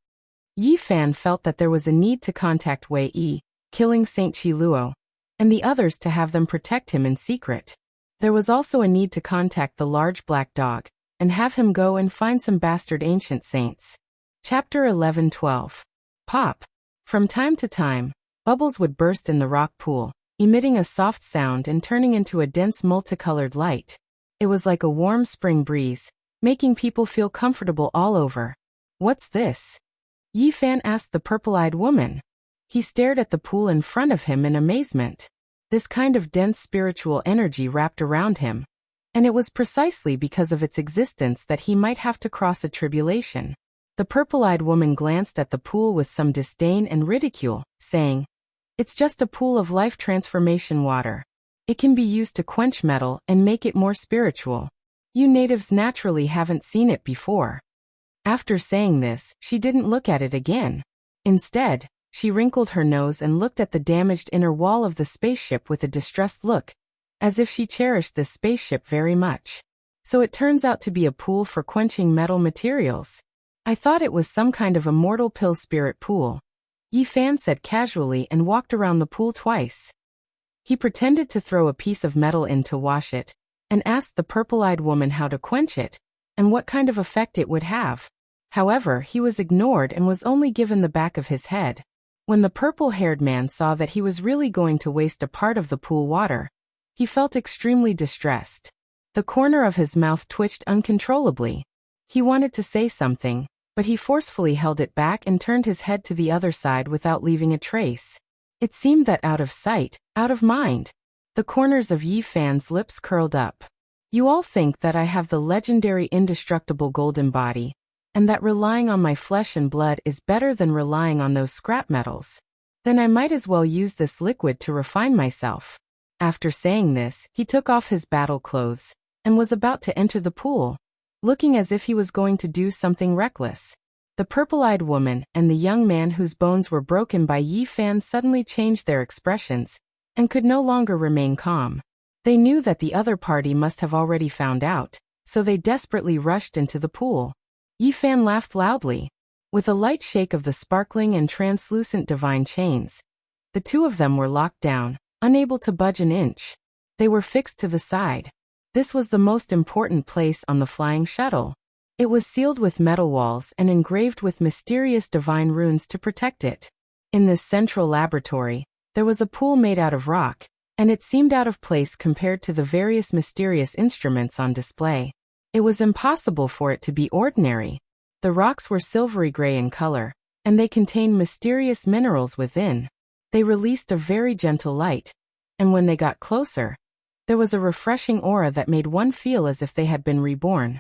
Yi Fan felt that there was a need to contact Wei Yi, killing Saint Qi Luo, and the others to have them protect him in secret. There was also a need to contact the large black dog, and have him go and find some bastard ancient saints. Chapter 11-12. Pop. From time to time, bubbles would burst in the rock pool, emitting a soft sound and turning into a dense multicolored light. It was like a warm spring breeze, making people feel comfortable all over. What's this? Yi Fan asked the purple-eyed woman. He stared at the pool in front of him in amazement. This kind of dense spiritual energy wrapped around him, and it was precisely because of its existence that he might have to cross a tribulation. The purple-eyed woman glanced at the pool with some disdain and ridicule, saying, "It's just a pool of life transformation water. It can be used to quench metal and make it more spiritual. You natives naturally haven't seen it before." After saying this, she didn't look at it again. Instead, she wrinkled her nose and looked at the damaged inner wall of the spaceship with a distressed look, as if she cherished this spaceship very much. So it turns out to be a pool for quenching metal materials. I thought it was some kind of immortal pill spirit pool. Yi Fan said casually and walked around the pool twice. He pretended to throw a piece of metal in to wash it, and asked the purple-eyed woman how to quench it, and what kind of effect it would have. However, he was ignored and was only given the back of his head. When the purple-haired man saw that he was really going to waste a part of the pool water, he felt extremely distressed. The corner of his mouth twitched uncontrollably. He wanted to say something, but he forcefully held it back and turned his head to the other side without leaving a trace. It seemed that out of sight, out of mind. The corners of Yi Fan's lips curled up. You all think that I have the legendary indestructible golden body, and that relying on my flesh and blood is better than relying on those scrap metals. Then I might as well use this liquid to refine myself. After saying this, he took off his battle clothes, and was about to enter the pool, looking as if he was going to do something reckless. The purple-eyed woman and the young man whose bones were broken by Yi Fan suddenly changed their expressions and could no longer remain calm. They knew that the other party must have already found out, so they desperately rushed into the pool. Yi Fan laughed loudly. With a light shake of the sparkling and translucent divine chains, the two of them were locked down, unable to budge an inch. They were fixed to the side. This was the most important place on the flying shuttle. It was sealed with metal walls and engraved with mysterious divine runes to protect it. In this central laboratory, there was a pool made out of rock, and it seemed out of place compared to the various mysterious instruments on display. It was impossible for it to be ordinary. The rocks were silvery gray in color, and they contained mysterious minerals within. They released a very gentle light, and when they got closer, there was a refreshing aura that made one feel as if they had been reborn.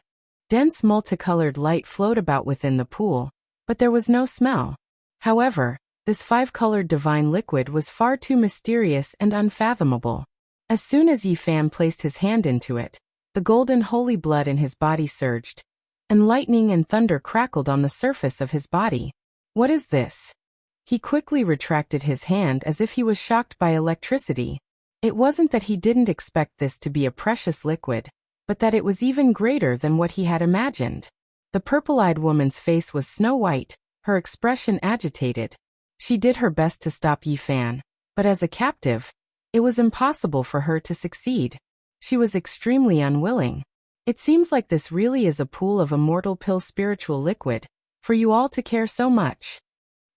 Dense multicolored light flowed about within the pool, but there was no smell. However, this five-colored divine liquid was far too mysterious and unfathomable. As soon as Yi Fan placed his hand into it, the golden holy blood in his body surged, and lightning and thunder crackled on the surface of his body. What is this? He quickly retracted his hand as if he was shocked by electricity. It wasn't that he didn't expect this to be a precious liquid, but that it was even greater than what he had imagined. The purple-eyed woman's face was snow-white, her expression agitated. She did her best to stop Yi Fan, but as a captive, it was impossible for her to succeed. She was extremely unwilling. It seems like this really is a pool of immortal pill spiritual liquid, for you all to care so much.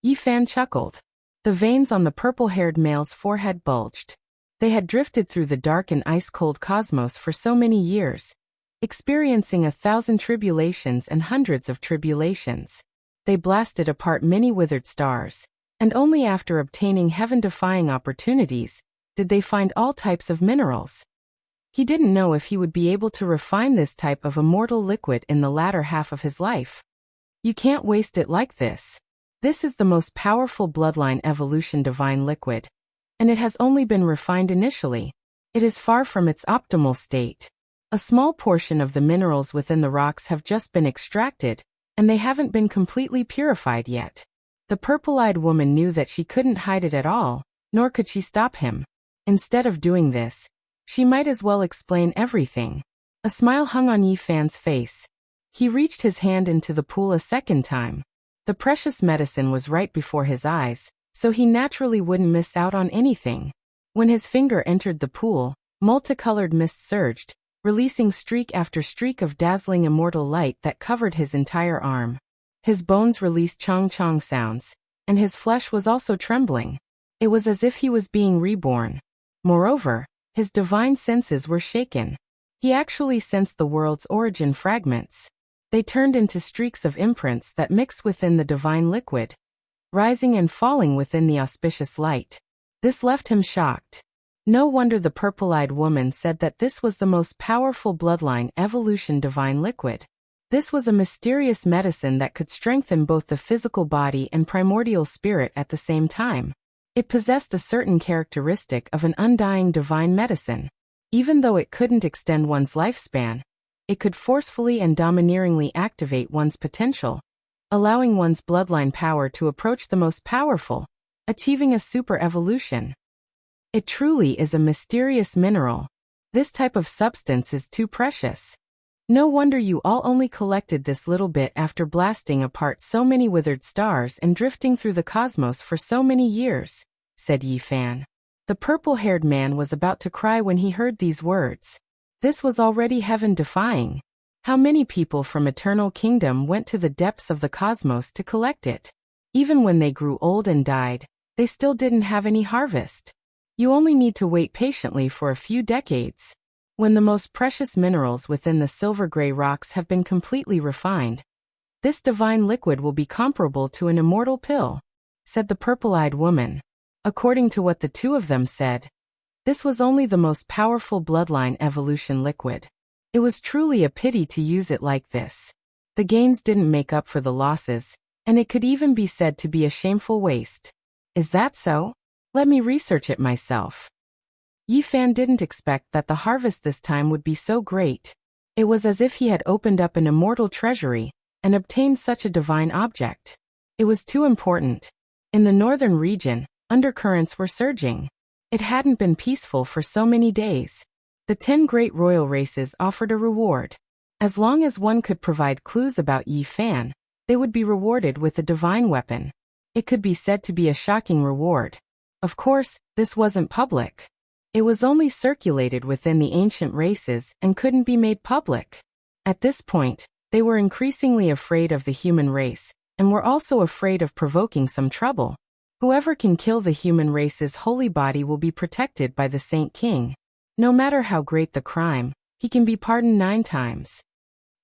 Yi Fan chuckled. The veins on the purple-haired male's forehead bulged. They had drifted through the dark and ice-cold cosmos for so many years, experiencing 1,000 tribulations and hundreds of tribulations. They blasted apart many withered stars, and only after obtaining heaven-defying opportunities did they find all types of minerals. He didn't know if he would be able to refine this type of immortal liquid in the latter half of his life. You can't waste it like this. This is the most powerful bloodline evolution divine liquid, and it has only been refined initially. It is far from its optimal state. A small portion of the minerals within the rocks have just been extracted, and they haven't been completely purified yet. The purple-eyed woman knew that she couldn't hide it at all, nor could she stop him. Instead of doing this, she might as well explain everything. A smile hung on Yi Fan's face. He reached his hand into the pool a second time. The precious medicine was right before his eyes, so he naturally wouldn't miss out on anything. When his finger entered the pool, multicolored mist surged, releasing streak after streak of dazzling immortal light that covered his entire arm. His bones released chong-chong sounds, and his flesh was also trembling. It was as if he was being reborn. Moreover, his divine senses were shaken. He actually sensed the world's origin fragments. They turned into streaks of imprints that mixed within the divine liquid, rising and falling within the auspicious light. This left him shocked. No wonder the purple-eyed woman said that this was the most powerful bloodline evolution divine liquid. This was a mysterious medicine that could strengthen both the physical body and primordial spirit at the same time. It possessed a certain characteristic of an undying divine medicine. Even though it couldn't extend one's lifespan, it could forcefully and domineeringly activate one's potential, allowing one's bloodline power to approach the most powerful, achieving a super evolution. It truly is a mysterious mineral. This type of substance is too precious. No wonder you all only collected this little bit after blasting apart so many withered stars and drifting through the cosmos for so many years, said Yi Fan. The purple-haired man was about to cry when he heard these words. This was already heaven-defying. How many people from Eternal Kingdom went to the depths of the cosmos to collect it? Even when they grew old and died, they still didn't have any harvest. You only need to wait patiently for a few decades. When the most precious minerals within the silver-gray rocks have been completely refined, this divine liquid will be comparable to an immortal pill, said the purple-eyed woman. According to what the two of them said, this was only the most powerful bloodline evolution liquid. It was truly a pity to use it like this. The gains didn't make up for the losses, and it could even be said to be a shameful waste. Is that so? Let me research it myself. Yi Fan didn't expect that the harvest this time would be so great. It was as if he had opened up an immortal treasury and obtained such a divine object. It was too important. In the northern region, undercurrents were surging. It hadn't been peaceful for so many days. The 10 great royal races offered a reward. As long as one could provide clues about Yi Fan, they would be rewarded with a divine weapon. It could be said to be a shocking reward. Of course, this wasn't public. It was only circulated within the ancient races and couldn't be made public. At this point, they were increasingly afraid of the human race, and were also afraid of provoking some trouble. Whoever can kill the human race's holy body will be protected by the Saint King. No matter how great the crime, he can be pardoned 9 times.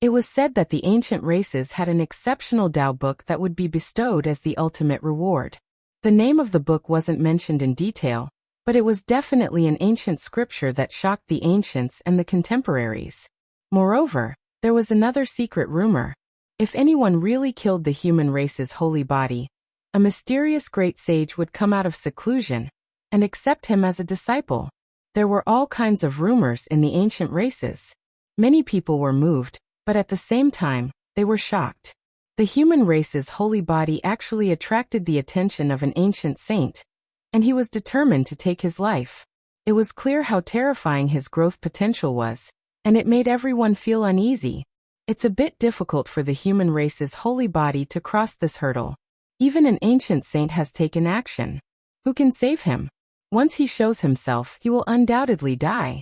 It was said that the ancient races had an exceptional Tao book that would be bestowed as the ultimate reward. The name of the book wasn't mentioned in detail, but it was definitely an ancient scripture that shocked the ancients and the contemporaries. Moreover, there was another secret rumor. If anyone really killed the human race's holy body, a mysterious great sage would come out of seclusion and accept him as a disciple. There were all kinds of rumors in the ancient races. Many people were moved, but at the same time, they were shocked. The human race's holy body actually attracted the attention of an ancient saint, and he was determined to take his life. It was clear how terrifying his growth potential was, and it made everyone feel uneasy. It's a bit difficult for the human race's holy body to cross this hurdle. Even an ancient saint has taken action. Who can save him? Once he shows himself, he will undoubtedly die.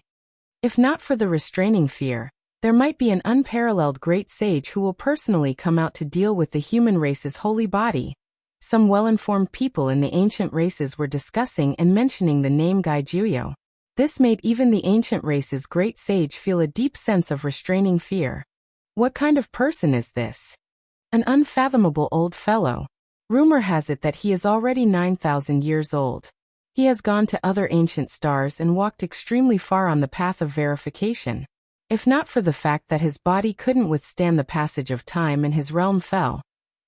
If not for the restraining fear, there might be an unparalleled great sage who will personally come out to deal with the human race's holy body. Some well-informed people in the ancient races were discussing and mentioning the name Gai Juyo. This made even the ancient race's great sage feel a deep sense of restraining fear. What kind of person is this? An unfathomable old fellow. Rumor has it that he is already 9,000 years old. He has gone to other ancient stars and walked extremely far on the path of verification. If not for the fact that his body couldn't withstand the passage of time and his realm fell,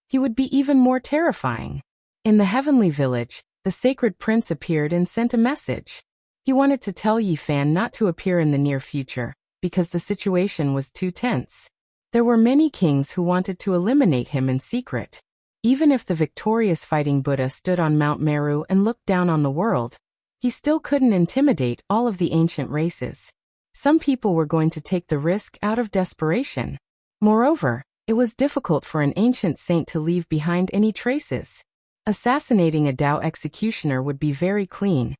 he would be even more terrifying. In the heavenly village, the sacred prince appeared and sent a message. He wanted to tell Yi Fan not to appear in the near future, because the situation was too tense. There were many kings who wanted to eliminate him in secret. Even if the victorious fighting Buddha stood on Mount Meru and looked down on the world, he still couldn't intimidate all of the ancient races. Some people were going to take the risk out of desperation. Moreover, it was difficult for an ancient saint to leave behind any traces. Assassinating a Tao executioner would be very clean,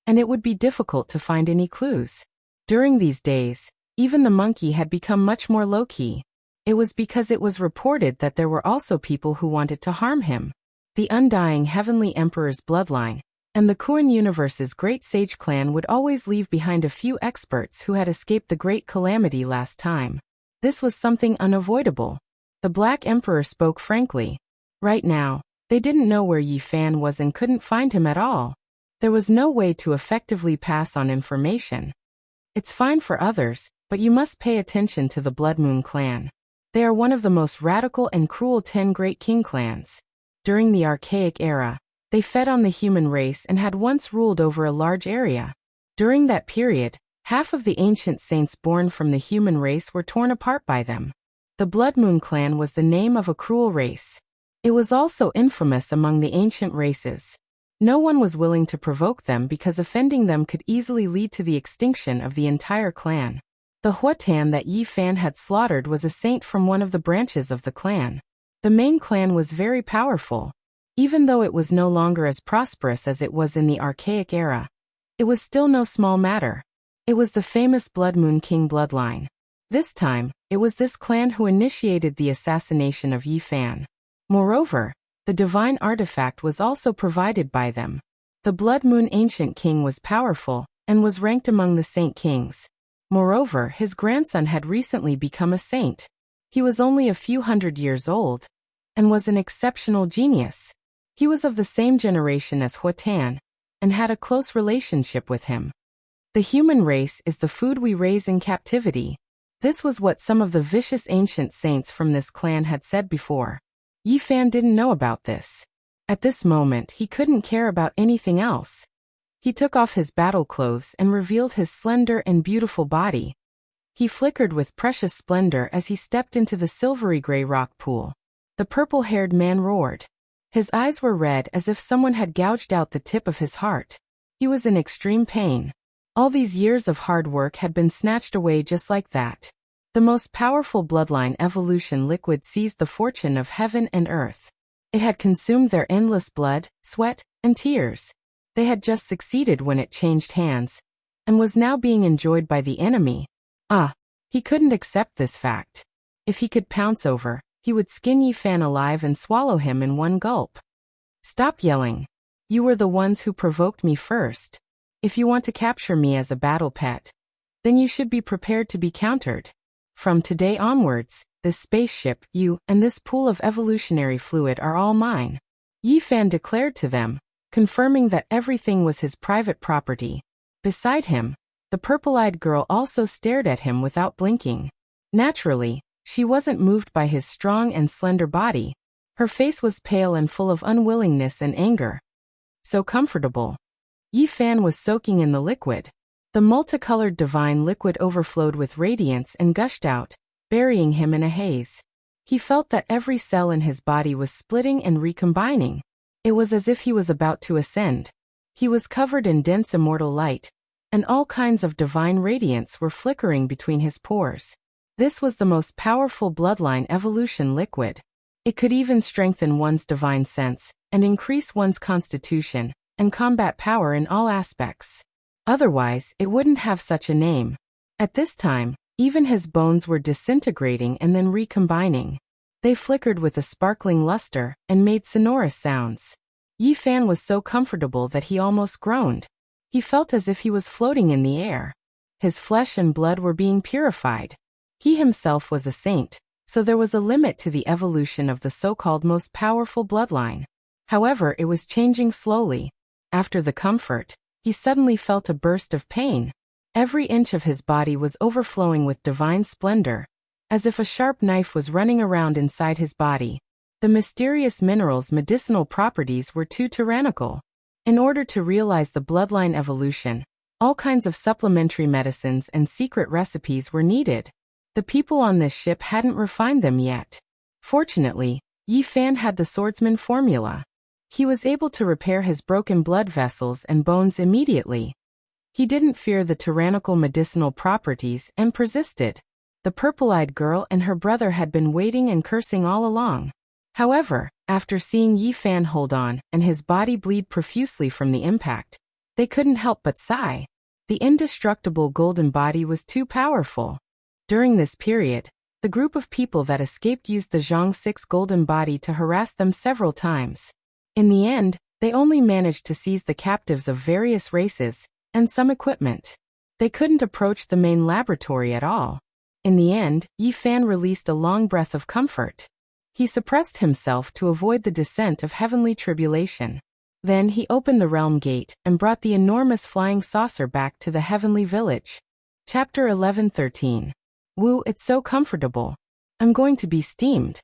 and it would be difficult to find any clues. During these days, even the monkey had become much more low-key. It was because it was reported that there were also people who wanted to harm him. The undying Heavenly Emperor's bloodline, and the Kuan Universe's great sage clan would always leave behind a few experts who had escaped the great calamity last time. This was something unavoidable. The Black Emperor spoke frankly. Right now, they didn't know where Yi Fan was and couldn't find him at all. There was no way to effectively pass on information. It's fine for others, but you must pay attention to the Blood Moon clan. They are one of the most radical and cruel 10 great king clans. During the Archaic era, they fed on the human race and had once ruled over a large area. During that period, half of the ancient saints born from the human race were torn apart by them. The Blood Moon clan was the name of a cruel race. It was also infamous among the ancient races. No one was willing to provoke them because offending them could easily lead to the extinction of the entire clan. The Huatan that Yi Fan had slaughtered was a saint from one of the branches of the clan. The main clan was very powerful. Even though it was no longer as prosperous as it was in the Archaic era, it was still no small matter. It was the famous Blood Moon King bloodline. This time, it was this clan who initiated the assassination of Yi Fan. Moreover, the divine artifact was also provided by them. The Blood Moon Ancient King was powerful, and was ranked among the Saint Kings. Moreover, his grandson had recently become a saint. He was only a few hundred years old, and was an exceptional genius. He was of the same generation as Huatan, and had a close relationship with him. The human race is the food we raise in captivity. This was what some of the vicious ancient saints from this clan had said before. Yi Fan didn't know about this. At this moment he couldn't care about anything else. He took off his battle clothes and revealed his slender and beautiful body. He flickered with precious splendor as he stepped into the silvery gray rock pool. The purple-haired man roared. His eyes were red as if someone had gouged out the tip of his heart. He was in extreme pain. All these years of hard work had been snatched away just like that. The most powerful bloodline evolution liquid seized the fortune of heaven and earth. It had consumed their endless blood, sweat, and tears. They had just succeeded when it changed hands, and was now being enjoyed by the enemy. He couldn't accept this fact. If he could pounce over, he would skin Yi Fan alive and swallow him in one gulp. Stop yelling. You were the ones who provoked me first. If you want to capture me as a battle pet, then you should be prepared to be countered. From today onwards, this spaceship, you, and this pool of evolutionary fluid are all mine. Yi Fan declared to them, confirming that everything was his private property. Beside him, the purple-eyed girl also stared at him without blinking. Naturally, she wasn't moved by his strong and slender body. Her face was pale and full of unwillingness and anger. So comfortable. Yi Fan was soaking in the liquid. The multicolored divine liquid overflowed with radiance and gushed out, burying him in a haze. He felt that every cell in his body was splitting and recombining. It was as if he was about to ascend. He was covered in dense immortal light, and all kinds of divine radiance were flickering between his pores. This was the most powerful bloodline evolution liquid. It could even strengthen one's divine sense, and increase one's constitution, and combat power in all aspects. Otherwise, it wouldn't have such a name. At this time, even his bones were disintegrating and then recombining. They flickered with a sparkling luster, and made sonorous sounds. Yi Fan was so comfortable that he almost groaned. He felt as if he was floating in the air. His flesh and blood were being purified. He himself was a saint, so there was a limit to the evolution of the so-called most powerful bloodline. However, it was changing slowly. After the comfort, he suddenly felt a burst of pain. Every inch of his body was overflowing with divine splendor, as if a sharp knife was running around inside his body. The mysterious mineral's medicinal properties were too tyrannical. In order to realize the bloodline evolution, all kinds of supplementary medicines and secret recipes were needed. The people on this ship hadn't refined them yet. Fortunately, Yi Fan had the swordsman formula. He was able to repair his broken blood vessels and bones immediately. He didn't fear the tyrannical medicinal properties and persisted. The purple-eyed girl and her brother had been waiting and cursing all along. However, after seeing Yi Fan hold on and his body bleed profusely from the impact, they couldn't help but sigh. The indestructible golden body was too powerful. During this period, the group of people that escaped used the Zhang 6 golden body to harass them several times. In the end, they only managed to seize the captives of various races, and some equipment. They couldn't approach the main laboratory at all. In the end, Yi Fan released a long breath of comfort. He suppressed himself to avoid the descent of heavenly tribulation. Then he opened the realm gate and brought the enormous flying saucer back to the heavenly village. Chapter 11:13. Woo, it's so comfortable. I'm going to be steamed.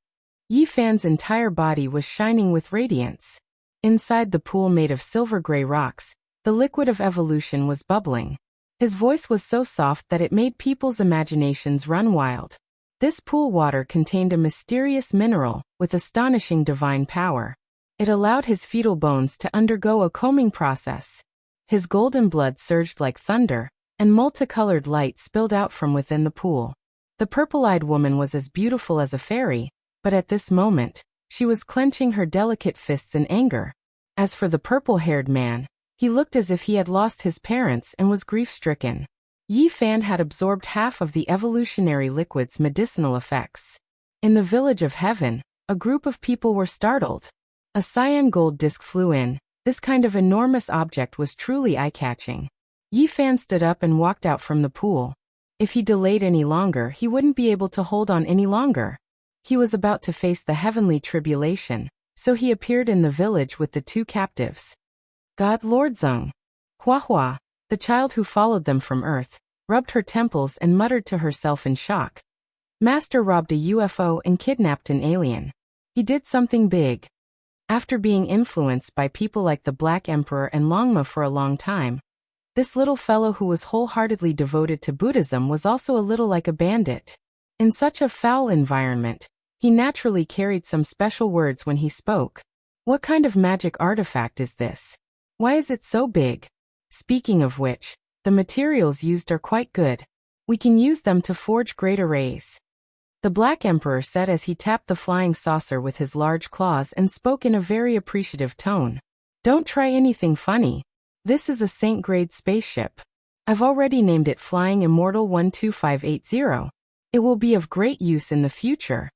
Yi Fan's entire body was shining with radiance. Inside the pool made of silver-gray rocks, the liquid of evolution was bubbling. His voice was so soft that it made people's imaginations run wild. This pool water contained a mysterious mineral with astonishing divine power. It allowed his fetal bones to undergo a combing process. His golden blood surged like thunder, and multicolored light spilled out from within the pool. The purple-eyed woman was as beautiful as a fairy, but at this moment, she was clenching her delicate fists in anger. As for the purple-haired man, he looked as if he had lost his parents and was grief-stricken. Yi Fan had absorbed half of the evolutionary liquid's medicinal effects. In the village of heaven, a group of people were startled. A cyan gold disc flew in. This kind of enormous object was truly eye-catching. Yi Fan stood up and walked out from the pool. If he delayed any longer, he wouldn't be able to hold on any longer. He was about to face the heavenly tribulation, so he appeared in the village with the two captives. God Lord Zeng. Hua Hua, the child who followed them from Earth, rubbed her temples and muttered to herself in shock. Master robbed a UFO and kidnapped an alien. He did something big. After being influenced by people like the Black Emperor and Longma for a long time, this little fellow who was wholeheartedly devoted to Buddhism was also a little like a bandit. In such a foul environment, he naturally carried some special words when he spoke. What kind of magic artifact is this? Why is it so big? Speaking of which, the materials used are quite good. We can use them to forge great arrays. The Black Emperor said as he tapped the flying saucer with his large claws and spoke in a very appreciative tone. Don't try anything funny. This is a Saint-grade spaceship. I've already named it Flying Immortal 12580. It will be of great use in the future.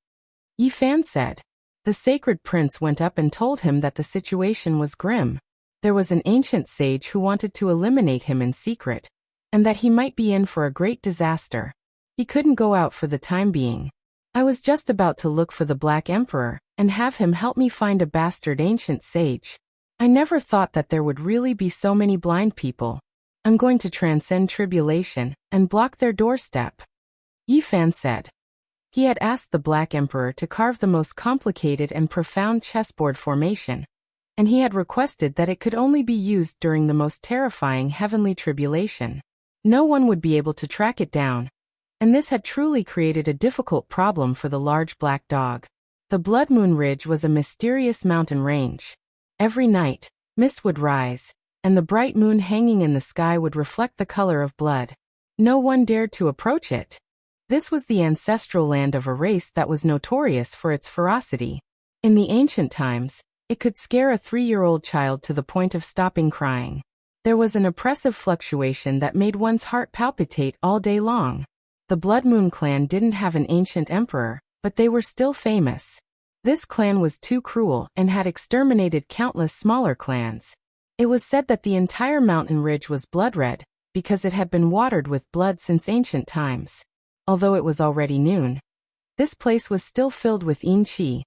Yi Fan said. The sacred prince went up and told him that the situation was grim. There was an ancient sage who wanted to eliminate him in secret, and that he might be in for a great disaster. He couldn't go out for the time being. I was just about to look for the Black Emperor and have him help me find a bastard ancient sage. I never thought that there would really be so many blind people. I'm going to transcend tribulation and block their doorstep. Yi Fan said. He had asked the Black Emperor to carve the most complicated and profound chessboard formation, and he had requested that it could only be used during the most terrifying heavenly tribulation. No one would be able to track it down, and this had truly created a difficult problem for the large black dog. The Blood Moon Ridge was a mysterious mountain range. Every night, mist would rise, and the bright moon hanging in the sky would reflect the color of blood. No one dared to approach it. This was the ancestral land of a race that was notorious for its ferocity. In the ancient times, it could scare a 3-year-old child to the point of stopping crying. There was an oppressive fluctuation that made one's heart palpitate all day long. The Blood Moon clan didn't have an ancient emperor, but they were still famous. This clan was too cruel and had exterminated countless smaller clans. It was said that the entire mountain ridge was blood red, because it had been watered with blood since ancient times. Although it was already noon, this place was still filled with yin qi,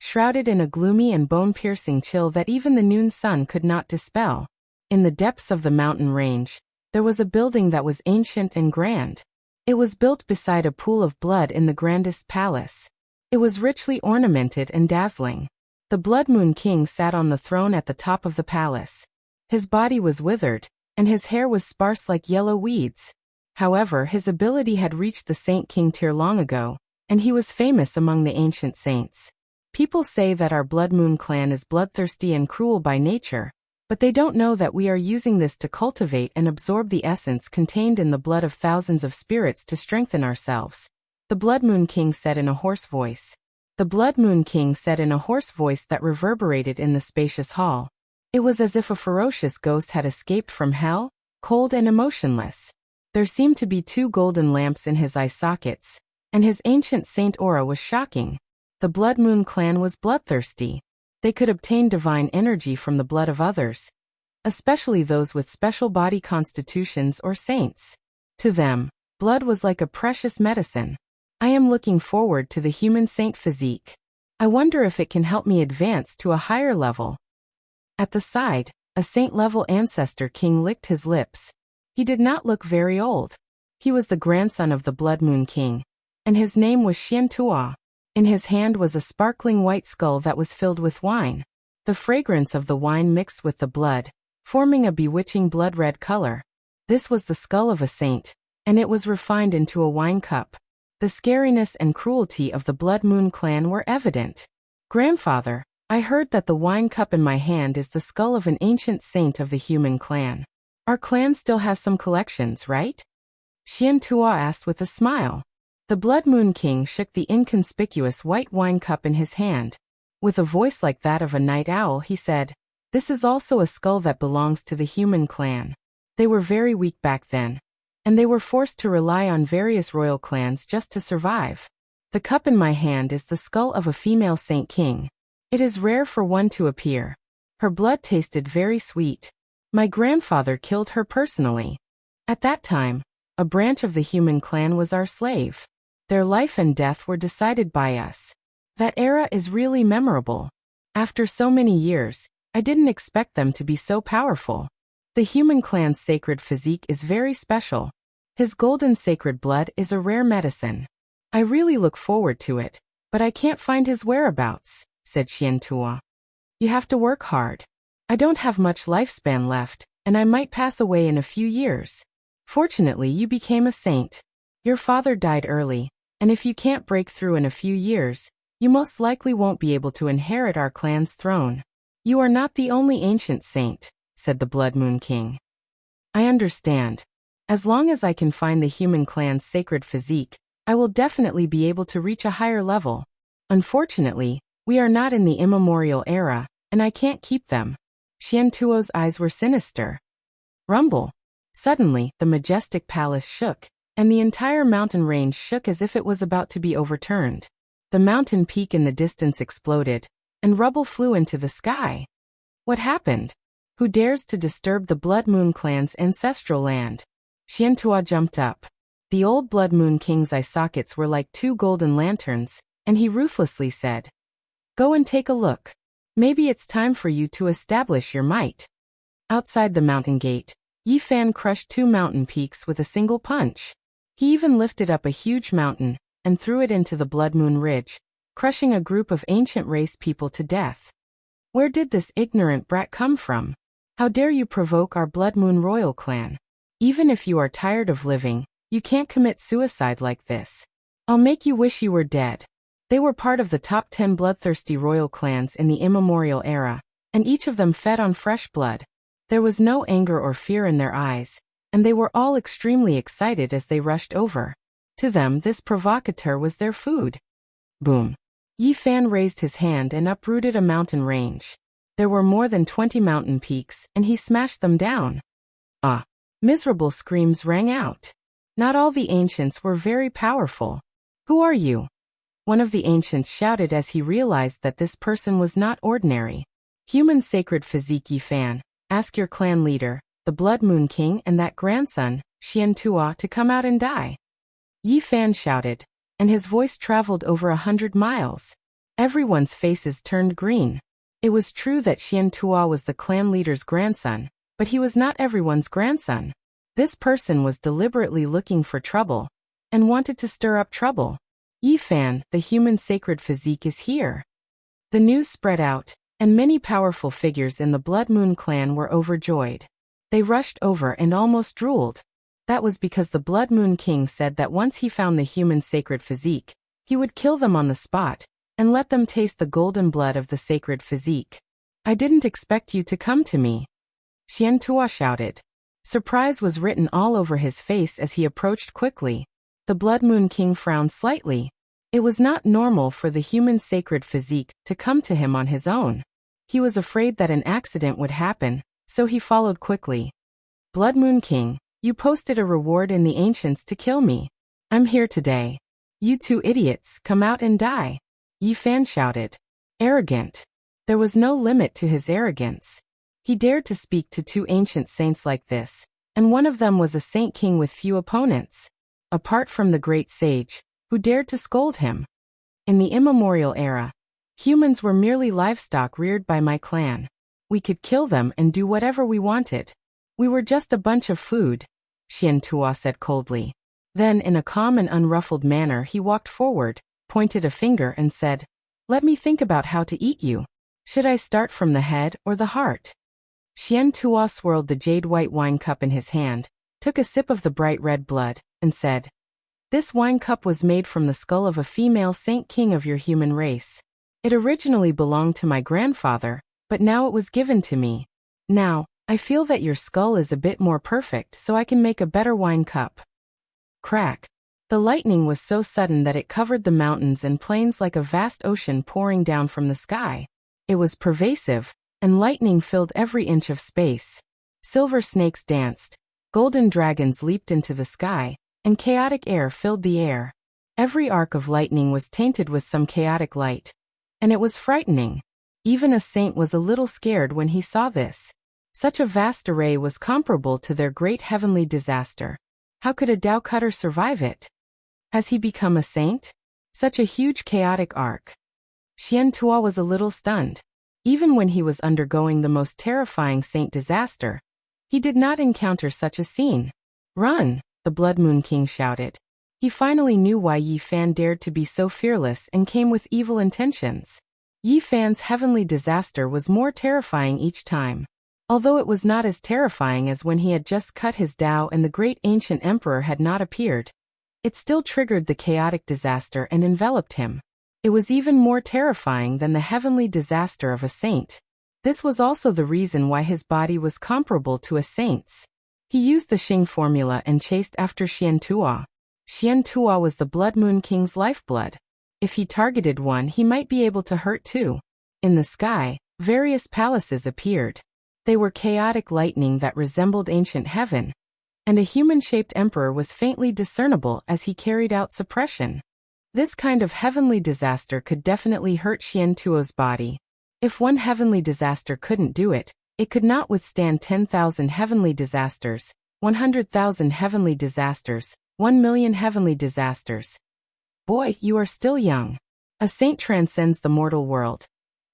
shrouded in a gloomy and bone-piercing chill that even the noon sun could not dispel. In the depths of the mountain range, there was a building that was ancient and grand. It was built beside a pool of blood in the grandest palace. It was richly ornamented and dazzling. The Blood Moon King sat on the throne at the top of the palace. His body was withered, and his hair was sparse like yellow weeds. However, his ability had reached the Saint King tier long ago, and he was famous among the ancient saints. People say that our Blood Moon clan is bloodthirsty and cruel by nature, but they don't know that we are using this to cultivate and absorb the essence contained in the blood of thousands of spirits to strengthen ourselves. The Blood Moon King said in a hoarse voice. The Blood Moon King said in a hoarse voice that reverberated in the spacious hall. It was as if a ferocious ghost had escaped from hell, cold and emotionless. There seemed to be 2 golden lamps in his eye sockets, and his ancient saint aura was shocking. The Blood Moon clan was bloodthirsty. They could obtain divine energy from the blood of others, especially those with special body constitutions or saints. To them, blood was like a precious medicine. I am looking forward to the human saint physique. I wonder if it can help me advance to a higher level. At the side, a saint-level ancestor king licked his lips. He did not look very old. He was the grandson of the Blood Moon King, and his name was Xian Tua. In his hand was a sparkling white skull that was filled with wine. The fragrance of the wine mixed with the blood, forming a bewitching blood-red color. This was the skull of a saint, and it was refined into a wine cup. The scariness and cruelty of the Blood Moon clan were evident. Grandfather, I heard that the wine cup in my hand is the skull of an ancient saint of the human clan. Our clan still has some collections, right? Xian Tua asked with a smile. The Blood Moon King shook the inconspicuous white wine cup in his hand. With a voice like that of a night owl, he said, "This is also a skull that belongs to the human clan." They were very weak back then, and they were forced to rely on various royal clans just to survive. The cup in my hand is the skull of a female Saint King. It is rare for one to appear. Her blood tasted very sweet. My grandfather killed her personally. At that time, a branch of the human clan was our slave. Their life and death were decided by us. That era is really memorable. After so many years, I didn't expect them to be so powerful. The human clan's sacred physique is very special. His golden sacred blood is a rare medicine. I really look forward to it, but I can't find his whereabouts, said Xian Tua. You have to work hard. I don't have much lifespan left, and I might pass away in a few years. Fortunately, you became a saint. Your father died early, and if you can't break through in a few years, you most likely won't be able to inherit our clan's throne. You are not the only ancient saint, said the Blood Moon King. I understand. As long as I can find the human clan's sacred physique, I will definitely be able to reach a higher level. Unfortunately, we are not in the immemorial era, and I can't keep them. Xiantuo's eyes were sinister. Rumble. Suddenly, the majestic palace shook, and the entire mountain range shook as if it was about to be overturned. The mountain peak in the distance exploded, and rubble flew into the sky. What happened? Who dares to disturb the Blood Moon clan's ancestral land? Xiantuo jumped up. The old Blood Moon King's eye sockets were like two golden lanterns, and he ruthlessly said, "Go and take a look. Maybe it's time for you to establish your might." Outside the mountain gate, Yi Fan crushed two mountain peaks with a single punch. He even lifted up a huge mountain and threw it into the Blood Moon Ridge, crushing a group of ancient race people to death. Where did this ignorant brat come from? How dare you provoke our Blood Moon royal clan? Even if you are tired of living, you can't commit suicide like this. I'll make you wish you were dead. They were part of the top 10 bloodthirsty royal clans in the immemorial era, and each of them fed on fresh blood. There was no anger or fear in their eyes, and they were all extremely excited as they rushed over. To them, this provocateur was their food. Boom. Yi Fan raised his hand and uprooted a mountain range. There were more than 20 mountain peaks, and he smashed them down. Ah! Miserable screams rang out. Not all the ancients were very powerful. Who are you? One of the ancients shouted as he realized that this person was not ordinary. Human sacred physique Yi Fan, ask your clan leader, the Blood Moon King and that grandson, Xiantuo, to come out and die. Yi Fan shouted, and his voice traveled over 100 miles. Everyone's faces turned green. It was true that Xiantuo was the clan leader's grandson, but he was not everyone's grandson. This person was deliberately looking for trouble, and wanted to stir up trouble. Yi Fan, the human sacred physique, is here. The news spread out, and many powerful figures in the Blood Moon clan were overjoyed. They rushed over and almost drooled. That was because the Blood Moon King said that once he found the human sacred physique, he would kill them on the spot, and let them taste the golden blood of the sacred physique. I didn't expect you to come to me. Xiantuo shouted. Surprise was written all over his face as he approached quickly. The Blood Moon King frowned slightly. It was not normal for the human sacred physique to come to him on his own. He was afraid that an accident would happen, so he followed quickly. Blood Moon King, you posted a reward in the ancients to kill me. I'm here today. You two idiots, come out and die. Yi Fan shouted. Arrogant. There was no limit to his arrogance. He dared to speak to two ancient saints like this, and one of them was a saint king with few opponents. Apart from the great sage, who dared to scold him. In the immemorial era, humans were merely livestock reared by my clan. We could kill them and do whatever we wanted. We were just a bunch of food, Xiantuo said coldly. Then in a calm and unruffled manner he walked forward, pointed a finger and said, "Let me think about how to eat you. Should I start from the head or the heart?" Xiantuo swirled the jade-white wine cup in his hand, took a sip of the bright red blood, and said, "This wine cup was made from the skull of a female saint king of your human race. It originally belonged to my grandfather, but now it was given to me. Now, I feel that your skull is a bit more perfect, so I can make a better wine cup." Crack. The lightning was so sudden that it covered the mountains and plains like a vast ocean pouring down from the sky. It was pervasive, and lightning filled every inch of space. Silver snakes danced, golden dragons leaped into the sky, and chaotic air filled the air. Every arc of lightning was tainted with some chaotic light, and it was frightening. Even a saint was a little scared when he saw this. Such a vast array was comparable to their great heavenly disaster. How could a Dao cutter survive it? Has he become a saint? Such a huge chaotic arc. Xiantuo was a little stunned. Even when he was undergoing the most terrifying saint disaster, he did not encounter such a scene. "Run!" the Blood Moon King shouted. He finally knew why Yi Fan dared to be so fearless and came with evil intentions. Yi Fan's heavenly disaster was more terrifying each time. Although it was not as terrifying as when he had just cut his Tao and the great ancient emperor had not appeared, it still triggered the chaotic disaster and enveloped him. It was even more terrifying than the heavenly disaster of a saint. This was also the reason why his body was comparable to a saint's. He used the Xing formula and chased after Xian Tuo. Xian Tuo was the Blood Moon King's lifeblood. If he targeted one, he might be able to hurt two. In the sky, various palaces appeared. They were chaotic lightning that resembled ancient heaven, and a human-shaped emperor was faintly discernible as he carried out suppression. This kind of heavenly disaster could definitely hurt Xian Tuo's body. If one heavenly disaster couldn't do it, it could not withstand 10,000 heavenly disasters, 100,000 heavenly disasters, 1,000,000 heavenly disasters. Boy, you are still young. A saint transcends the mortal world,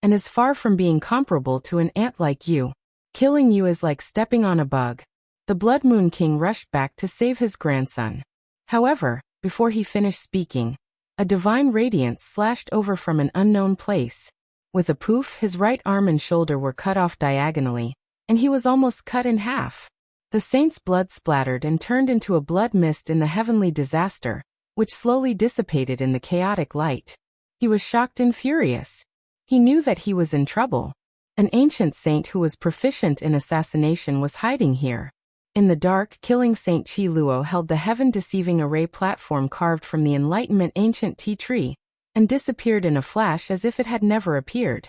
and is far from being comparable to an ant like you. Killing you is like stepping on a bug. The Blood Moon King rushed back to save his grandson. However, before he finished speaking, a divine radiance slashed over from an unknown place. With a poof, his right arm and shoulder were cut off diagonally, and he was almost cut in half. The saint's blood splattered and turned into a blood mist in the heavenly disaster, which slowly dissipated in the chaotic light. He was shocked and furious. He knew that he was in trouble. An ancient saint who was proficient in assassination was hiding here. In the dark, killing Saint Qi Luo held the heaven-deceiving array platform carved from the Enlightenment ancient tea tree, and disappeared in a flash as if it had never appeared.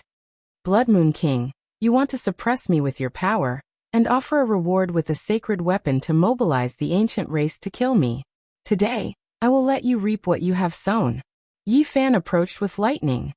Blood Moon King, you want to suppress me with your power, and offer a reward with a sacred weapon to mobilize the ancient race to kill me. Today, I will let you reap what you have sown. Yi Fan approached with lightning.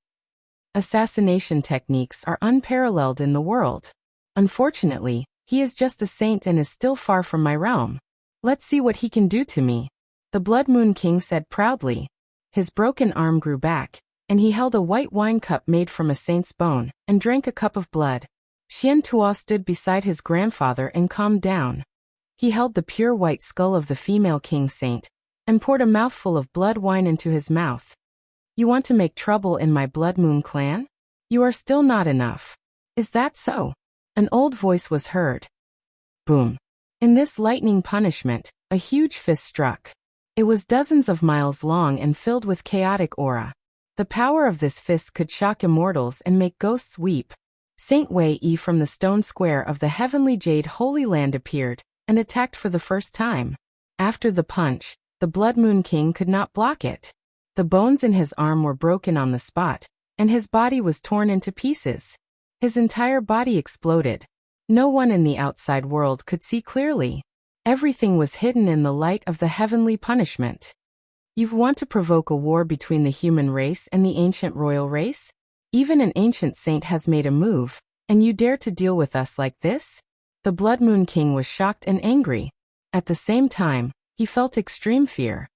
Assassination techniques are unparalleled in the world. Unfortunately, he is just a saint and is still far from my realm. Let's see what he can do to me. The Blood Moon King said proudly. His broken arm grew back, and he held a white wine cup made from a saint's bone, and drank a cup of blood. Xian Tuo stood beside his grandfather and calmed down. He held the pure white skull of the female king saint, and poured a mouthful of blood wine into his mouth. You want to make trouble in my Blood Moon clan? You are still not enough. Is that so? An old voice was heard. Boom. In this lightning punishment, a huge fist struck. It was dozens of miles long and filled with chaotic aura. The power of this fist could shock immortals and make ghosts weep. Saint Wei Yi from the stone square of the heavenly jade Holy Land appeared, and attacked for the first time. After the punch, the Blood Moon King could not block it. The bones in his arm were broken on the spot, and his body was torn into pieces. His entire body exploded. No one in the outside world could see clearly. Everything was hidden in the light of the heavenly punishment. You want to provoke a war between the human race and the ancient royal race? Even an ancient saint has made a move, and you dare to deal with us like this? The Blood Moon King was shocked and angry. At the same time, he felt extreme fear.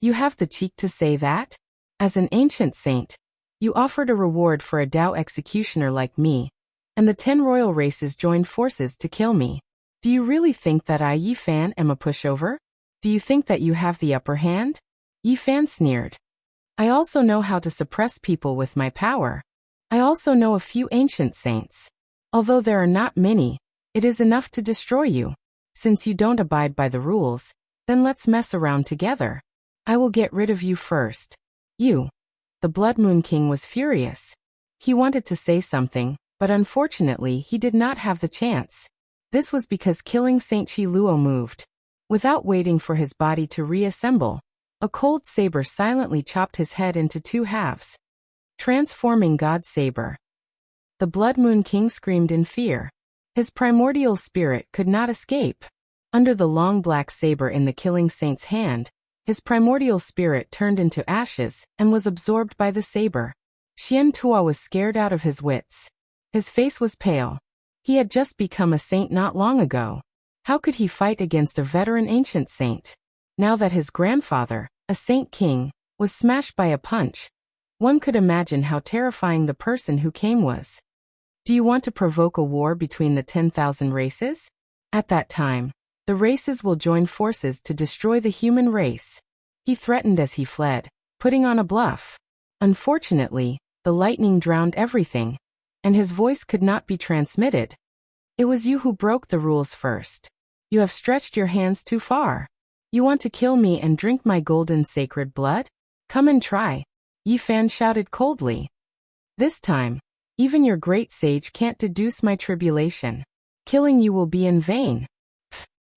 You have the cheek to say that? As an ancient saint, you offered a reward for a Tao executioner like me, and the 10 royal races joined forces to kill me. Do you really think that I, Yi Fan, am a pushover? Do you think that you have the upper hand? Yi Fan sneered. I also know how to suppress people with my power. I also know a few ancient saints. Although there are not many, it is enough to destroy you. Since you don't abide by the rules, then let's mess around together. I will get rid of you first. You. The Blood Moon King was furious. He wanted to say something, but unfortunately he did not have the chance. This was because killing Saint Qi Luo moved. Without waiting for his body to reassemble, a cold saber silently chopped his head into 2 halves, transforming God's saber. The Blood Moon King screamed in fear. His primordial spirit could not escape. Under the long black saber in the killing saint's hand, his primordial spirit turned into ashes and was absorbed by the saber. Xian Tuo was scared out of his wits. His face was pale. He had just become a saint not long ago. How could he fight against a veteran ancient saint? Now that his grandfather, a saint king, was smashed by a punch, one could imagine how terrifying the person who came was. Do you want to provoke a war between the 10,000 races? At that time, the races will join forces to destroy the human race. He threatened as he fled, putting on a bluff. Unfortunately, the lightning drowned everything, and his voice could not be transmitted. It was you who broke the rules first. You have stretched your hands too far. You want to kill me and drink my golden sacred blood? Come and try, Yi Fan shouted coldly. This time, even your great sage can't deduce my tribulation. Killing you will be in vain.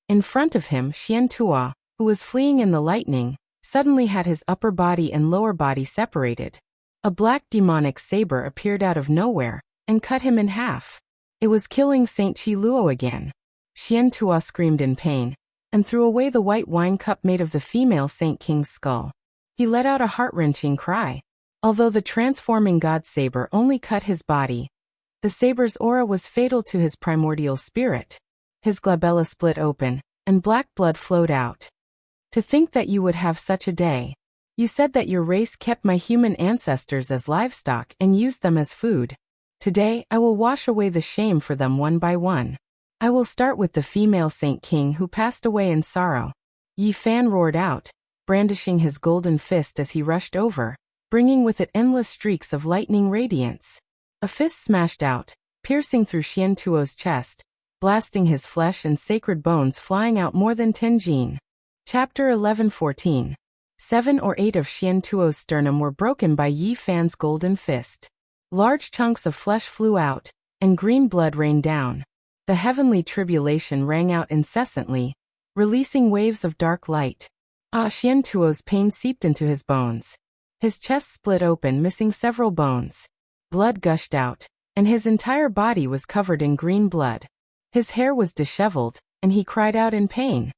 In front of him, Xian Tua, who was fleeing in the lightning, suddenly had his upper body and lower body separated. A black demonic saber appeared out of nowhere and cut him in half. It was killing Saint Chi Luo again. Xian Tua screamed in pain and threw away the white wine cup made of the female Saint King's skull. He let out a heart-wrenching cry. Although the transforming god saber only cut his body, the saber's aura was fatal to his primordial spirit. His glabella split open, and black blood flowed out. To think that you would have such a day. You said that your race kept my human ancestors as livestock and used them as food. Today, I will wash away the shame for them one by one. I will start with the female Saint King who passed away in sorrow. Yi Fan roared out, brandishing his golden fist as he rushed over, bringing with it endless streaks of lightning radiance. A fist smashed out, piercing through Xian Tuo's chest, blasting his flesh and sacred bones flying out more than 10 jin. Chapter 11-14. 7 or 8 of Xian Tuo's sternum were broken by Yi Fan's golden fist. Large chunks of flesh flew out, and green blood rained down. The heavenly tribulation rang out incessantly, releasing waves of dark light. Xian Tuo's pain seeped into his bones. His chest split open, missing several bones. Blood gushed out, and his entire body was covered in green blood. His hair was disheveled, and he cried out in pain.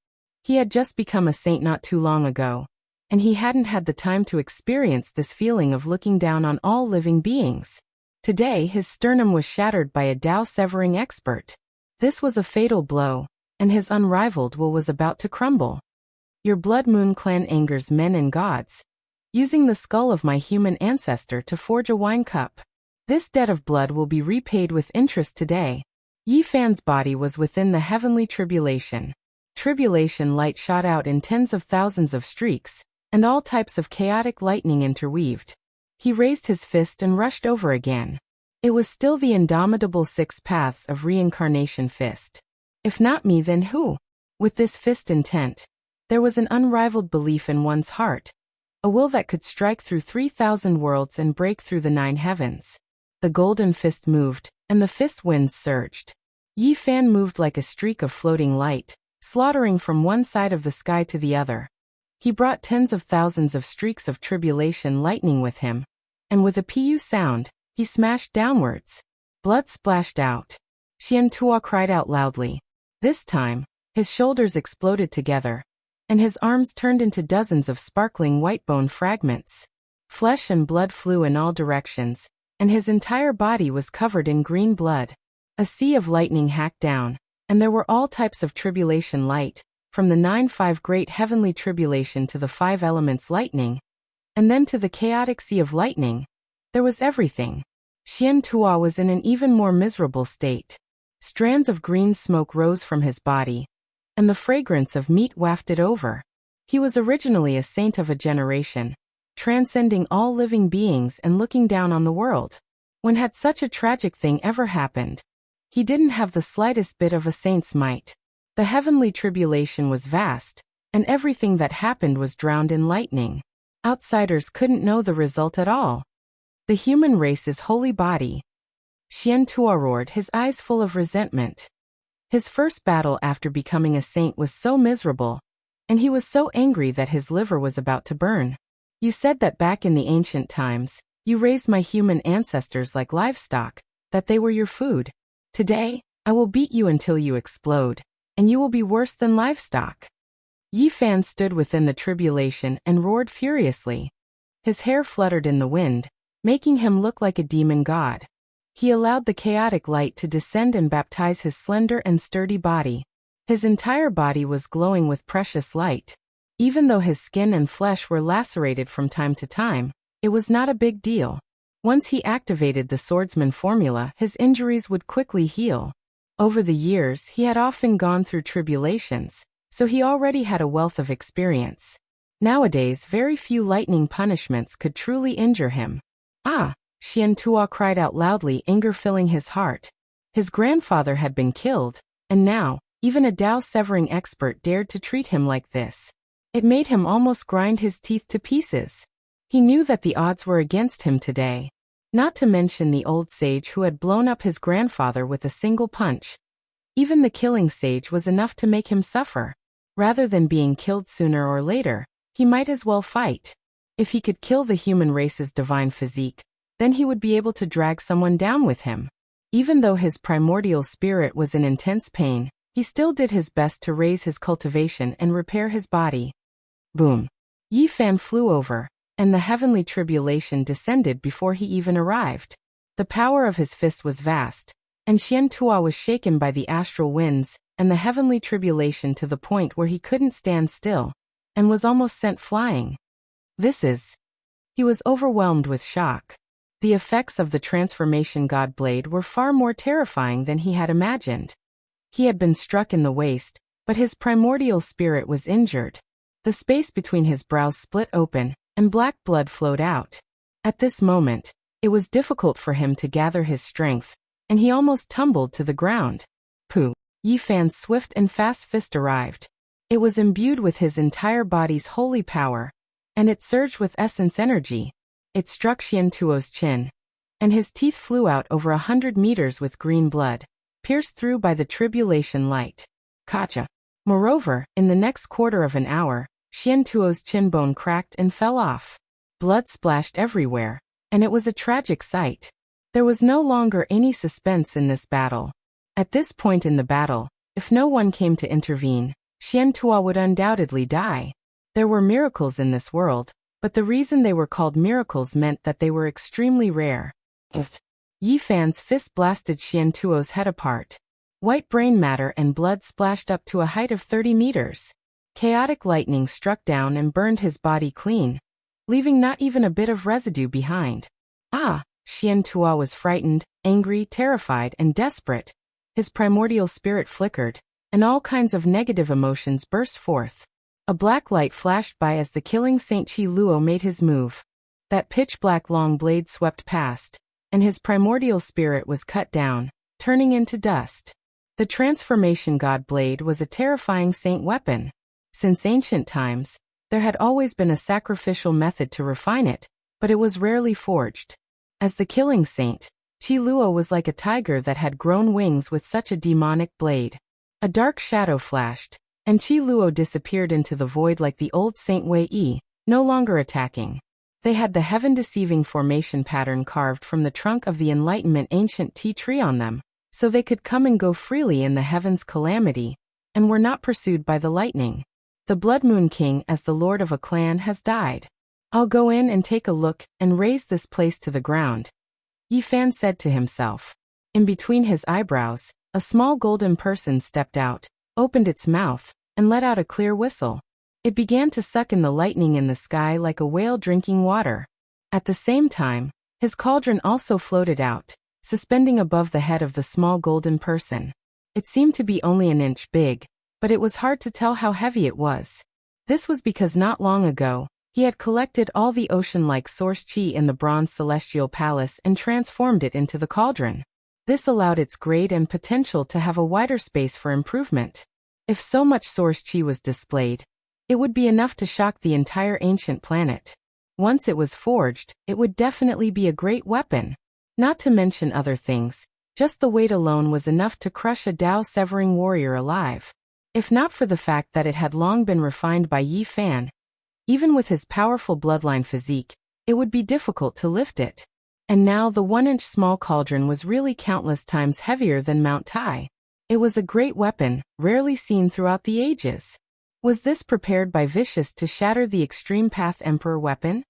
He had just become a saint not too long ago, and he hadn't had the time to experience this feeling of looking down on all living beings. Today his sternum was shattered by a Dao-severing expert. This was a fatal blow, and his unrivaled will was about to crumble. Your Blood Moon clan angers men and gods, using the skull of my human ancestor to forge a wine cup. This debt of blood will be repaid with interest today. Yi Fan's body was within the heavenly tribulation. Tribulation light shot out in tens of thousands of streaks, and all types of chaotic lightning interweaved. He raised his fist and rushed over again. It was still the indomitable 6 paths of reincarnation fist. If not me, then who? With this fist intent, there was an unrivaled belief in one's heart, a will that could strike through 3,000 worlds and break through the 9 heavens. The golden fist moved, and the fist winds surged. Yi Fan moved like a streak of floating light, slaughtering from one side of the sky to the other. He brought tens of thousands of streaks of tribulation lightning with him, and with a pu sound, he smashed downwards. Blood splashed out. Xian Tua cried out loudly. This time, his shoulders exploded together, and his arms turned into dozens of sparkling white bone fragments. Flesh and blood flew in all directions, and his entire body was covered in green blood. A sea of lightning hacked down, and there were all types of tribulation light, from the 9-5 great heavenly tribulation to the 5 elements lightning, and then to the chaotic sea of lightning. There was everything. Xian Tua was in an even more miserable state. Strands of green smoke rose from his body, and the fragrance of meat wafted over. He was originally a saint of a generation, transcending all living beings and looking down on the world. When had such a tragic thing ever happened? He didn't have the slightest bit of a saint's might. The heavenly tribulation was vast, and everything that happened was drowned in lightning. Outsiders couldn't know the result at all. The human race's holy body. Xian Tua roared, his eyes full of resentment. His first battle after becoming a saint was so miserable, and he was so angry that his liver was about to burn. You said that back in the ancient times, you raised my human ancestors like livestock, that they were your food. Today, I will beat you until you explode, and you will be worse than livestock. Yi Fan stood within the tribulation and roared furiously. His hair fluttered in the wind, making him look like a demon god. He allowed the chaotic light to descend and baptize his slender and sturdy body. His entire body was glowing with precious light. Even though his skin and flesh were lacerated from time to time, it was not a big deal. Once he activated the swordsman formula, his injuries would quickly heal. Over the years, he had often gone through tribulations, so he already had a wealth of experience. Nowadays, very few lightning punishments could truly injure him. Xiantua cried out loudly, anger filling his heart. His grandfather had been killed, and now, even a Dao-severing expert dared to treat him like this. It made him almost grind his teeth to pieces. He knew that the odds were against him today. Not to mention the old sage who had blown up his grandfather with a single punch. Even the killing sage was enough to make him suffer. Rather than being killed sooner or later, he might as well fight. If he could kill the human race's divine physique, then he would be able to drag someone down with him. Even though his primordial spirit was in intense pain, he still did his best to raise his cultivation and repair his body. Boom! Yi Fan flew over, and the heavenly tribulation descended before he even arrived. The power of his fist was vast, and Xiantua was shaken by the astral winds and the heavenly tribulation to the point where he couldn't stand still, and was almost sent flying. He was overwhelmed with shock. The effects of the transformation god blade were far more terrifying than he had imagined. He had been struck in the waist, but his primordial spirit was injured. The space between his brows split open, and black blood flowed out. At this moment, it was difficult for him to gather his strength, and he almost tumbled to the ground. Pooh! Yi Fan's swift and fast fist arrived. It was imbued with his entire body's holy power, and it surged with essence energy. It struck Xiantuo's chin, and his teeth flew out over 100 meters with green blood, pierced through by the tribulation light. Kacha! Moreover, in the next quarter of an hour, Xiantuo's chin bone cracked and fell off. Blood splashed everywhere, and it was a tragic sight. There was no longer any suspense in this battle. At this point in the battle, if no one came to intervene, Xiantua would undoubtedly die. There were miracles in this world, but the reason they were called miracles meant that they were extremely rare. Yi Fan's fist blasted Xiantuo's head apart. White brain matter and blood splashed up to a height of 30 meters. Chaotic lightning struck down and burned his body clean, leaving not even a bit of residue behind. Xiantua was frightened, angry, terrified, and desperate. His primordial spirit flickered, and all kinds of negative emotions burst forth. A black light flashed by as the killing Saint Qi Luo made his move. That pitch-black long blade swept past, and his primordial spirit was cut down, turning into dust. The transformation god blade was a terrifying saint weapon. Since ancient times, there had always been a sacrificial method to refine it, but it was rarely forged. As the killing saint, Qi Luo was like a tiger that had grown wings with such a demonic blade. A dark shadow flashed, and Qi Luo disappeared into the void like the old Saint Wei Yi, no longer attacking. They had the heaven-deceiving formation pattern carved from the trunk of the Enlightenment ancient tea tree on them, so they could come and go freely in the heavens' calamity, and were not pursued by the lightning. The Blood Moon King as the lord of a clan has died. I'll go in and take a look and raze this place to the ground, Yi Fan said to himself. In between his eyebrows, a small golden person stepped out, opened its mouth, and let out a clear whistle. It began to suck in the lightning in the sky like a whale drinking water. At the same time, his cauldron also floated out, suspending above the head of the small golden person. It seemed to be only an inch big, but it was hard to tell how heavy it was. This was because not long ago, he had collected all the ocean-like source qi in the bronze celestial palace and transformed it into the cauldron. This allowed its grade and potential to have a wider space for improvement. If so much source qi was displayed, it would be enough to shock the entire ancient planet. Once it was forged, it would definitely be a great weapon. Not to mention other things, just the weight alone was enough to crush a Dao-severing warrior alive. If not for the fact that it had long been refined by Yi Fan, even with his powerful bloodline physique, it would be difficult to lift it. And now the 1-inch small cauldron was really countless times heavier than Mount Tai. It was a great weapon, rarely seen throughout the ages. Was this prepared by Vicious to shatter the Extreme Path Emperor weapon?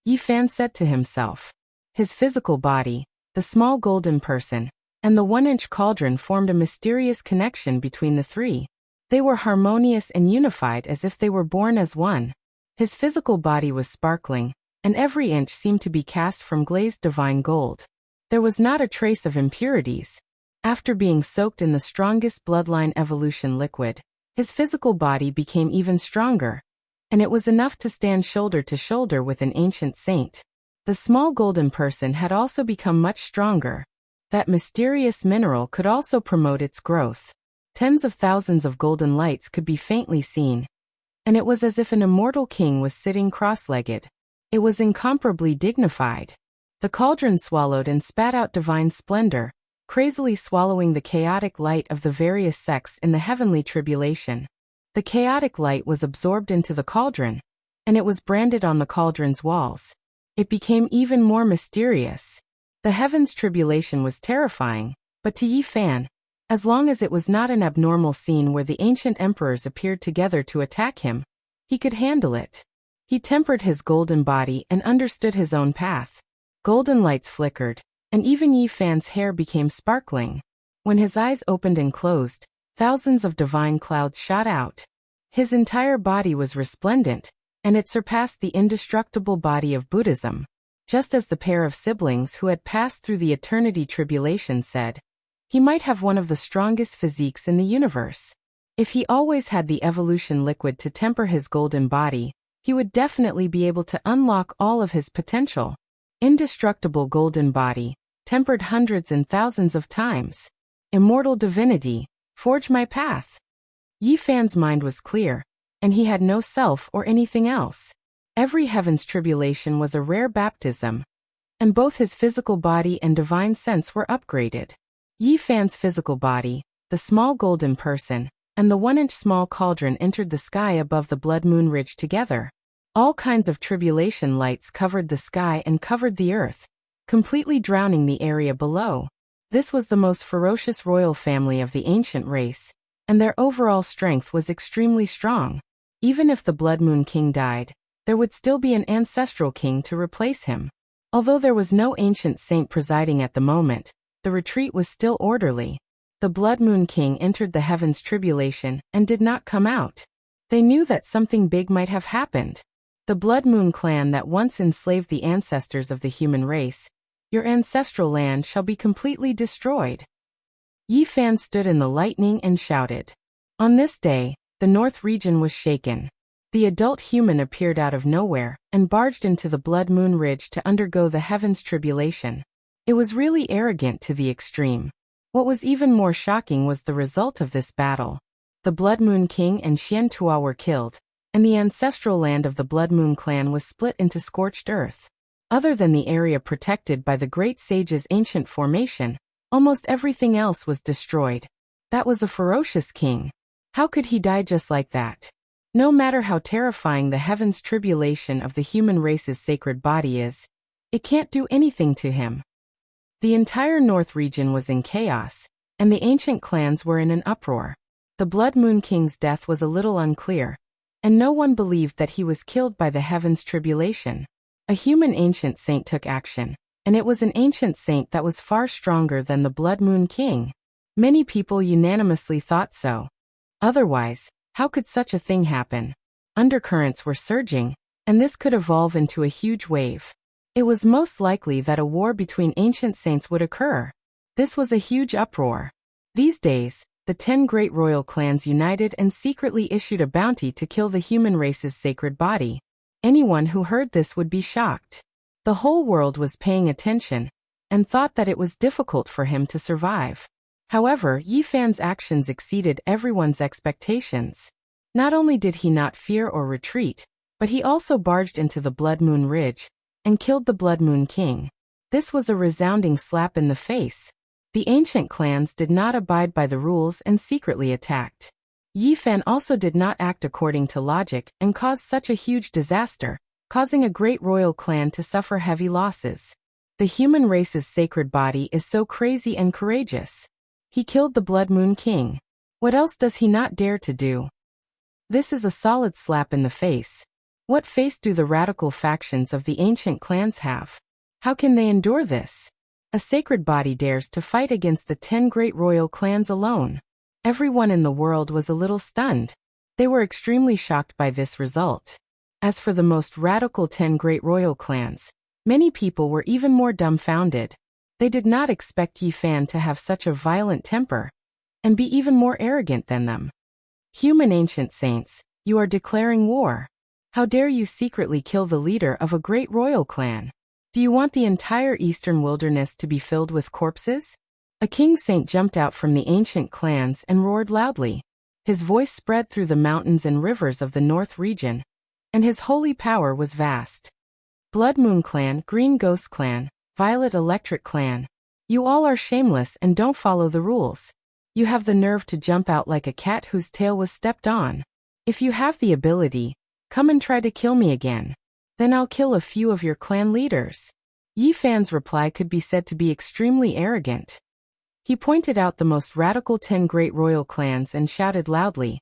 Yi Fan said to himself. His physical body, the small golden person, and the 1-inch cauldron formed a mysterious connection between the three. They were harmonious and unified as if they were born as one. His physical body was sparkling, and every inch seemed to be cast from glazed divine gold. There was not a trace of impurities. After being soaked in the strongest bloodline evolution liquid, his physical body became even stronger, and it was enough to stand shoulder to shoulder with an ancient saint. The The small golden person had also become much stronger. That mysterious mineral could also promote its growth. Tens of thousands of golden lights could be faintly seen, and it was as if an immortal king was sitting cross-legged. It was incomparably dignified. The cauldron swallowed and spat out divine splendor, crazily swallowing the chaotic light of the various sects in the heavenly tribulation. The chaotic light was absorbed into the cauldron, and it was branded on the cauldron's walls. It became even more mysterious. The heavens tribulation was terrifying, but to Yi Fan, as long as it was not an abnormal scene where the ancient emperors appeared together to attack him, he could handle it. He tempered his golden body and understood his own path. Golden lights flickered, and even Yi Fan's hair became sparkling. When his eyes opened and closed, thousands of divine clouds shot out. His entire body was resplendent, and it surpassed the indestructible body of Buddhism. Just as the pair of siblings who had passed through the eternity tribulation said, he might have one of the strongest physiques in the universe. If he always had the evolution liquid to temper his golden body, he would definitely be able to unlock all of his potential. Indestructible golden body, tempered hundreds and thousands of times. Immortal divinity, forge my path. Yi Fan's mind was clear, and he had no self or anything else. Every heaven's tribulation was a rare baptism, and both his physical body and divine sense were upgraded. Yi Fan's physical body, the small golden person, and the 1-inch small cauldron entered the sky above the blood moon ridge together. All kinds of tribulation lights covered the sky and covered the earth, completely drowning the area below. This was the most ferocious royal family of the ancient race, and their overall strength was extremely strong. Even if the Blood Moon King died, there would still be an ancestral king to replace him. Although there was no ancient saint presiding at the moment, the retreat was still orderly. The Blood Moon King entered the heavens tribulation and did not come out. They knew that something big might have happened. The Blood Moon clan that once enslaved the ancestors of the human race, your ancestral land shall be completely destroyed. Yi Fan stood in the lightning and shouted. On this day, the north region was shaken. The adult human appeared out of nowhere and barged into the Blood Moon Ridge to undergo the heavens tribulation. It was really arrogant to the extreme. What was even more shocking was the result of this battle. The Blood Moon King and Xian Tua were killed, and the ancestral land of the Blood Moon clan was split into scorched earth. Other than the area protected by the Great Sage's ancient formation, almost everything else was destroyed. That was a ferocious king. How could he die just like that? No matter how terrifying the heavens tribulation of the human race's sacred body is, it can't do anything to him. The entire north region was in chaos, and the ancient clans were in an uproar. The Blood Moon King's death was a little unclear, and no one believed that he was killed by the heavens tribulation. A human ancient saint took action, and it was an ancient saint that was far stronger than the Blood Moon King. Many people unanimously thought so. Otherwise, how could such a thing happen? Undercurrents were surging, and this could evolve into a huge wave. It was most likely that a war between ancient saints would occur. This was a huge uproar. These days, the 10 great royal clans united and secretly issued a bounty to kill the human race's sacred body. Anyone who heard this would be shocked. The whole world was paying attention, and thought that it was difficult for him to survive. However, Yi Fan's actions exceeded everyone's expectations. Not only did he not fear or retreat, but he also barged into the Blood Moon Ridge and killed the Blood Moon King. This was a resounding slap in the face. The ancient clans did not abide by the rules and secretly attacked. Yi Fan also did not act according to logic and caused such a huge disaster, causing a great royal clan to suffer heavy losses. The human race's sacred body is so crazy and courageous. He killed the Blood Moon King. What else does he not dare to do? This is a solid slap in the face. What face do the radical factions of the ancient clans have? How can they endure this? A sacred body dares to fight against the 10 great royal clans alone. Everyone in the world was a little stunned. They were extremely shocked by this result. As for the most radical 10 great royal clans, many people were even more dumbfounded. They did not expect Yi Fan to have such a violent temper, and be even more arrogant than them. Human ancient saints, you are declaring war. How dare you secretly kill the leader of a great royal clan? Do you want the entire eastern wilderness to be filled with corpses? A king saint jumped out from the ancient clans and roared loudly. His voice spread through the mountains and rivers of the north region, and his holy power was vast. Blood Moon Clan, Green Ghost Clan, Violet Electric Clan. You all are shameless and don't follow the rules. You have the nerve to jump out like a cat whose tail was stepped on. If you have the ability, come and try to kill me again. Then I'll kill a few of your clan leaders. Yi Fan's reply could be said to be extremely arrogant. He pointed out the most radical 10 great royal clans and shouted loudly,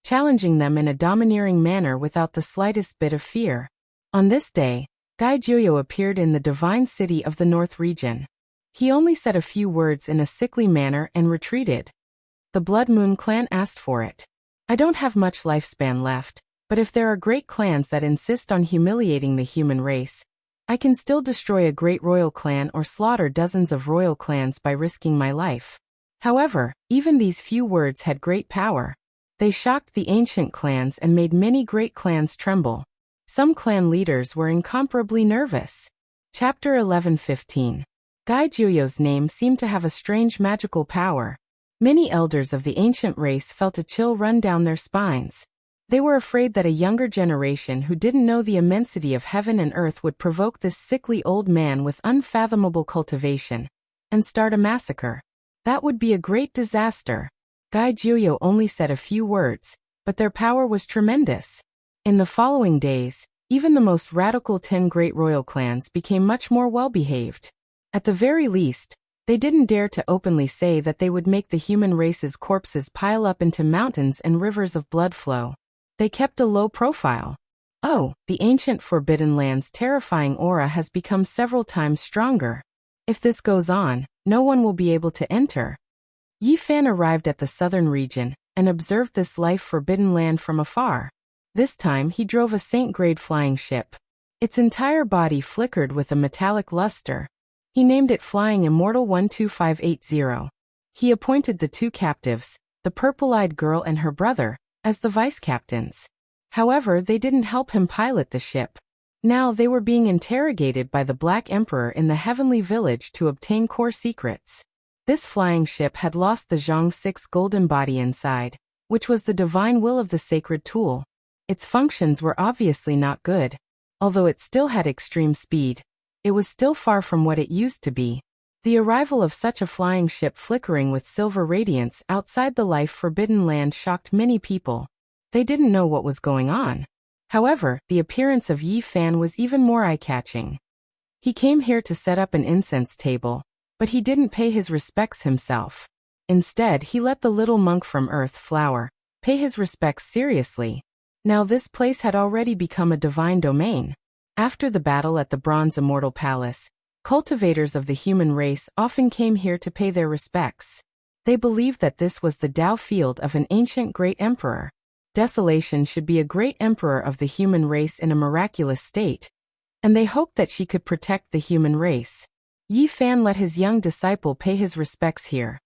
challenging them in a domineering manner without the slightest bit of fear. On this day, Gai Juyo appeared in the divine city of the north region. He only said a few words in a sickly manner and retreated. The Blood Moon Clan asked for it. I don't have much lifespan left, but if there are great clans that insist on humiliating the human race, I can still destroy a great royal clan or slaughter dozens of royal clans by risking my life. However, even these few words had great power. They shocked the ancient clans and made many great clans tremble. Some clan leaders were incomparably nervous. Chapter 11:15. Gai Juyo's name seemed to have a strange magical power. Many elders of the ancient race felt a chill run down their spines. They were afraid that a younger generation who didn't know the immensity of heaven and earth would provoke this sickly old man with unfathomable cultivation and start a massacre. That would be a great disaster. Gai Juyo only said a few words, but their power was tremendous. In the following days, even the most radical 10 great royal clans became much more well-behaved. At the very least, they didn't dare to openly say that they would make the human race's corpses pile up into mountains and rivers of blood flow. They kept a low profile. Oh, the ancient Forbidden Land's terrifying aura has become several times stronger. If this goes on, no one will be able to enter. Yi Fan arrived at the southern region and observed this life-forbidden land from afar. This time he drove a saint-grade flying ship. Its entire body flickered with a metallic luster. He named it Flying Immortal 12580. He appointed the 2 captives, the purple-eyed girl and her brother, as the vice-captains. However, they didn't help him pilot the ship. Now they were being interrogated by the Black Emperor in the Heavenly Village to obtain core secrets. This flying ship had lost the Zhang 6 golden body inside, which was the divine will of the sacred tool. Its functions were obviously not good. Although it still had extreme speed, it was still far from what it used to be. The arrival of such a flying ship flickering with silver radiance outside the life-forbidden land shocked many people. They didn't know what was going on. However, the appearance of Yi Fan was even more eye-catching. He came here to set up an incense table, but he didn't pay his respects himself. Instead, he let the little monk from Earth Flower pay his respects seriously. Now this place had already become a divine domain. After the battle at the Bronze Immortal Palace, cultivators of the human race often came here to pay their respects. They believed that this was the Tao field of an ancient great emperor. Desolation should be a great emperor of the human race in a miraculous state, and they hoped that she could protect the human race. Yi Fan let his young disciple pay his respects here.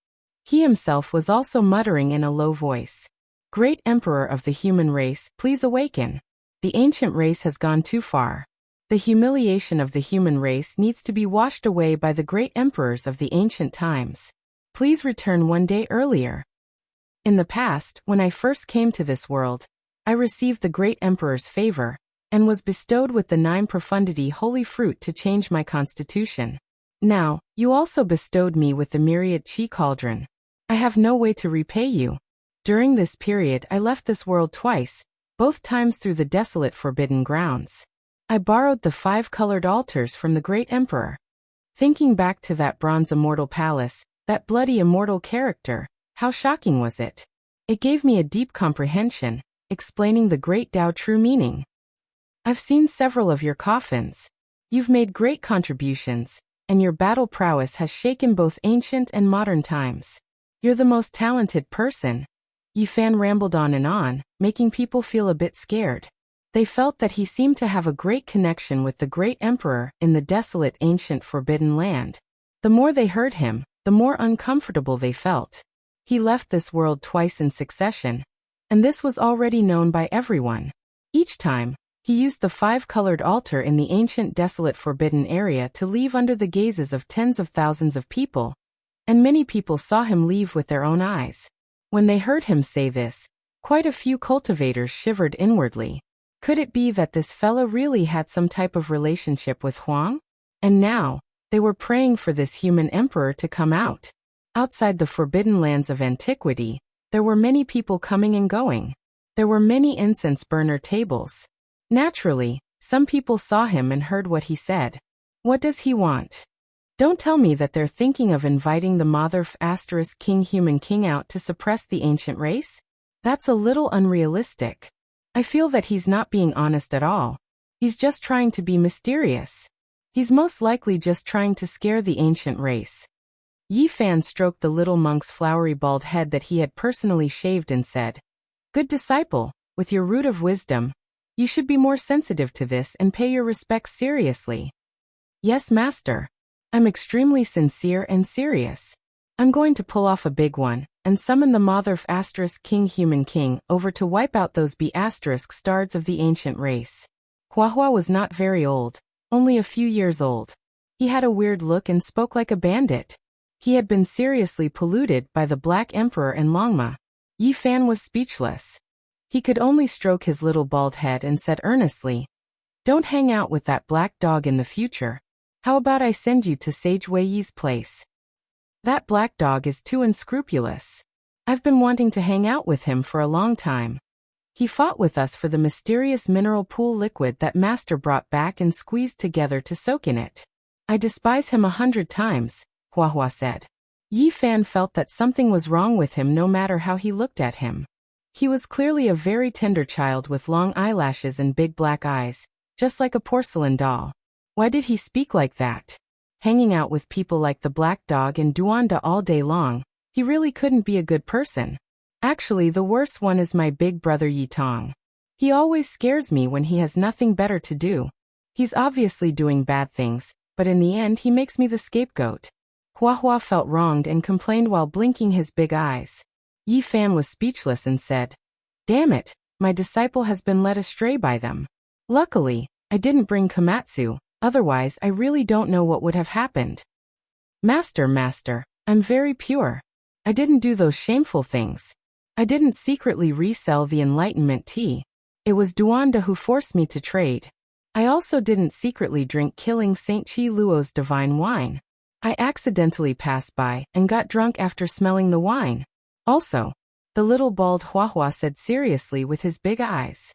He himself was also muttering in a low voice. Great Emperor of the human race, please awaken. The ancient race has gone too far. The humiliation of the human race needs to be washed away by the great emperors of the ancient times. Please return one day earlier. In the past, when I first came to this world, I received the great emperor's favor, and was bestowed with the 9 profundity holy fruit to change my constitution. Now, you also bestowed me with the myriad chi cauldron. I have no way to repay you. During this period I left this world twice, both times through the desolate forbidden grounds. I borrowed the 5 colored altars from the great emperor. Thinking back to that bronze immortal palace, that bloody immortal character, how shocking was it? It gave me a deep comprehension, explaining the great Tao true meaning. I've seen several of your coffins. You've made great contributions, and your battle prowess has shaken both ancient and modern times. You're the most talented person. Yi Fan rambled on, making people feel a bit scared. They felt that he seemed to have a great connection with the great emperor in the desolate ancient forbidden land. The more they heard him, the more uncomfortable they felt. He left this world twice in succession, and this was already known by everyone. Each time, He used the five-colored altar in the ancient desolate forbidden area to leave under the gazes of tens of thousands of people, and many people saw him leave with their own eyes. When they heard him say this, quite a few cultivators shivered inwardly. Could it be that this fellow really had some type of relationship with Huang? And now, they were praying for this human emperor to come out. Outside the forbidden lands of antiquity, there were many people coming and going. There were many incense burner tables. Naturally, some people saw him and heard what he said. What does he want? Don't tell me that they're thinking of inviting the Mother**King Human King out to suppress the ancient race? That's a little unrealistic. I feel that he's not being honest at all. He's just trying to be mysterious. He's most likely just trying to scare the ancient race. Yi Fan stroked the little monk's flowery bald head that he had personally shaved and said, "Good disciple, with your root of wisdom, you should be more sensitive to this and pay your respects seriously." "Yes, master. I'm extremely sincere and serious. I'm going to pull off a big one, and summon the Mother**King Human King over to wipe out those B***stards of the ancient race." Huahua was not very old, only a few years old. He had a weird look and spoke like a bandit. He had been seriously polluted by the Black Emperor and Longma. Yi Fan was speechless. He could only stroke his little bald head and said earnestly, "Don't hang out with that black dog in the future. How about I send you to Sage Wei Yi's place? That black dog is too unscrupulous. I've been wanting to hang out with him for a long time. He fought with us for the mysterious mineral pool liquid that Master brought back and squeezed together to soak in it. I despise him 100 times, Huahua said. Yi Fan felt that something was wrong with him no matter how he looked at him. He was clearly a very tender child with long eyelashes and big black eyes, just like a porcelain doll. Why did he speak like that? Hanging out with people like the black dog and Duanda all day long, he really couldn't be a good person. Actually, the worst one is my big brother Yi Tong. He always scares me when he has nothing better to do. He's obviously doing bad things, but in the end he makes me the scapegoat. Huahua felt wronged and complained while blinking his big eyes. Yi Fan was speechless and said, "Damn it, my disciple has been led astray by them. Luckily, I didn't bring Komatsu, otherwise I really don't know what would have happened." Master, I'm very pure. I didn't do those shameful things. I didn't secretly resell the Enlightenment tea. It was Duanda who forced me to trade. I also didn't secretly drink Killing Saint Chi Luo's divine wine. I accidentally passed by and got drunk after smelling the wine. Also, the little bald Huahua said seriously with his big eyes.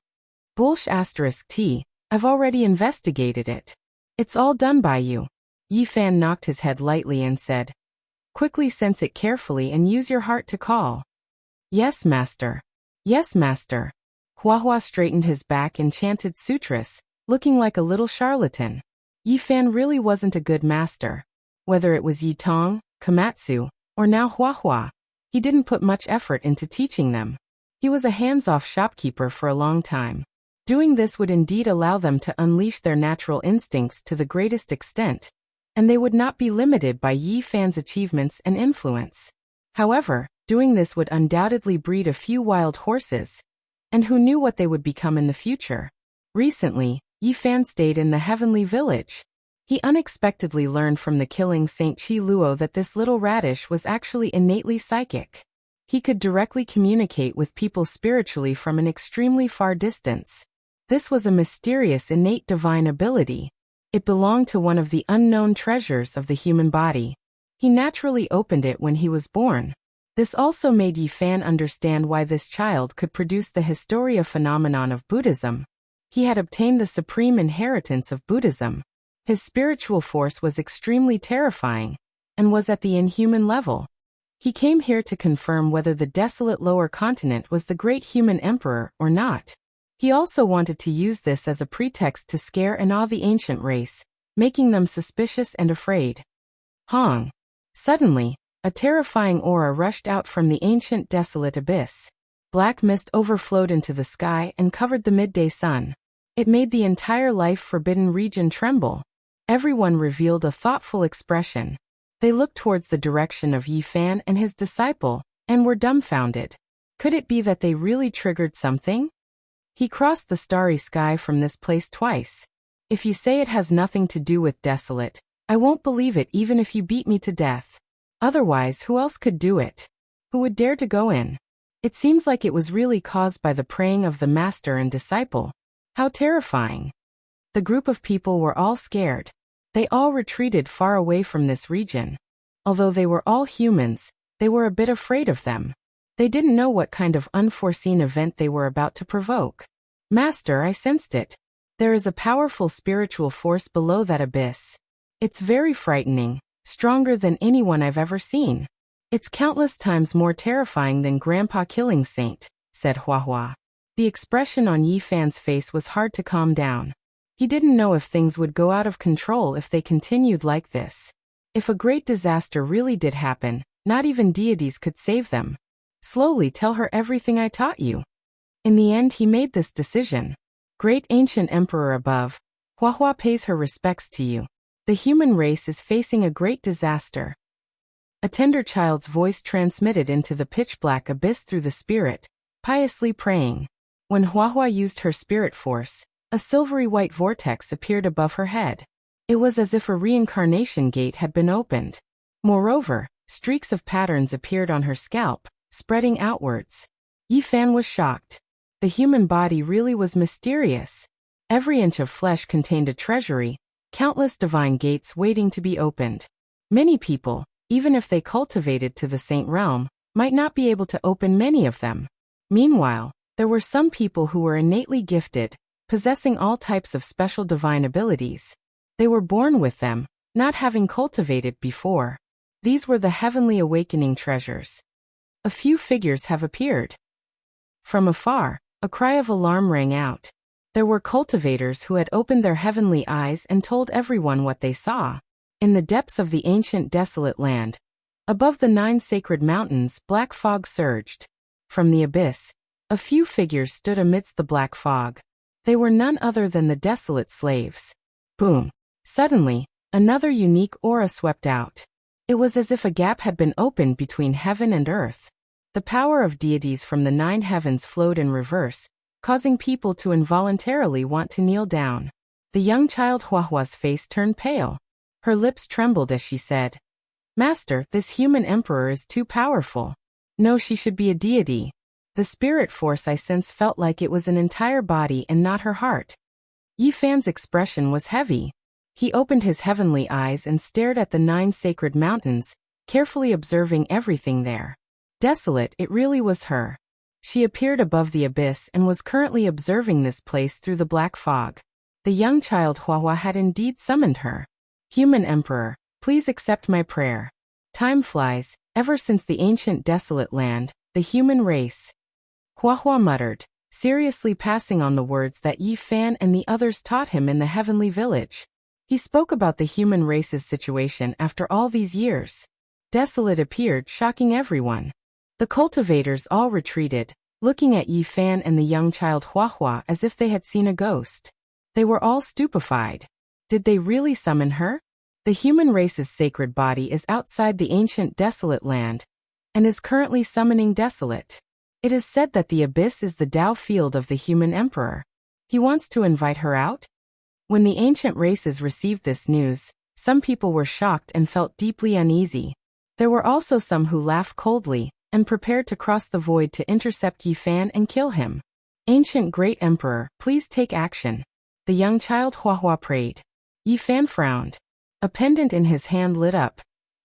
Bullsh**T, I've already investigated it. It's all done by you. Yi Fan knocked his head lightly and said, "Quickly sense it carefully and use your heart to call." Yes, master. Yes, master. Huahua straightened his back and chanted sutras, looking like a little charlatan. Yi Fan really wasn't a good master. Whether it was Yi Tong, Komatsu, or now Huahua, he didn't put much effort into teaching them. He was a hands-off shopkeeper for a long time. Doing this would indeed allow them to unleash their natural instincts to the greatest extent, and they would not be limited by Yi Fan's achievements and influence. However, doing this would undoubtedly breed a few wild horses, and who knew what they would become in the future. Recently, Yi Fan stayed in the Heavenly Village. He unexpectedly learned from the Killing Saint Chi Luo that this little radish was actually innately psychic. He could directly communicate with people spiritually from an extremely far distance. This was a mysterious innate divine ability. It belonged to one of the unknown treasures of the human body. He naturally opened it when he was born. This also made Yi Fan understand why this child could produce the Historia phenomenon of Buddhism. He had obtained the supreme inheritance of Buddhism. His spiritual force was extremely terrifying, and was at the inhuman level. He came here to confirm whether the desolate lower continent was the great human emperor or not. He also wanted to use this as a pretext to scare and awe the ancient race, making them suspicious and afraid. Hong. Suddenly, a terrifying aura rushed out from the ancient desolate abyss. Black mist overflowed into the sky and covered the midday sun. It made the entire life-forbidden region tremble. Everyone revealed a thoughtful expression. They looked towards the direction of Yi Fan and his disciple, and were dumbfounded. Could it be that they really triggered something? He crossed the starry sky from this place twice. If you say it has nothing to do with Desolate, I won't believe it even if you beat me to death. Otherwise, who else could do it? Who would dare to go in? It seems like it was really caused by the praying of the master and disciple. How terrifying. The group of people were all scared. They all retreated far away from this region. Although they were all humans, they were a bit afraid of them. They didn't know what kind of unforeseen event they were about to provoke. Master, I sensed it. There is a powerful spiritual force below that abyss. It's very frightening, stronger than anyone I've ever seen. It's countless times more terrifying than Grandpa killing Saint, said Huahua. The expression on Yi Fan's face was hard to calm down. He didn't know if things would go out of control if they continued like this. If a great disaster really did happen, not even deities could save them. Slowly tell her everything I taught you. In the end he made this decision. Great ancient emperor above, Huahua pays her respects to you. The human race is facing a great disaster. A tender child's voice transmitted into the pitch-black abyss through the spirit, piously praying. When Huahua used her spirit force, a silvery white vortex appeared above her head. It was as if a reincarnation gate had been opened. Moreover, streaks of patterns appeared on her scalp, spreading outwards. Yi Fan was shocked. The human body really was mysterious. Every inch of flesh contained a treasury, countless divine gates waiting to be opened. Many people, even if they cultivated to the saint realm, might not be able to open many of them. Meanwhile, there were some people who were innately gifted, possessing all types of special divine abilities. They were born with them, not having cultivated before. These were the heavenly awakening treasures. A few figures have appeared. From afar, a cry of alarm rang out. There were cultivators who had opened their heavenly eyes and told everyone what they saw. In the depths of the ancient desolate land, above the 9 sacred mountains, black fog surged. From the abyss, a few figures stood amidst the black fog. They were none other than the desolate slaves. Boom! Suddenly, another unique aura swept out. It was as if a gap had been opened between heaven and earth. The power of deities from the 9 heavens flowed in reverse, causing people to involuntarily want to kneel down. The young child Huahua's face turned pale. Her lips trembled as she said, "Master, this human emperor is too powerful. No, she should be a deity." The spirit force I sense felt like it was an entire body and not her heart. Yi Fan's expression was heavy. He opened his heavenly eyes and stared at the 9 sacred mountains, carefully observing everything there. Desolate, it really was her. She appeared above the abyss and was currently observing this place through the black fog. The young child Huahua had indeed summoned her. Human Emperor, please accept my prayer. Time flies, ever since the ancient desolate land, the human race. Huahua muttered, seriously passing on the words that Yi Fan and the others taught him in the heavenly village. He spoke about the human race's situation after all these years. Desolate appeared, shocking everyone. The cultivators all retreated, looking at Yi Fan and the young child Huahua as if they had seen a ghost. They were all stupefied. Did they really summon her? The human race's sacred body is outside the ancient desolate land, and is currently summoning Desolate. It is said that the abyss is the Tao field of the human emperor. He wants to invite her out? When the ancient races received this news, some people were shocked and felt deeply uneasy. There were also some who laughed coldly, and prepared to cross the void to intercept Yi Fan and kill him. Ancient Great Emperor, please take action. The young child Huahua prayed. Yi Fan frowned. A pendant in his hand lit up,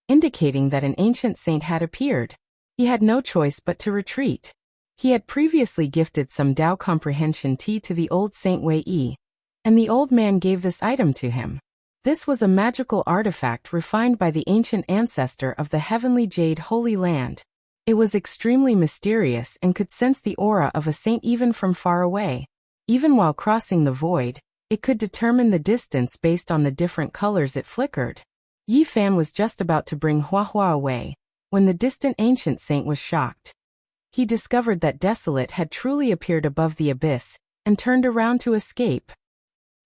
indicating that an ancient saint had appeared. He had no choice but to retreat. He had previously gifted some Tao comprehension tea to the old Saint Wei Yi, and the old man gave this item to him. This was a magical artifact refined by the ancient ancestor of the heavenly jade Holy Land. It was extremely mysterious and could sense the aura of a saint even from far away. Even while crossing the void, it could determine the distance based on the different colors it flickered. Yi Fan was just about to bring Huahua away, when the distant ancient saint was shocked. He discovered that Desolate had truly appeared above the abyss, and turned around to escape.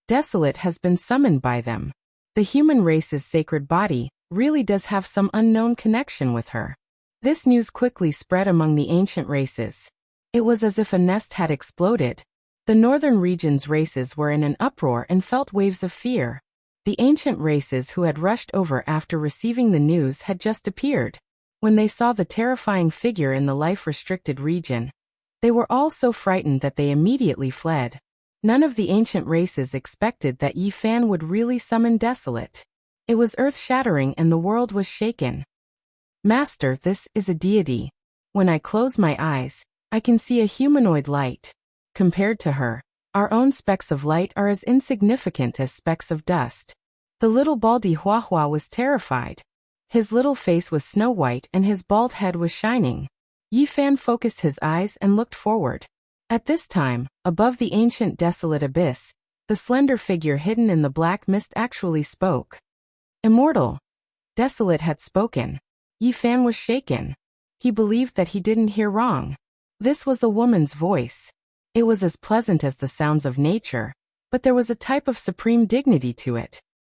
Desolate has been summoned by them. The human race's sacred body really does have some unknown connection with her. This news quickly spread among the ancient races. It was as if a nest had exploded. The northern region's races were in an uproar and felt waves of fear. The ancient races who had rushed over after receiving the news had just appeared. When they saw the terrifying figure in the life-restricted region, they were all so frightened that they immediately fled. None of the ancient races expected that Yi Fan would really summon Desolate. It was earth-shattering and the world was shaken. Master, this is a deity. When I close my eyes, I can see a humanoid light. Compared to her, our own specks of light are as insignificant as specks of dust. The little baldy Huahua was terrified. His little face was snow-white and his bald head was shining. Yi Fan focused his eyes and looked forward. At this time, above the ancient desolate abyss, the slender figure hidden in the black mist actually spoke. Immortal. Desolate had spoken. Yi Fan was shaken. He believed that he didn't hear wrong. This was a woman's voice. It was as pleasant as the sounds of nature, but there was a type of supreme dignity to it.